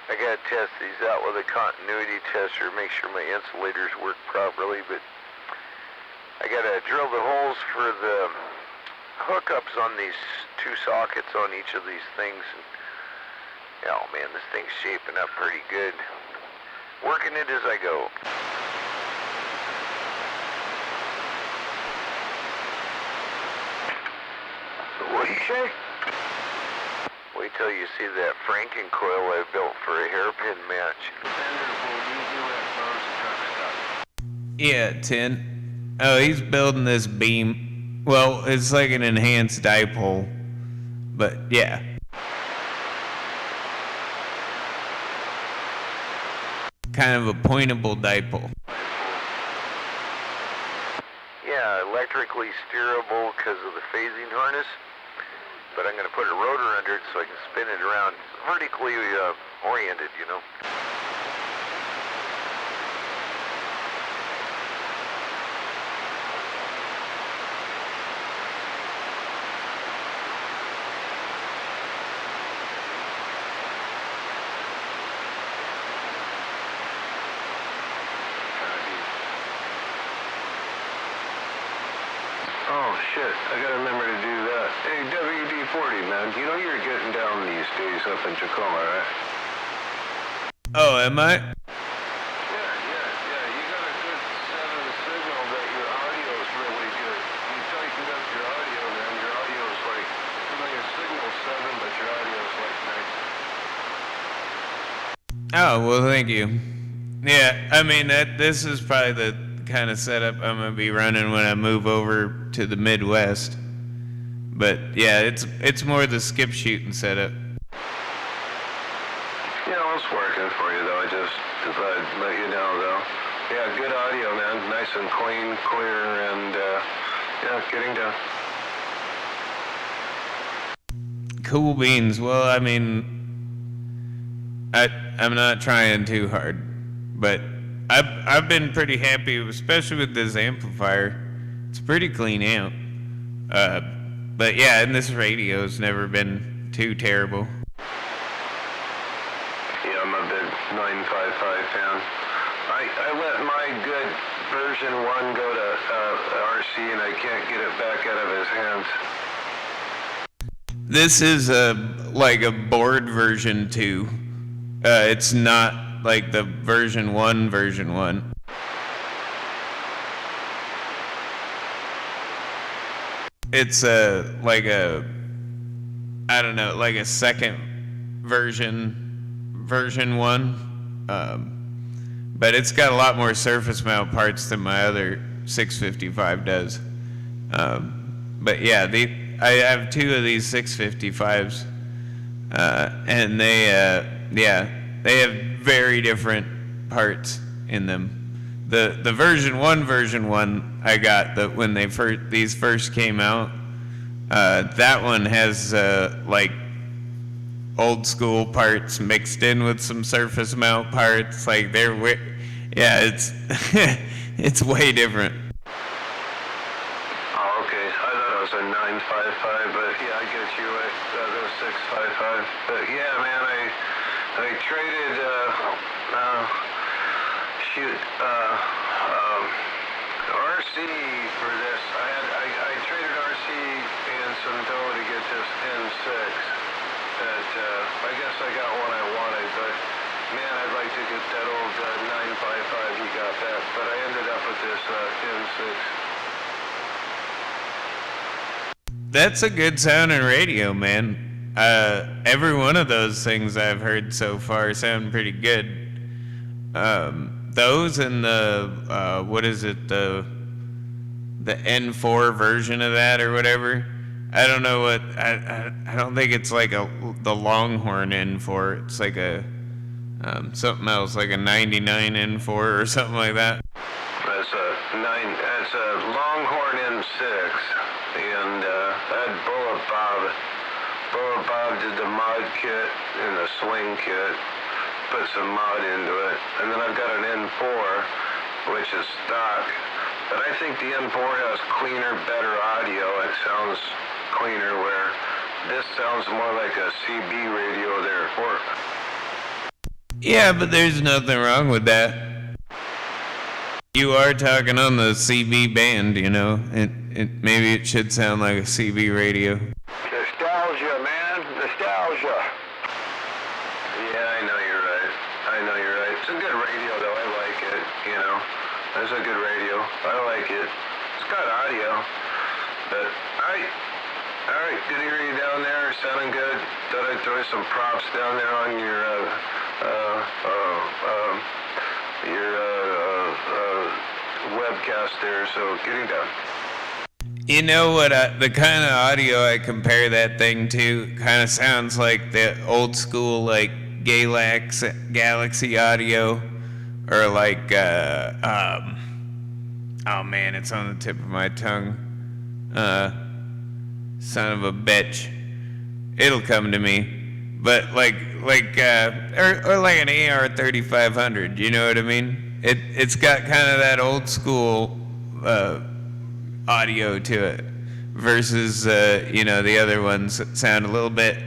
I gotta test these out with a continuity tester, make sure my insulators work properly, but I gotta drill the holes for the hookups on these two sockets on each of these things. And, oh man, this thing's shaping up pretty good. Working it as I go. What do you say? Wait till you see that Franken coil I built for a hairpin match. Yeah, 10. Oh, he's building this beam. Well, it's like an enhanced dipole. But yeah. Kind of a pointable dipole. Yeah, electrically steerable because of the phasing harness. But I'm going to put a rotor under it so I can spin it around. It's vertically oriented, you know. Oh, shit. I gotta remember to do that. Hey, WD-40, man. You know you're getting down these days up in Tacoma, right? Oh, am I? Yeah. You got a good 7 signal that your audio's really good. You tightened up your Oh, well, thank you. Yeah, I mean, this is probably the kind of setup I'm going to be running when I move over to the Midwest. But, yeah, it's more the skip shooting setup. Yeah, it's working for you, though. I just thought I'd let you know, though. Yeah, good audio, man. Nice and clean, clear, and, yeah, getting done. Cool beans. Well, I mean, I'm not trying too hard, but I've been pretty happy, especially with this amplifier. It's pretty clean amp. But yeah, and this radio's never been too terrible. Yeah, I'm a big 955 fan. I let my good version 1 go to RC, and I can't get it back out of his hands. This is like a board version 2. It's not like the version 1. It's like a, I don't know, like a second version 1. But it's got a lot more surface mount parts than my other 655 does. But yeah, I have 2 of these 655s, and they have very different parts in them. The version 1 I got when these first came out. That one has like old school parts mixed in with some surface mount parts. Like it's it's way different. Oh, okay. I thought it was a 955, but yeah, I get you. The 655. But yeah, man, I traded RC for this. I traded RC and some dough to get this N6. That I guess I got one I wanted, but man, I'd like to get that old 955. He got that, but I ended up with this N6. That's a good sounding radio, man. Every one of those things I've heard so far sound pretty good. Those and the what is it, the N4 version of that or whatever. I don't know what I don't think it's like the Longhorn N4. It's like a something else, like a 99 N4 or something like that. That's a Longhorn N6, and that Bullet Bob did the mod kit and the swing kit, put some mod into it, and then I've got an N4, which is stock, but I think the N4 has cleaner, better audio. It sounds cleaner, where this sounds more like a CB radio there. Yeah, but there's nothing wrong with that. You are talking on the CB band, you know. Maybe it should sound like a CB radio. Nostalgia, man. Nostalgia. Yeah, I know you're right. It's a good radio, though. I like it, you know. It's a good radio. I like it. It's got audio. But, all right, good to hear you down there. Sounding good. Thought I'd throw some props down there on your webcast there, so getting done. You know what? The kind of audio I compare that thing to kind of sounds like the old school, like Galaxy audio, or like oh man, it's on the tip of my tongue. Son of a bitch. It'll come to me. But like or like an AR-3500. You know what I mean? It's got kind of that old school audio to it, versus you know, the other ones that sound a little bit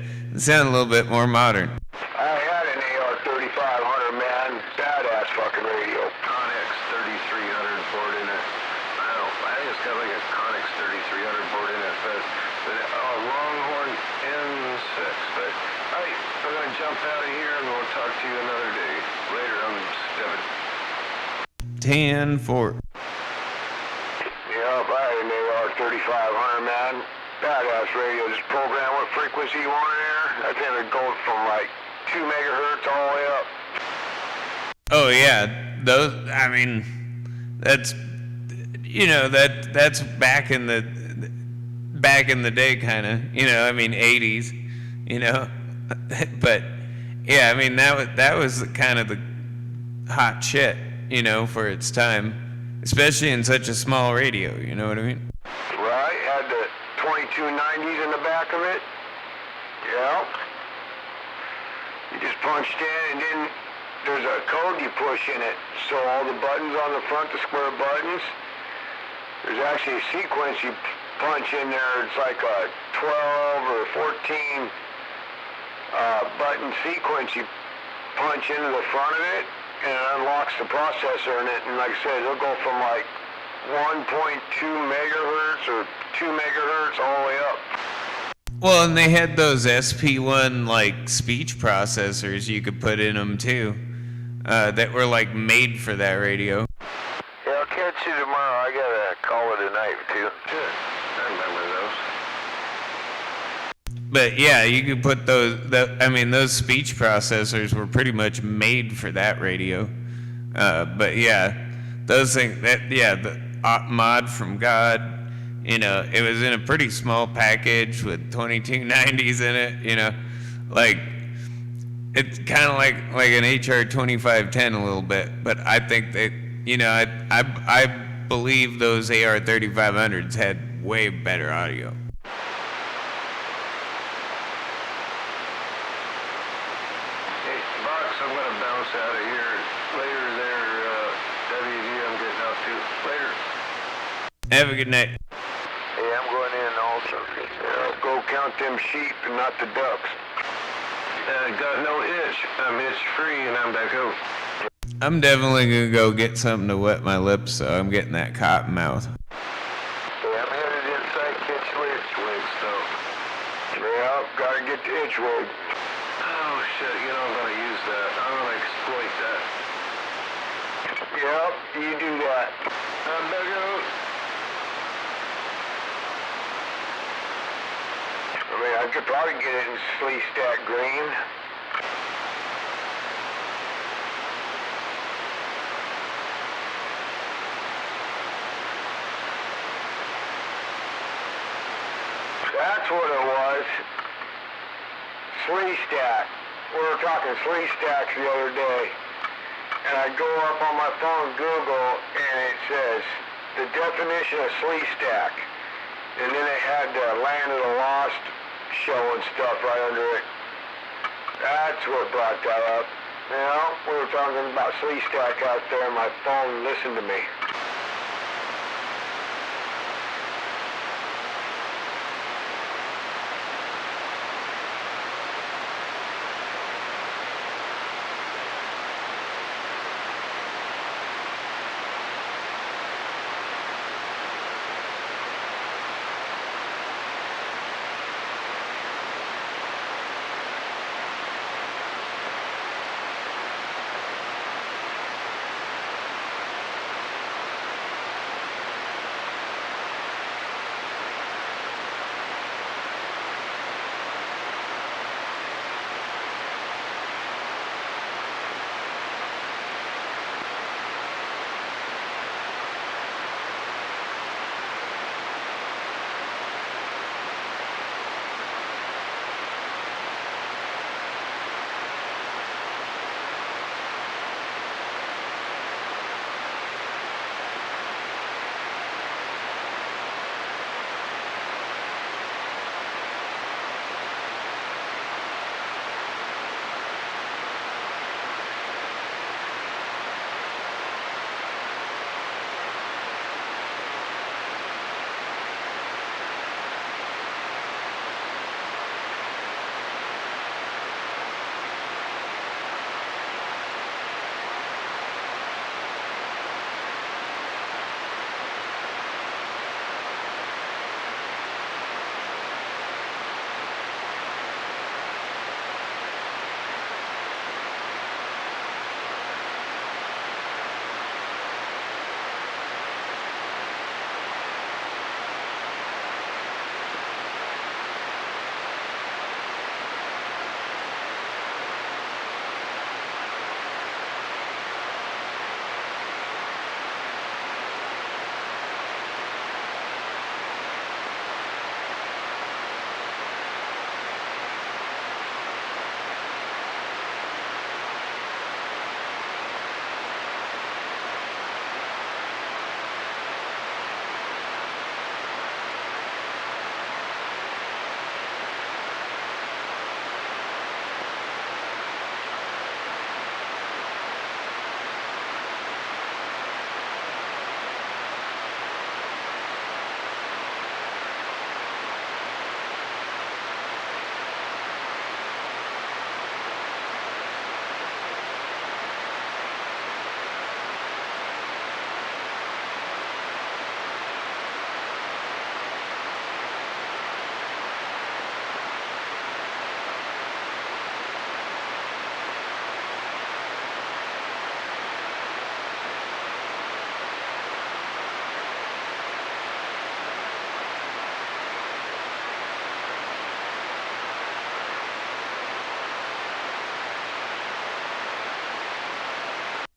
more modern. I had an AR-3500, man. Badass fucking radio. Connex 3300 board in it. I think it's got like a Connex 3300 board in it, but Longhorn N6. But all right, we're gonna jump out of here and we'll talk to you another day. Later, I'm Devin. 10-4. Yep, I had an AR-3500, man. Badass radio. Just program what frequency you want in there. That's going to go from like 2 megahertz all the way up. Oh yeah, those. I mean, that's that's back in the day, kind of. I mean, 80s. You know, but yeah, I mean that was kind of the hot shit. For its time, especially in such a small radio. You know what I mean? Right, had the 2290s in the back of it. Yeah. You just punched in, and then there's a code you push in it. So all the buttons on the front, the square buttons, there's actually a sequence you punch in there. It's like a 12 or 14 button sequence you punch into the front of it, and it unlocks the processor in it. And like I said, it'll go from like 1.2 megahertz or 2 megahertz all the way up. Well, and they had those SP1 like speech processors you could put in them too, that were like made for that radio. Yeah, I'll catch you tomorrow. I gotta call it a night too. Good. I remember those. But yeah, you could put those speech processors were pretty much made for that radio. But yeah, those things the mod from God. It was in a pretty small package with 2290s in it. Like it's kind of like an HR 2510 a little bit. But I think that I believe those AR 3500s had way better audio. Hey, Box, I'm gonna bounce out of here. Later there, WD, I'm getting out too. Later. Have a good night. Hey, I'm going in also. Go count them sheep and not the ducks. Got no itch. I'm itch free and I'm back home. I'm definitely gonna go get something to wet my lips, so I'm getting that cotton mouth. Yeah, I'm headed inside catch itch wigs though. Yeah, gotta get the itch wig. Oh shit, I'm gonna use that. I'm gonna exploit that. Yep, you do that. I'm back out. I could probably get it in Slee Stack green. That's what it was. Slee Stack. We were talking Slee Stacks the other day. And I go up on my phone, Google, and it says the definition of Slee Stack. And then it had Land of the Lost show and stuff right under it. That's what brought that up. We were talking about Slee Stack out there on my phone. Listen to me.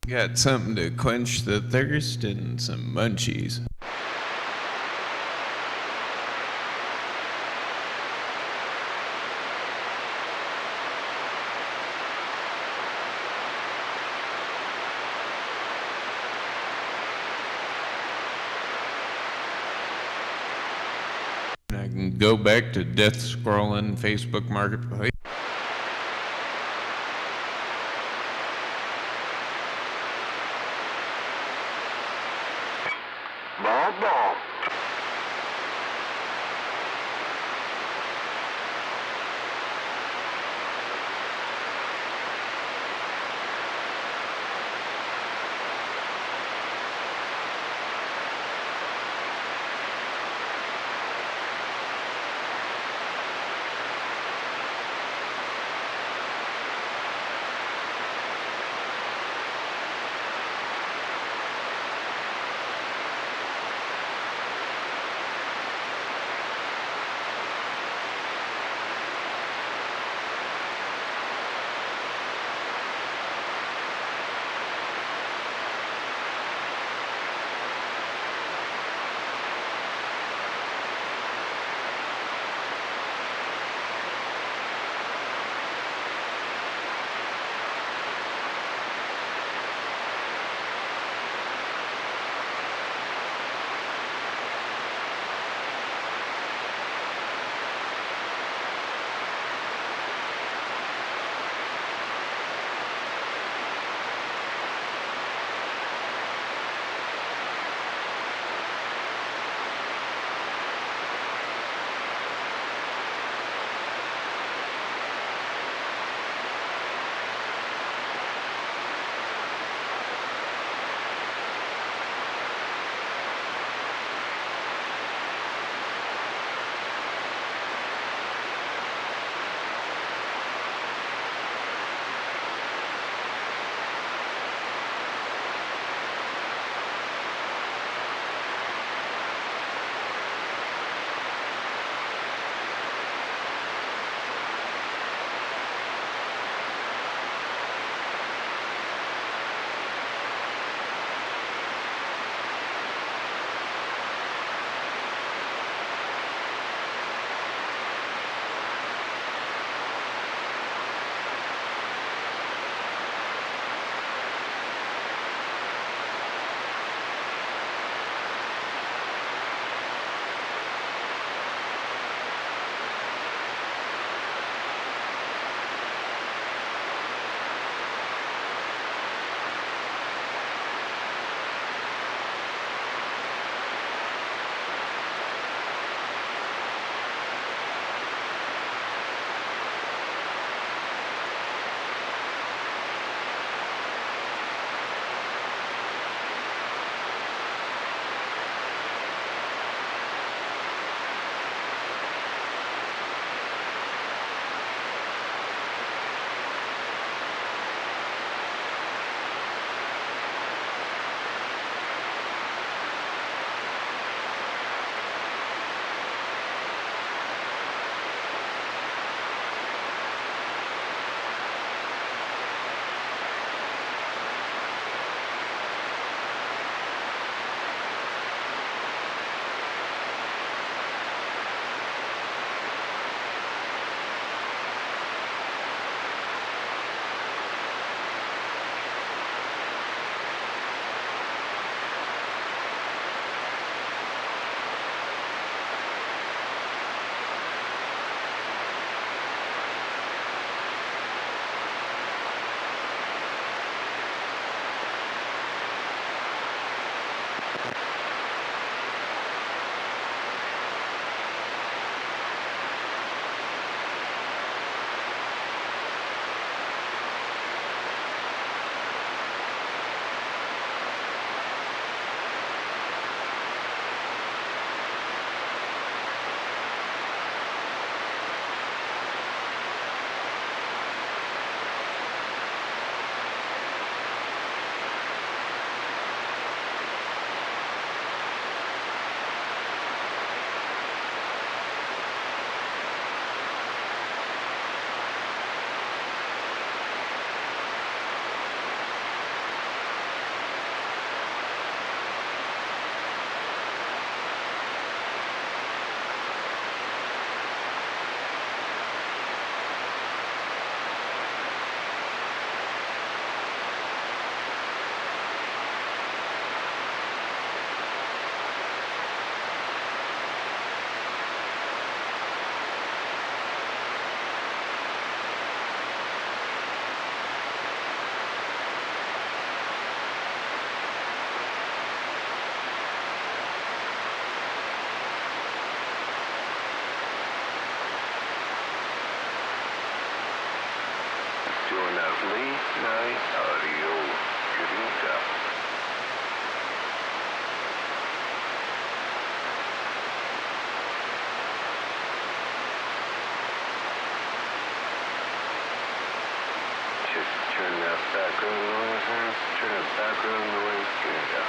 Got something to quench the thirst and some munchies. I can go back to death scrolling Facebook Marketplace. Bomb, bomb. Navli, Nai, Audio, Grinta. Just turn that background noise on. Turn that background noise. Grinta.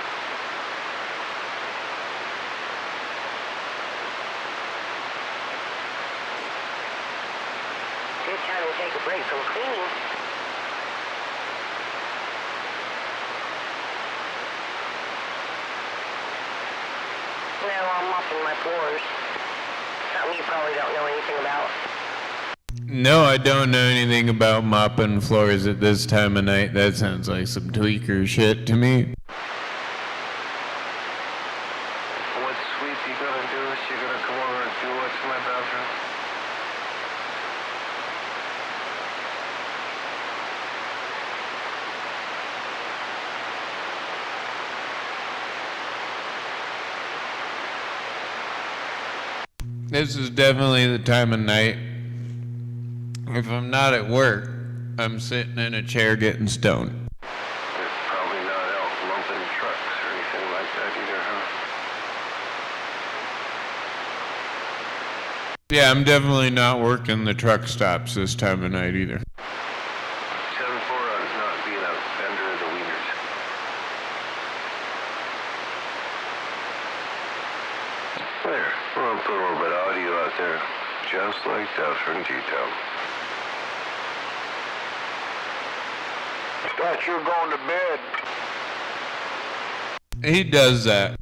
Good time to take a break from cleaning. No, I'm mopping my floors. Something you probably don't know anything about. No, I don't know anything about mopping floors at this time of night. That sounds like some tweaker shit to me. What sweet you gonna do is you gonna come over and do what's in my bathroom? This is definitely the time of night. If I'm not at work, I'm sitting in a chair getting stoned. You're probably not out lumping trucks or anything like that either, huh? Yeah, I'm definitely not working the truck stops this time of night either. 7-4 on not being a vendor of the wieners. There, I'm gonna put a little bit of audio out there, just like that from G-Town. Thought you were going to bed. He does that.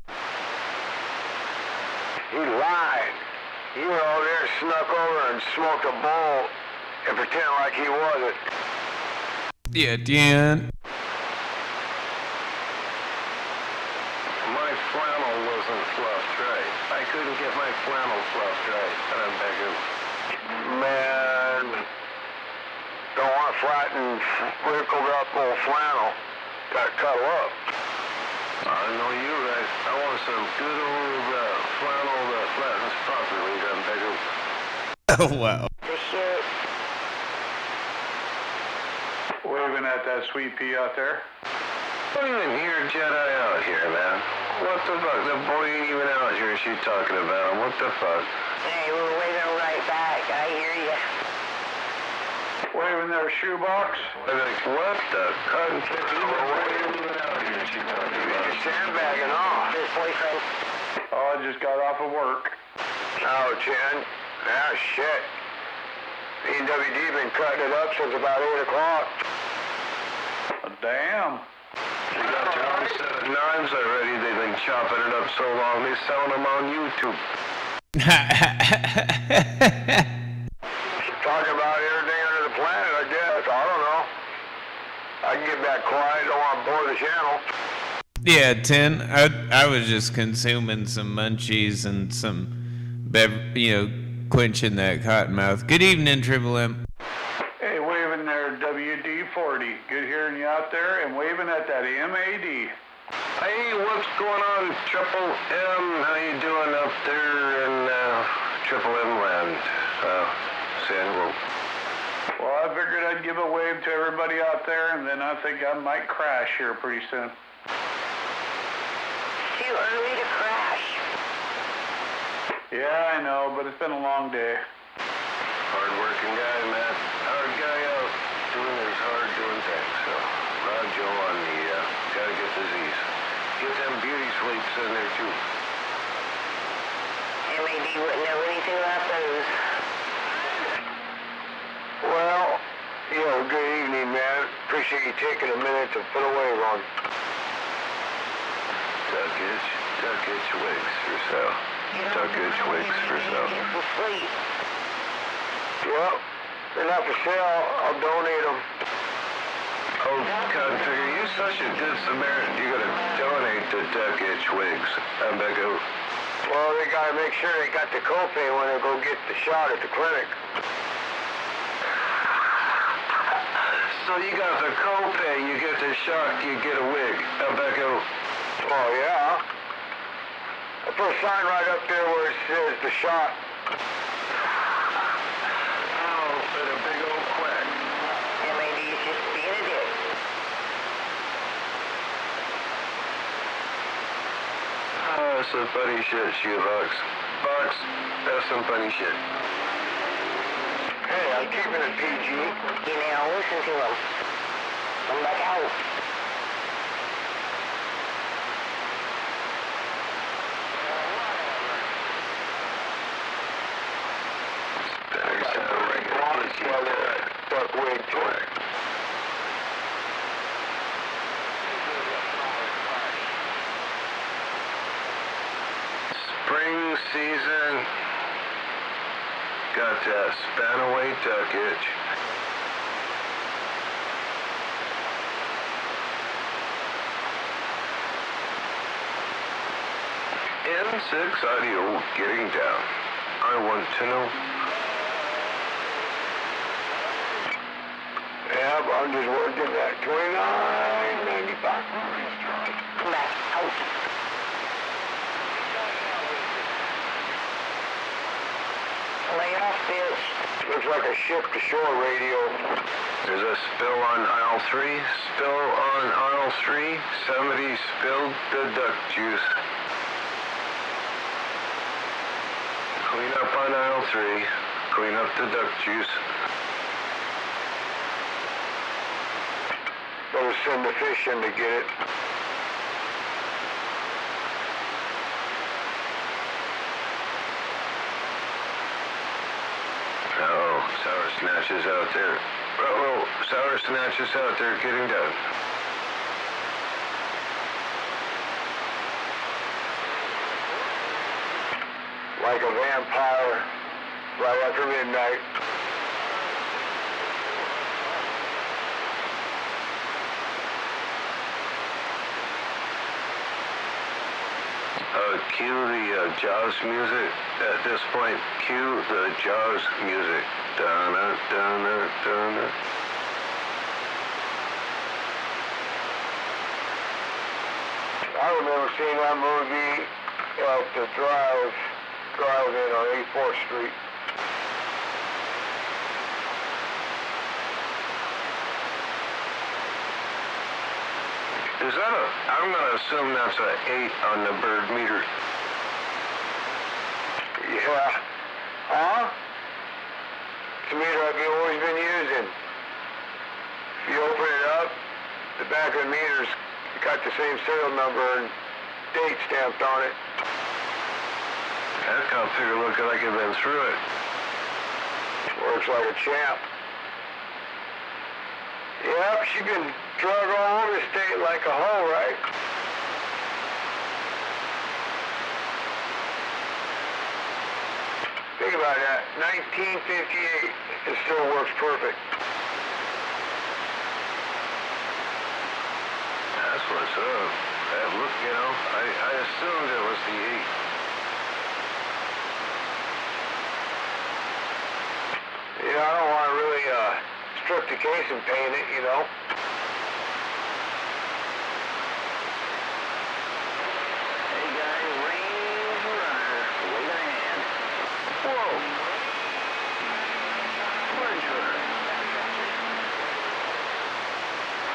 He lied. You were over there, snuck over and smoked a bowl and pretend like he wasn't. Yeah, Dan. My flannel wasn't fluffed right. I couldn't get my flannel fluffed right, and I'm begging. Man, don't want flattened, wrinkled up old flannel. Got to cuddle up. I know you right. I want some good old flannel that flattens properly, I'm begging. Oh, wow. For sure. Waving at that sweet pea out there. Don't even hear Jedi out here, man. What the fuck? The boy ain't even out here. She talking about him. What the fuck? Hey, we're waving right back. I hear ya. Waving their shoebox. I'm like, what the cotton candy? The boy ain't even out here. She talking about him. Sandbagging off. His boyfriend. Oh, I just got off of work. Oh, Chen. Ah, shit. EWD been cutting it up since about 8 o'clock. Damn. They got their own set of knives already. They've been chopping it up so long, they're selling them on YouTube. Talk about everything under the planet, I guess. I don't know. I can get back quiet. Don't want to bore the channel. Yeah, Tin. I was just consuming some munchies and some, quenching that cottonmouth. Good evening, Triple M. Hey, waving there, WD-40. Good hearing you out there, and waving at that MAD. Hey, what's going on, Triple M? How you doing up there in Triple M land, San Diego? Well, I figured I'd give a wave to everybody out there, and then I think I might crash here pretty soon. Too early to crash. Yeah, I know, but it's been a long day. Hard-working guy, man. Hard guy out doing his hard doing things. So, Rod Joe on the gotta get disease. Get them beauty sleeps in there too. MAD wouldn't know anything about those. Well, good evening, man. Appreciate you taking a minute to put a wave on. Duck itch wigs for sale. Duck itch wigs for sale. For free. Yep. They're not for sale. I'll donate them. Oh, God, figure, you're such a good Samaritan. You're gonna donate to Duck Itch Wigs. I'm back out. Well, they gotta make sure they got the copay when they go get the shot at the clinic. So you got the copay, you get the shot, you get a wig. I'm back out. Oh, yeah? I put a sign right up there where it says the shot. Oh, and a big old quack. MAD some funny shit, Shoebox. Box, that's some funny shit. Hey, I'm keeping it PG. You now listen to him. Come back out. Buckwig torque. Spring season. Got that spanaway duckage. N6 audio getting down. I want to know. Yeah, but I'm just working at $29.95. Come back out. Lay off, bitch. Looks like a ship-to-shore radio. There's a spill on aisle 3. Spill on aisle 3. Somebody spilled the duck juice. Clean up on aisle 3. Clean up the duck juice. Better send the fish in to get it. Oh, Sour Snatch is out there. Oh, Sour Snatch is out there getting down. Like a vampire, right after midnight. Cue the Jaws music at this point. Cue the Jaws music. Dun-dun, dun-dun, dun-dun. I remember seeing that movie at the drive-in on 84th Street. Is that I'm gonna assume that's a 8 on the bird meter. Yeah. Huh? It's a meter I've always been using. If you open it up, the back of the meter's got the same serial number and date stamped on it. That cow figure looking like it been through it. Works like a champ. Yep, she's been drug all over the state like a hoe, right? Think about that. 1958, it still works perfect. That's what's up. That look, you know, I assumed it was the 8. You know, I don't want to really strip the case and paint it, you know. Hey guys, range runner, wave a hand. Whoa! Range runner.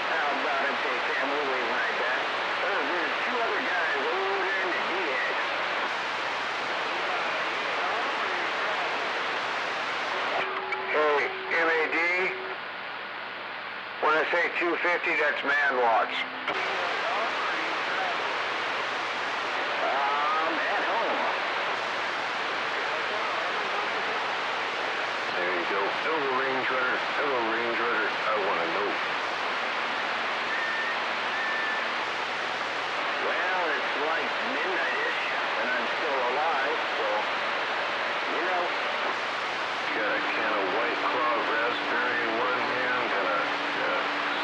How about it, take family wave like that? Oh, there's 2 other guys over in the DX. Hey, MAD, when I say 250, that's man watts. At home. There you go. Hello, Range Runner. Hello, Range Runner. I want to know. Well, it's like midnight-ish, and I'm still alive, so, you know. Got a can of White Claw raspberry in one hand and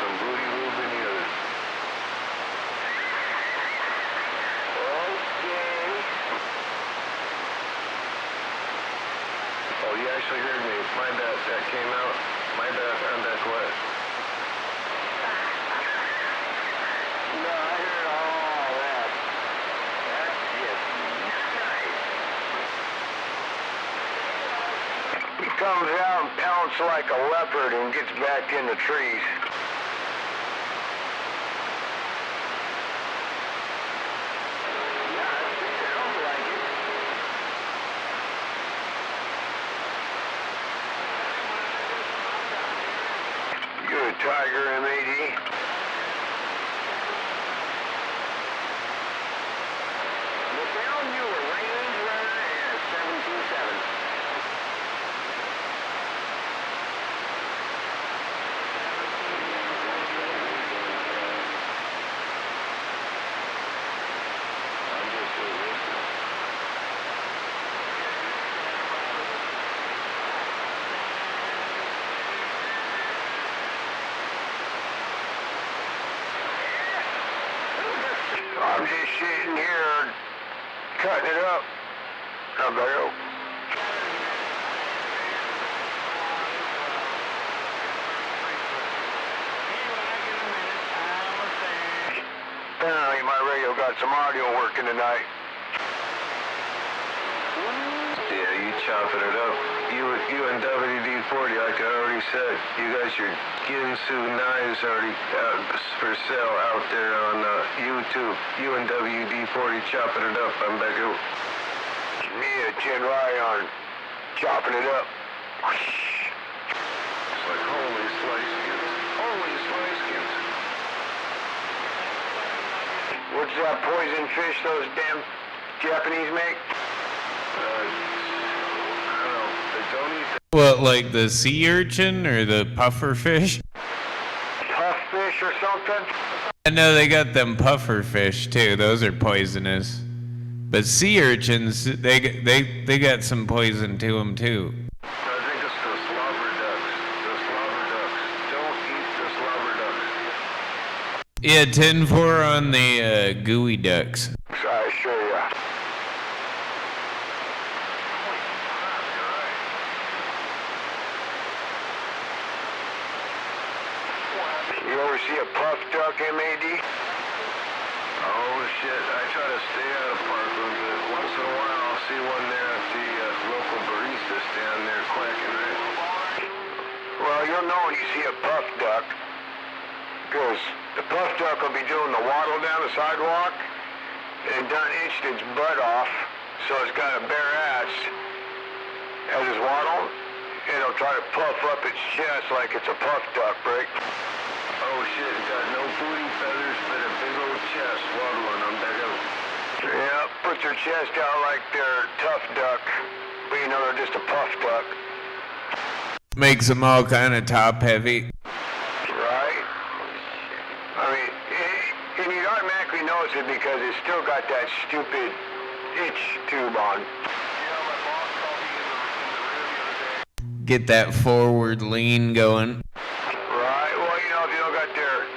some Booty Lube in the other. Okay. Oh, you actually heard me. My bad. That came out. My bad. I'm back wet. No, I heard all that. That's just nice. He comes out and pounces like a leopard and gets back in the trees. Yeah, I think so. Tiger MAD. McDowell Mueller, range runner at 727. I'm just sitting here cutting it up. How about you? Apparently my radio got some audio working tonight. Yeah, you chopping it up. You and WD-40, like I already said, you got your Ginsu knives already for sale out there on YouTube. You and WD-40 chopping it up. I'm back out. Me and Jen Ryan chopping it up. It's like holy slicekins. Holy slicekins. What's that poison fish those damn Japanese make? Don't eat that. What, like the sea urchin or the puffer fish? Puff fish or something? I know they got them puffer fish too. Those are poisonous. But sea urchins, they got some poison to them too. I think it's the slobber ducks. The slobber ducks. Don't eat the slobber ducks. Yeah, 10-4 on the gooey ducks. I assure ya. You ever see a puff duck, MAD? Oh shit, I try to stay out of Parkland, but once in a while I'll see one there at the local barista stand there quacking, right? Well, you'll know when you see a puff duck, because the puff duck will be doing the waddle down the sidewalk and done itched its butt off, so it's got a bare ass as its waddle, and it'll try to puff up its chest like it's a puff duck break. Oh shit, it got no booty feathers, but a big old chest waddling on back out. Yeah, put their chest out like they're tough duck, but you know they're just a puff duck. Makes them all kind of top heavy. Right? I mean, and you'd automatically notice it because it's still got that stupid itch tube on. Get that forward lean going. Right? Well, you know, if you don't got their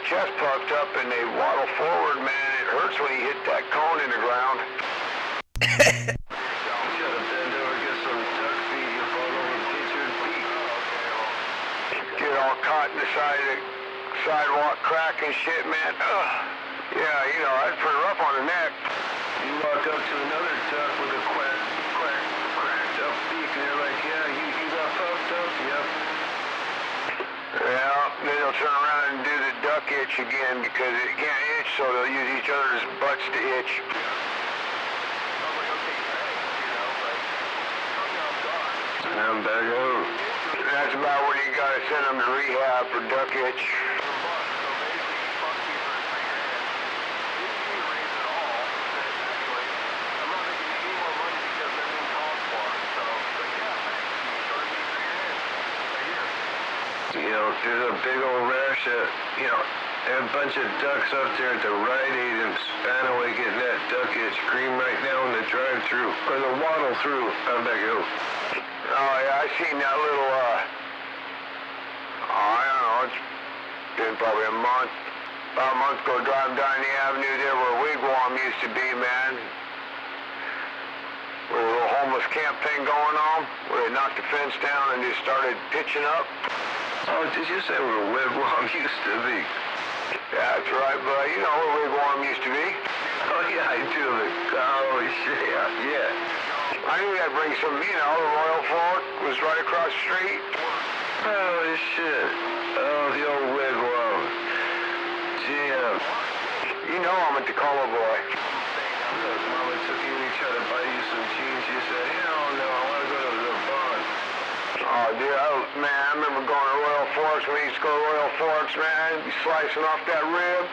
chest puffed up and they waddle forward, man, it hurts when you hit that cone in the ground. You gotta bend over, get some duck feet, you fall over and get your feet. Get all caught in the side of the sidewalk crack and shit, man. Ugh. Yeah, you know, that's pretty rough on the neck. You walk up to another duck with a cracked up beak, and they're like, yeah, you got puffed up, yep. Yeah, then they'll turn around and do the duck itch again because it can't itch, so they'll use each other's butts to itch. And I'm back out. That's about when you gotta send them to rehab for duck itch. You know, there's a big old rash of, you know, there are a bunch of ducks up there at the Rite Aid in Spanaway getting that duck itch cream right now in the drive-thru, or the waddle through. I'm back out. Oh yeah, I seen that little, I don't know, it's been probably about a month ago, driving down the avenue there where Wigwam used to be, man. With a little homeless camp thing going on, where they knocked the fence down and just started pitching up. Oh, did you say where Wigwam used to be? Yeah, that's right, but you know where Wigwam used to be. Oh yeah, I do. Oh shit, yeah. I knew that'd bring some, you know, the Royal Fork was right across the street. Oh shit. Oh, the old Wigwam. Gee, you know I'm a Tacoma boy. Look, Mama took you and tried to buy you some jeans. You said, hell no, I want to go to the barn. Oh, dude, man, I remember going to Royal Forks when we used to go to Royal once, man. Be slicing off that rib.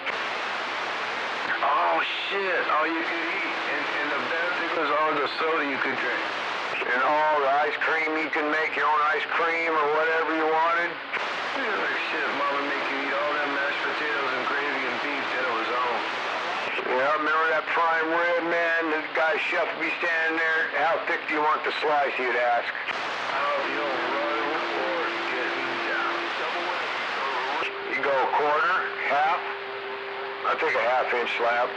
Oh shit, all you could eat. And the best thing was all the soda you could drink. And all the ice cream, you can make your own ice cream or whatever you wanted. Yeah, like shit, Mama make you eat all them mashed potatoes and gravy and beef, then it was on. Yeah, remember that prime rib, man? The guy chef would be standing there. How thick do you want the slice, he'd ask. You know, royal or getting down. You go a quarter, half. I'll take a half-inch slab.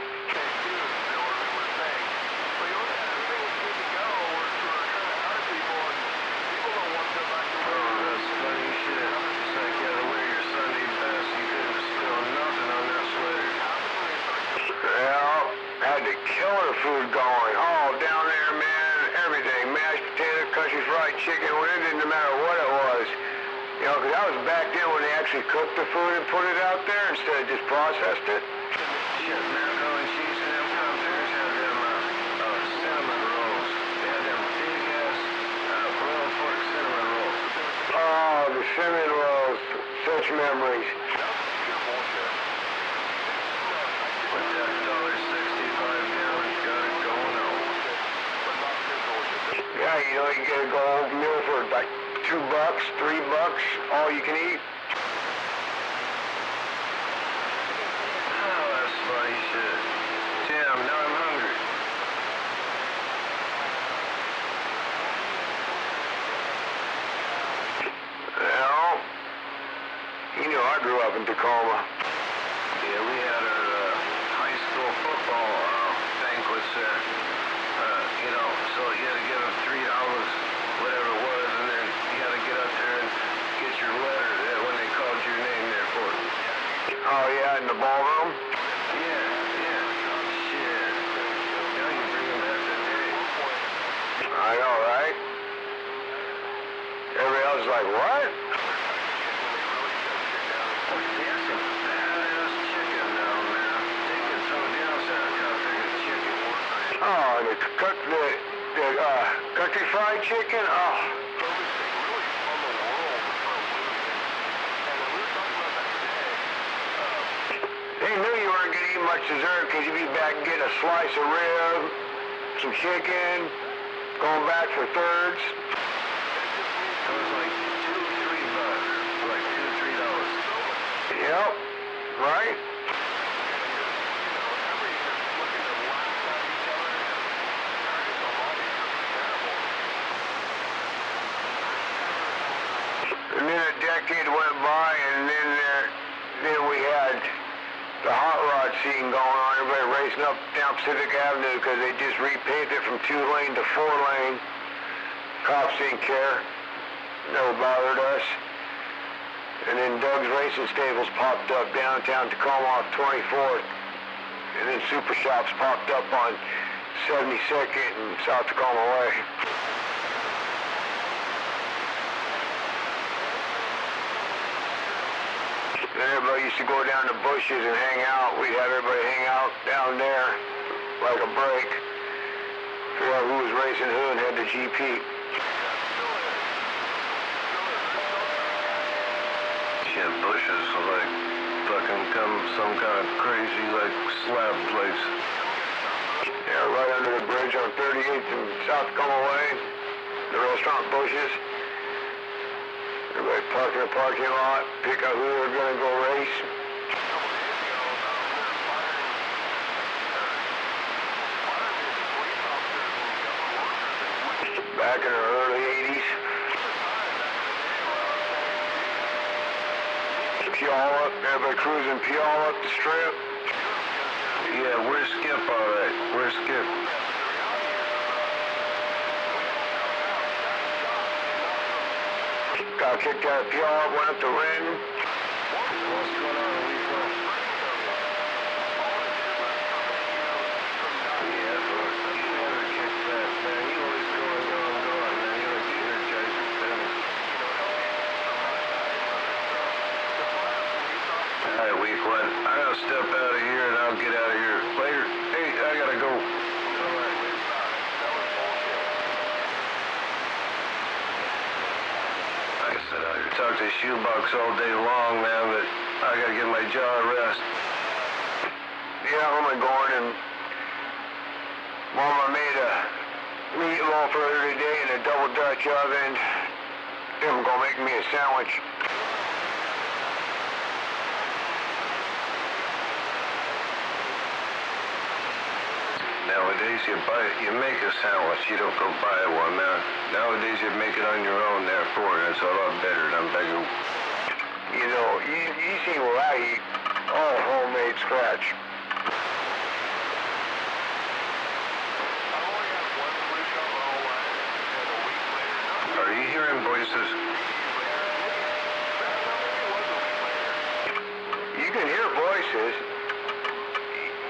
Killer food going. Oh, down there, man, everything. Mashed potato, country fried chicken, it didn't matter what it was. You know, because that was back then when they actually cooked the food and put it out there instead of just processed it. Shit, macaroni and cheese and them downstairs had them cinnamon rolls. They had them big-ass royal fork cinnamon rolls. Oh, the cinnamon rolls. Such memories. Yeah, you know, you get a gold meal for like $2, $3, all you can eat. Oh, that's funny shit. Damn, now I'm hungry. Well, you know, I grew up in Tacoma. Yeah, we had our high school football banquets there. You know, so you had to give them $3, whatever it was, and then you had to get up there and get your letter when they called your name there for it. Oh yeah, in the ballroom? Yeah. Shit. Now you bring them back today. I know, right? Everybody else is like, what? They have some badass chicken now, man. They can throw down sauerkraut, they get chicken. Oh, and the country fried chicken? Oh. They knew you weren't going to eat much dessert because you'd be back and getting a slice of rib, some chicken, going back for thirds. It was like $2, $3. Like $2, $3. Yep, right? And then a decade went by, and then we had the hot rod scene going on. Everybody racing up down Pacific Avenue because they just repaved it from 2-lane to 4-lane. Cops didn't care. Never bothered us. And then Doug's Racing Stables popped up downtown Tacoma off 24th. And then Super Shops popped up on 72nd and South Tacoma Way. Then everybody used to go down to Bushes and hang out. We'd have everybody hang out down there like a break. Figure out who was racing who and had the GP. Shit, Bushes was like fucking some kind of crazy like slab place. Yeah, right under the bridge on 38th and South Tacoma Way. The restaurant Bushes. Everybody park in the parking lot, pick out who they're going to go race. Back in the early 80s. Puyallup, everybody cruising Puyallup the strip. Yeah, where's Skip alright? Where's Skip? Got kicked out of Puyallup, went up to Renton. What's going on, Weeklo? Yeah, but you never kick that, man. You always go, man. You always energize your finish. Alright, Weeklo, I gotta step out of here and I'll get out of here later. Hey, I gotta go. Like I said, I could talk to Shoebox all day long, man, but I Yeah, I'm going, and Mama made a meatloaf earlier today in a double Dutch oven. I'm gonna make me a sandwich. Nowadays, you make a sandwich. You don't go buy one. Nowadays, you make it on your own. Therefore, it's a lot better than begging. You know, you see what I eat, all homemade scratch. Are you hearing voices? You can hear voices.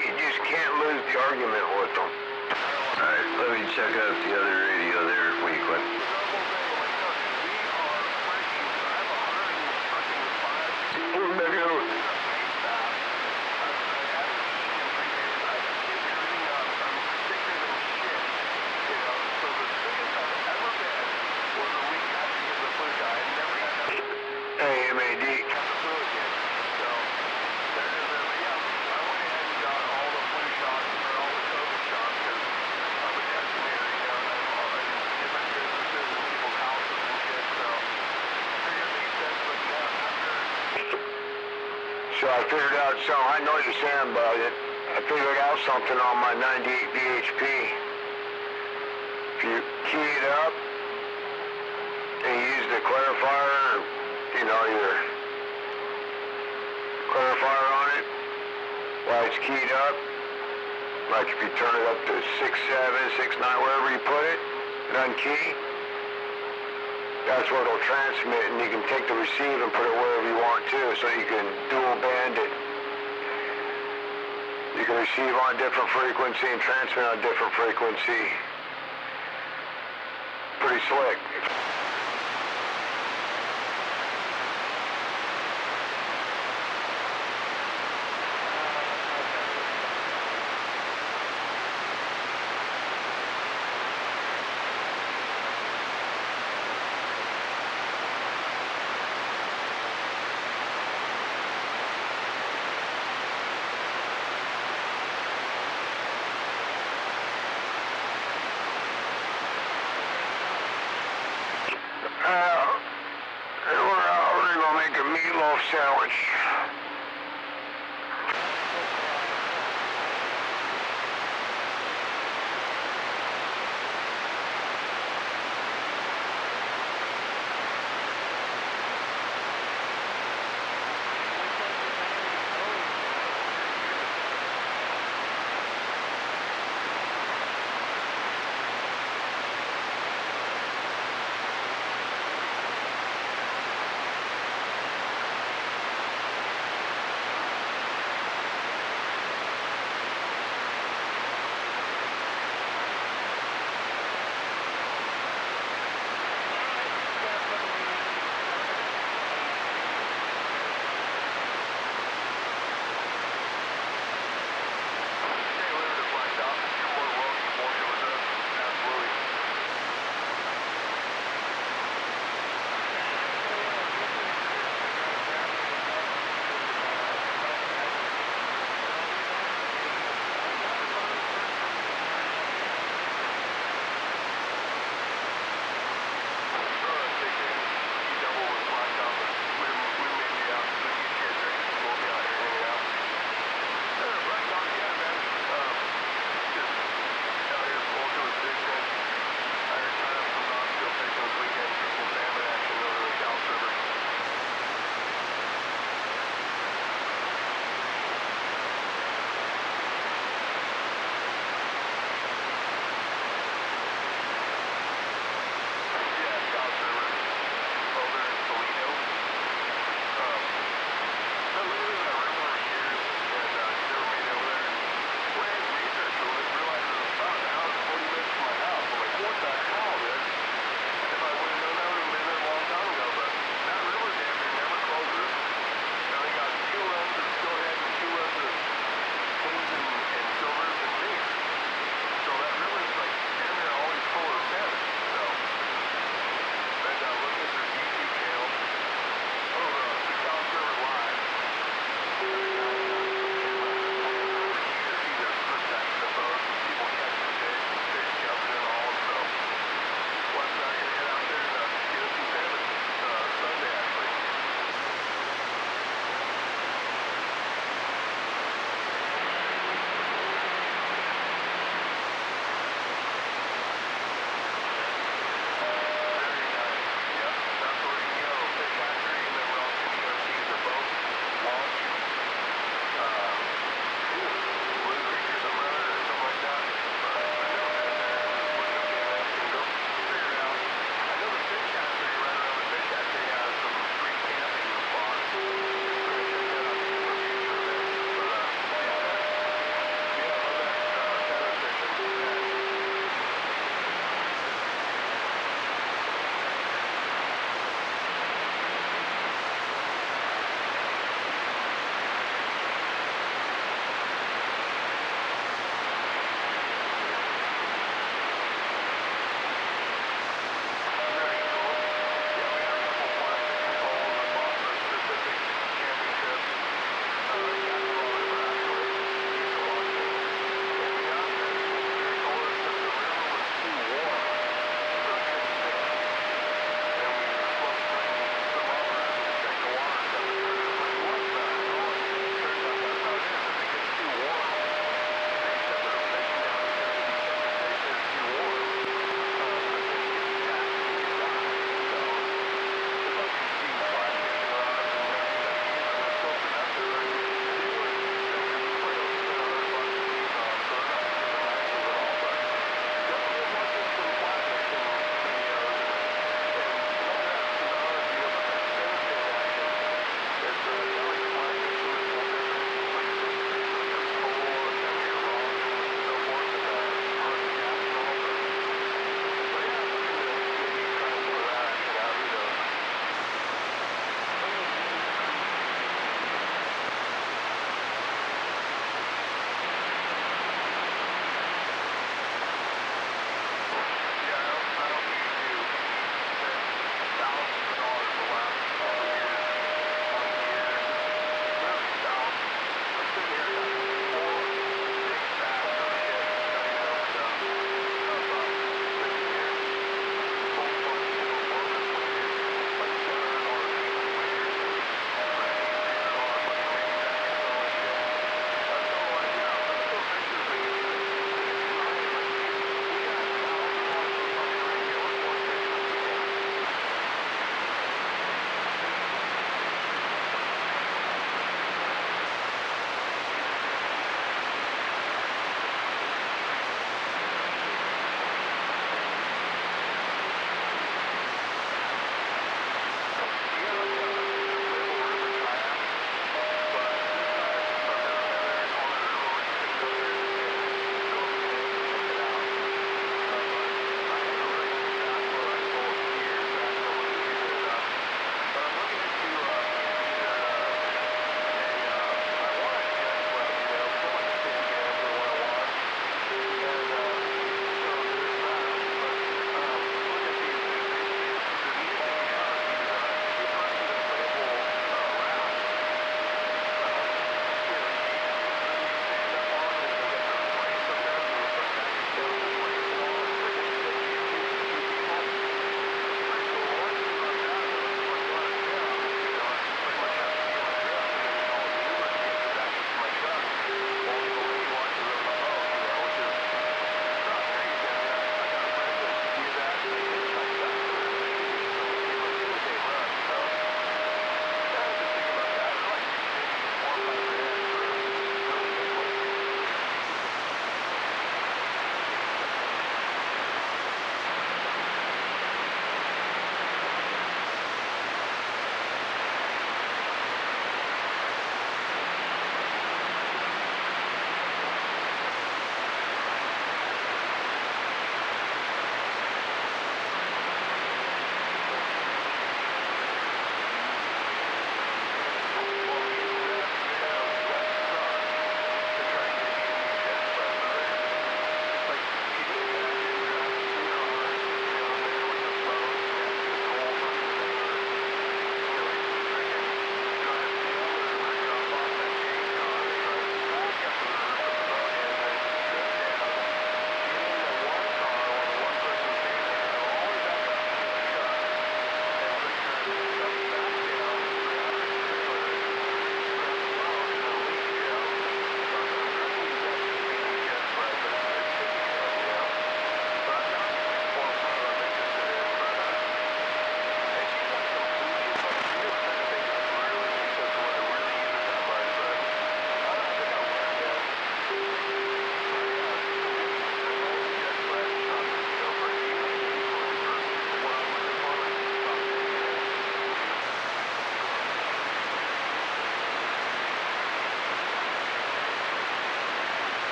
You just can't lose the argument with them. All right, let me check out the other radio there, frequent. Hey, MAD. So I figured out something. I know what you're saying about it. I figured out something on my 98 BHP. If you key it up and you use the clarifier, you know, your clarifier on it, while it's keyed up, like if you turn it up to 6.7, 6.9, wherever you put it, and unkey, that's where it'll transmit, and you can take the receive and put it wherever you want to, so you can dual band it. You can receive on a different frequency and transmit on a different frequency. Pretty slick. We're gonna make a meatloaf sandwich.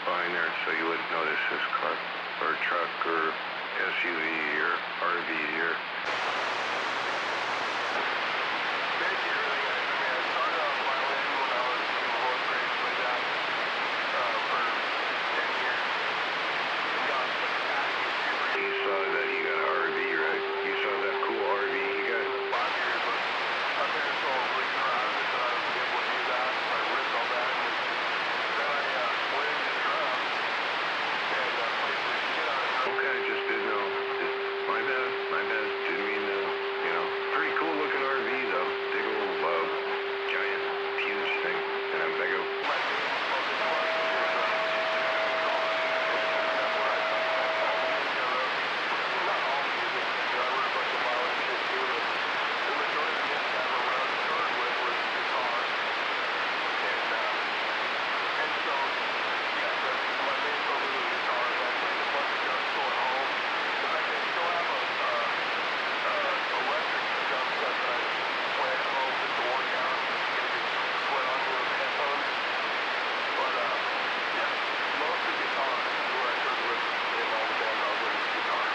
behind there, so you wouldn't notice this car or truck or SUV or RV here. Thank you, really, guys. I mean, I started off violin when I was in the fourth grade, played that for 10 years. And got like a passion super. You saw that you got an RV, right? You saw that cool RV you got? 5 years, but my parents were all really proud of it that I was able to do that. So I ripped all that, and then I went into drum and played the shit out of drum. Okay, just didn't know. My bad. Didn't mean to, you know. Pretty cool looking RV though. Big old, giant, huge thing. And a big old... My main focus was that's where I wrote not all music. I wrote a bunch of violin shit too, but the majority of the music I ever wrote and toured with was guitar. And so, yeah, my main focus was guitar. And I played a bunch of drum going home. In fact, I still have a electric drum set that I play at home just to work out and get a good sweat on with headphones. But yeah, mostly guitar is where I toured with in all the bands I was in, was guitar.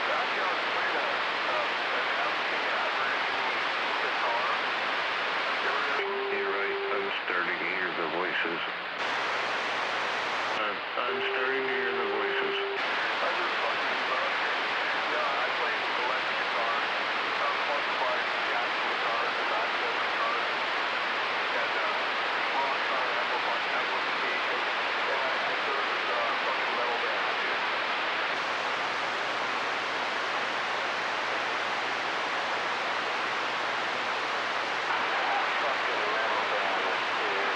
Actually, I was playing an African Aboriginal guitar. You're right. I'm starting to hear the voices. I'm starting to hear the voices. I just fucking yeah, I played electric guitar, plus like Jackson guitars and access guitars, and Roland amplification, and I toured with fucking metal bands too. Fucking metal bands too.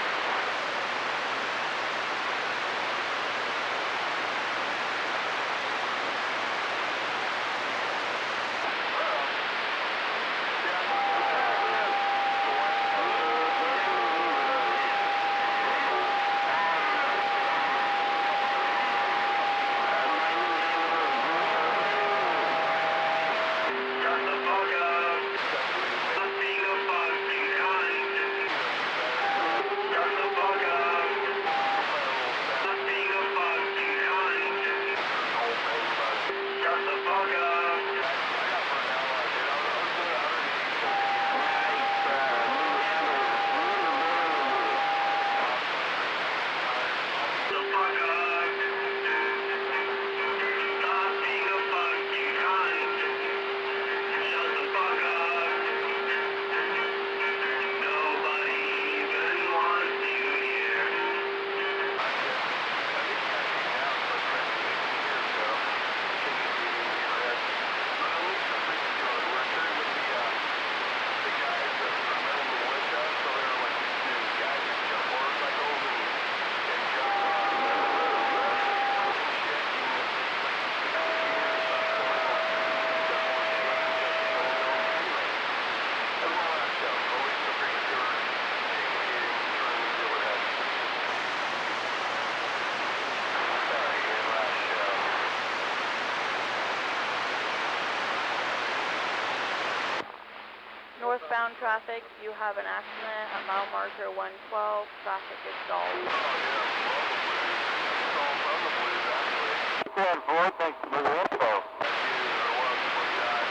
Northbound traffic, you have an accident at mile marker 112. Traffic is stalled. Oh, yeah, love the blues. It's all from the blues, actually. Yeah, boy, thanks for the info. I do. There was one guy.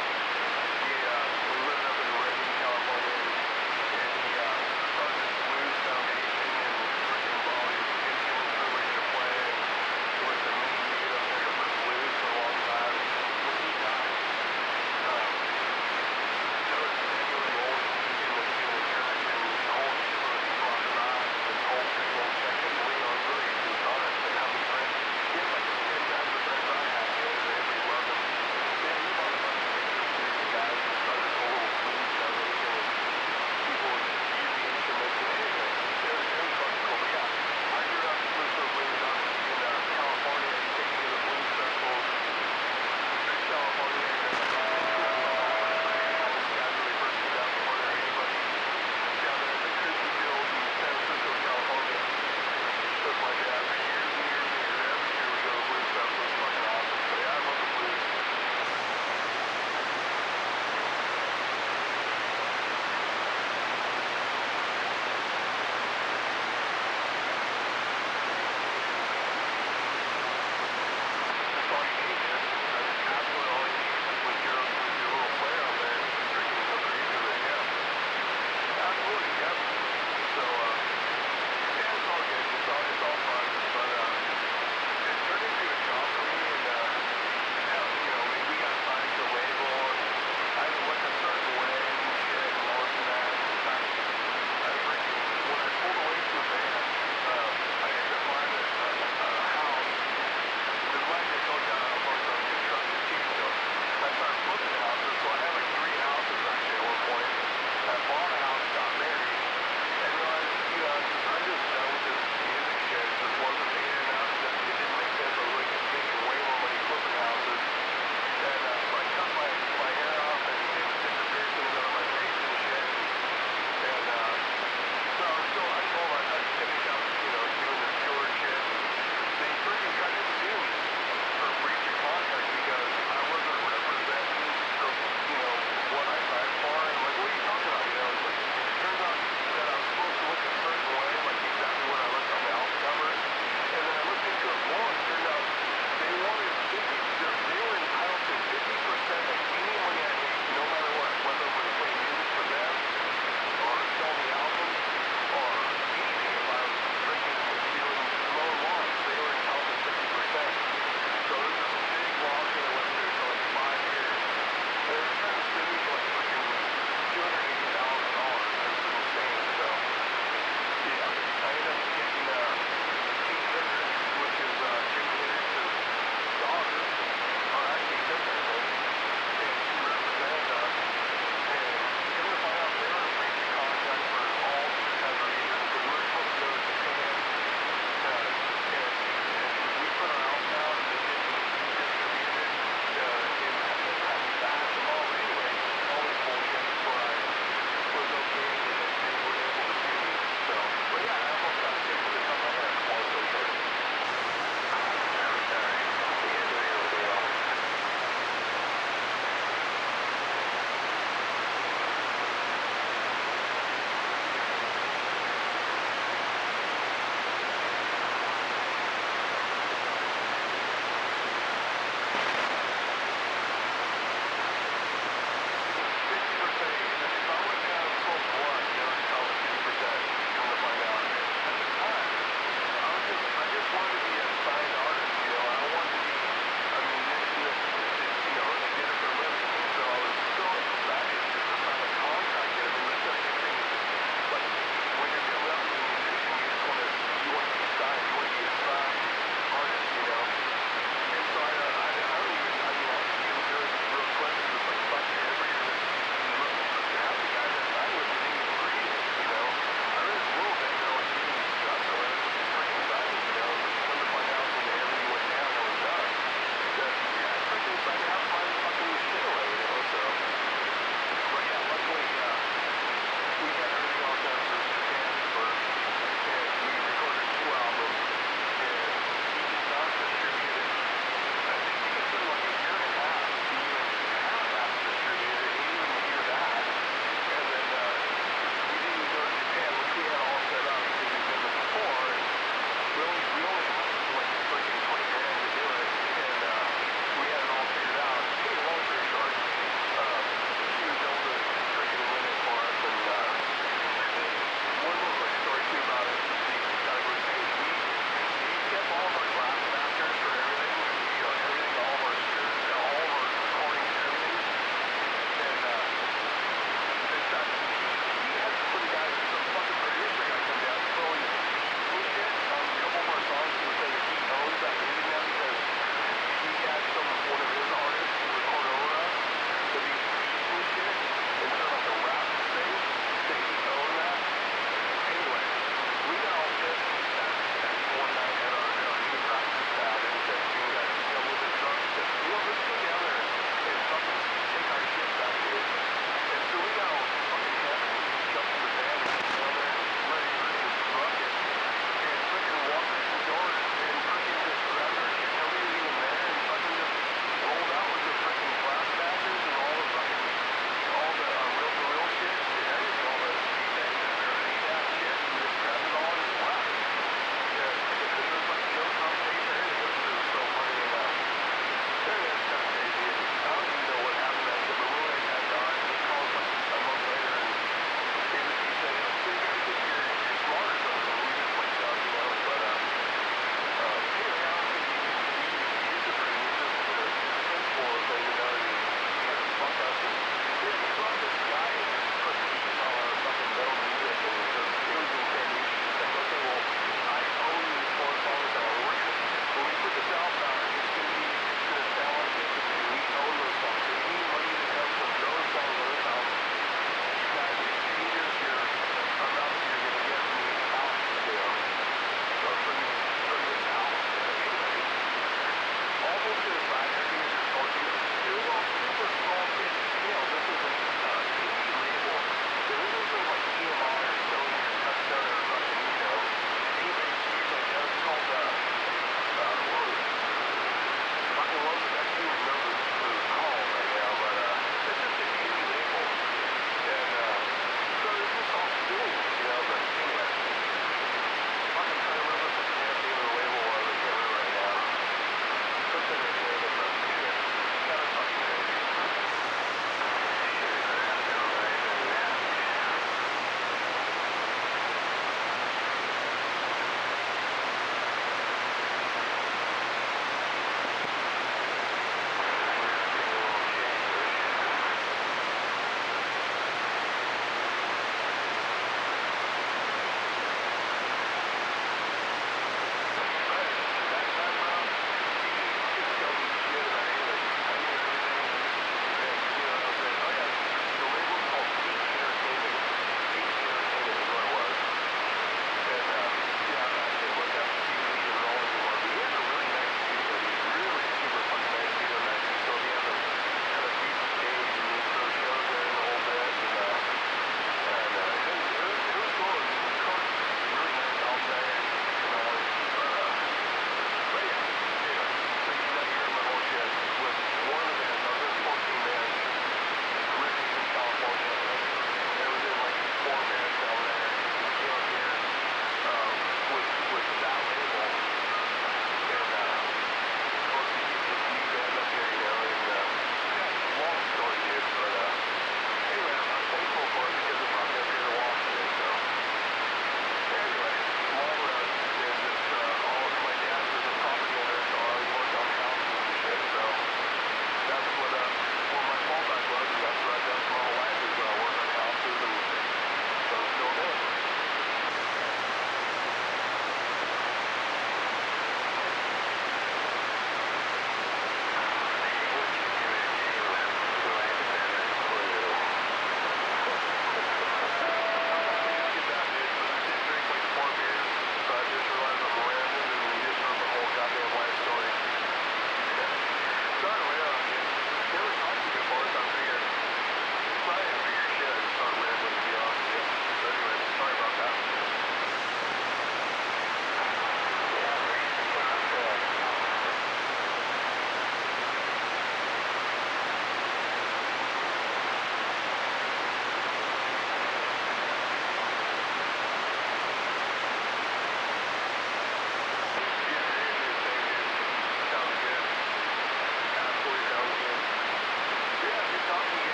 He was living up in Redding, California, and he started this blues foundation and freaking all these instruments for everybody to play. And it was the main dude up there for the blues for a long time. When he died, there was genuine old in the church, and a whole shitload of people outside, and the whole big old check and believe on really, he was honest, and how many friends. He had like 10 times the friends I had, and everybody loved him.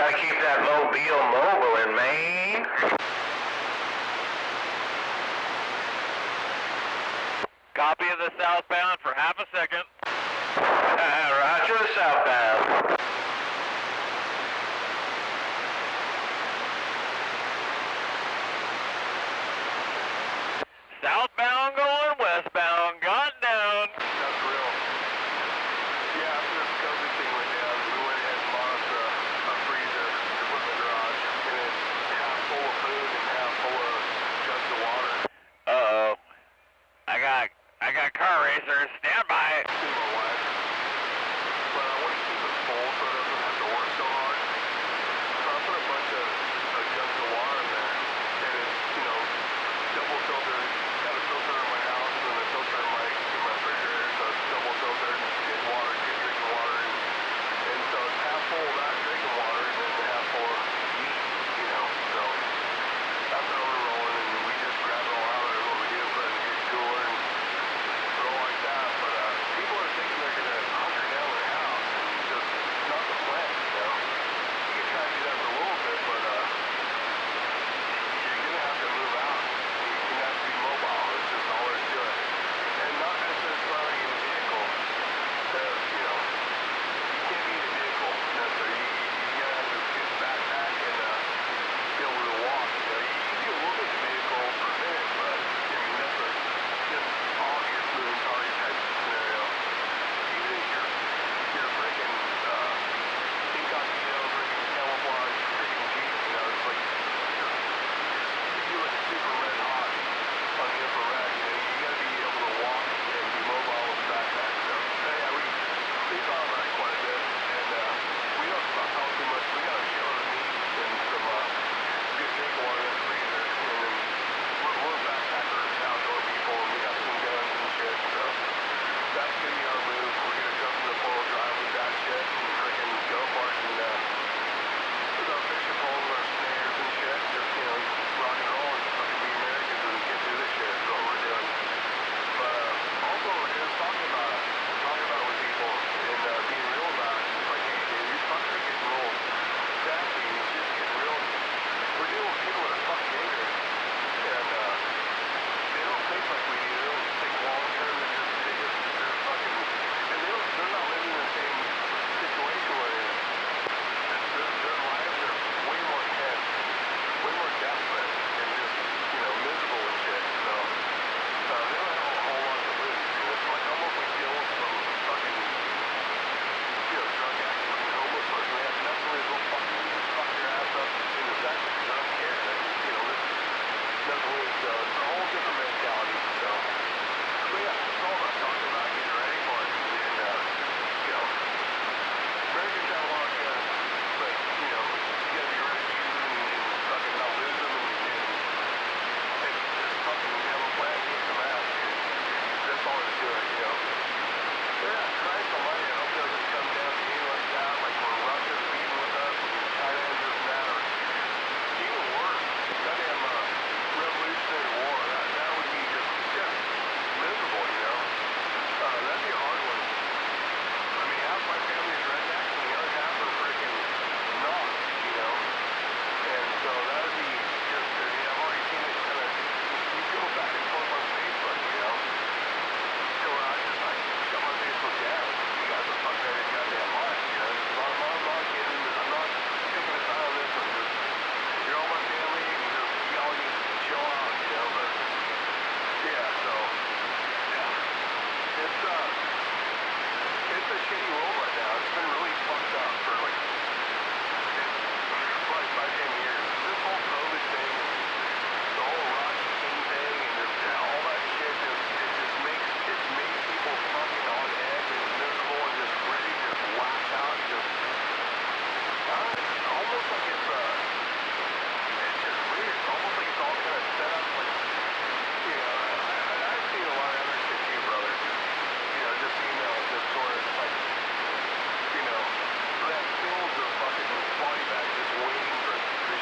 Gotta keep that mobile mobile in Maine. Copy of the southbound for half a second. Roger the southbound. Southbound going westbound, got down. That's real. Yeah, after this COVID thing went down, we went ahead and bought us a freezer to put in the garage. And it's half full of food and half full of jugs of water. Uh-oh. I got car racers. Stand by. See my wife. But I want to keep it full so it doesn't have to work so hard. So I put a bunch of jugs of water in there. And it's, double filtered. Got a filter in my house and a filter in my refrigerator. So it's double filtered and water, good drinking water. And so it's half full of that drinking water and then half full of meat, So that's how we're rolling. And we just grab it all out of what we do, put it in a good cooler and roll like that. But people are thinking they're going to hunker down their house and just not the plan, You can try to do that for a little bit, but you're going to have to move out. You have to be mobile. It's just all there is to it. And not necessarily in a vehicle. You can't be in a vehicle necessarily. You got to have a good backpack and be able to walk. You can do a little bit of vehicle for a minute, but that's just obvious moving target type scenario. Even if you're freaking incognito, freaking camouflage, freaking Jeep, it's like you look super red hot on the infrared. You got to be able to walk and be mobile with a backpack. So yeah, we thought about it quite a bit, and we don't stockpile too much. We got a shitload of meat and some good drink water in the freezer, and then we're backpackers, outdoor people, and we got some guns and shit. So that's gonna be our move. We're gonna jump in the 4-wheel drive with that shit and freaking go for it, and with our fishing poles, our snares and shit, just rock and roll and fucking be Americans and get through this shit. Is what we're doing. But also just talking about it with people and being real about it. It's like, hey, dude, these fuckers are getting real sassy and it's just getting real. We're dealing with people that are fucking ignorant, and they don't think like we do. They don't think long term. They're fucking, and they're not living in the same situation we're in. Their lives are way more intense, way more desperate, and just miserable and shit. So they don't have a whole lot to lose. It's like almost like dealing with some fucking drug addict, fucking homeless person. They have nothing to go fuck your ass up in the section because they don't care. Nothing to lose. So it's a whole different mentality. So yeah, it's all about talking about it, getting ready for it, and Americans have a lot of guns, but you gotta be ready to use them and fucking not lose them and just fucking have a plan, get some ass, dude. That's all there's to it, Yeah, Christ almighty, I hope it doesn't come down to anything like that, like where Russia's feeding with us and China and this and that, or even worse, goddamn Revolutionary War. That would be just miserable, That'd be a hard one. I mean, half my family's rednecks and the other half are freaking not, And so that would be just, I've already seen it kind of, you go back and forth on Facebook, So I shut my Facebook down. You guys are fucking out of your goddamn mind, I'm not kidding. I'm not taking a side on this one. You're all my family and y'all need to chill out, but yeah, so yeah. It's a shitty world right now. It's been really fucked up for like 5-10 years. This whole COVID thing, the whole Rocky King thing, and all that shit, it's made people fucking on edge and miserable and just ready to just lash out and just, it's almost like it's just weird. It's almost like it's all kind of set up like, I've seen a lot of other shit too, brother. Just just sort of like, they have fields of fucking body bags just waiting for the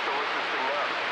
have to look this thing up.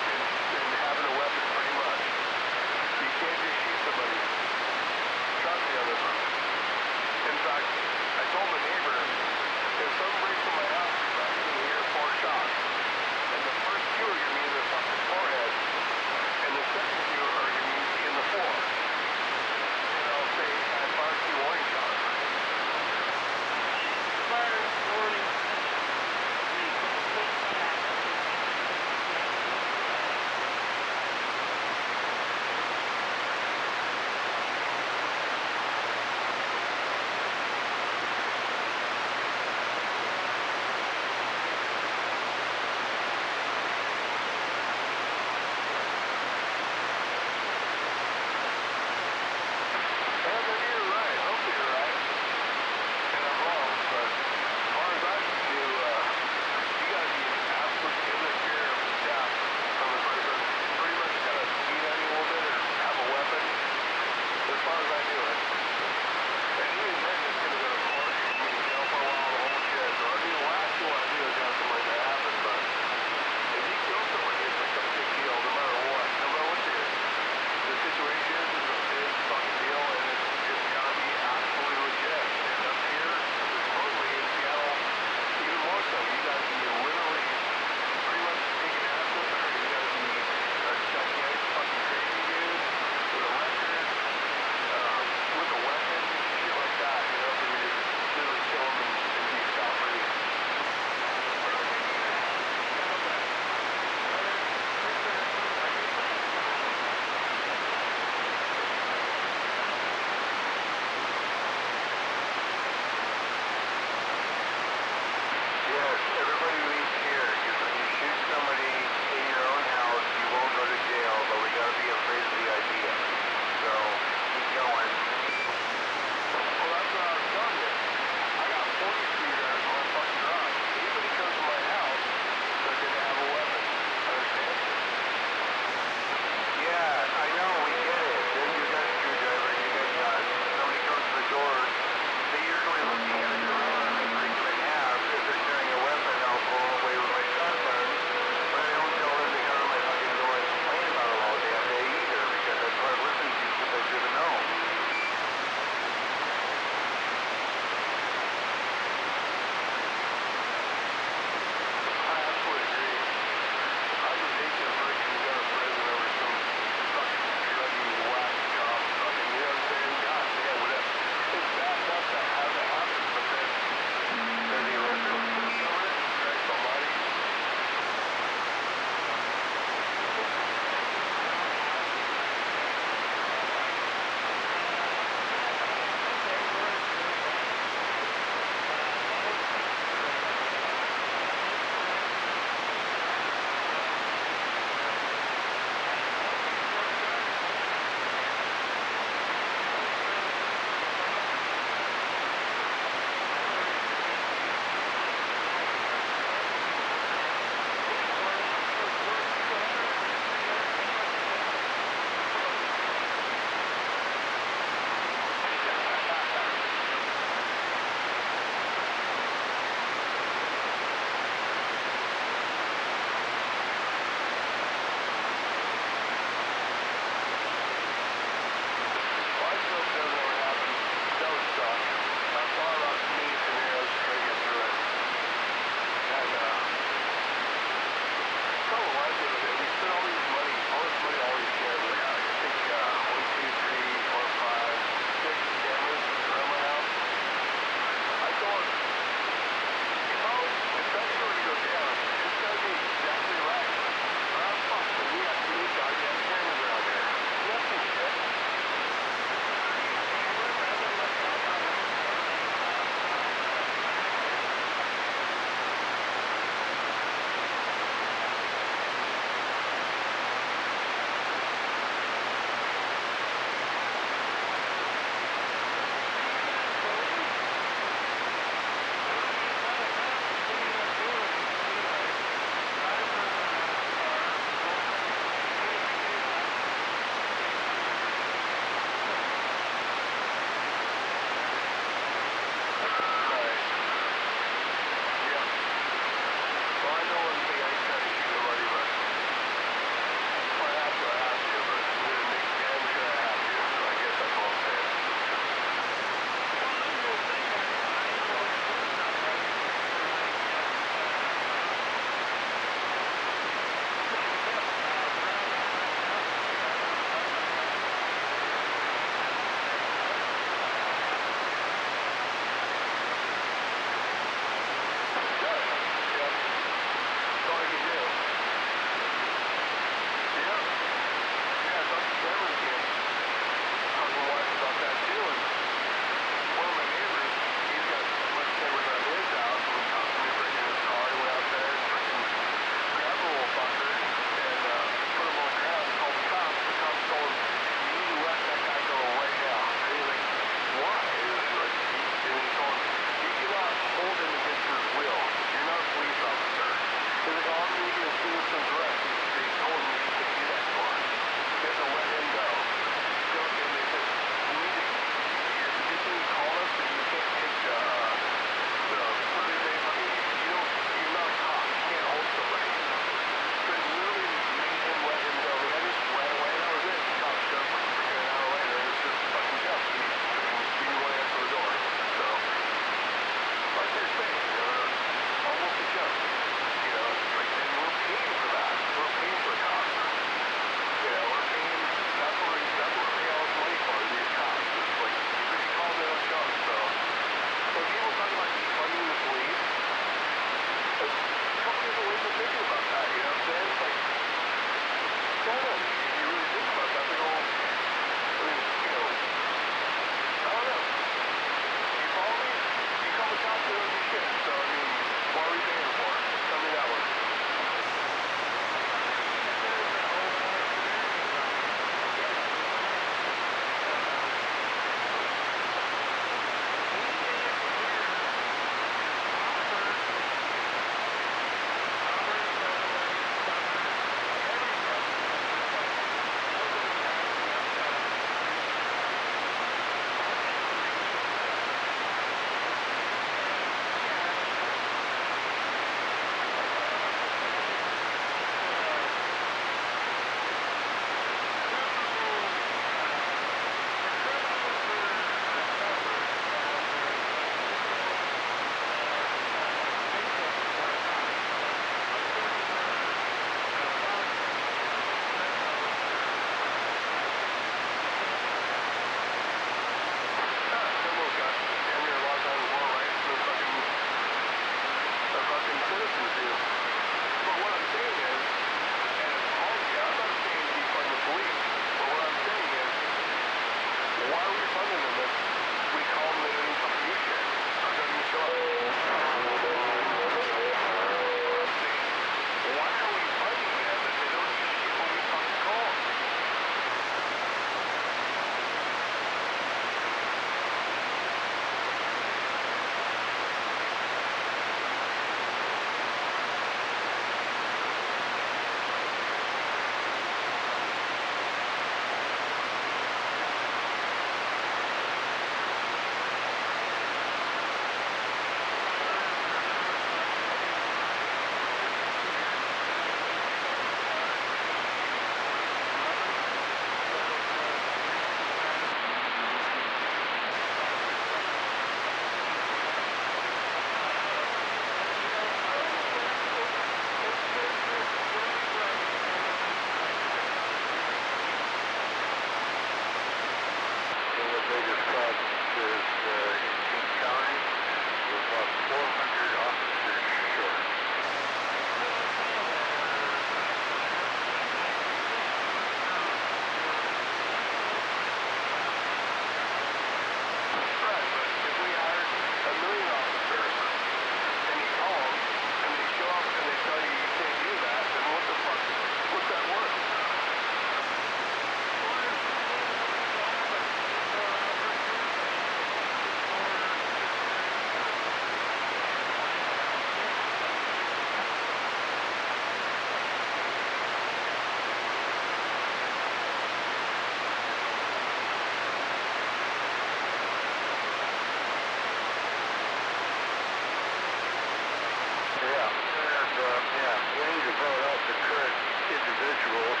individuals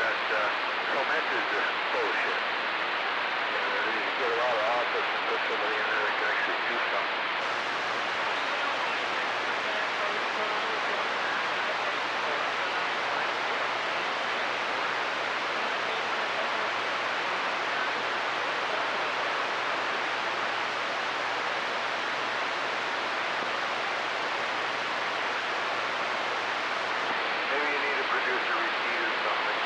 that fomented this bullshit. You get a lot of office and put somebody in there that can actually do something. Maybe you need a producer repeat or something.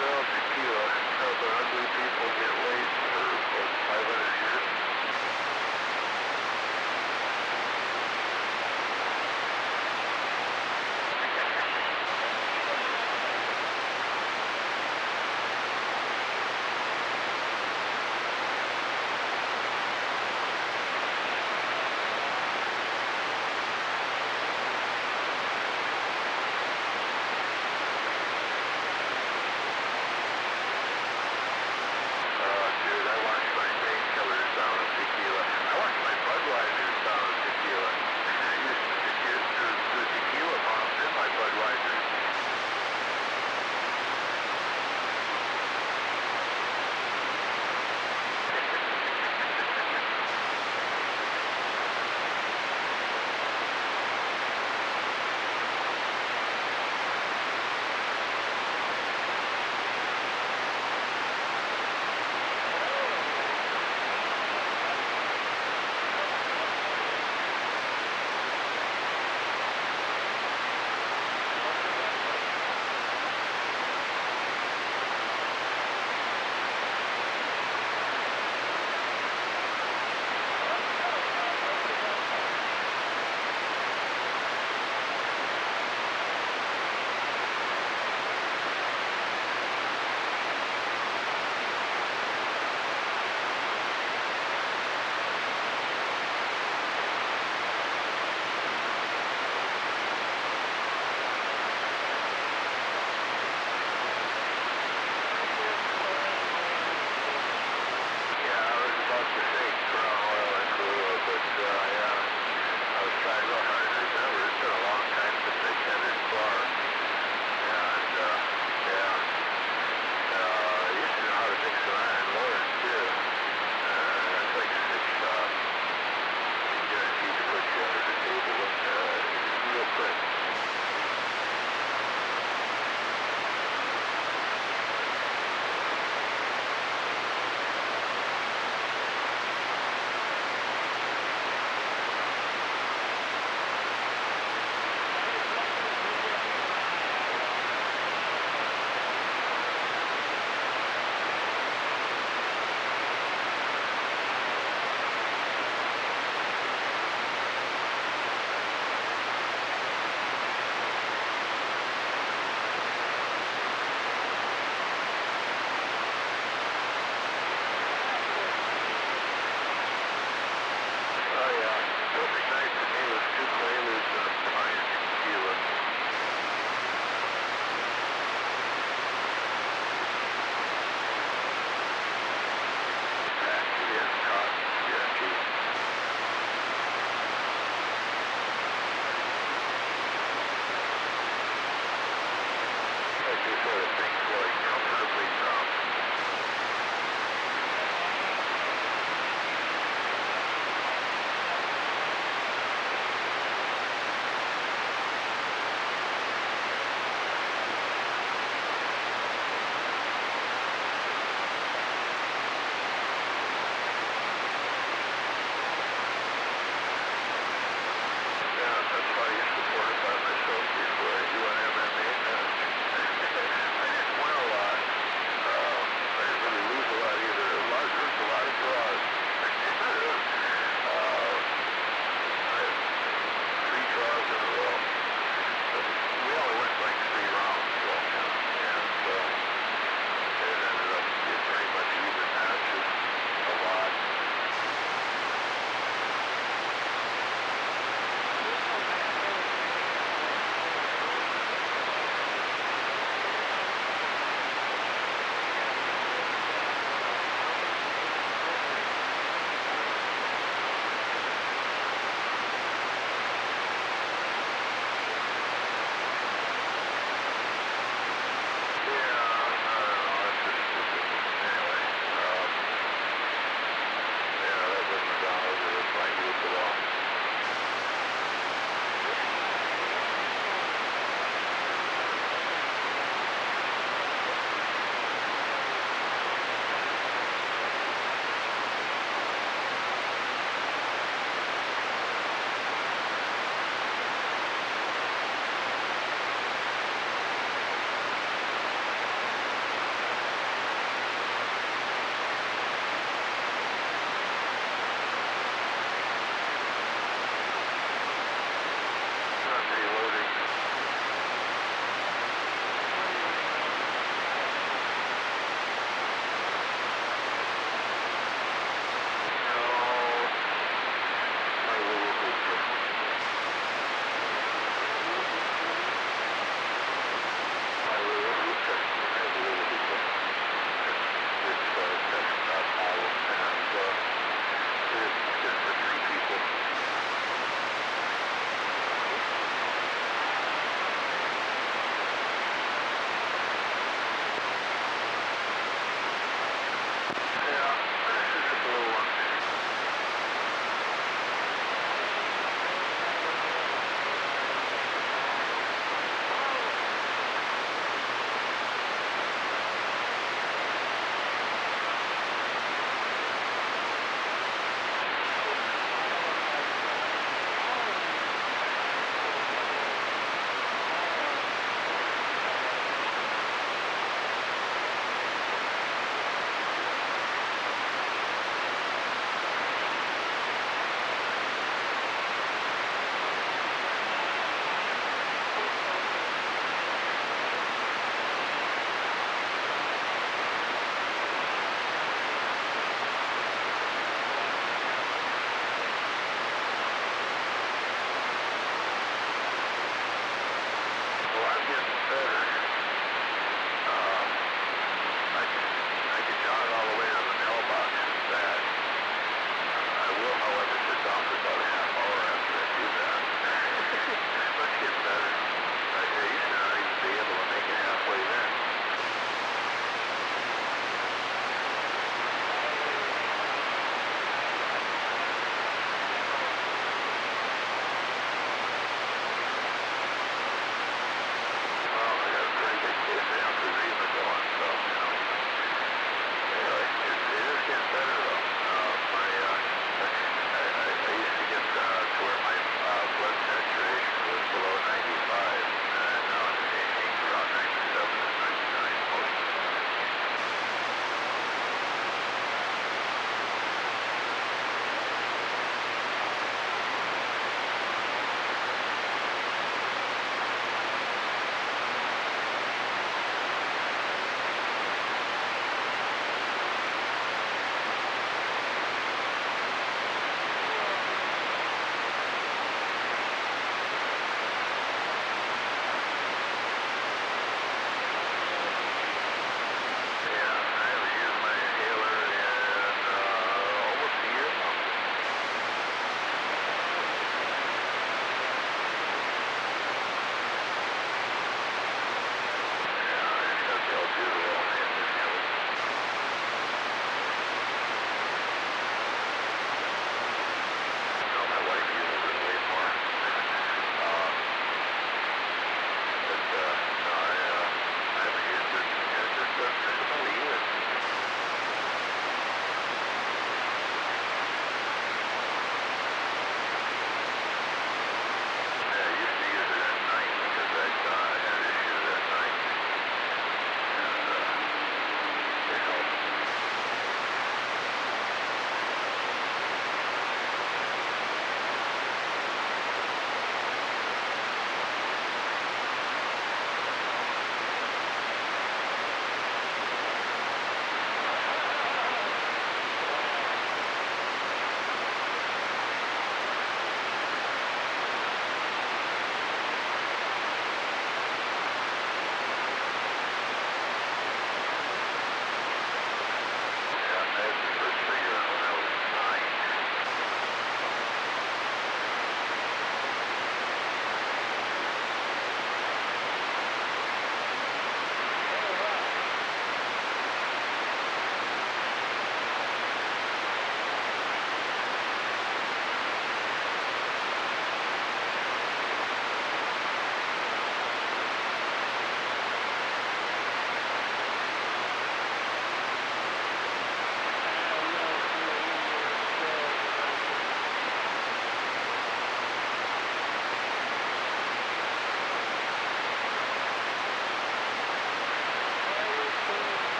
sell tequila, helping ugly people get laid for, what, 500 years? Dude, I watched my painkiller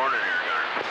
morning here, Gunner.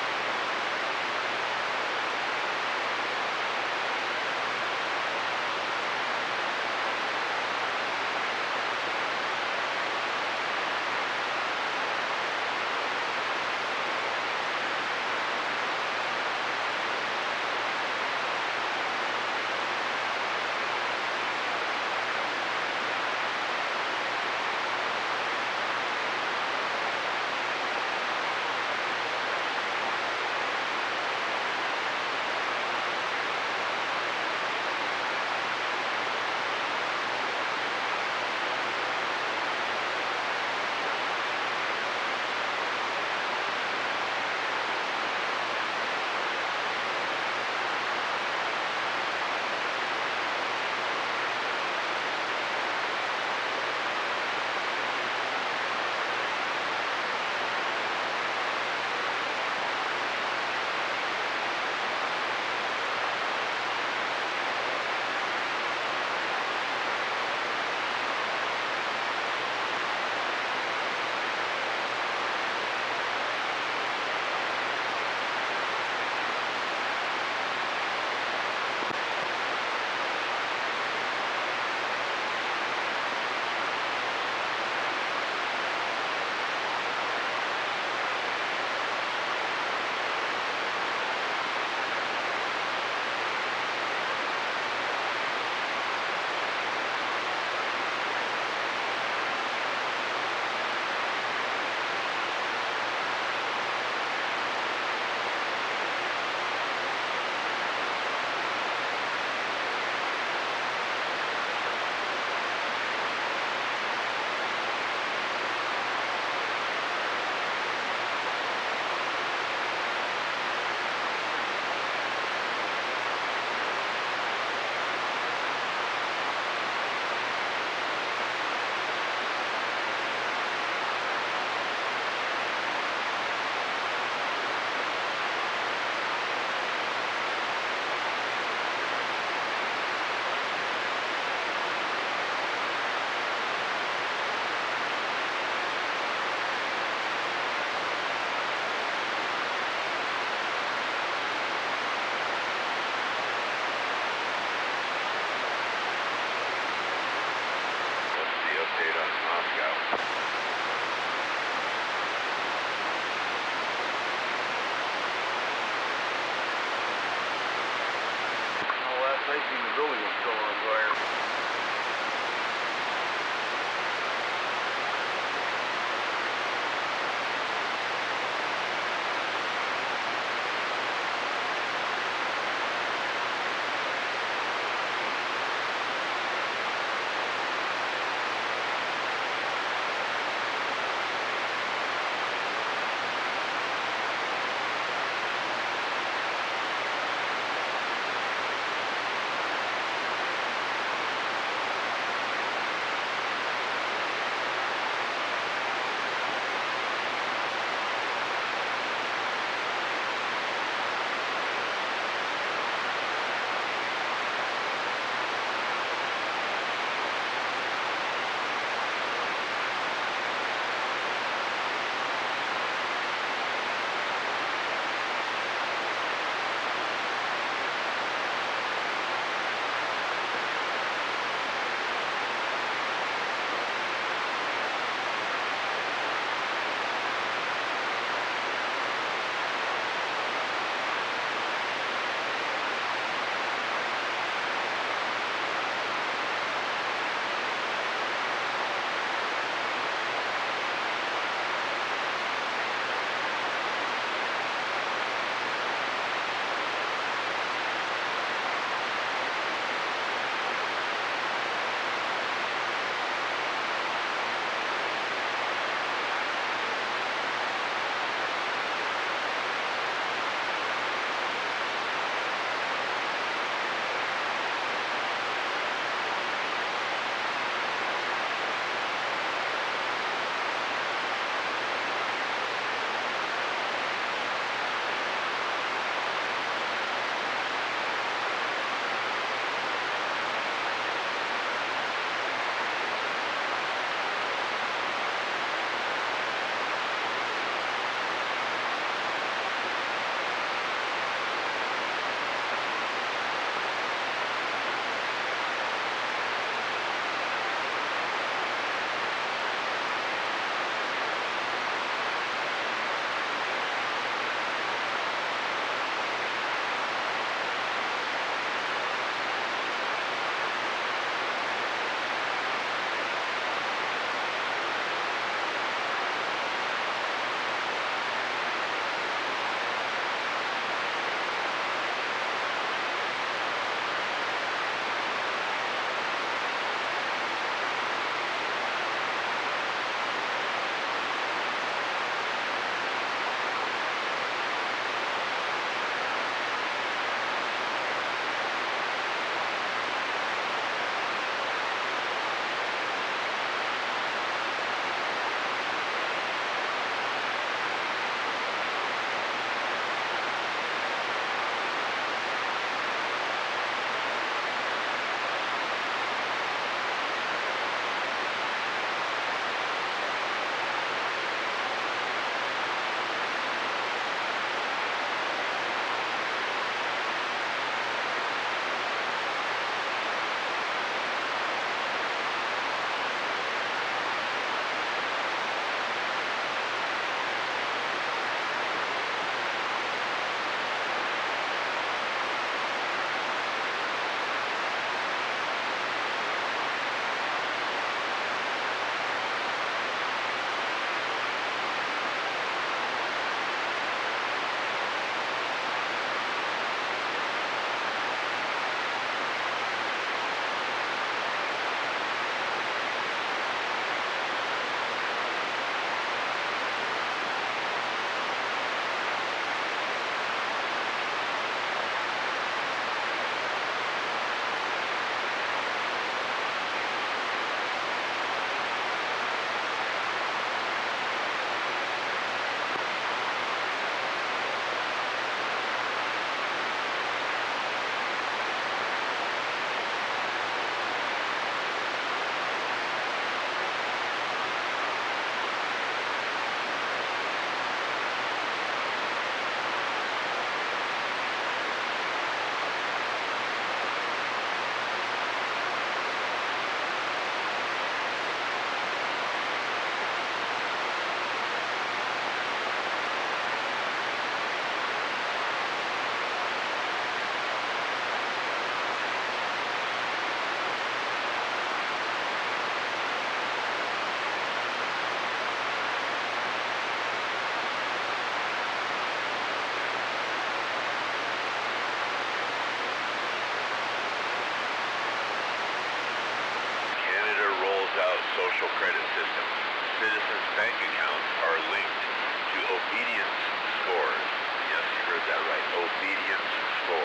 Obedience 4.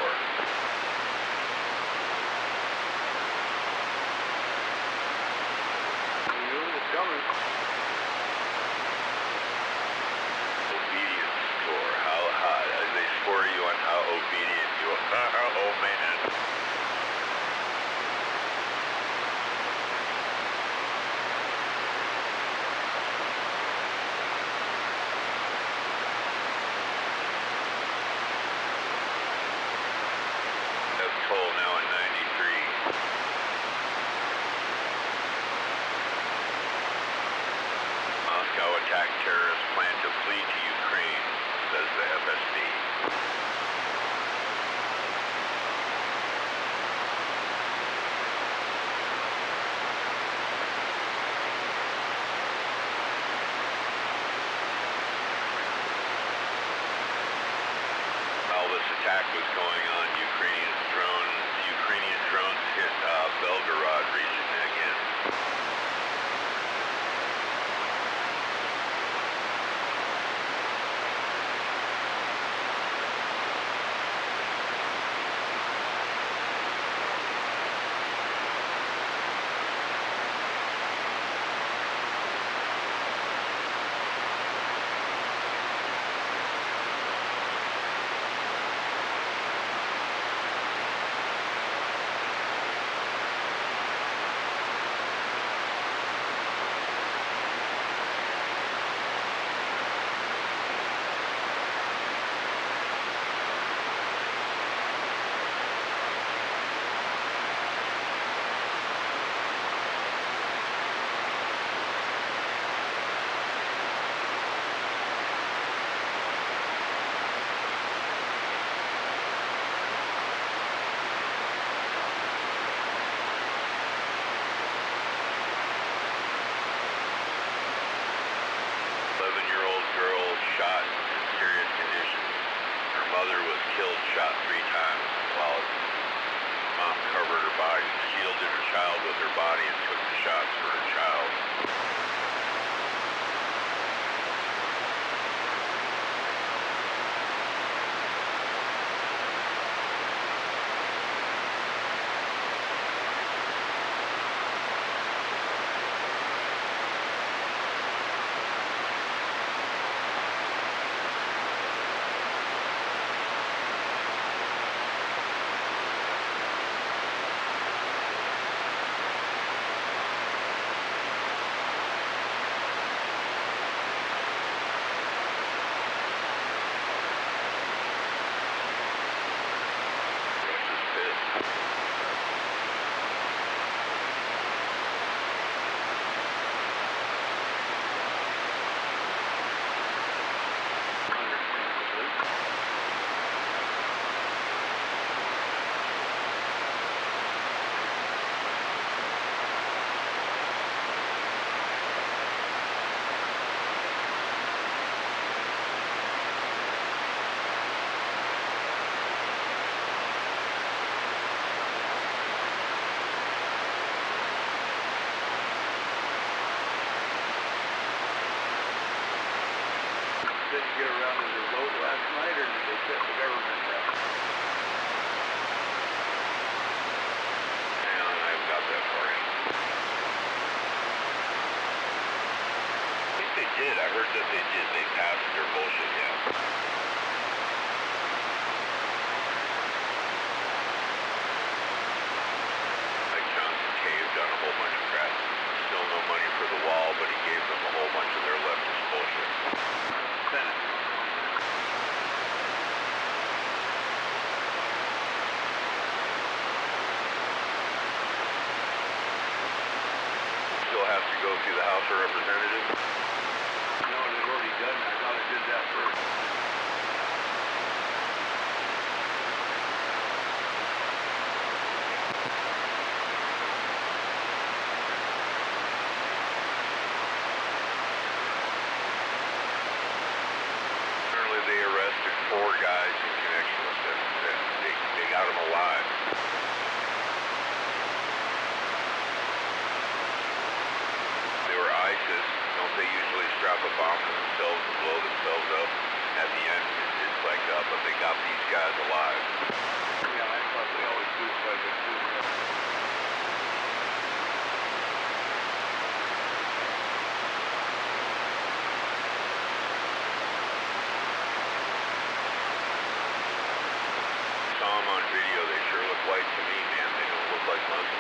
It's coming. Obedience 4. How they score you on how obedient you are. Oh man. Toll now at 93. Moscow attacked terrorists plan to flee to Ukraine, says the FSB. While this attack was going on, Ukrainian drones hit Belgorod region again. Shot 3 times while mom covered her body, shielded her child with her body, and took the shots for her child. Did you get around to the road last night, or did they shut the government down? Hang on, I've got that for you. I think they did. I heard that they did. They passed their bullshit, yeah. Mike Johnson caved on a whole bunch of crap. Still no money for the wall, but he gave them a whole bunch of their leftist bullshit. Senate. Still has to go through the House of Representatives. No, they've already done that. I thought it did that first. Apparently they arrested 4 guys in connection with this. They got them alive. They were ISIS. Don't they guys alive. Yeah, I thought they always do so I could do that. Saw them on video, they sure look white to me, man. They don't look like Muslims.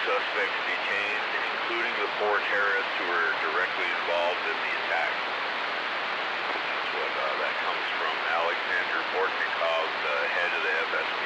Suspects detained, including the 4 terrorists who were directly involved in the attack. That's what that comes from Alexander Bortnikov, the head of the FSB.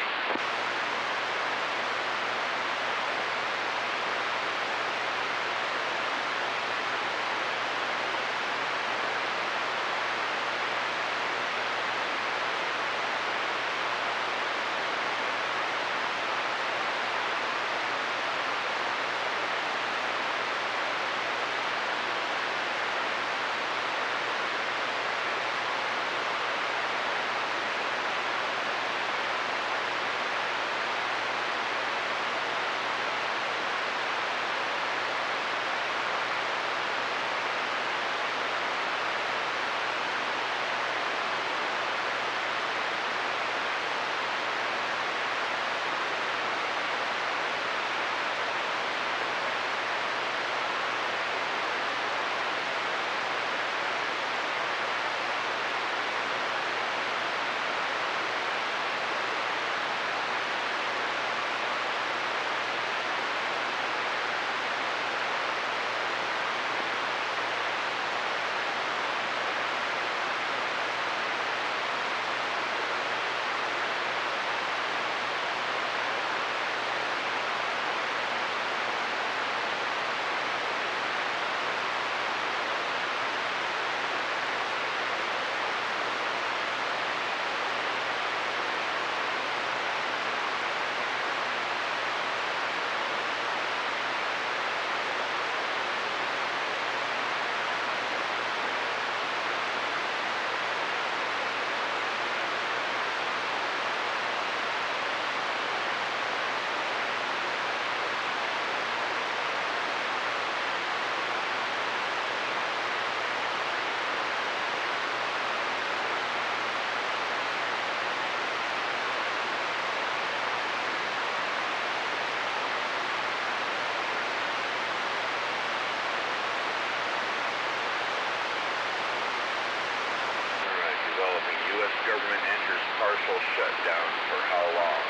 Government enters partial shutdown for how long?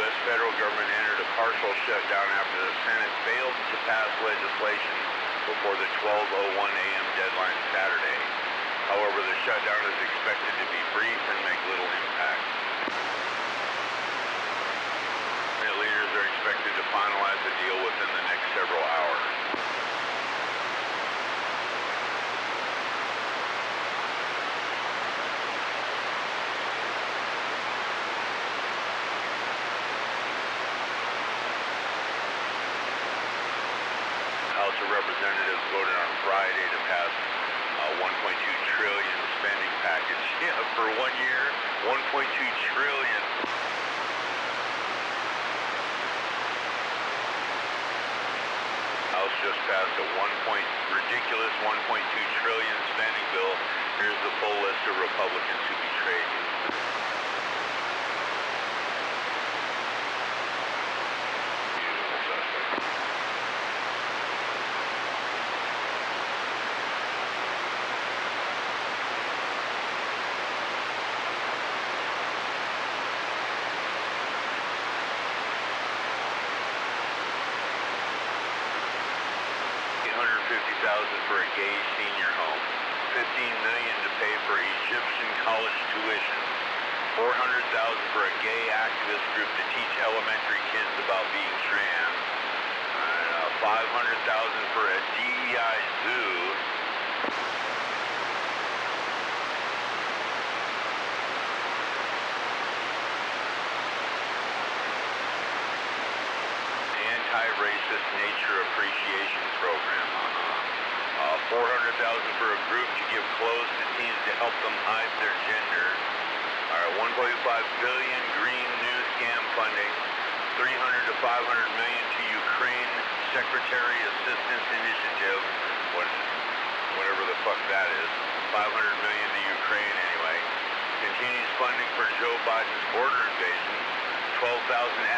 U.S. federal government entered a partial shutdown after the Senate failed to pass legislation before the 12:01 a.m. deadline Saturday. However, the shutdown is expected to be brief and make little impact. Senate leaders are expected to finalize the deal within the next several hours. House of Representatives voted on Friday to pass a $1.2 trillion spending package. Yeah, for 1 year, $1.2 trillion. House just passed a ridiculous $1.2 trillion spending bill. Here's the full list of Republicans who betrayed you. Usual suspects. $150,000 for a gay senior home, $15 million to pay for Egyptian college tuition, $400,000 for a gay activist group to teach elementary kids about being trans. 500,000 for a DEI zoo. Anti-racist nature appreciation program. 400,000 for a group to give clothes to teens to help them hide their gender. All right, 1.5 billion green new scam funding. 300 to 500 million to Ukraine Secretary Assistance Initiative. Whatever the fuck that is. 500 million to Ukraine anyway. Continues funding for Joe Biden's border invasion. 12,000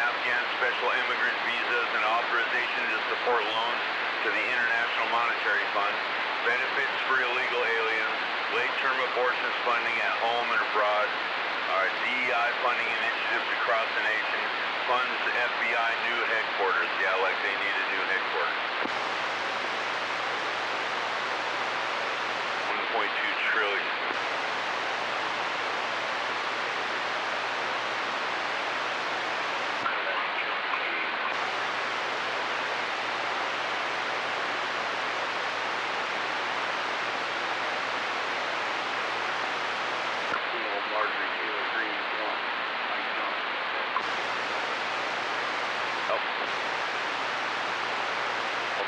Afghan special immigrant visas and authorization to support loans to the International Monetary Fund. Benefits for illegal aliens. Late-term abortions funding at home and abroad. DEI funding initiatives across the nation. Funds FBI new headquarters. Yeah, like they need a new headquarters. 1.2 trillion.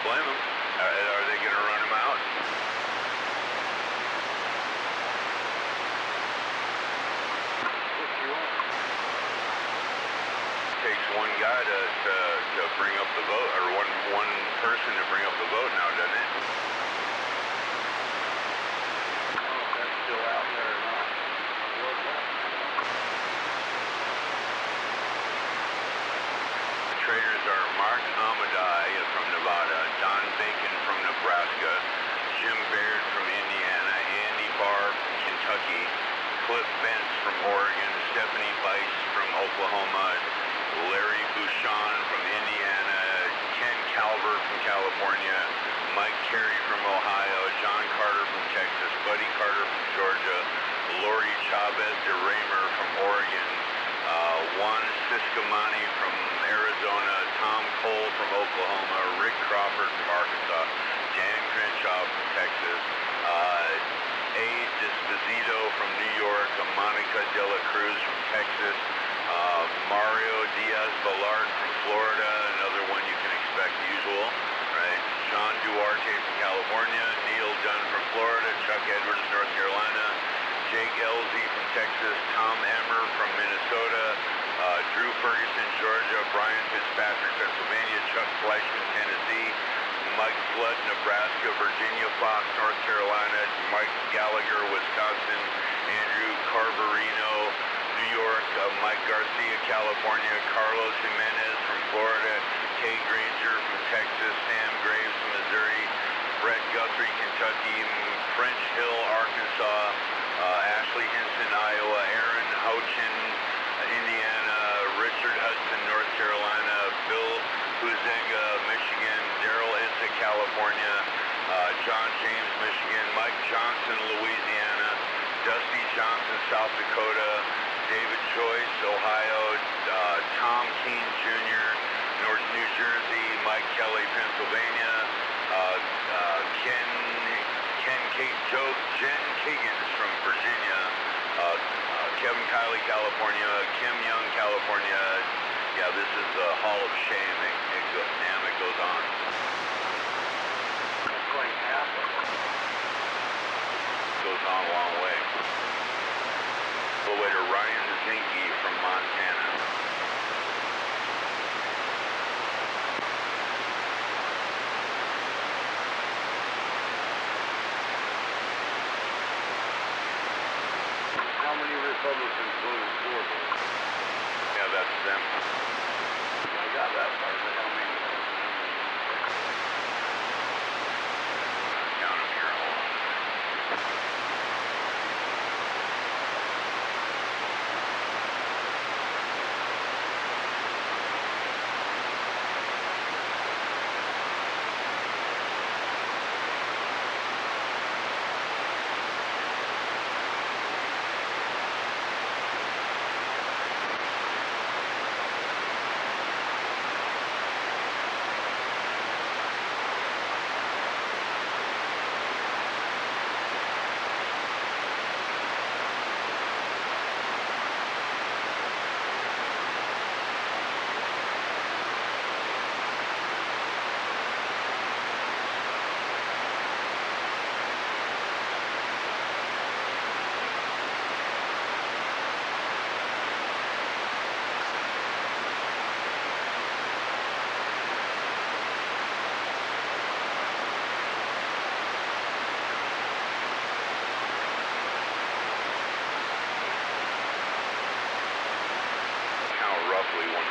Blame them. Are they going to run them out? Takes one guy to bring up the vote, or one person to bring up the vote now, doesn't it? That's still out there or not? The traders are Mark Amadai from Nevada, Don Bacon from Nebraska, Jim Baird from Indiana, Andy Barr from Kentucky, Cliff Bentz from Oregon, Stephanie Bice from Oklahoma, Larry Bouchon from Indiana, Ken Calvert from California, Mike Carey from Ohio, John Carter from Texas, Buddy Carter from Georgia, Lori Chavez de Raymer from Oregon, Juan Ciscomani from Arizona, Tom Cole from Oklahoma, Rick Crawford from Arkansas, Dan Crenshaw from Texas, A. Desposito from New York, Monica De La Cruz from Texas, Mario Diaz-Balart from Florida, another one you can expect usual, right? John Duarte from California, Neil Dunn from Florida, Chuck Edwards, North Carolina, Jake Elzey from Texas, Tom Emmer from Minnesota, Drew Ferguson, Georgia, Brian Fitzpatrick, Pennsylvania, Chuck Fleischman, Tennessee, Mike Flood, Nebraska, Virginia Fox, North Carolina, Mike Gallagher, Wisconsin, Andrew Carbarino, New York, Mike Garcia, California, Carlos Jimenez from Florida, Kay Granger from Texas, Sam Graves from Missouri, Brett Guthrie, Kentucky, French Hill, Arkansas, Ashley Hinson, Iowa, Aaron Houchin, Indiana, Richard Hudson, North Carolina, Bill Huizenga, Michigan, Daryl Issa, California, John James, Michigan, Mike Johnson, Louisiana, Dusty Johnson, South Dakota, David Joyce, Ohio, Tom Keene Jr., North New Jersey, Mike Kelly, Pennsylvania, Jen Kiggins from Virginia, Kevin Kiley, California, Kim Young, California. Yeah, this is the Hall of Shame. It goes on. Goes on a long way. All the way to Ryan Zinke from Montana. How many Republicans voted for this? Yeah, that's them. I got that part, but how many? Count them here. Hold on. now roughly 101.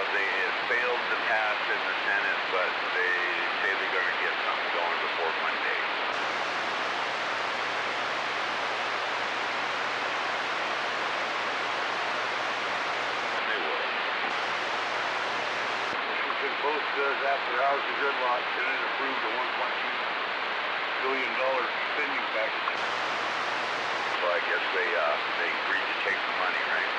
They failed to pass in the Senate, but they say they're going to get something going before Monday. And they will. Washington Post says after House of Gridlock, Senate approved a $1.2 billion spending package. So I guess they agreed to take the money, right?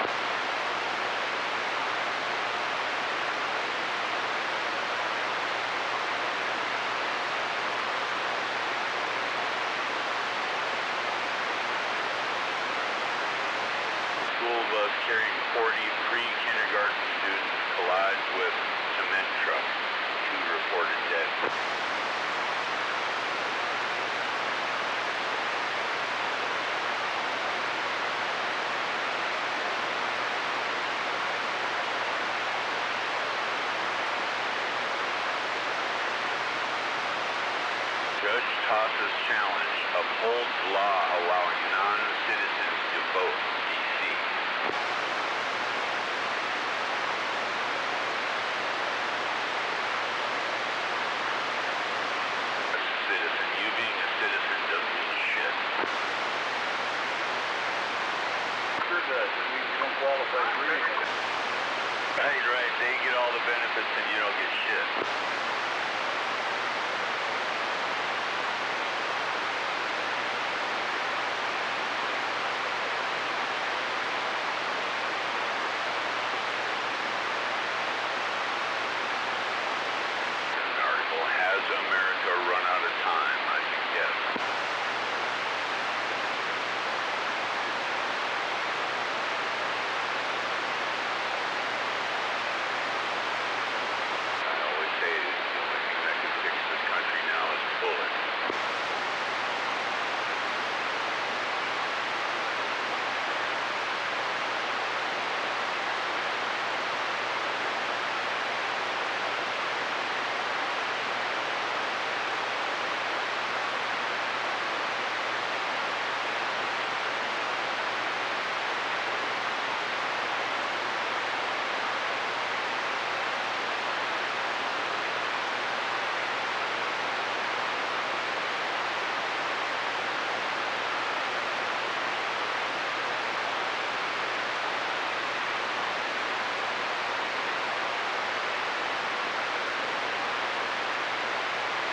School bus carrying 40 pre-kindergarten students collides with cement truck. 2 reported dead. Judge tosses challenge, upholds law allowing non-citizens to vote. D.C. Citizen. You being a citizen doesn't mean shit. Sure does. It means you don't qualify for anything. Right. They get all the benefits and you don't get shit. An article, has America run out of time? I think yes. I always say the only thing that can fix this country now is bullets.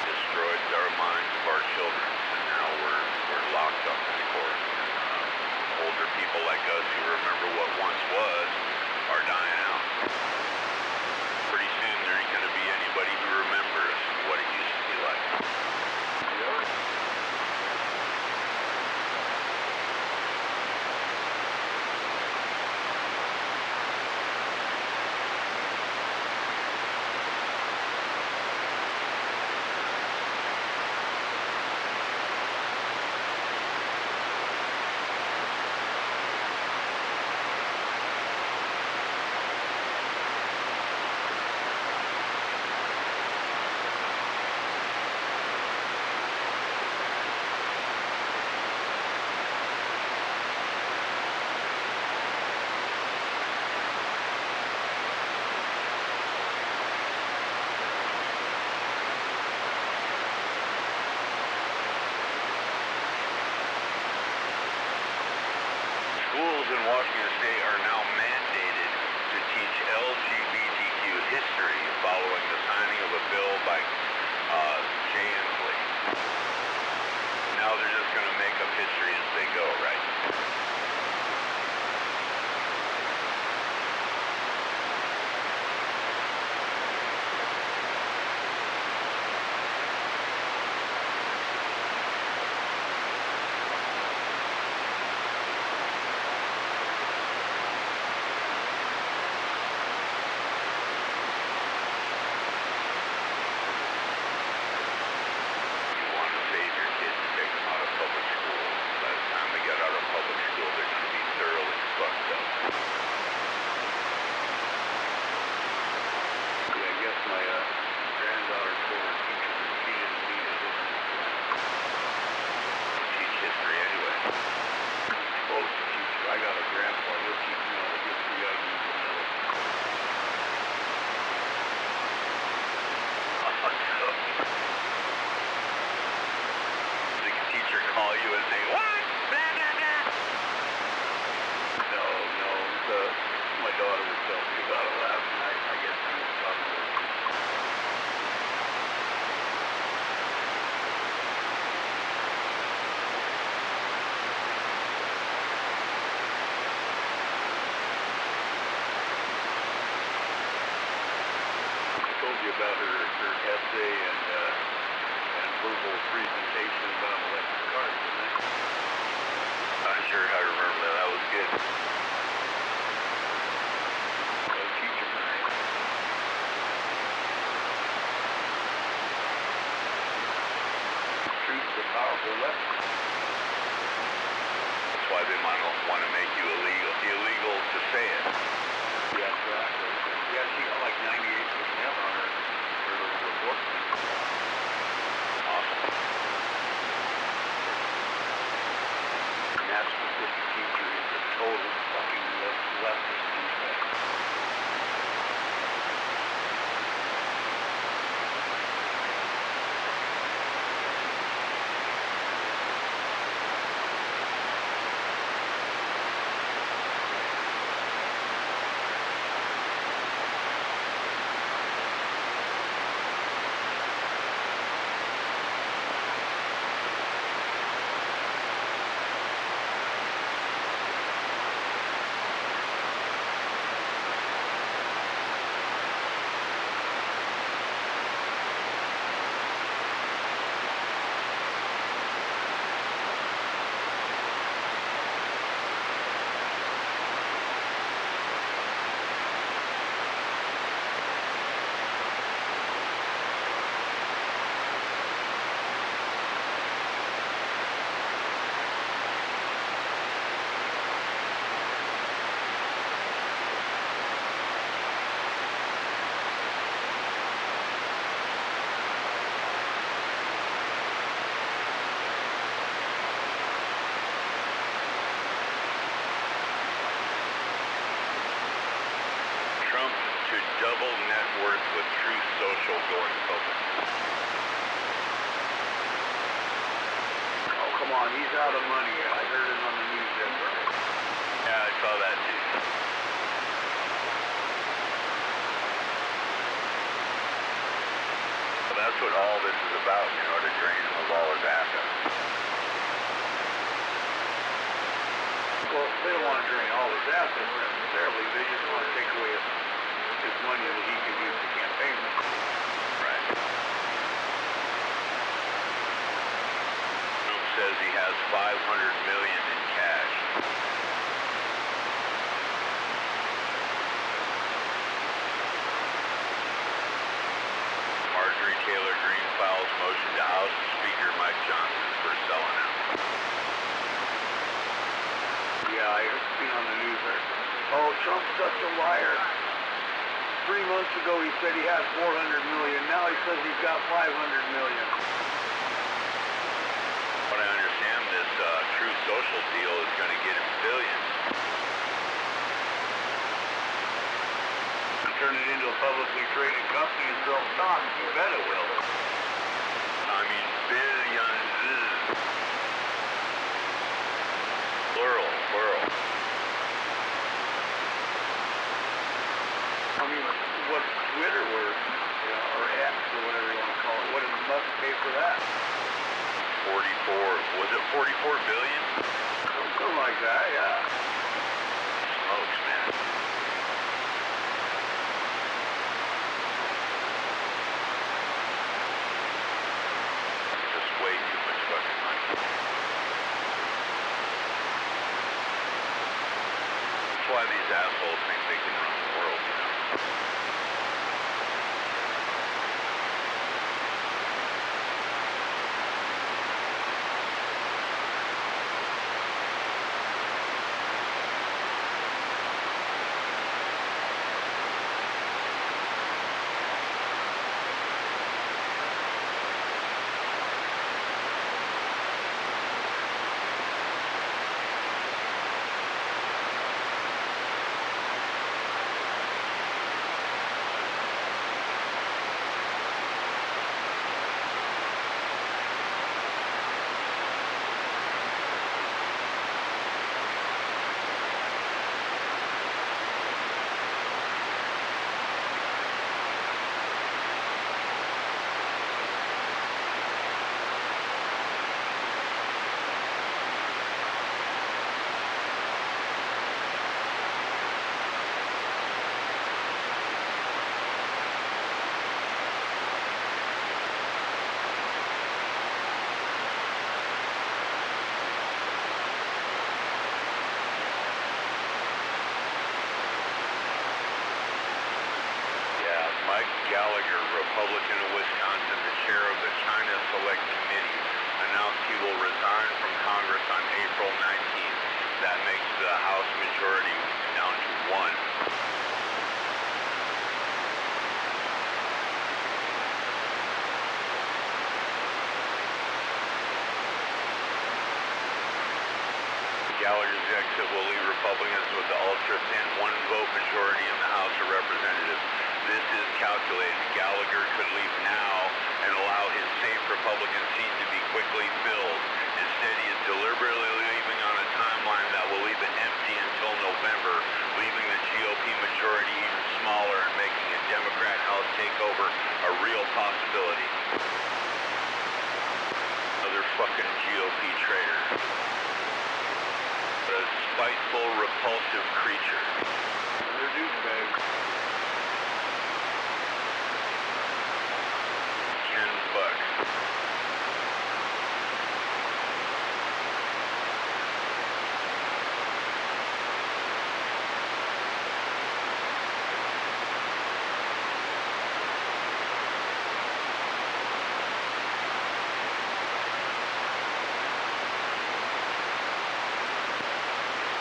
Destroyed our minds of our children, and now we're locked up in court. Older people like us who remember what once was are dying out. Pretty soon there ain't gonna be anybody who remembers what it used to be like. schools in Washington State are now mandated to teach LGBTQ history following the signing of a bill by Jay Inslee. Now they're just going to make up history as they go, right? About her essay and verbal presentation about electric cars, didn't I? Not sure how to remember that. That was good. Go teacher, right? Truth's a powerful weapon. That's why they might want to make you illegal to say it. Yeah, exactly. Yeah, she got like 98% on her report. Awesome. And that specific teacher is a total fucking leftist douchebag. Double net worth with Truth Social going public. Oh, come on, he's out of money. I heard it on the news yesterday. Yeah, I saw that too. Well, that's what all this is about, you know, to drain him of all his assets. Well, they don't want to drain all his assets necessarily. They just want to take away his money that he can use to campaign with. Right. Trump says he has $500 million in cash. Marjorie Taylor Greene files motion to oust Speaker Mike Johnson for selling out. Yeah, I seen on the news there. Oh, Trump's such a liar. 3 months ago he said he had 400 million. Now he says he's got 500 million. What I understand, this Truth Social deal is going to get him billions. And turn it into a publicly traded company and sell stock. You bet it will. I mean, billions. Plural. was it 44 billion? Something like that, yeah. Smokes, man. Just way too much fucking money. That's why these assholes think they can run the world, you know? Gallagher, Republican of Wisconsin, the chair of the China Select Committee, announced he will resign from Congress on April 19th. That makes the House majority down to 1. Gallagher's exit will leave Republicans with the ultra-thin one-vote majority in the House of Representatives. This is calculated. Gallagher could leave now and allow his safe Republican seat to be quickly filled. Instead, he is deliberately leaving on a timeline that will leave it empty until November, leaving the GOP majority even smaller and making a Democrat House takeover a real possibility. Another fucking GOP traitor. A spiteful, repulsive creature. Another douchebag. $10.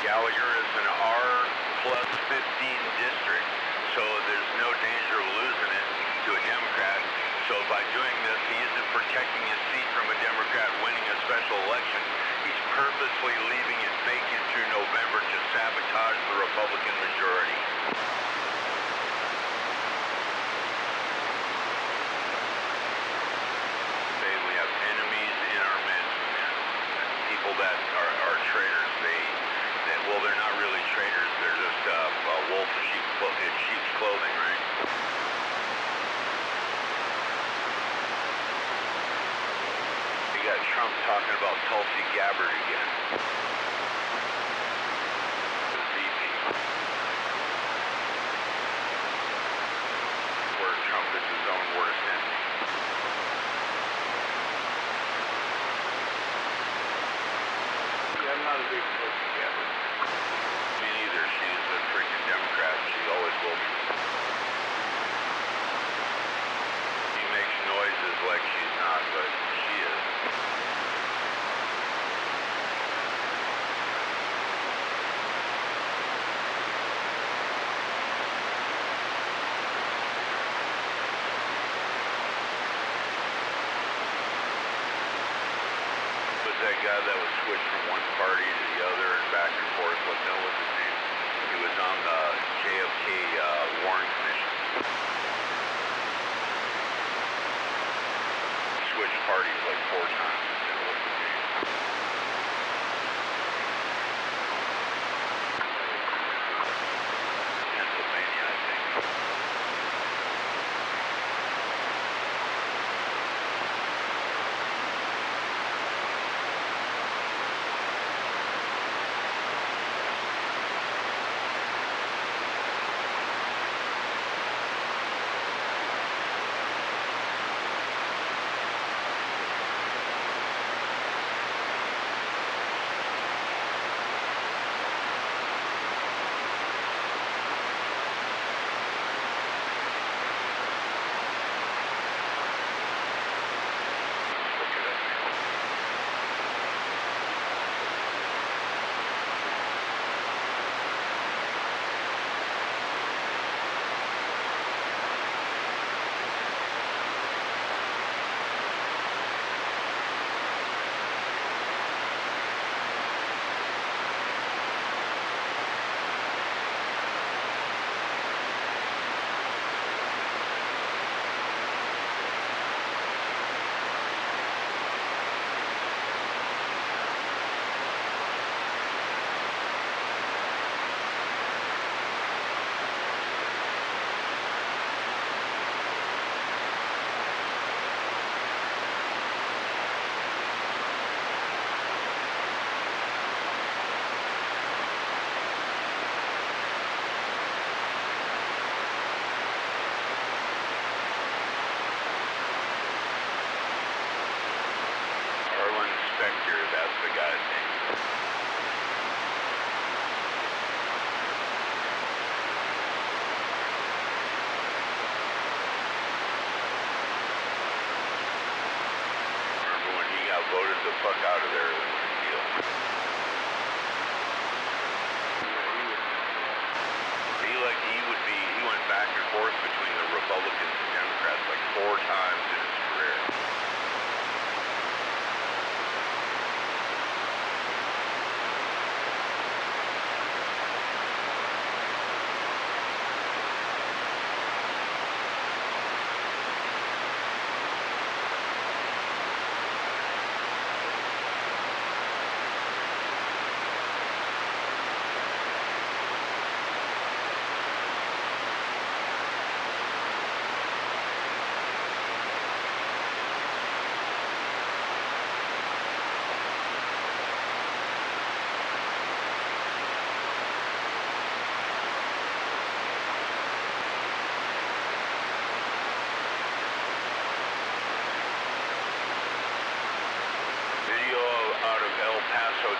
Gallagher is an R+15 district, so there's no danger of losing it to a Democrat. So by doing this, he isn't protecting his seat from a Democrat winning a special election. He's purposely leaving it vacant through November to sabotage the Republican majority. We have enemies in our midst, people that are traitors. Well, they're not really traitors. They're just wolf in sheep's clothing, right? You got Trump talking about Tulsi Gabbard again. The VP. Where Trump is his own worst enemy. Yeah, I'm not a big Tulsi Gabbard. Me neither. She's a freaking Democrat. She always will be. She makes noises like she's not, but she is. Was that guy that was switched from one party to the other and back and forth? What the hell was his name? He was on the JFK Warren Commission. Switched parties like 4 times. What was his name? Pennsylvania, I think. fuck out of there. That's the deal. He went back and forth between the Republicans and Democrats like 4 times in his career.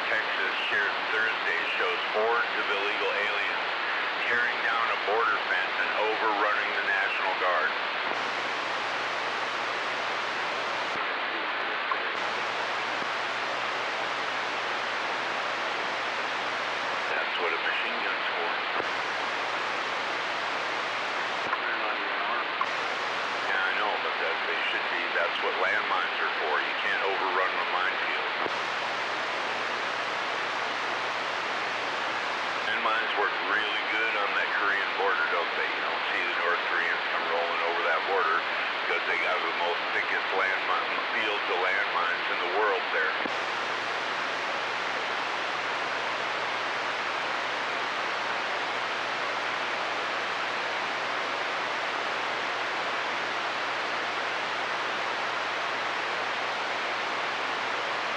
Texas shared Thursday shows hordes of illegal aliens tearing down a border fence and overrunning the National Guard. That's what a machine gun's for. Yeah, I know, but they should be. That's what landmines are for. You can't overrun a minefield. Landmines work really good on that Korean border, don't they? You don't see the North Koreans come rolling over that border because they got the most thickest fields of landmines in the world there.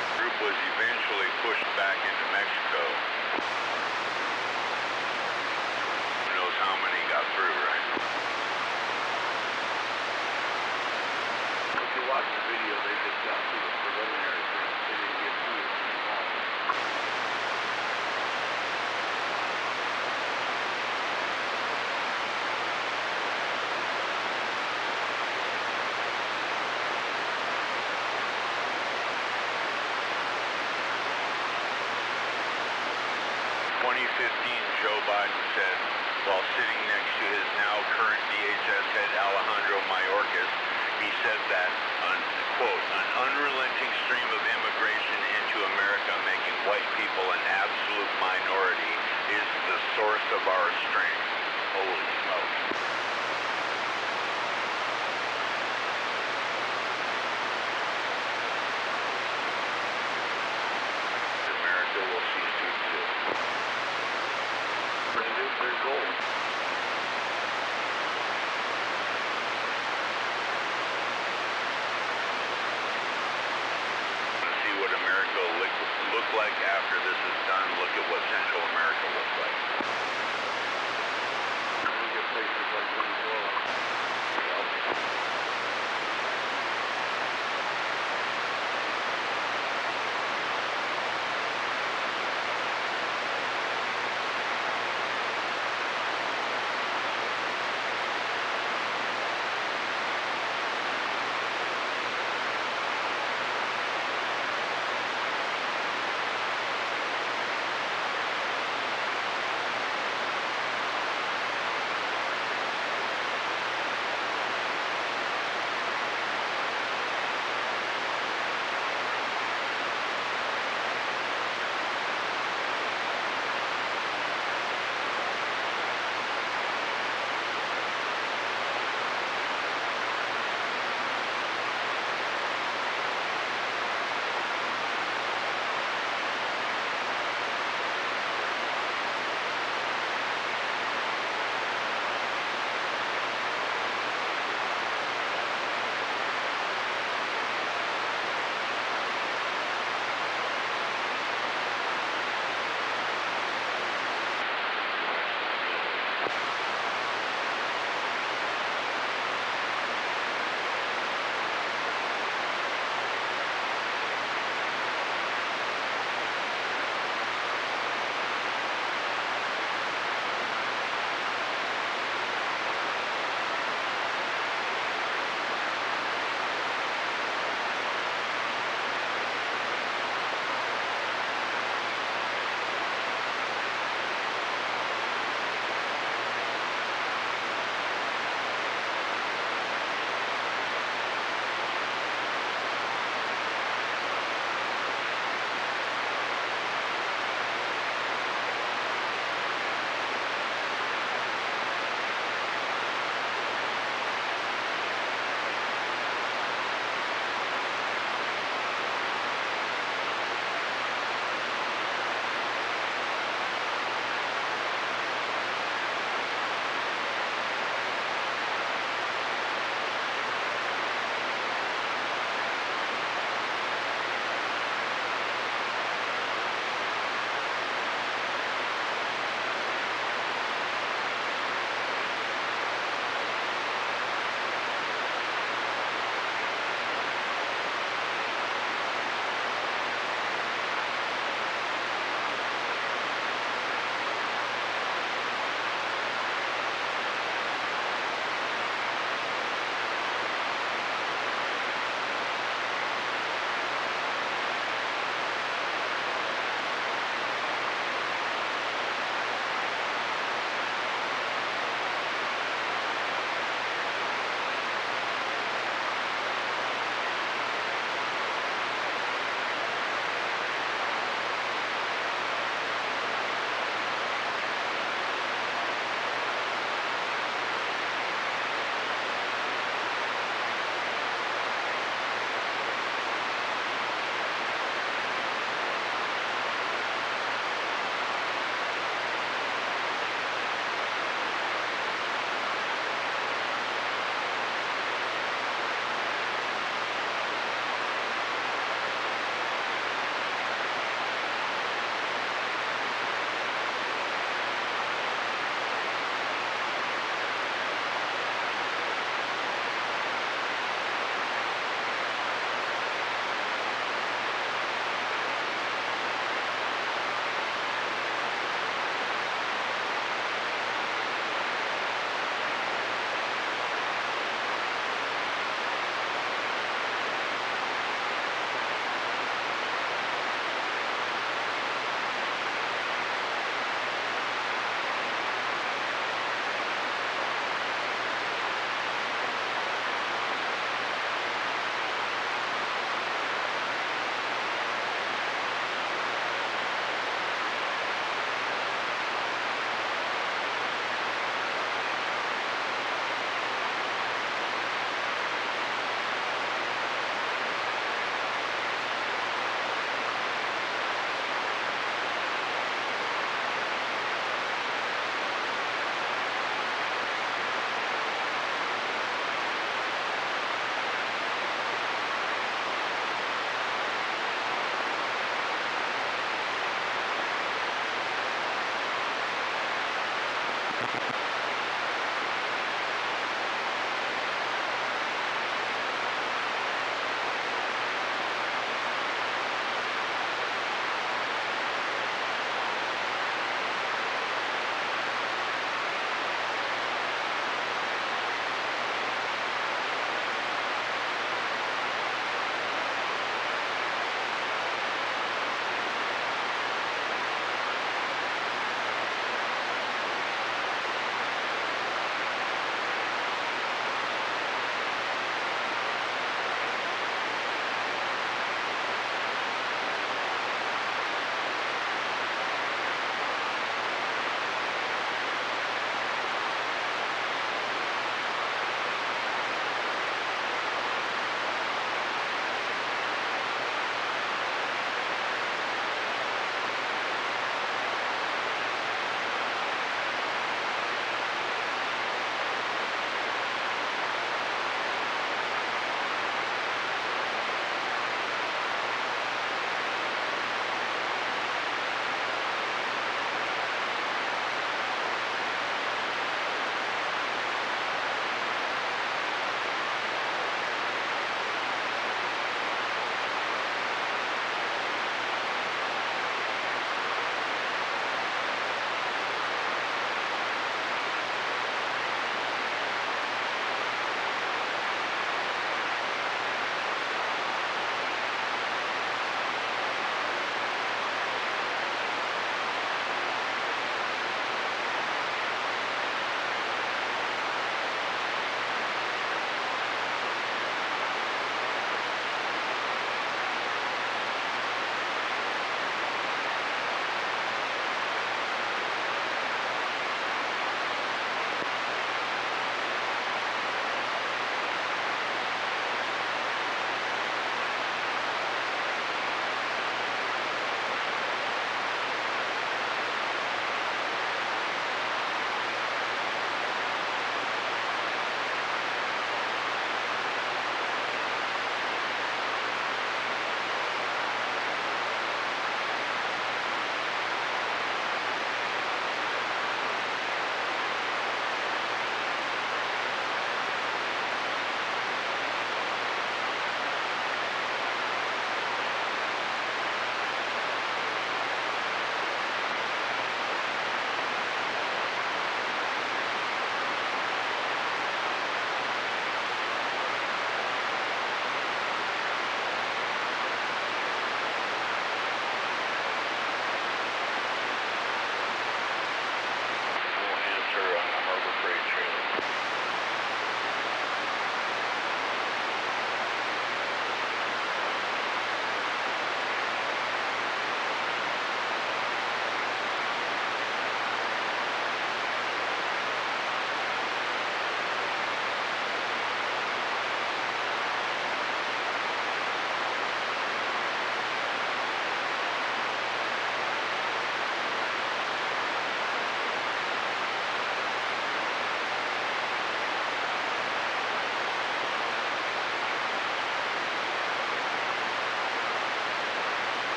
The group was eventually pushed back into Mexico. How many got through, right? If you watch the video, they just got through the preliminary thing. They didn't get through it all. 2015, Joe Biden said, while sitting next to his now current DHS head Alejandro Mayorkas, he said that, quote, an unrelenting stream of immigration into America making white people an absolute minority is the source of our strength. Holy smoke. America will cease to exist. But it is their goal. To see what America will look like after this is done, look at what Central America looks like. Look at places like Venezuela.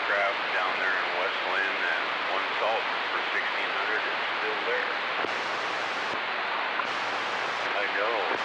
aircraft down there in West Lynn, and one salt for 1,600 is still there. I know.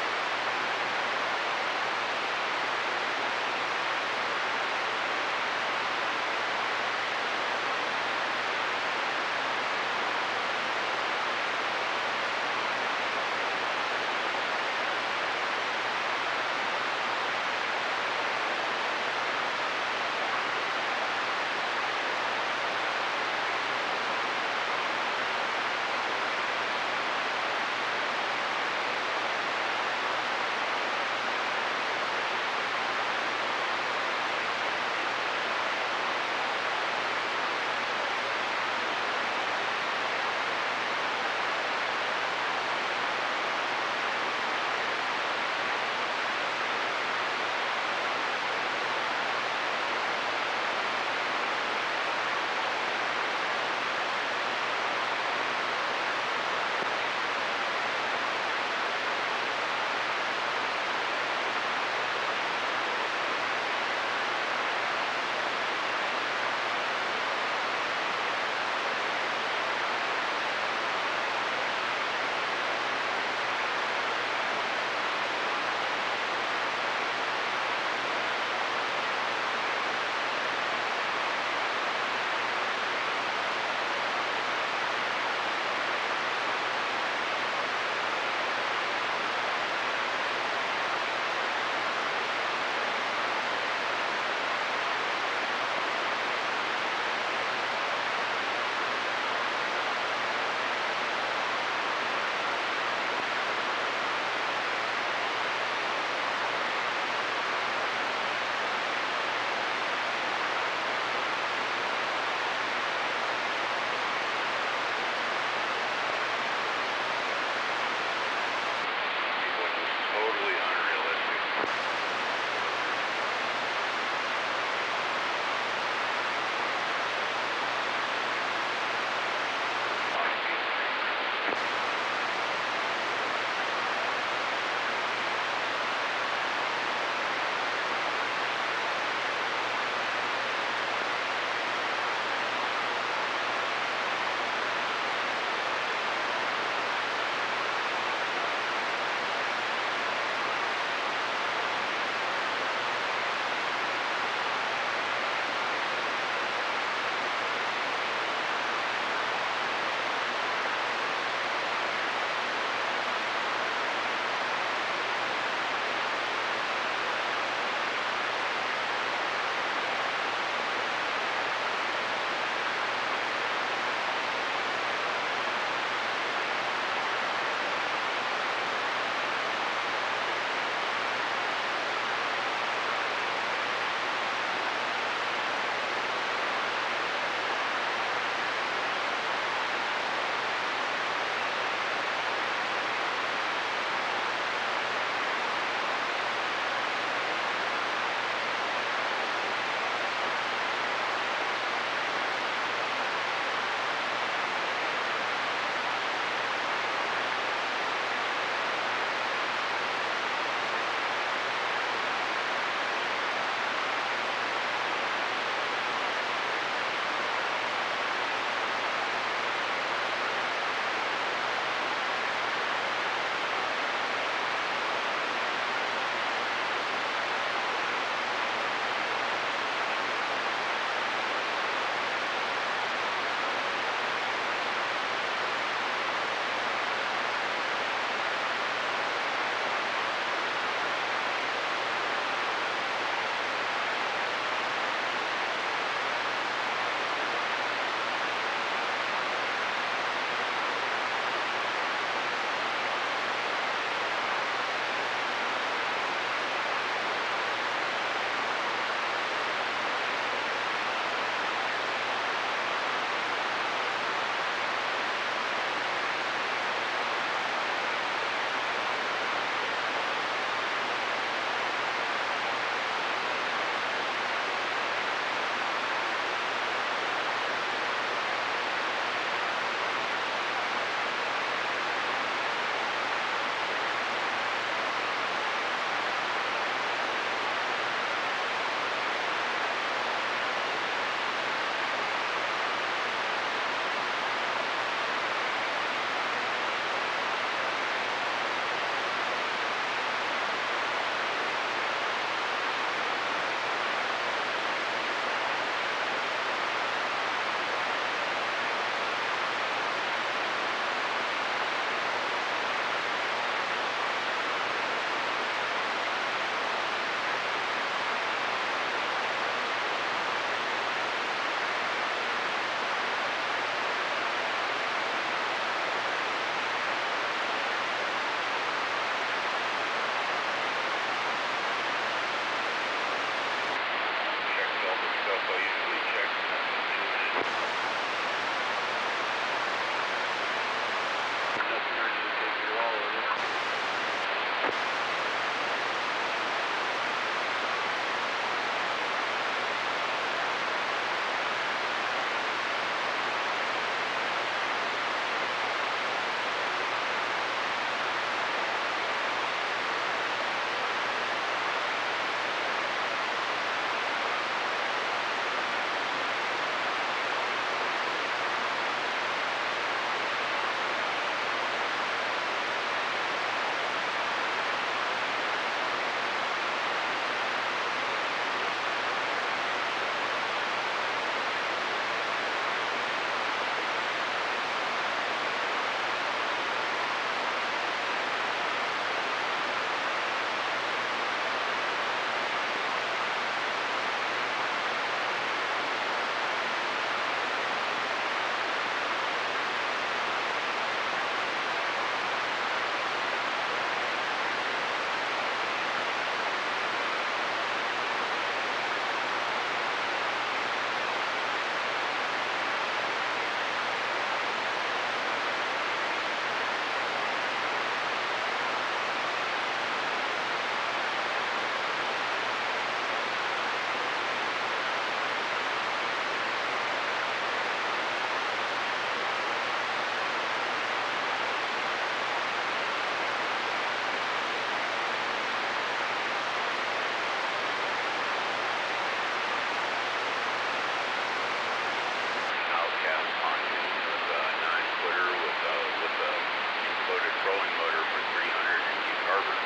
trolling motor for 300 and use harbor.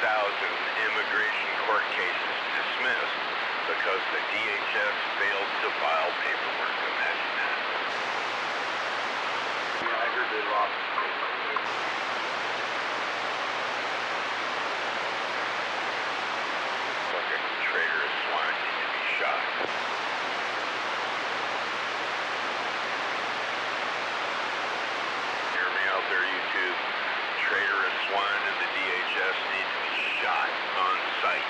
immigration court cases dismissed because the DHS failed to file paperwork. Imagine that. Yeah, I heard they lost. Fucking traitorous swine need to be shot. Hear me out there, YouTube. Traitorous swine and the DHS need to be shot on sight.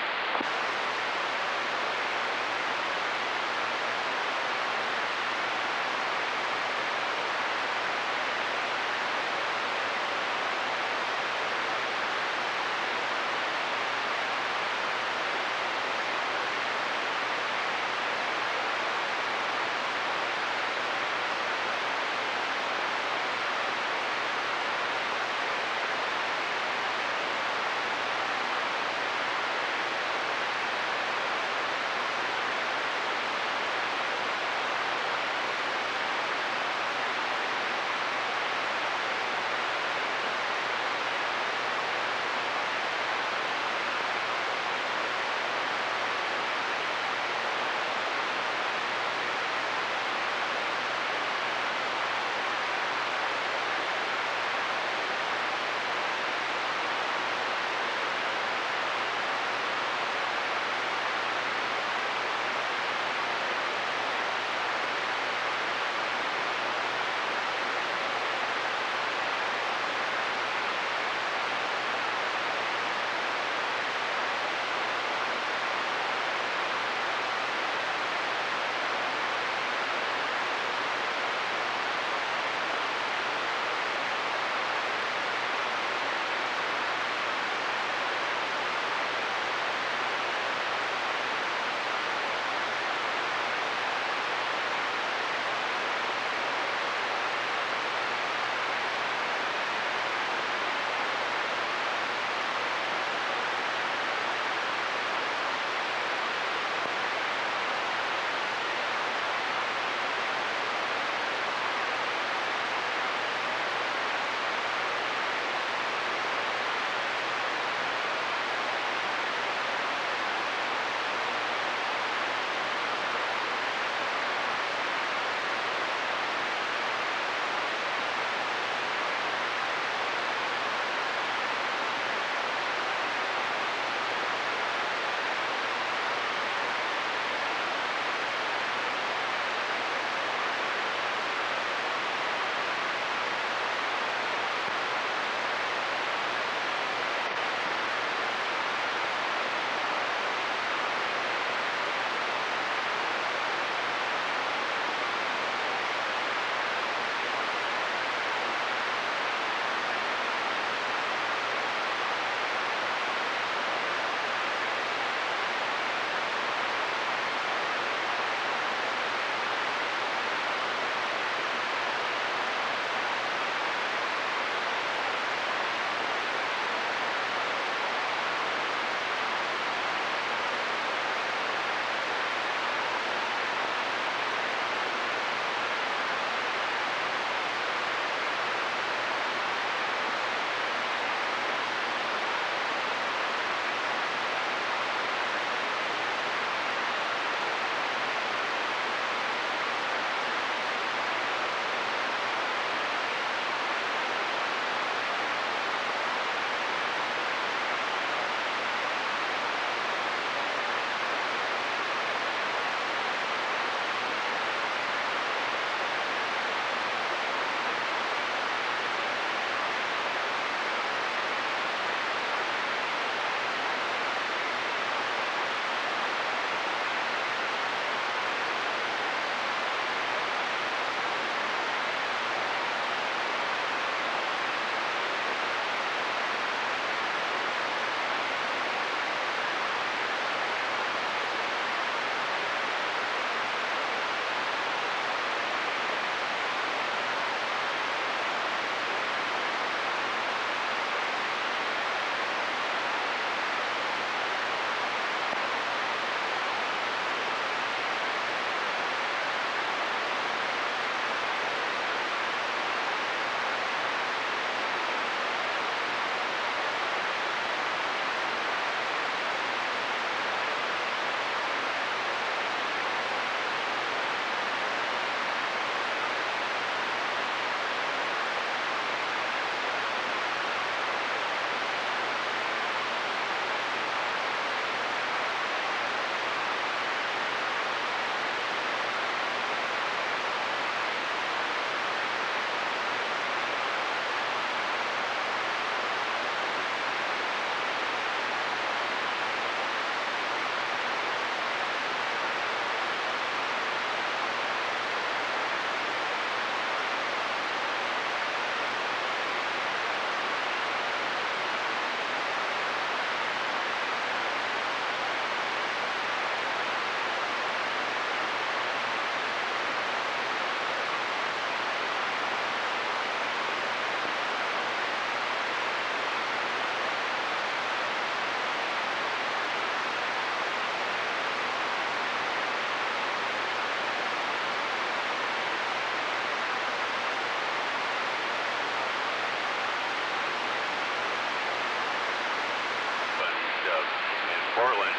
Portland,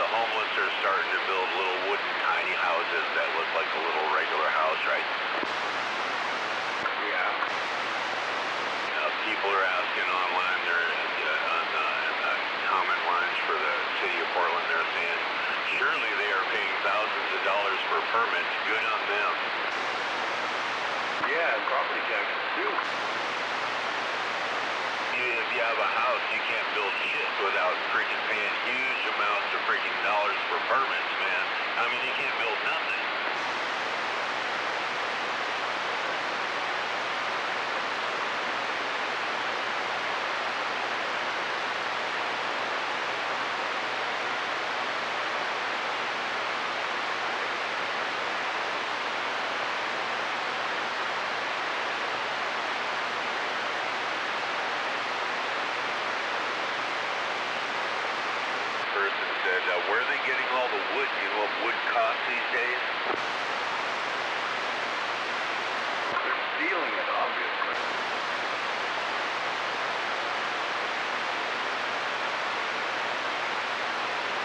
the homeless are starting to build little wooden tiny houses that look like a little regular house, right? Yeah. People are asking online, they're on the comment lines for the city of Portland, they're saying, surely they are paying thousands of dollars for permits, good on them. Yeah, and property taxes too. If you have a house, you can't build shit without freaking paying huge amounts of freaking dollars for permits, man. I mean, you can't build nothing. Person said, where are they getting all the wood? You know what wood costs these days? They're stealing it, obviously.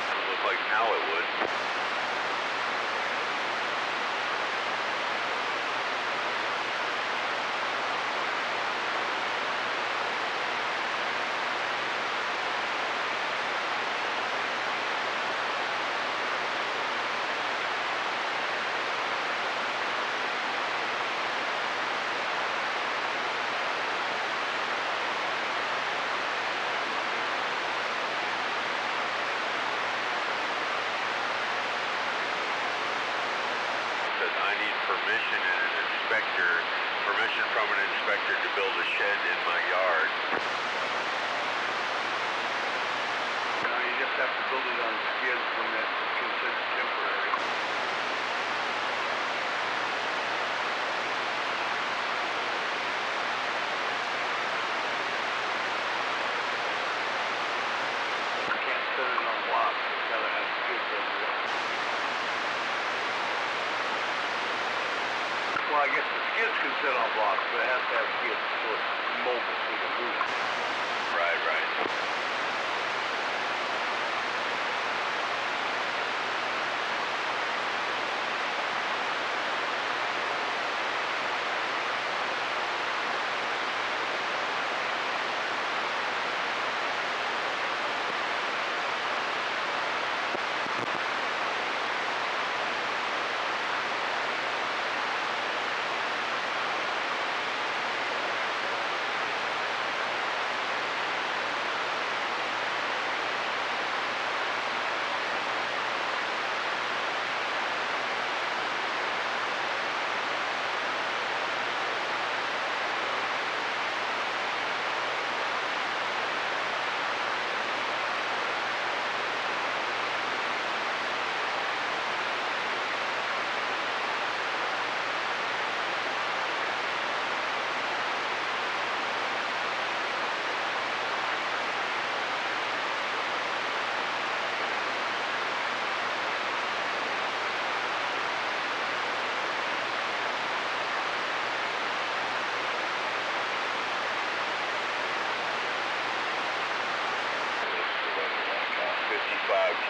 It look like pallet wood. I need permission from an inspector to build a shed in my yard. No, you just have to build it on skids when that's considered temporary. You can't set it on blocks. It's got to have skids under it. Well, I guess the skids can sit on blocks, but it has to have skids so it's mobile so you can move it. Right, right.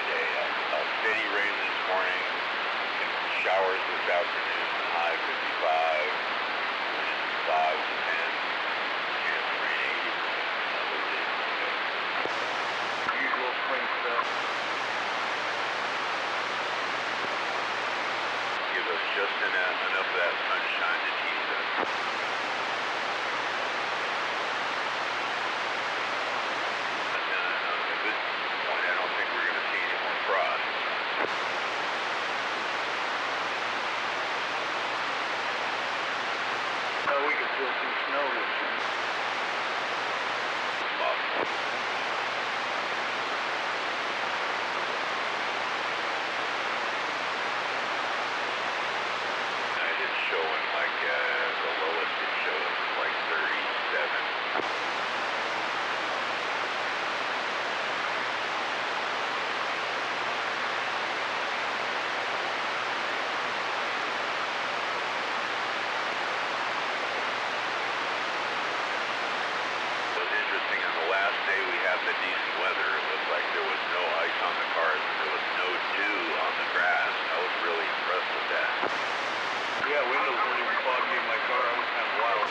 Today. Steady rain this morning, showers this afternoon, high 55, wind 5 to 10, chance of rain 80%. Usual spring stuff. Give us just enough of that sunshine to tease us. At this point, I don't think we're going to see any more frost. got the decent weather, it looked like there was no ice on the cars and there was no dew on the grass. I was really impressed with that. Yeah, windows weren't even foggy in my car. I was kind of wild.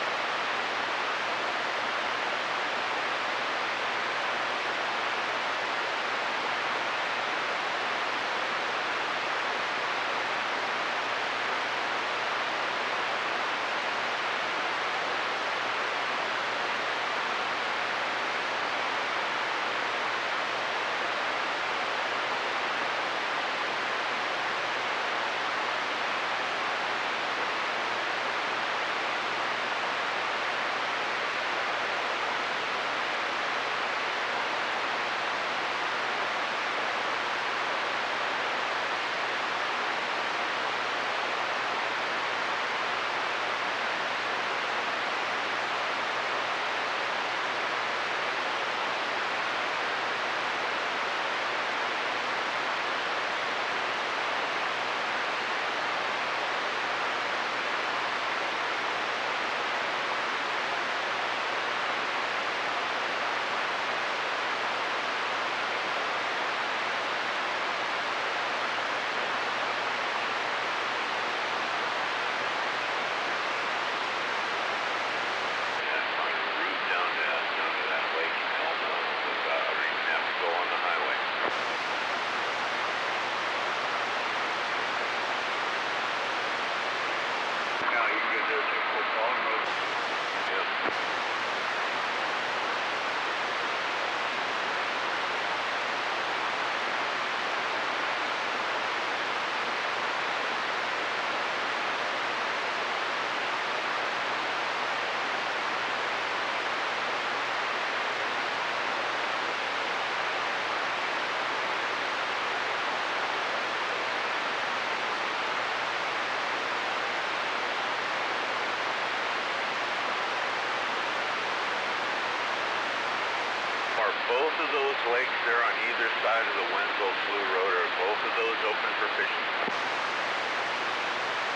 Both of those lakes there on either side of the Winslow Slough Road, are both of those open for fishing?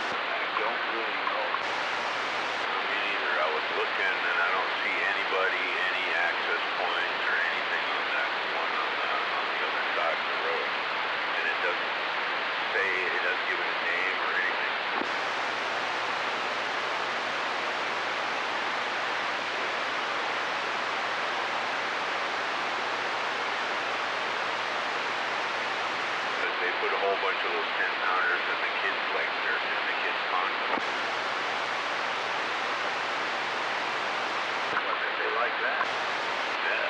I don't really know. Me neither. I was looking and I don't see anybody, any access points or anything on that one on the other side of the road. And it doesn't say, it doesn't give it a name or anything. They put a whole bunch of those 10-pounders in the kids' lakes there, in the kids' pond. They like that. Yeah.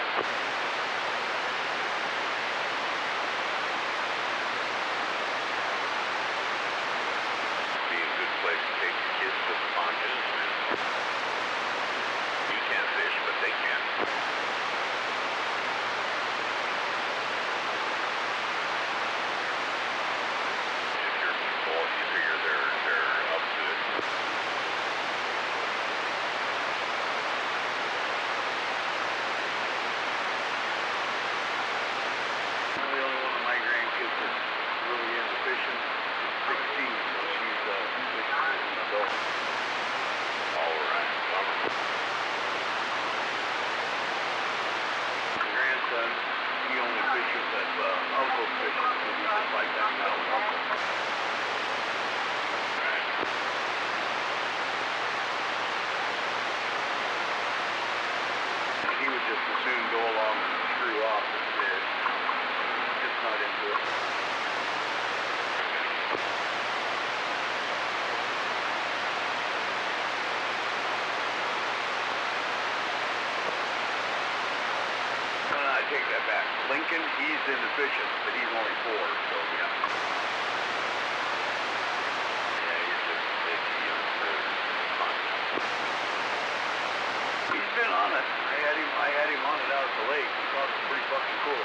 Be a good place to take the kids to the pontoons, man. You can't fish, but they can. Take that back. Lincoln, he's in the fishing, but he's only 4, so yeah. Yeah, he's just a big young bird. He's been on it. I had him on it out at the lake. He thought it was pretty fucking cool.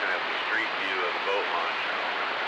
Gonna have the street view of the boat launch and all that.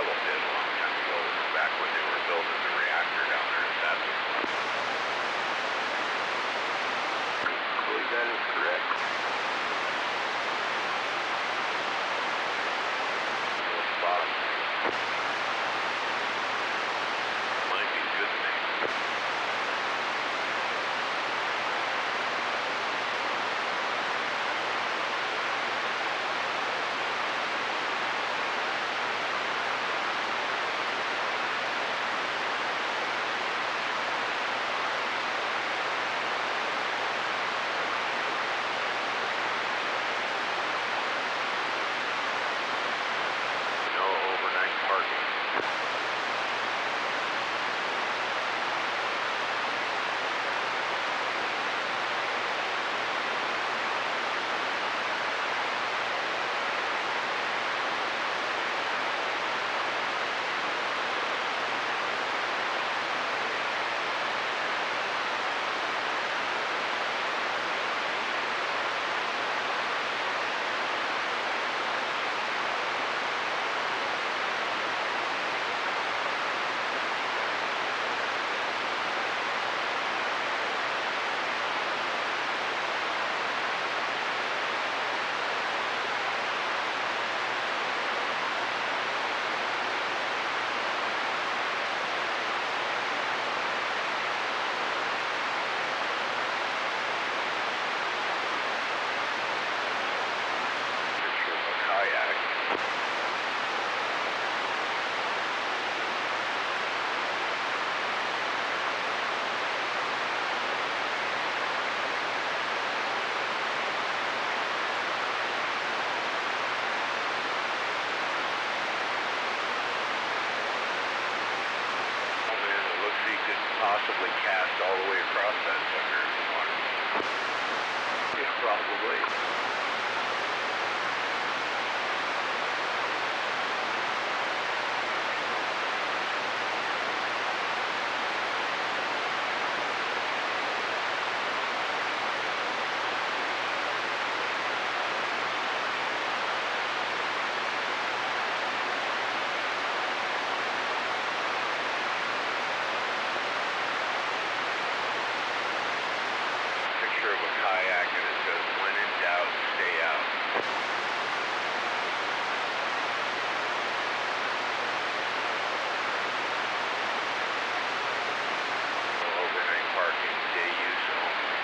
Apollo did a long time ago, back when they were building the reactor down there in Saskatoon. I believe that is correct. North bottom. Might be a good thing. No overnight parking. Picture of a kayak. Oh man, it looks like he could possibly cast all the way across that sucker in the water. Yeah, probably. Picture of a kayak and it says, when in doubt, stay out. No overnight parking, day use only.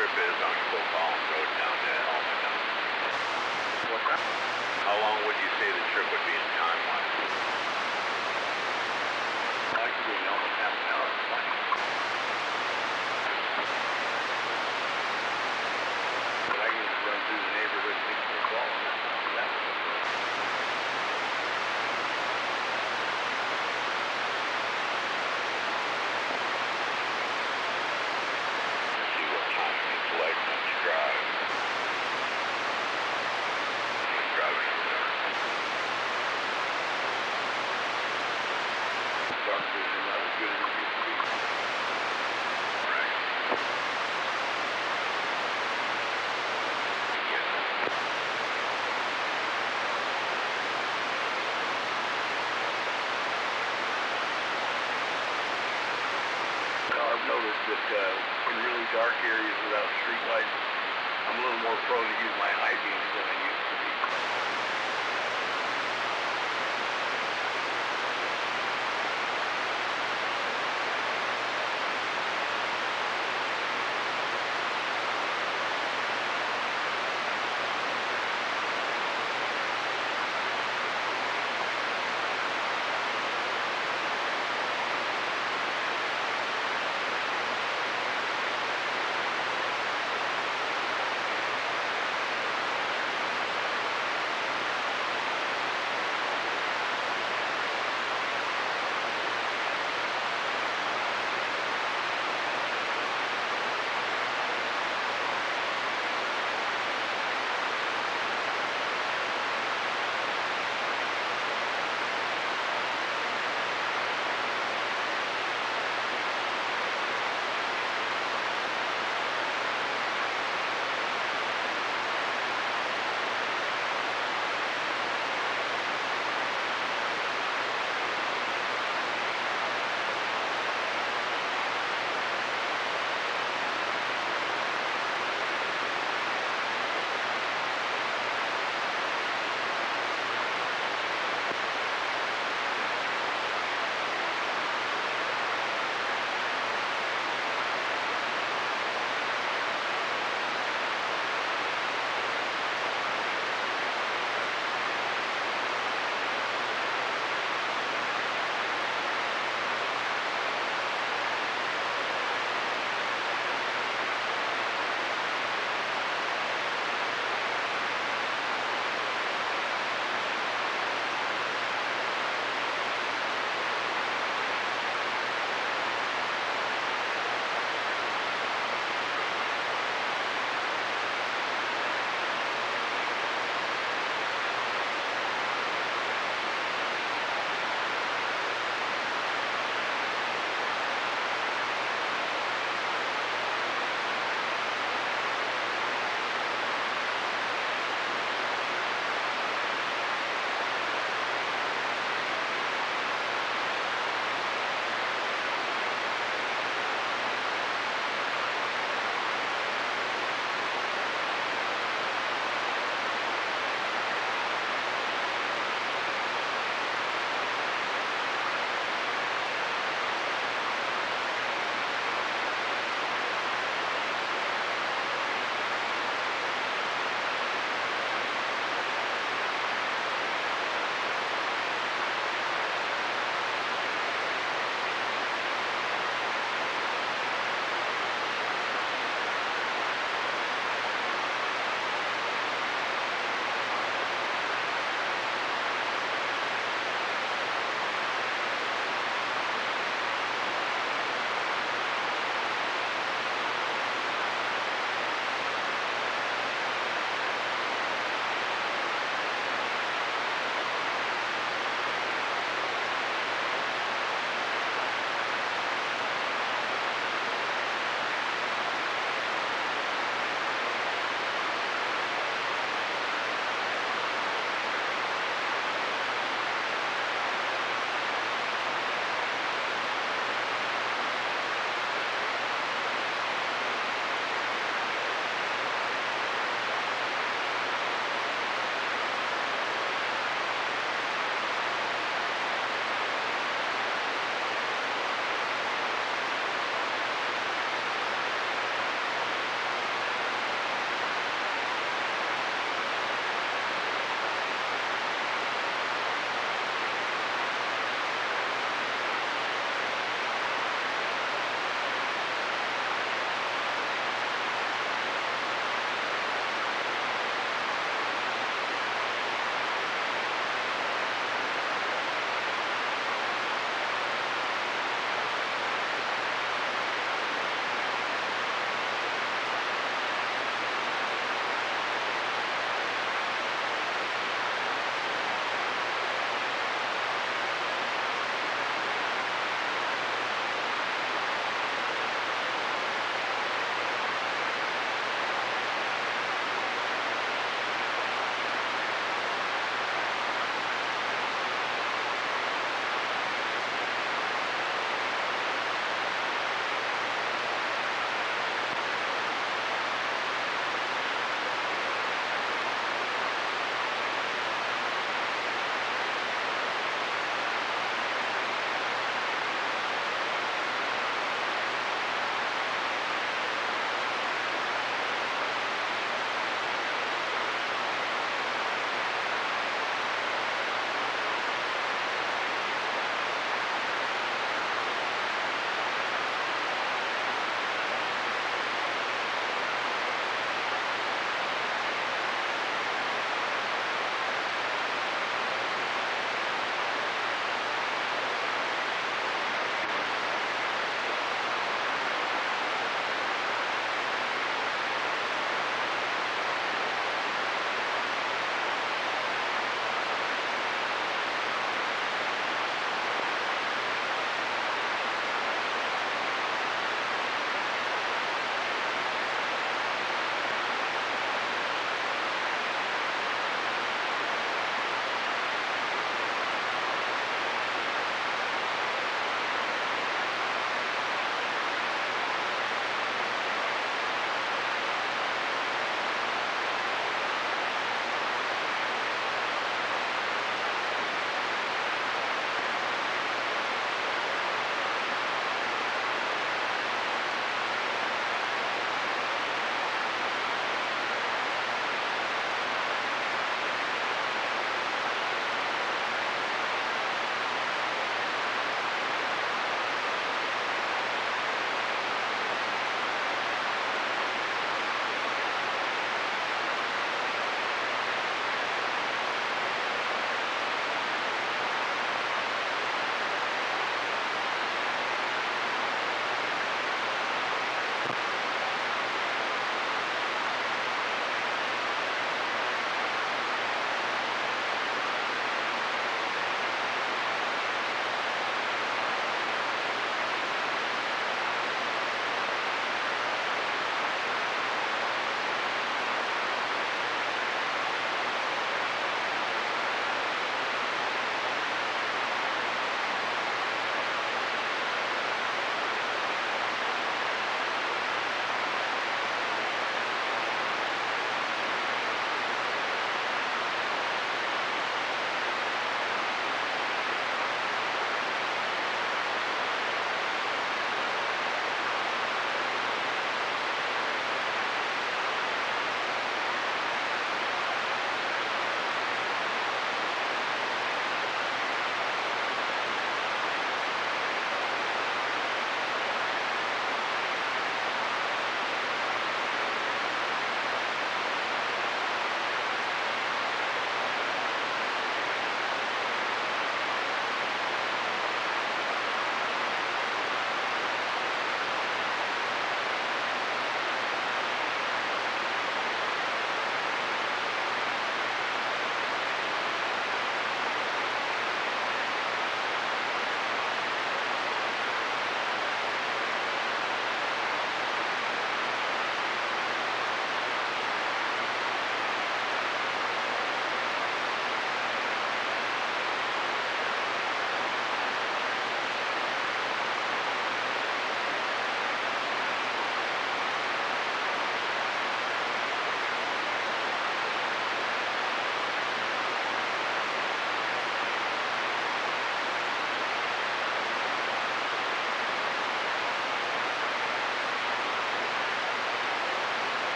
trip is on Cold Collins Road down to Helena. What's that? How long would you say the trip would be in time-wise? I could be in almost half an hour, plenty. But I can just run through the neighborhood and take the call, and that's not that. See what time it's like when you drive. Just driving in the dark. Dark vision not as good as it used to be. Right. Yeah. I've noticed that in really dark areas without street lights, I'm a little more prone to use my high beams than I used to be.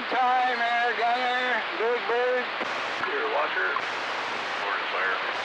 time, air gunner, Big Bird. Here, watcher. Board fire.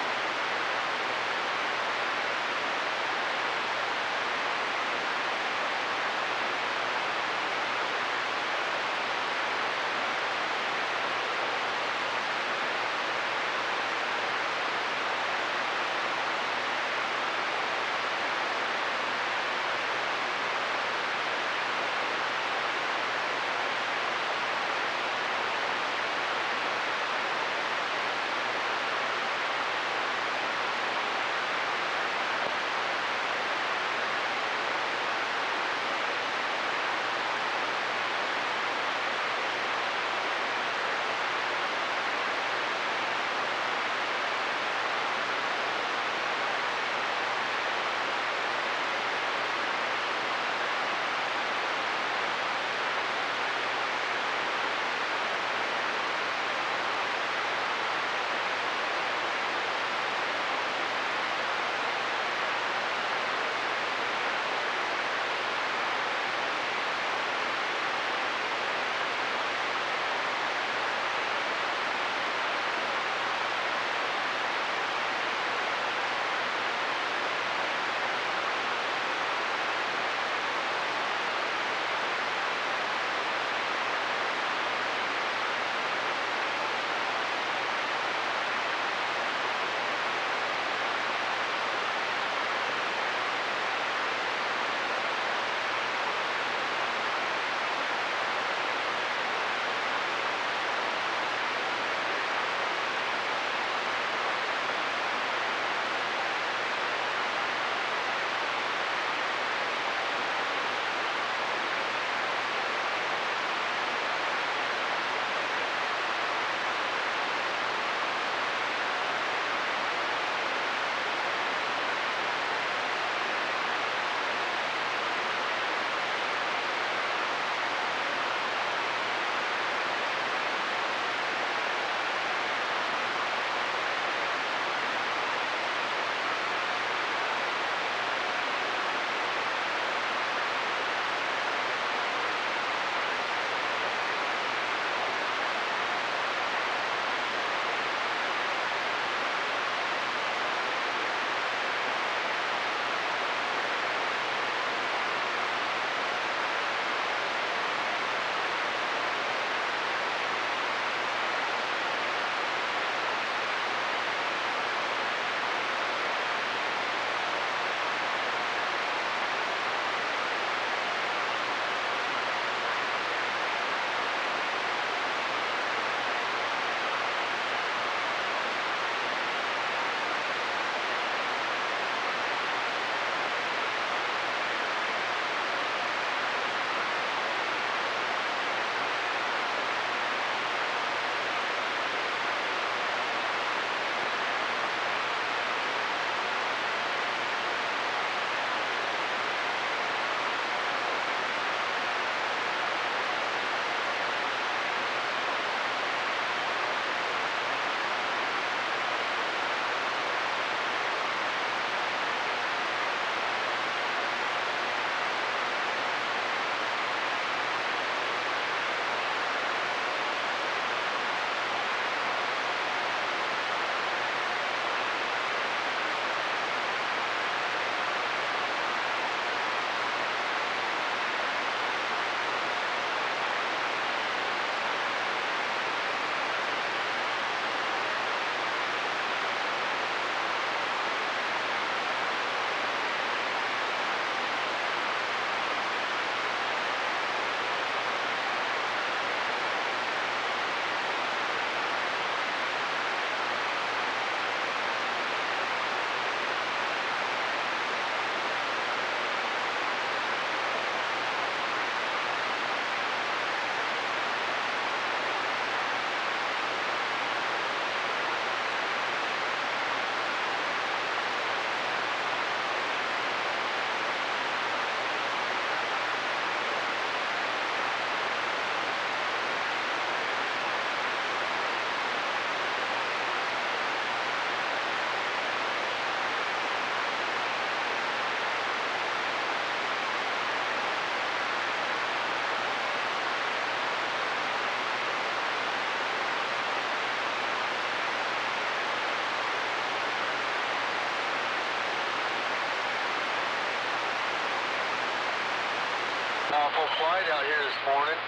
Awful quiet out here this morning.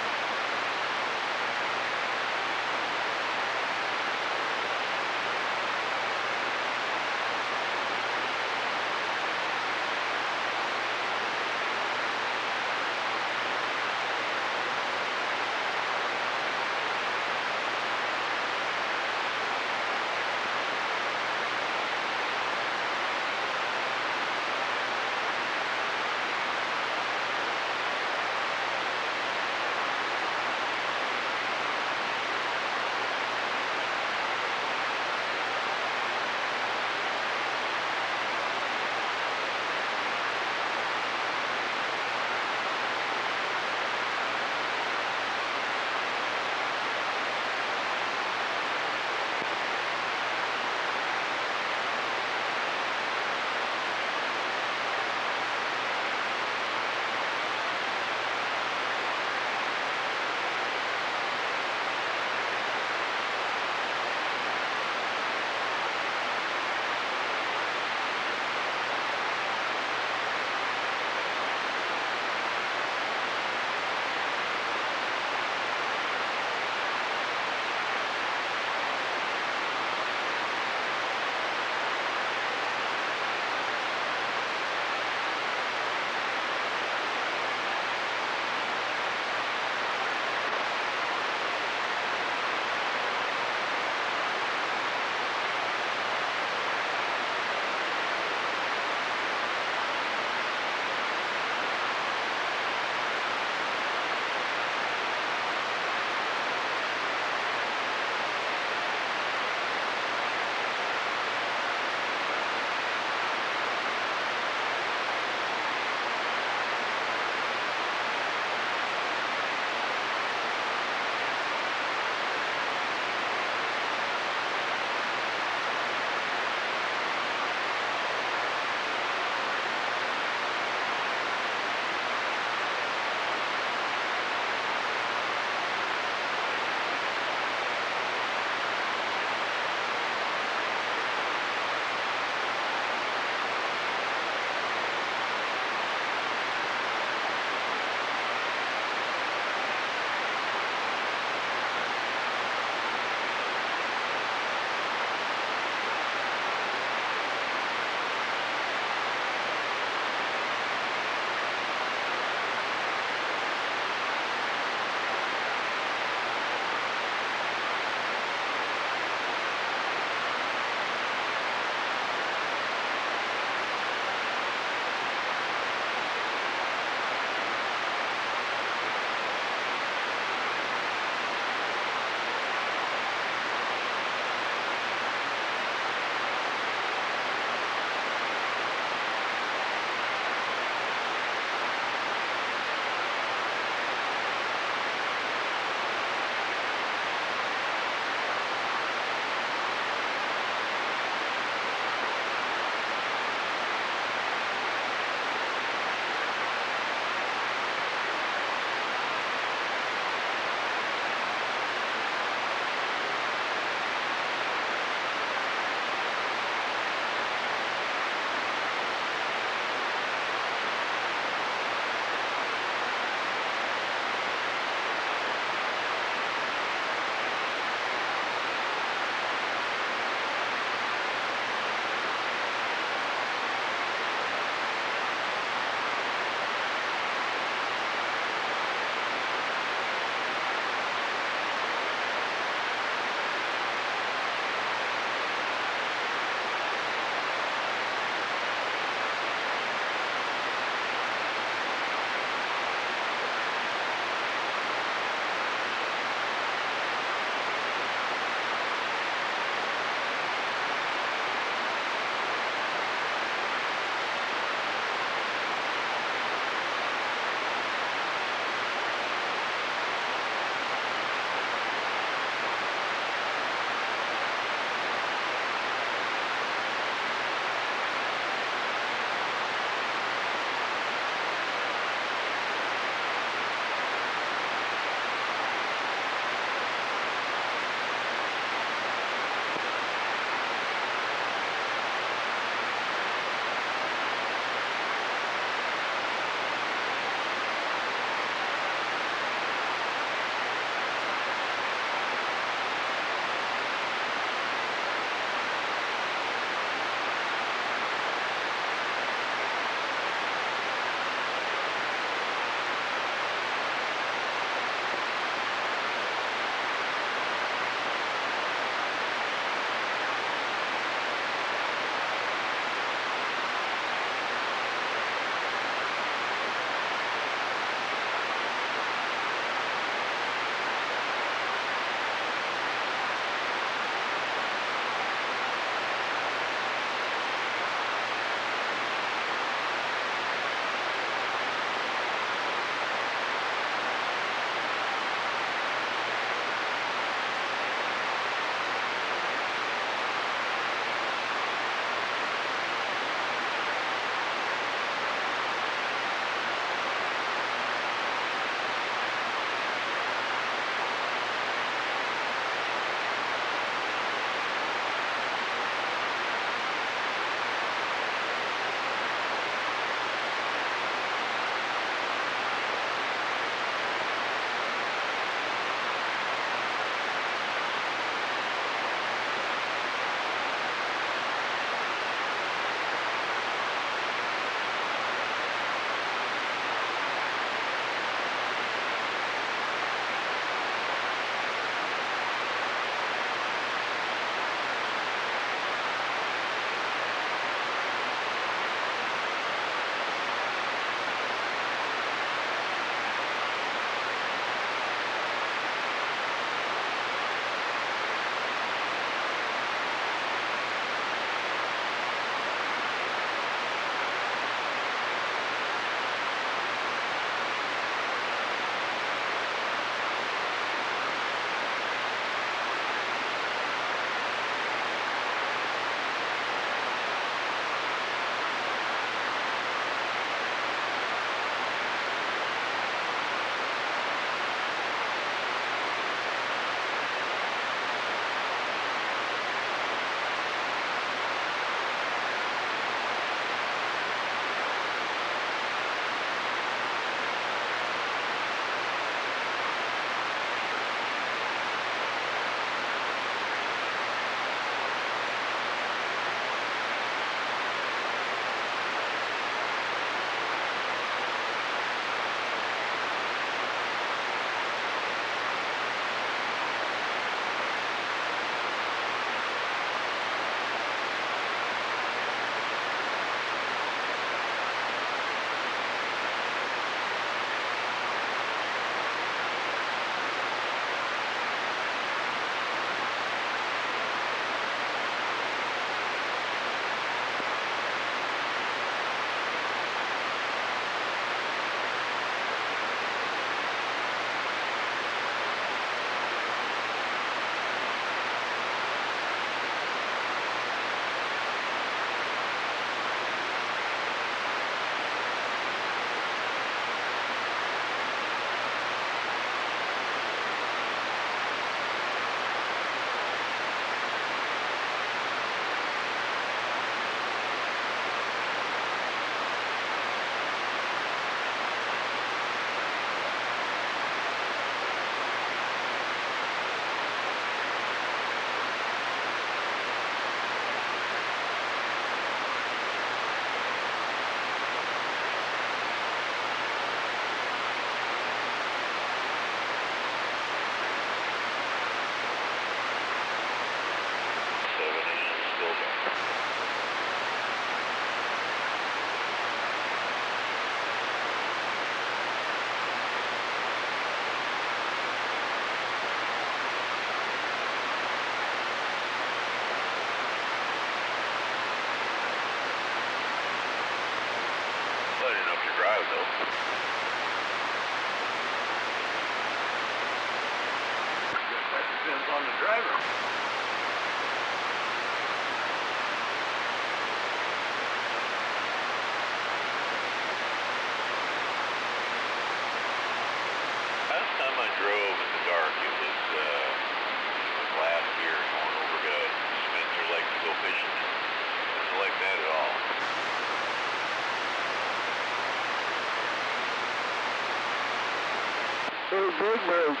Those big birds.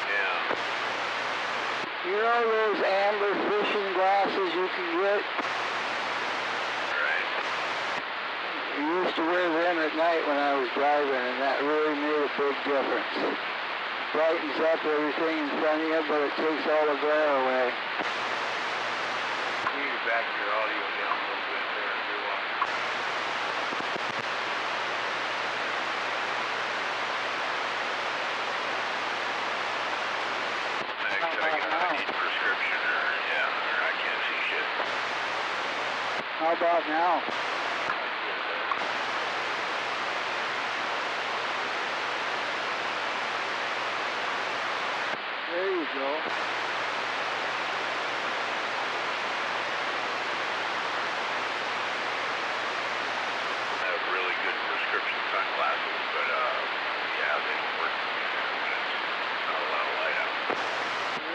Yeah. You know those amber fishing glasses you can get? Right. I used to wear them at night when I was driving, and that really made a big difference. Brightens up everything in front of you, but it takes all the glare away. You need to back your audio down a little bit there and do what? Next, I need prescription or I can't see shit. How about now? There you go. I have really good prescription sunglasses, but yeah, they don't work when it's not a lot of light out.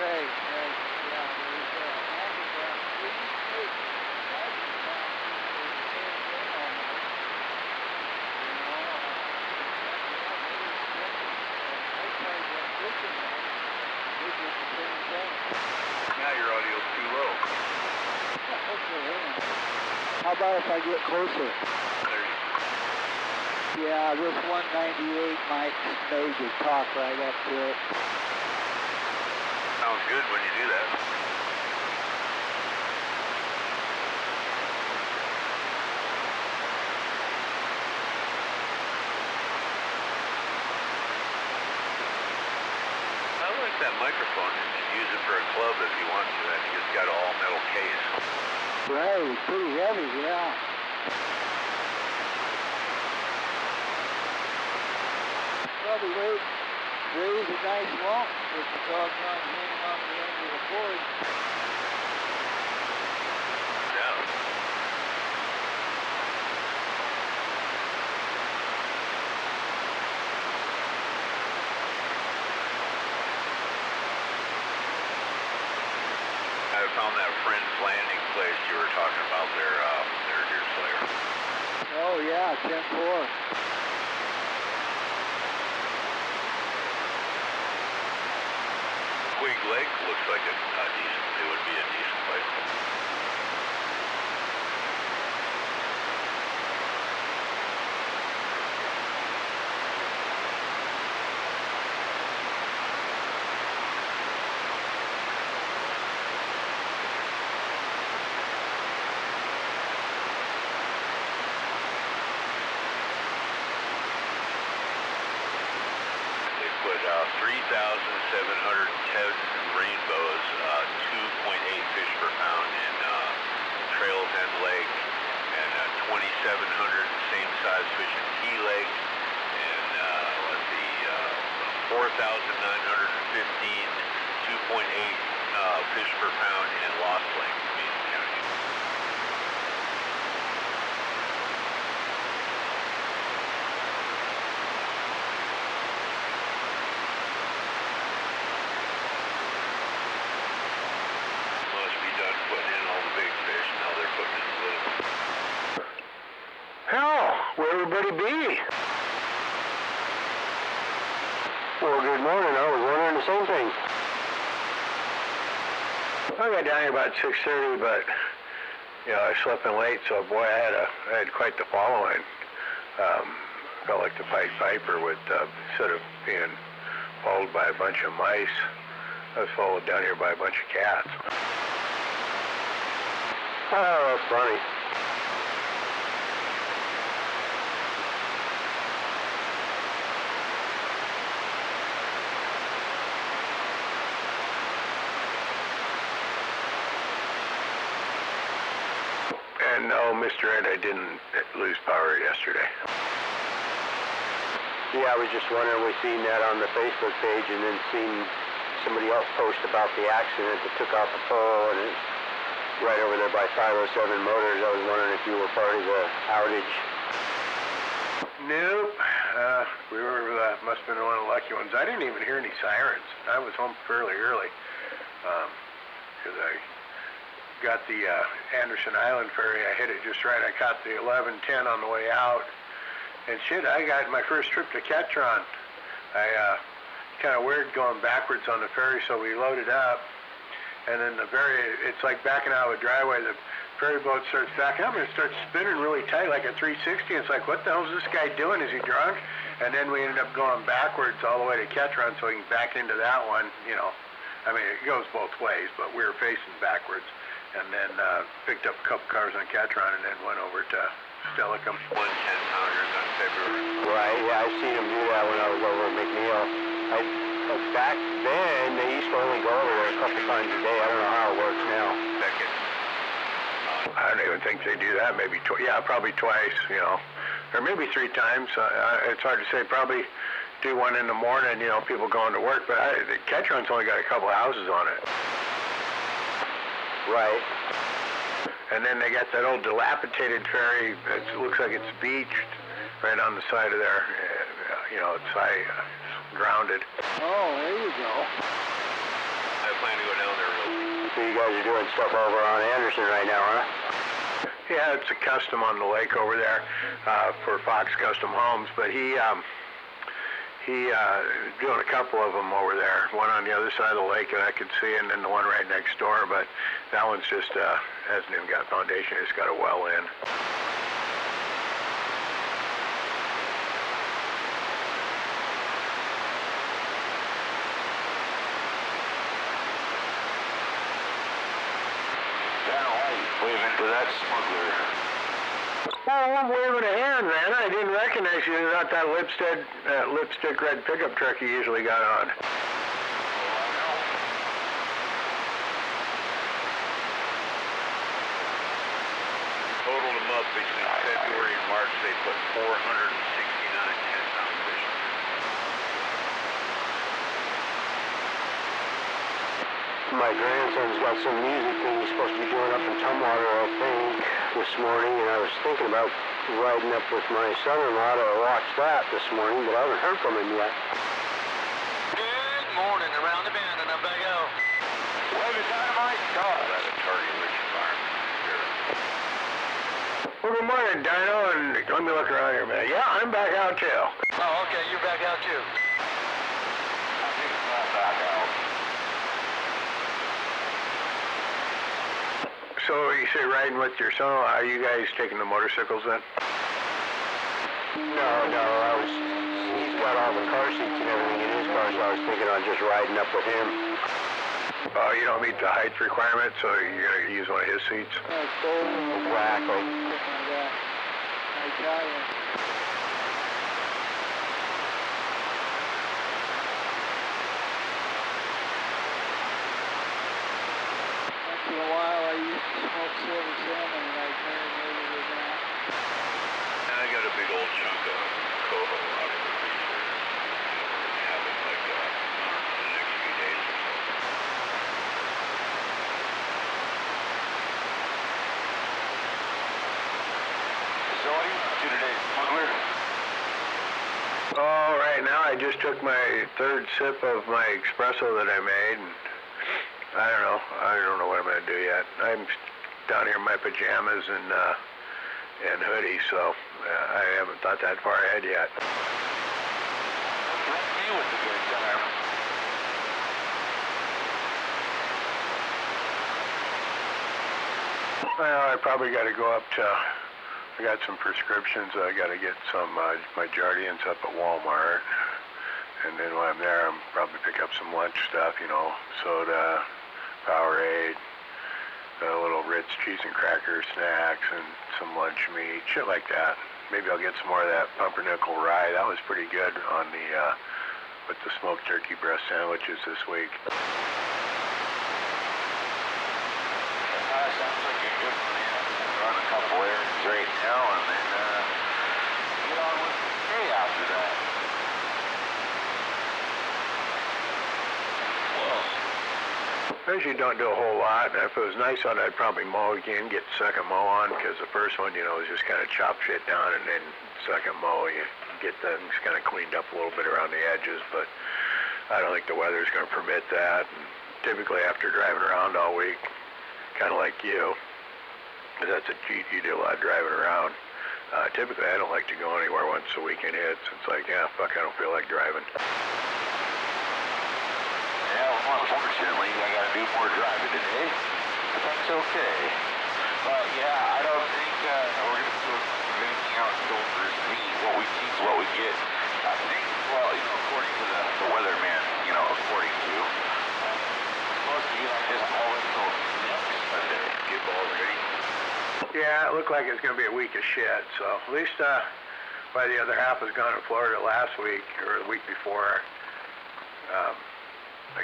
Right, right. Yeah, there's handicap. Now your audio's too low. How about if I get closer? There you Yeah, this 198 mic made you talk right up to it. Sounds good when you do that. I like that microphone. You can use it for a club if you want to. I think it's got an all metal case. Right, pretty heavy, yeah. Probably raise a nice lump with the doggone hanging on the end of the cord. Yeah. I found that Friends Landing place you were talking about their deer slayer. Oh yeah, 10-4. Quig Lake looks like it would be a decent place. They put 3,710 rainbows, 2.8 fish per pound in Trails End Lake, and 2,700 same size fish in Key Lake, and let's see, 4,915, 2.8 fish per pound in Lost Lake, Mason County. Must be done putting in all the big fish. Now they're putting in the little. Hell, where everybody be? Well, good morning. I was wondering the same thing. I got down here about 6:30, but I slept in late, so boy, I had quite the following. Felt like the Pied Piper with instead of being followed by a bunch of mice, I was followed down here by a bunch of cats. Oh, that's funny. And no, Mr. Ed, I didn't lose power yesterday. Yeah, I was just wondering, we seen that on the Facebook page and then seen somebody else post about the accident that took out the pole, and it's right over there by 507 Motors. I was wondering if you were part of the outage. Nope. We were, must have been one of the lucky ones. I didn't even hear any sirens. I was home fairly early because I got the Anderson Island ferry. I hit it just right. I caught the 11:10 on the way out. And shit, I got my first trip to Ketron Kind of weird going backwards on the ferry, so we loaded up, and then it's like backing out of a driveway. The ferry boat starts backing up and it starts spinning really tight, like a 360. It's like, what the hell is this guy doing? Is he drunk? And then we ended up going backwards all the way to Ketron, so we can back into that one. You know, I mean, it goes both ways, but we were facing backwards, and then picked up a couple cars on Ketron, and then went over to Stellicum. 1 10-pounders on February. Right, yeah, I seen him do that when I was over at McNeil. Back then, they used to only go over there a couple times a day. I don't know how it works now. Second. I don't even think they do that. Maybe probably twice, you know, or maybe 3 times. It's hard to say. Probably do one in the morning, you know, people going to work. But the Ketron's only got a couple houses on it. Right. And then they got that old dilapidated ferry that looks like it's beached right on the side of there. You know, it's grounded. Oh, there you go. I plan to go down there real soon. So you guys are doing stuff over on Anderson right now, huh? Yeah, it's a custom on the lake over there for Fox Custom Homes, but he doing a couple of them over there. One on the other side of the lake that I could see, and then the one right next door. But that one's just hasn't even got foundation; it's got a well in. To that smuggler. Oh, I'm waving a hand, man. I didn't recognize you without that lipstick red pickup truck you usually got on. Totaled them up between February and March. They put 469 10-pound fish. My grandson's got some music thing he's supposed to be doing up in Tumwater, I think, this morning, and I was thinking about riding up with my son-in-law to watch that this morning, but I haven't heard from him yet. Good morning, around the bend and up I go. Wave it dynamite. God, that's a target-rich environment. Well, good morning, Dino, and let me look around here a minute. Yeah, I'm back out too. Oh, okay, you're back out too. I think it's not back out. So you say riding with your son? Are you guys taking the motorcycles then? No, he's got all the car seats and everything in his car, so I was thinking on just riding up with him. Oh, you don't meet the height requirement, so you're going to use one of his seats? Exactly. I tell you. Once in a while I used to smoke silver salmon and I'd marinated with that. And I got a big old chunk of coho out of the freezer. We're gonna have it like in the next few days or so. So what do you do today, smuggler? Oh, right now I just took my 3rd sip of my espresso that I made, and I don't know what I'm going to do yet. I'm down here in my pajamas and hoodie, so I haven't thought that far ahead yet. What's me with the good time? Well, I probably got to go up to, I got some prescriptions. I got to get some, my Jardians up at Walmart. And then when I'm there, I'm probably pick up some lunch stuff, you know, soda, Powerade, a little Ritz cheese and cracker snacks, and some lunch meat, shit like that. Maybe I'll get some more of that pumpernickel rye. That was pretty good on the, with the smoked turkey breast sandwiches this week. Sounds like a good plan. Run a couple errands right now and then get on with the day after that. I usually don't do a whole lot. If it was nice out, I'd probably mow again, get the second mow on, because the first one, you know, is just kind of chop shit down, and then second mow, you get things kind of cleaned up a little bit around the edges, but I don't think the weather's going to permit that. And typically after driving around all week, kind of like you, 'cause that's a cheat, you do a lot of driving around. Typically, I don't like to go anywhere once a week in hits. It's like, yeah, fuck, I don't feel like driving. Yeah, well, unfortunately, I got to do more driving today, but that's okay. But yeah, I don't think we're going to put anything out until there's what we see is what we get. I think, well, you know, according to the weatherman, you know, according to, supposed to be like this all until next Monday. Get all ready. Yeah, it looked like it's going to be a week of shit, so at least by the other half was gone in Florida last week, or the week before. I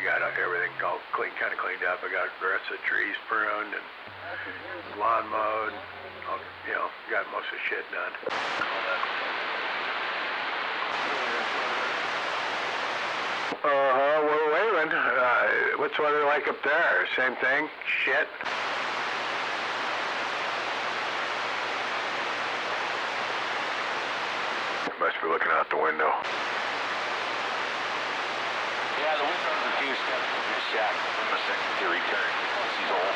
got everything all kind of cleaned up. I got the rest of the trees pruned and lawn mowed. You know, got most of the shit done. We're waving. What's the weather like up there? Same thing? Shit? Must be looking out the window. Yeah, the windows are two steps from his shack from the second to return. Once he's old.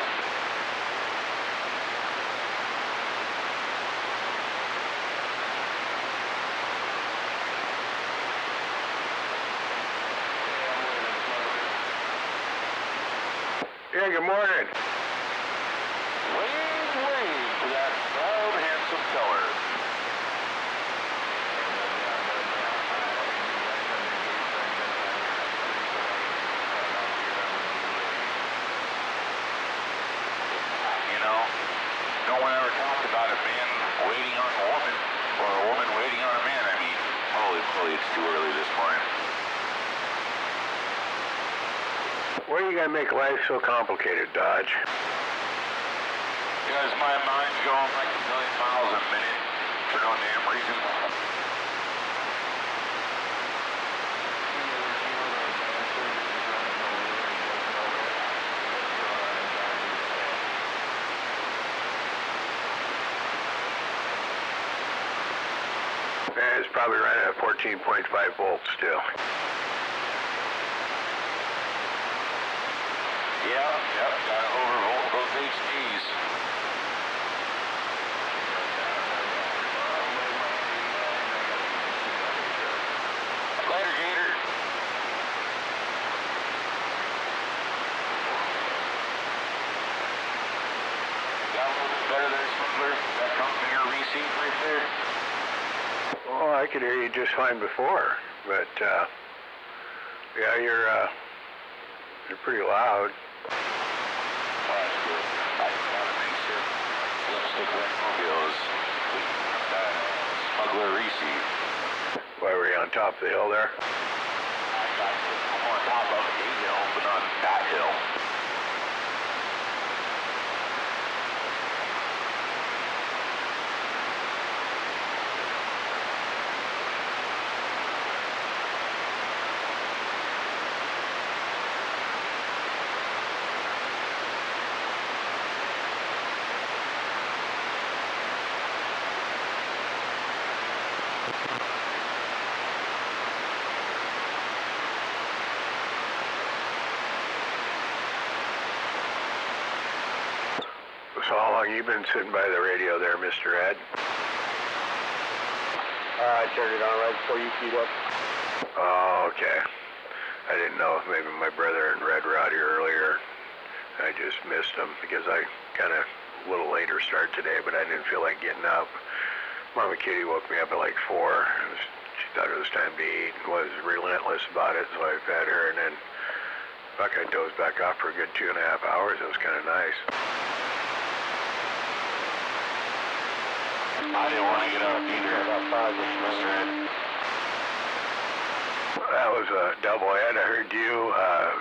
Yeah, good morning. Wave to that proud, handsome feller. No one ever talked about a man waiting on a woman, or a woman waiting on a man. I mean, holy moly, it's too early this morning. Why are you gonna make life so complicated, Dodge? Because my mind's going like a million miles a minute for no damn reason. It's probably running at 14.5 volts still. Yep, gotta overvolt those HDs. Later, Gator. Got a little bit better there, Smuggler. That comes from your receipt right there. Oh, I could hear you just fine before, but yeah, you're pretty loud. Oh, that's good. I gotta make sure Lipstick Mobiles that Smuggler receipt. Why were you on top of the hill there? I'm on top of a hill, but on that hill. So how long you been sitting by the radio there, Mr. Ed? I turned it on right before you queued up. Oh, okay. I didn't know if maybe my brother and Red were out here earlier. I just missed them because I kind of a little later start today, but I didn't feel like getting up. Mama Kitty woke me up at like 4. She thought it was time to eat and was relentless about it, so I fed her, and then fuck, I dozed back off for a good 2.5 hours. It was kind of nice. I didn't want to get up either. About 5 Mr. Ed. That was a double Ed. I heard you,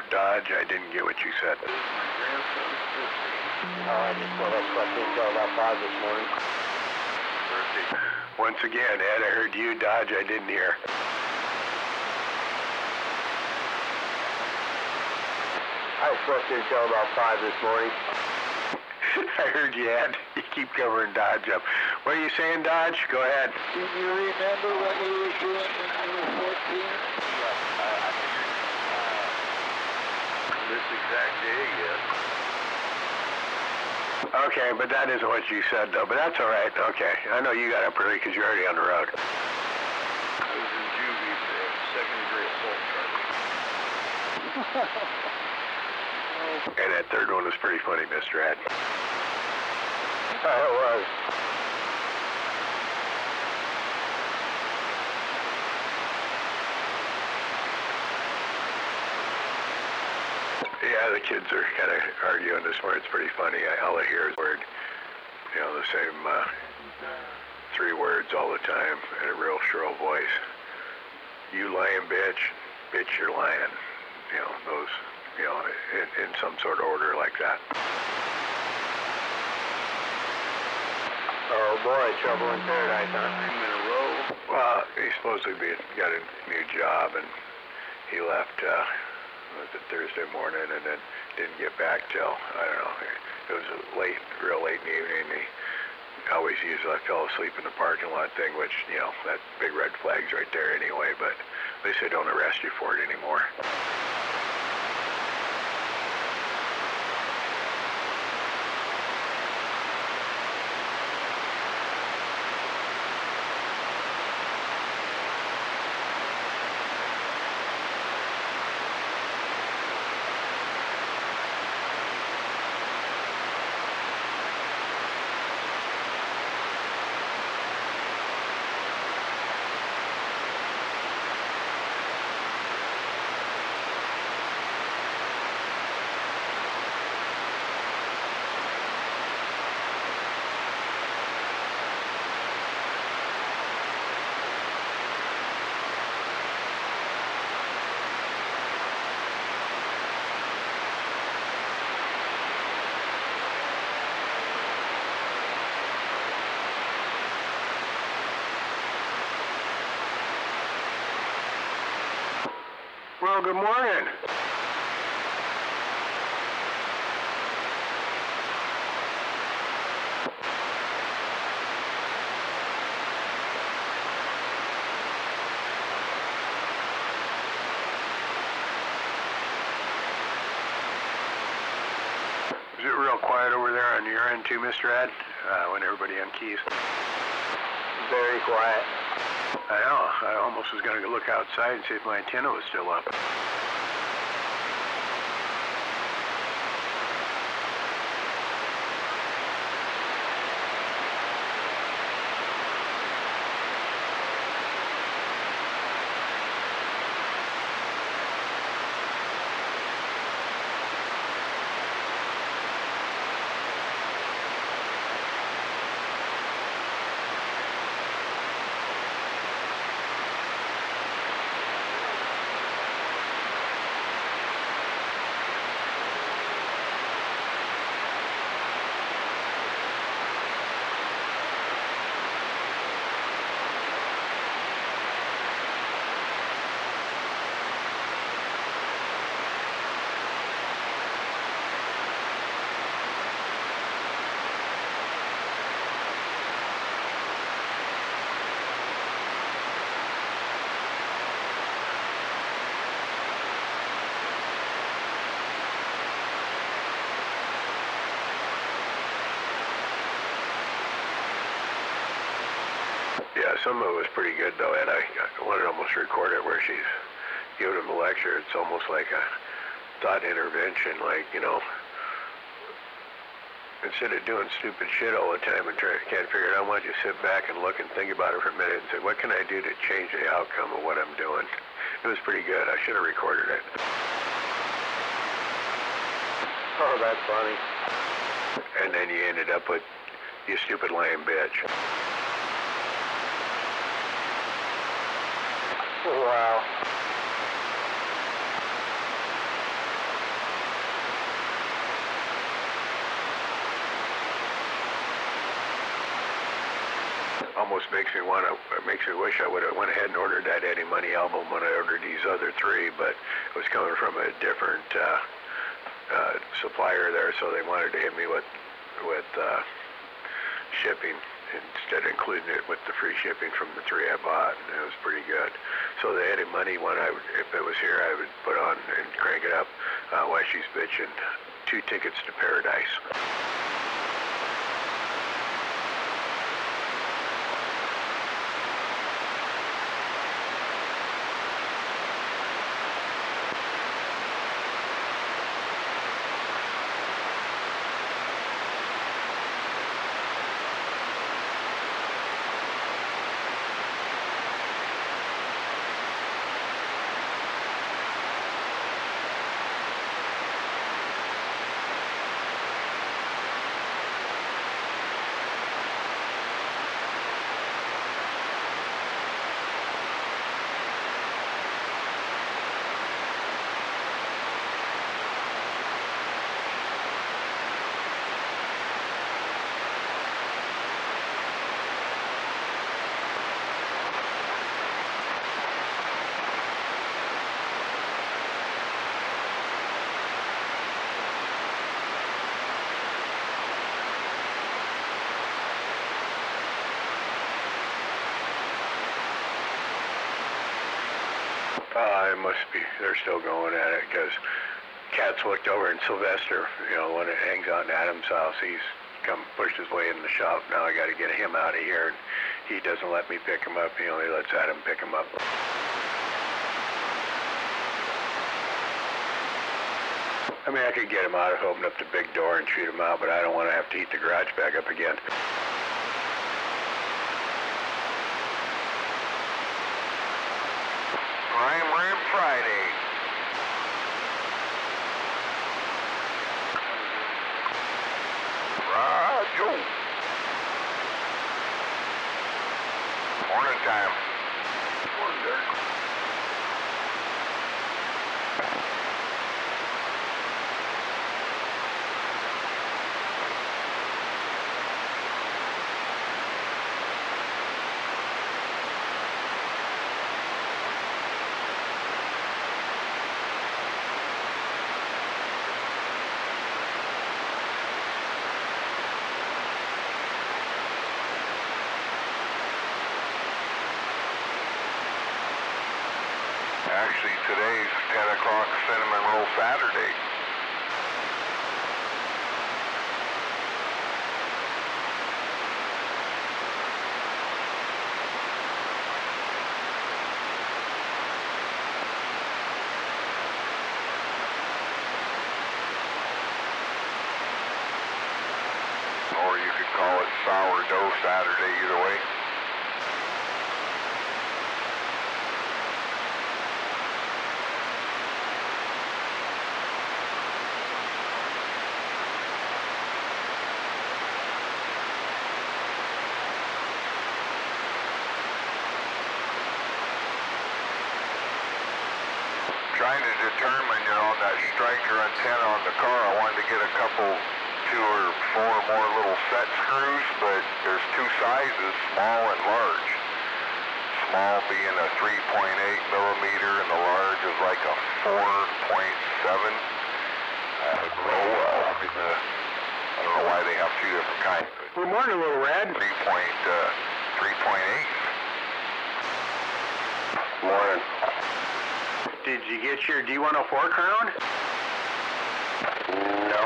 Dodge. I didn't get what you said. I just well, that's what I think until about 5 this morning. Once again, Ed, I heard you, Dodge. I didn't hear. I was supposed to until about 5 this morning. I heard you, Ed. You keep covering Dodge up. What are you saying, Dodge? Go ahead. Do you remember what we were doing when you were 14? Yes, I figured This exact day, yes. Okay, but that isn't what you said, though. But that's all right. Okay. I know you got up early because you're already on the road. I was in juvie for a second-degree assault charge. And that third one was pretty funny, Mr. Ed. It was. Yeah, the kids are kind of arguing this morning. It's pretty funny. All I hear is word, the same 3 words all the time in a real shrill voice. You lying bitch, bitch you're lying. Those, in some sort of order like that. Oh boy, trouble in paradise, huh? In a row. Well, he supposedly got a new job, and he left, was it Thursday morning, and then didn't get back till, I don't know, it was real late in the evening. He always usually fell asleep in the parking lot thing, which, that big red flag's right there anyway, but they say don't arrest you for it anymore. Well, good morning. Is it real quiet over there on your end too, Mr. Ed, when everybody unkeys? Very quiet. I know. I almost was going to look outside and see if my antenna was still up. Yeah, some of it was pretty good, though, and I wanted to almost record it where she's giving him a lecture. It's almost like a thought intervention, like, instead of doing stupid shit all the time and can't figure it out, I want you to sit back and look and think about it for a minute and say, what can I do to change the outcome of what I'm doing? It was pretty good. I should have recorded it. Oh, that's funny. And then you ended up with, you stupid lying bitch. Wow. Almost makes me wish I would have went ahead and ordered that Eddie Money album when I ordered these other 3, but it was coming from a different supplier there, so they wanted to hit me with shipping instead of including it with the free shipping from the 3 I bought, and it was pretty good. So the Eddie Money one, if it was here, I would put on and crank it up while she's bitching. 2 tickets to paradise. It must be. They're still going at it because Cat's looked over and Sylvester, you know, when it hangs out in Adam's house, he's come pushed his way in the shop. Now I got to get him out of here. And he doesn't let me pick him up. He only lets Adam pick him up. I mean, I could get him out if I opened up the big door and shoot him out, but I don't want to have to heat the garage back up again. Prime Rib Friday. Roger. Morning time. Morning, Dirk. Actually, today's 10 o'clock Cinnamon Roll Saturday. Or you could call it Sourdough Saturday, either way. Trying to determine, you know, that striker antenna on the car. I wanted to get a couple, 2 or 4 more little set screws, but there's 2 sizes, small and large. Small being a 3.8 millimeter and the large is like a 4.7. I don't know why they have 2 different kinds. Good morning, little Red. 3.8. Morning. Did you get your D104 crown? No.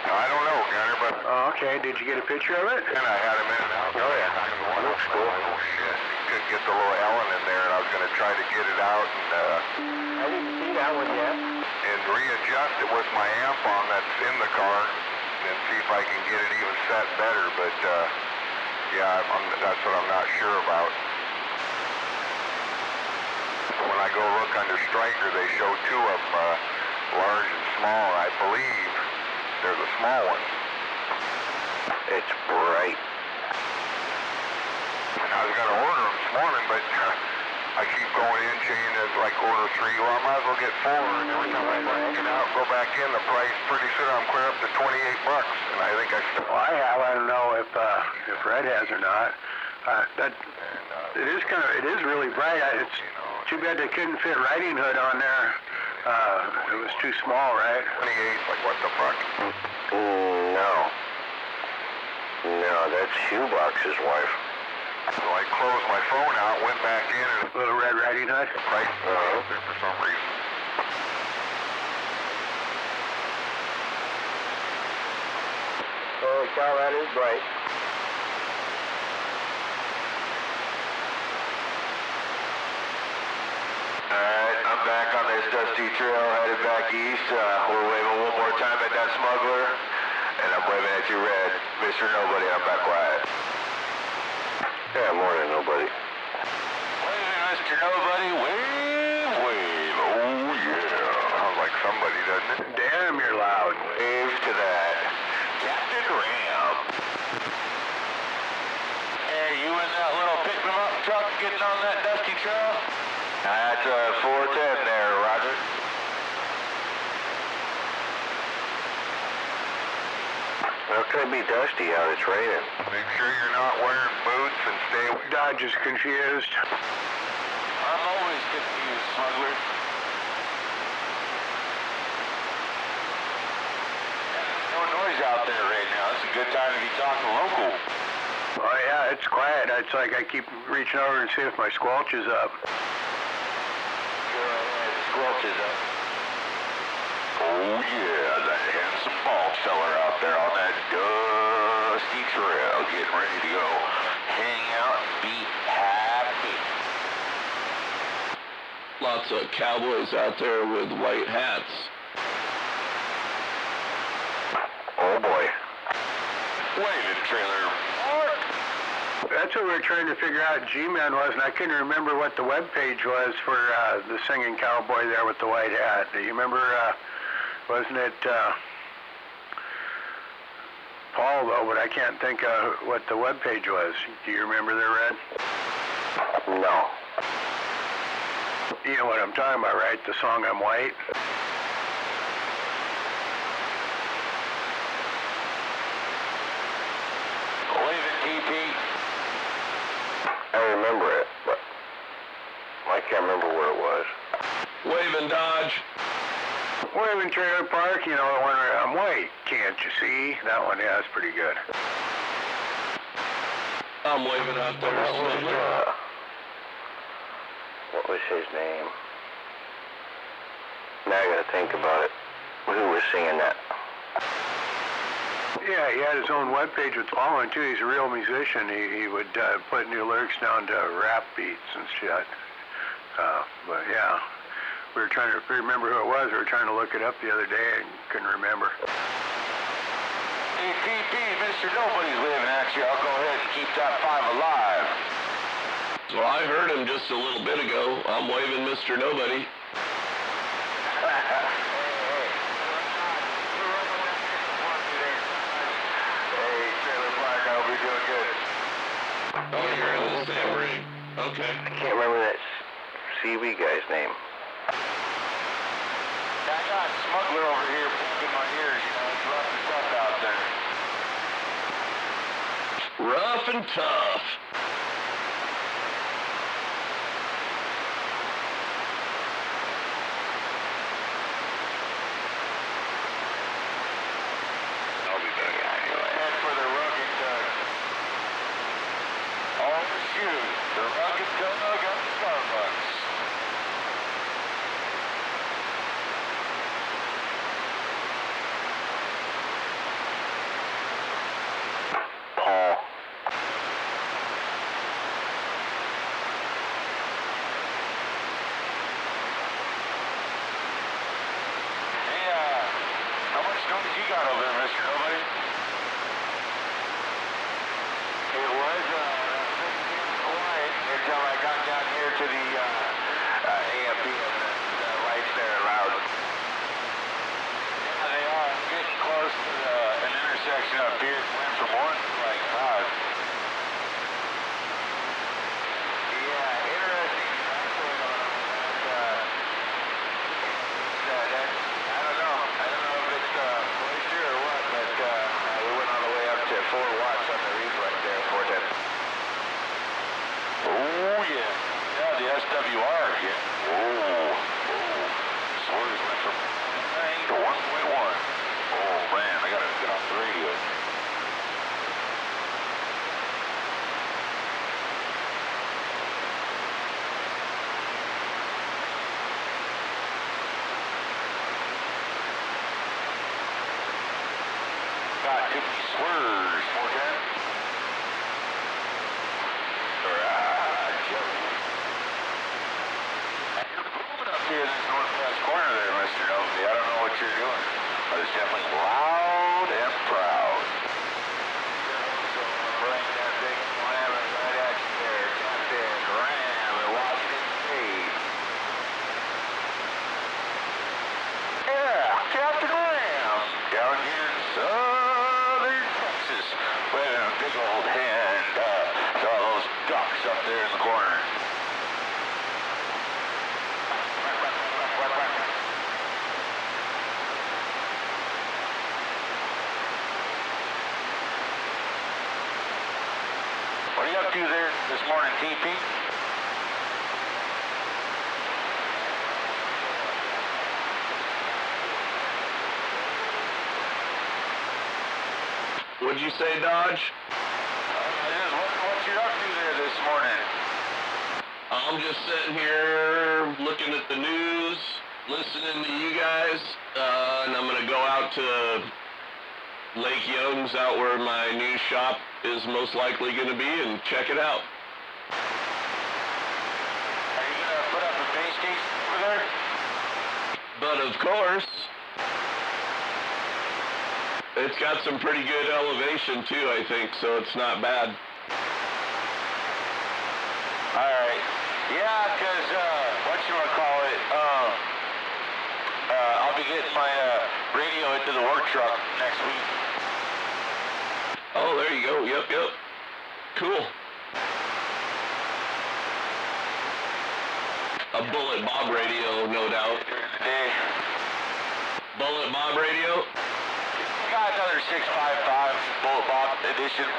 I don't know, Gunner, but... Oh, okay. Did you get a picture of it? And I had him in and out. Oh, yeah. Looks cool. Oh, shit. Could get the little Ellen in there, and I was going to try to get it out and... I didn't see that one yet. And readjust it with my amp on that's in the car and see if I can get it even set better, but, yeah, that's what I'm not sure about. When I go look under striker, they show 2 of them, large and small. I believe they're the small ones. It's bright. And I was going to order them this morning, but I keep going in, changing like order 3. Well, I might as well get 4. And every time I get out, go back in, the price pretty soon I'm clear up to $28. And I think Well, I have. I don't know if Red has or not. It is really bright. It's too bad they couldn't fit Riding Hood on there. It was too small, right? 28, like what the fuck? No. No, that's Shoebox's wife. So I closed my phone out, went back in, and Little Red Riding Hood? the price was up there for some reason. Holy cow, that is bright. Alright, I'm back on this dusty trail, headed back east. We're waving one more time at that smuggler, and I'm waving at you, Red. Mr. Nobody, I'm back quiet. Yeah, morning, nobody. Waving, Mr. Nobody, wave, wave, oh yeah. Sounds like somebody, doesn't it? Damn, you're loud. Wave to that. Captain Ram. Hey, you in that little pick-them-up truck getting on that dusty trail? That's 410 there, Roger. How can it be dusty out? It's raining. Make sure you're not wearing boots and stay... Dodge is confused. I'm always confused, smuggler. No noise out there right now. It's a good time to be talking local. Oh, yeah, it's quiet. It's like I keep reaching over and see if my squelch is up. Squelches up. Oh yeah, that handsome bald feller out there on that dusty trail getting ready to go hang out and be happy. Lots of cowboys out there with white hats. Oh boy. Waving trailer. That's what we were trying to figure out. G-Man was, and I couldn't remember what the web page was for the singing cowboy there with the white hat. Do you remember? Wasn't it Paul though? But I can't think of what the web page was. Do you remember there, Red? No. You know what I'm talking about, right? The song "I'm White." I remember it, but I can't remember where it was. Waving Dodge. Waving Trailer Park, you know, the one where "I'm white, can't you see?" That one, yeah, that's pretty good. I'm waving out there. What was his name? Now I gotta think about it. Who was singing that? Yeah, he had his own webpage with following too. He's a real musician. He would put new lyrics down to rap beats and shit. But yeah, we were trying to remember who it was. We were trying to look it up the other day and couldn't remember. Hey, PP, Mr. Nobody's waving at you. I'll go ahead and keep that 5 alive. Well, I heard him just a little bit ago. I'm waving Mr. Nobody. Oh, you're in the same ring. Okay. I can't remember that CB guy's name. I got a smuggler over here in my ears. You know, it's rough and tough out there. Rough and tough. I'll be back. Head for the rugged all the shoes. The rugged Dug at Starbucks. Paul. Hey, how much noise you got over there, Mr. Nobody? It was quiet until I got down here to the AMP and the lights there are loud. Yeah, they are. I'm getting close to an intersection up here. Went from 1 to like 5. Yeah, interesting. I don't know. I don't know if it's moisture or what, but we went all the way up to 4 watts on the reflex there, 410. Oh, yeah. Yeah, the SWR, yeah. Oh. Swerves went from 9 to 1.1. Oh, man, I gotta get off the radio. Got too many swerves, 410. Here in this northwest corner there, Mr. Nosey. I don't know what you're doing, but it's definitely loud and proud. So bring that big slam right at you there, Captain Ram in Washington State. Yeah, Captain Ram, down here in southern Texas, waving a big old hand to all those ducks up there in the corner. What are you up to there this morning, TP? What'd you say, Dodge? What you up to there this morning? I'm just sitting here looking at the news, listening to you guys, and I'm going to go out to Lake Young's, out where my new shop is most likely going to be, and check it out. Are you going to put up a base case over there? But of course, it's got some pretty good elevation too, I think, so it's not bad. Alright. Yeah, because, whatchamacallit, I'll be getting my radio into the work truck next week. Oh, there you go. Yep. Cool. A Bullet Bob radio, no doubt. Hey. Bullet Bob radio? Got another 655 Bullet Bob edition.